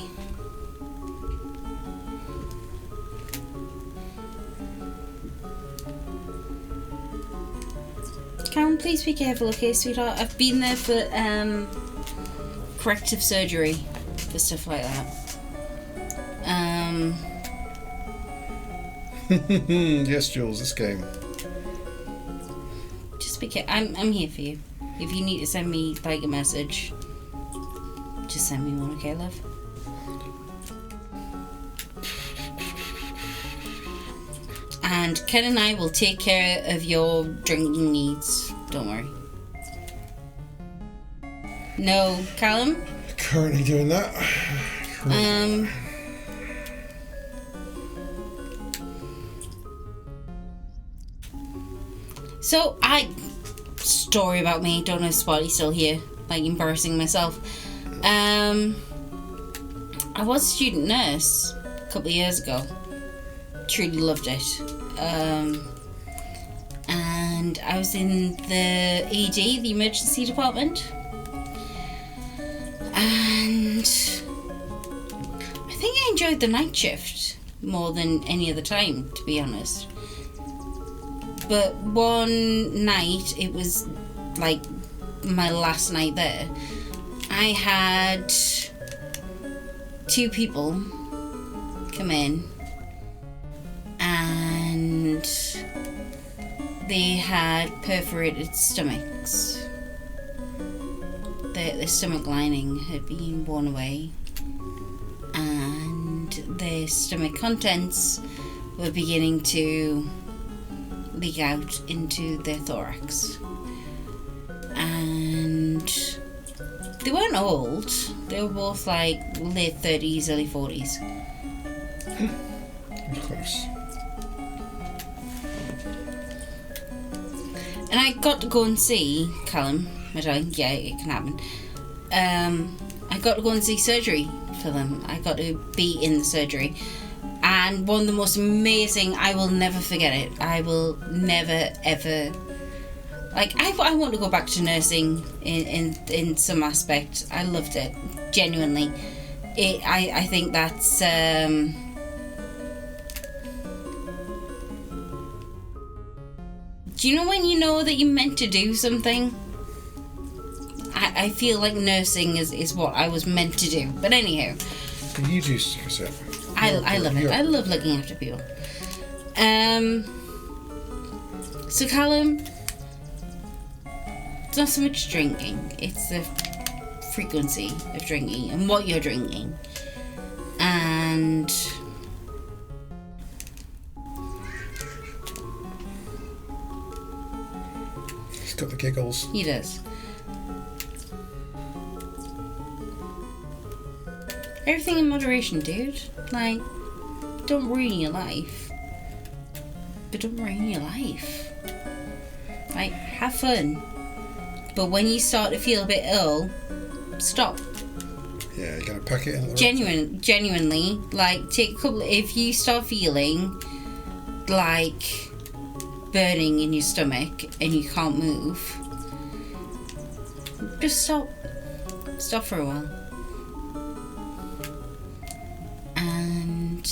Karen, please be careful, okay, sweetheart? I've been there for corrective surgery for stuff like that. Yes, Jules, this game. Just be careful. I'm here for you. If you need to send me like a message, just send me one, okay, love? And Ken and I will take care of your drinking needs. Don't worry. No, Callum? Currently doing that. So, story about me. Don't know if Spotty's still here. Like, embarrassing myself. I was a student nurse a couple of years ago. Truly loved it. And I was in the ED, the emergency department. And I think I enjoyed the night shift more than any other time, to be honest. But one night, it was like my last night there, I had 2 people come in and they had perforated stomachs. Their stomach lining had been worn away and their stomach contents were beginning to leak out into their thorax. And they weren't old, they were both like late 30s, early 40s. Close. And I got to go and see Callum, my darling, yeah, it can happen. I got to go and see surgery for them. I got to be in the surgery. And one of the most amazing, I will never forget it. I will never, ever... Like, I want to go back to nursing in some aspect. I loved it, genuinely. I think that's... Do you know when you know that you're meant to do something? I feel like nursing is what I was meant to do. But anyhow... You do yourself. I love it. I love looking after people. So Callum, it's not so much drinking, it's the frequency of drinking and what you're drinking. And he's got the giggles. He does. Everything in moderation, dude. Like, don't ruin your life. But don't ruin your life. Like, have fun. But when you start to feel a bit ill, stop. Yeah, you gotta pack it in. At the Genuinely, like, take a couple. If you start feeling like burning in your stomach and you can't move, just stop. Stop for a while. And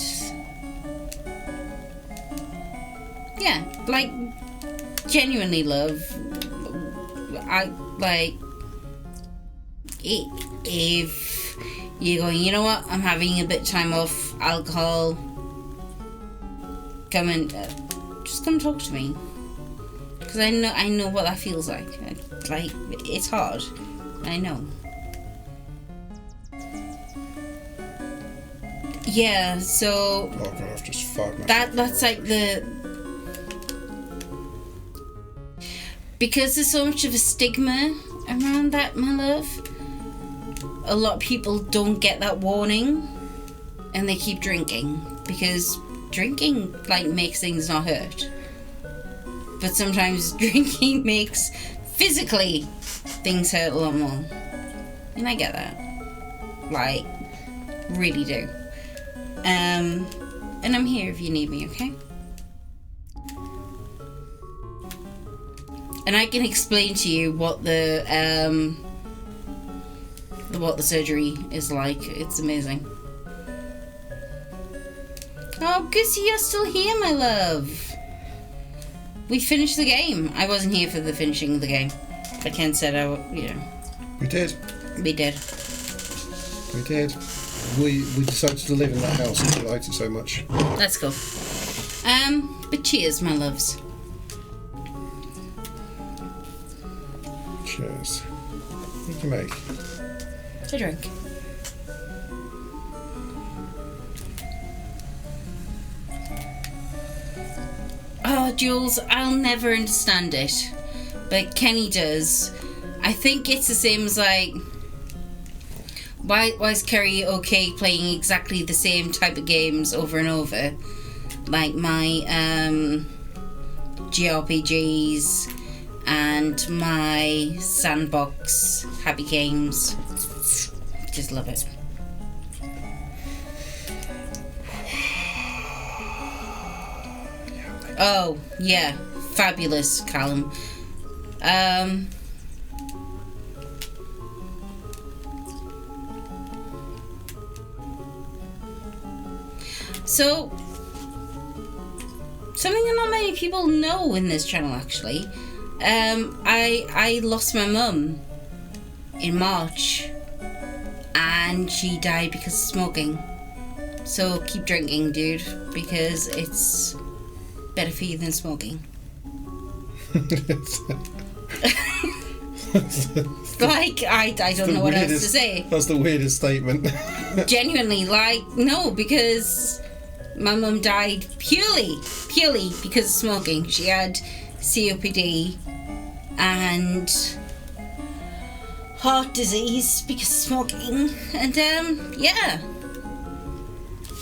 yeah, like, genuinely, love. I like if you're going, you know what, I'm having a bit of time off alcohol, come and just come talk to me, because I know what that feels like. Like, it's hard, I know. Yeah, so Oh god, I've just fucked that's like the, because there's so much of a stigma around that, my love, a lot of people don't get that warning. and they keep drinking because drinking like makes things not hurt. But sometimes drinking makes physically things hurt a lot more. And I get that. Like, really do. And I'm here if you need me, okay? And I can explain to you what the surgery is like. It's amazing. Oh, Gussie, you're still here, my love. We finished the game. I wasn't here for the finishing of the game. But Ken said, We did. We did. We did. We decided to live in that house because we liked it so much. Let's go. But cheers, my loves. Cheers. What do you make? A drink. Oh, Jules, I'll never understand it. But Kenny does. I think it's the same as like... Why is Kerry okay playing exactly the same type of games over and over? Like my JRPGs and my sandbox happy games. Just love it. Oh, yeah. Fabulous, Callum. So, something that not many people know in this channel, actually. I lost my mum in March, and she died because of smoking. So keep drinking, dude, because it's better for you than smoking. Like, I don't know what else to say. That's the weirdest statement. Genuinely, like, no, because my mum died purely because of smoking. She had COPD and heart disease because of smoking. And, yeah.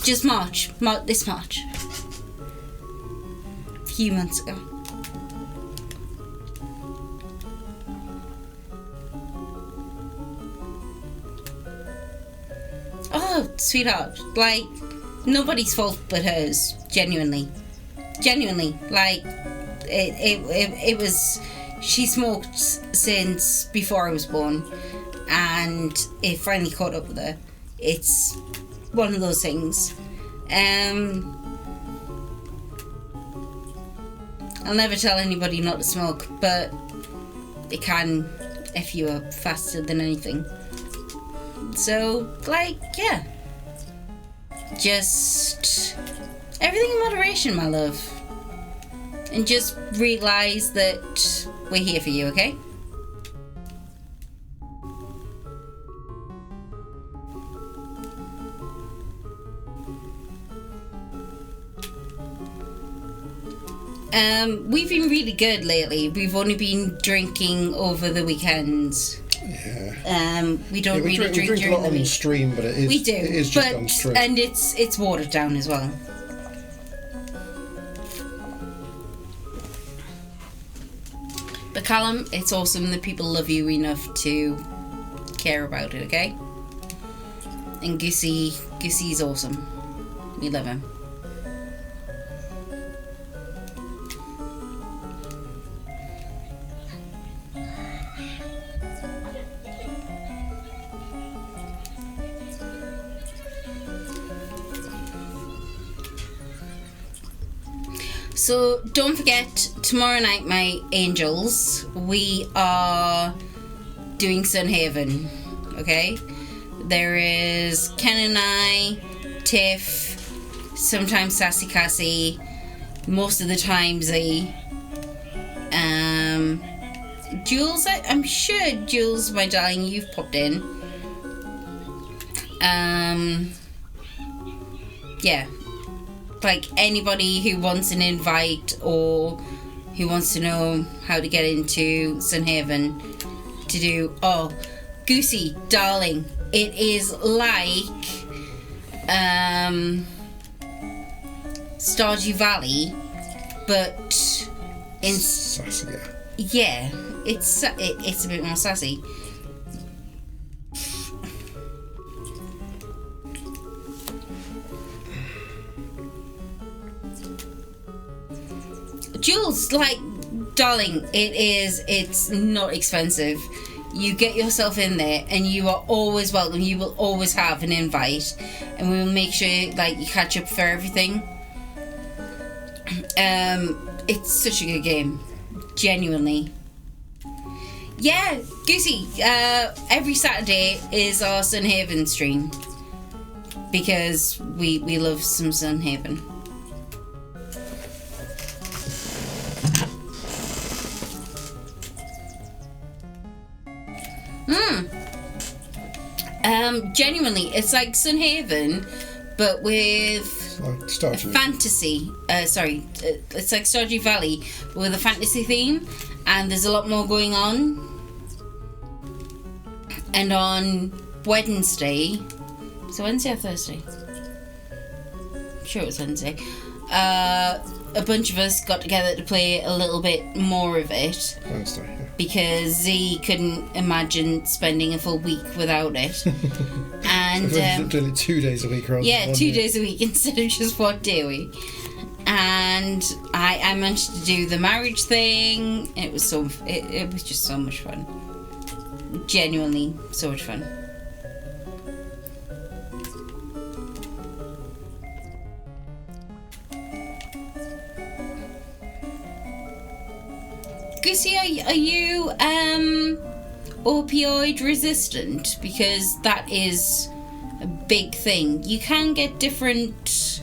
Just this March. A few months ago. Oh, sweetheart, like, nobody's fault but hers, genuinely, like, it was, she smoked since before I was born, and it finally caught up with her. It's one of those things. I'll never tell anybody not to smoke, but it can F you up faster than anything. So, like, yeah. Just everything in moderation, my love. And just realise that we're here for you, okay? We've been really good lately. We've only been drinking over the weekends. Yeah. We don't really drink a during lot the on week. stream, but it We do, is just on stream. And it's watered down as well. But Callum, it's awesome that people love you enough to care about it, okay? And Gussie's awesome. We love him. So don't forget, tomorrow night, my angels, we are doing Sunhaven, okay? There is Ken and I, Tiff, sometimes Sassy Cassie, most of the time Z. Jules, I'm sure, Jules, my darling, you've popped in. Yeah. Like, anybody who wants an invite or who wants to know how to get into Sunhaven to do... Oh, Gussie, darling, it is like Stardew Valley, but in Sassier. yeah, it's a bit more sassy. Jules, like, darling, it's not expensive. You get yourself in there and you are always welcome. You will always have an invite, and we will make sure, like, you catch up for everything. It's such a good game, genuinely. Yeah, Goosey, every Saturday is our Sunhaven stream, because we love some Sunhaven. Genuinely, it's like Sunhaven, but with Like Stardew. fantasy. It's like Stardew Valley, but with a fantasy theme, and there's a lot more going on. And on Wednesday, so Wednesday or Thursday? I'm sure it was Wednesday. A bunch of us got together to play a little bit more of it. Wednesday, yeah. Because Z couldn't imagine spending a full week without it. And doing it 2 days a week rather than 1 2 day. days a week instead of just 1 day a week. And I managed to do the marriage thing. It was it was just so much fun. Genuinely so much fun. Goosey, are you opioid resistant? Because that is a big thing. You can get different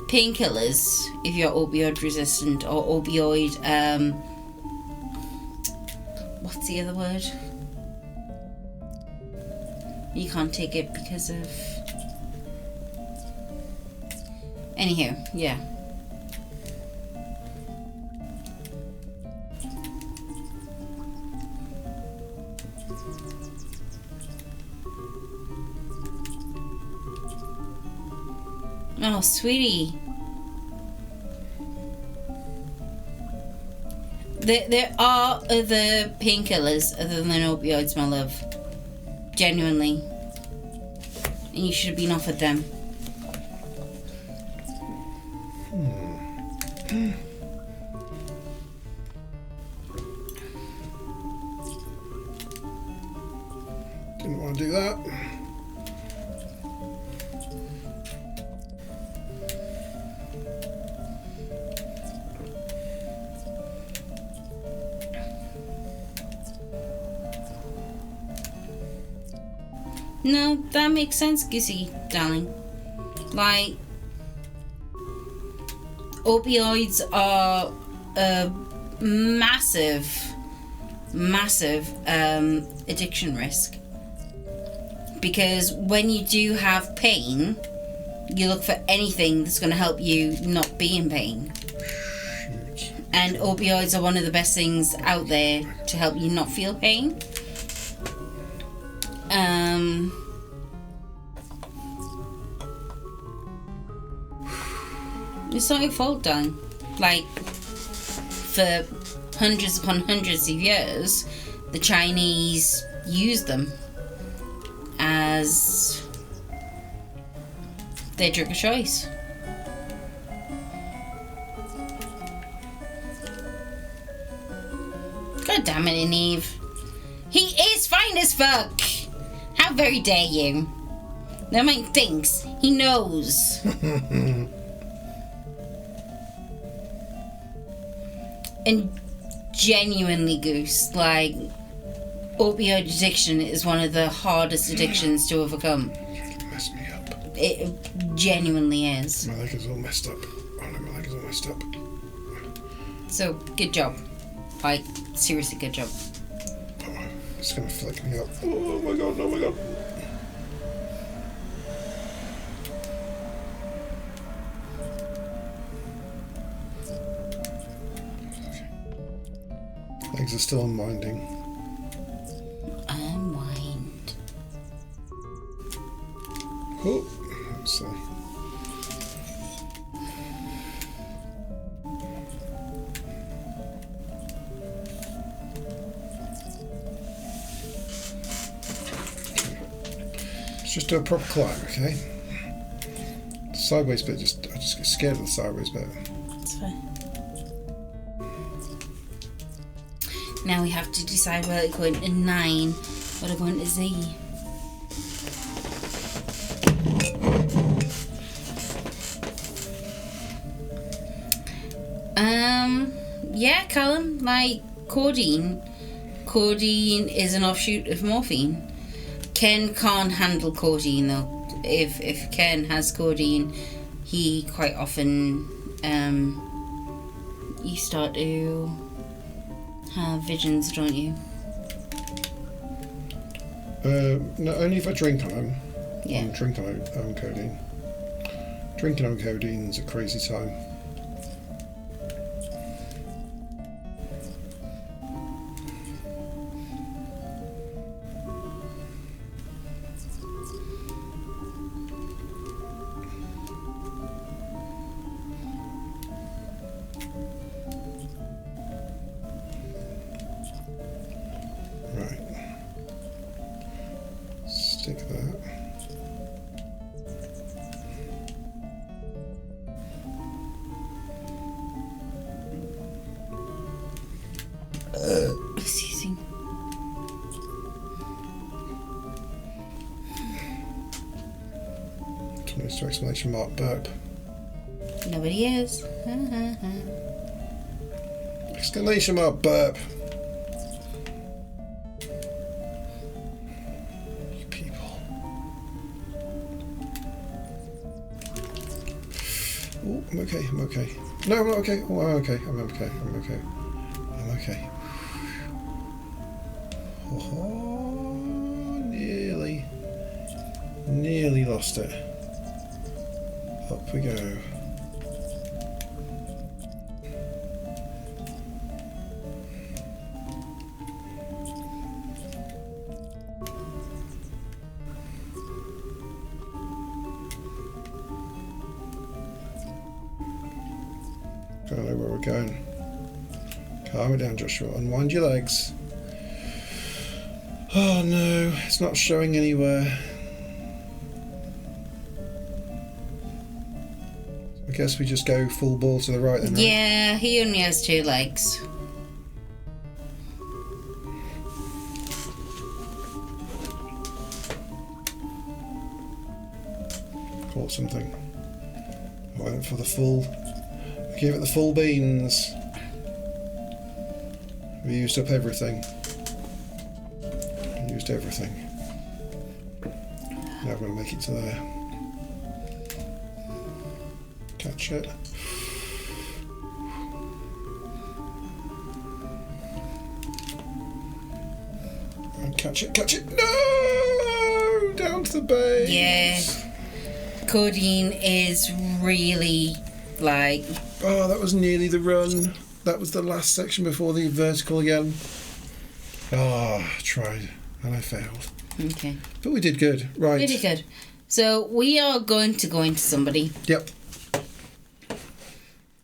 painkillers if you're opioid resistant, or opioid, what's the other word? You can't take it because of... Anywho, yeah. Oh, sweetie. There are other painkillers other than opioids, my love. Genuinely. And you should have been offered them. Didn't want to do that. No, that makes sense, Goosey, darling. Like, opioids are a massive addiction risk. Because when you do have pain, you look for anything that's going to help you not be in pain. And opioids are one of the best things out there to help you not feel pain. It's not your fault, darling. Like, for hundreds upon hundreds of years, the Chinese used them as their drug of choice. God damn it, Eve. He is fine as fuck! How very dare you? Never mind thinks. He knows. And genuinely, Goose, like, opioid addiction is one of the hardest addictions to overcome. You messed me up. It genuinely is. My leg is all messed up. Oh no, my leg is all messed up. So, good job. Like, seriously, good job. Oh, it's gonna flick me up. Oh my god, oh my god. Legs are still unwinding. Unwind. Oh, so just do a proper climb, okay? Sideways bit, I just get scared of the sideways bit. That's fine. Now we have to decide whether to go into 9 or to go into Z. Yeah, Callum, like codeine. Codeine is an offshoot of morphine. Ken can't handle codeine though. If Ken has codeine, he quite often you start to have visions, don't you? No, only if I drink on them. Yeah. I'm drinking on codeine. Drinking on codeine is a crazy time. Right. Stick that. Excuse me. Close to exclamation mark burp. Nobody is. Exclamation mark burp. You people. Oh, I'm okay, I'm okay. No, I'm not okay. Oh, I'm okay, I'm okay, I'm okay. I'm okay. Oh, nearly lost it. Up we go. Don't know where we're going. Calm it down, Joshua. Unwind your legs. Oh no, it's not showing anywhere. I guess we just go full ball to the right then, right? Yeah, he only has 2 legs. Caught something. I went for the full. I gave it the full beans. We used up everything. Used everything. Now I'm going to make it to there. Catch it. And catch it, catch it. No! Down to the base. Yeah. Codeine is really like. Oh, that was nearly the run. That was the last section before the vertical again. Ah, I tried and I failed. Okay. But we did good. Right. Really good. So we are going to go into somebody. Yep.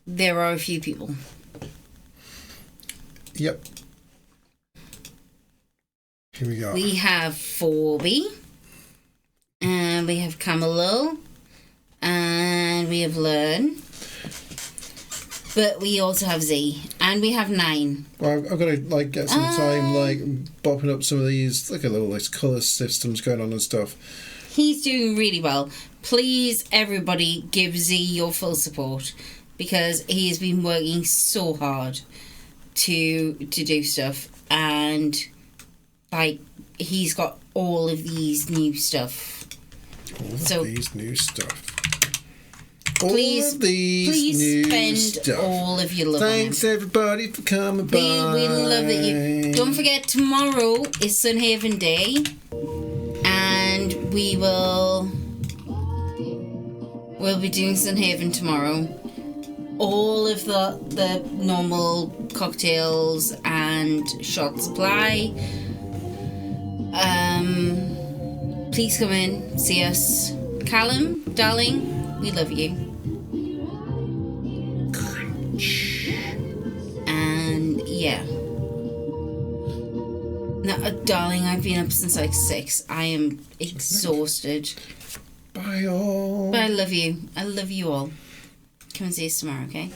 There are a few people. Yep. Here we go. We have Forby. And we have Camelo. And we have Learn. But we also have Z. And we have 9. Well, I've got to get some time bopping up some of these. Look at all these colour systems going on and stuff. He's doing really well. Please, everybody, give Z your full support. Because he has been working so hard to do stuff. And, he's got all of these new stuff. All of these new stuff. Please spend all of your love Thanks on him. everybody for coming by. We love that you. Don't forget, tomorrow is Sunhaven Day, and we'll be doing Sunhaven tomorrow. All of the normal cocktails and shots apply. Please come in, see us. Callum, darling, we love you. And yeah. Now, Darling, I've been up since like 6. I am exhausted. Bye all. But I love you. I love you all. Come and see us tomorrow, okay?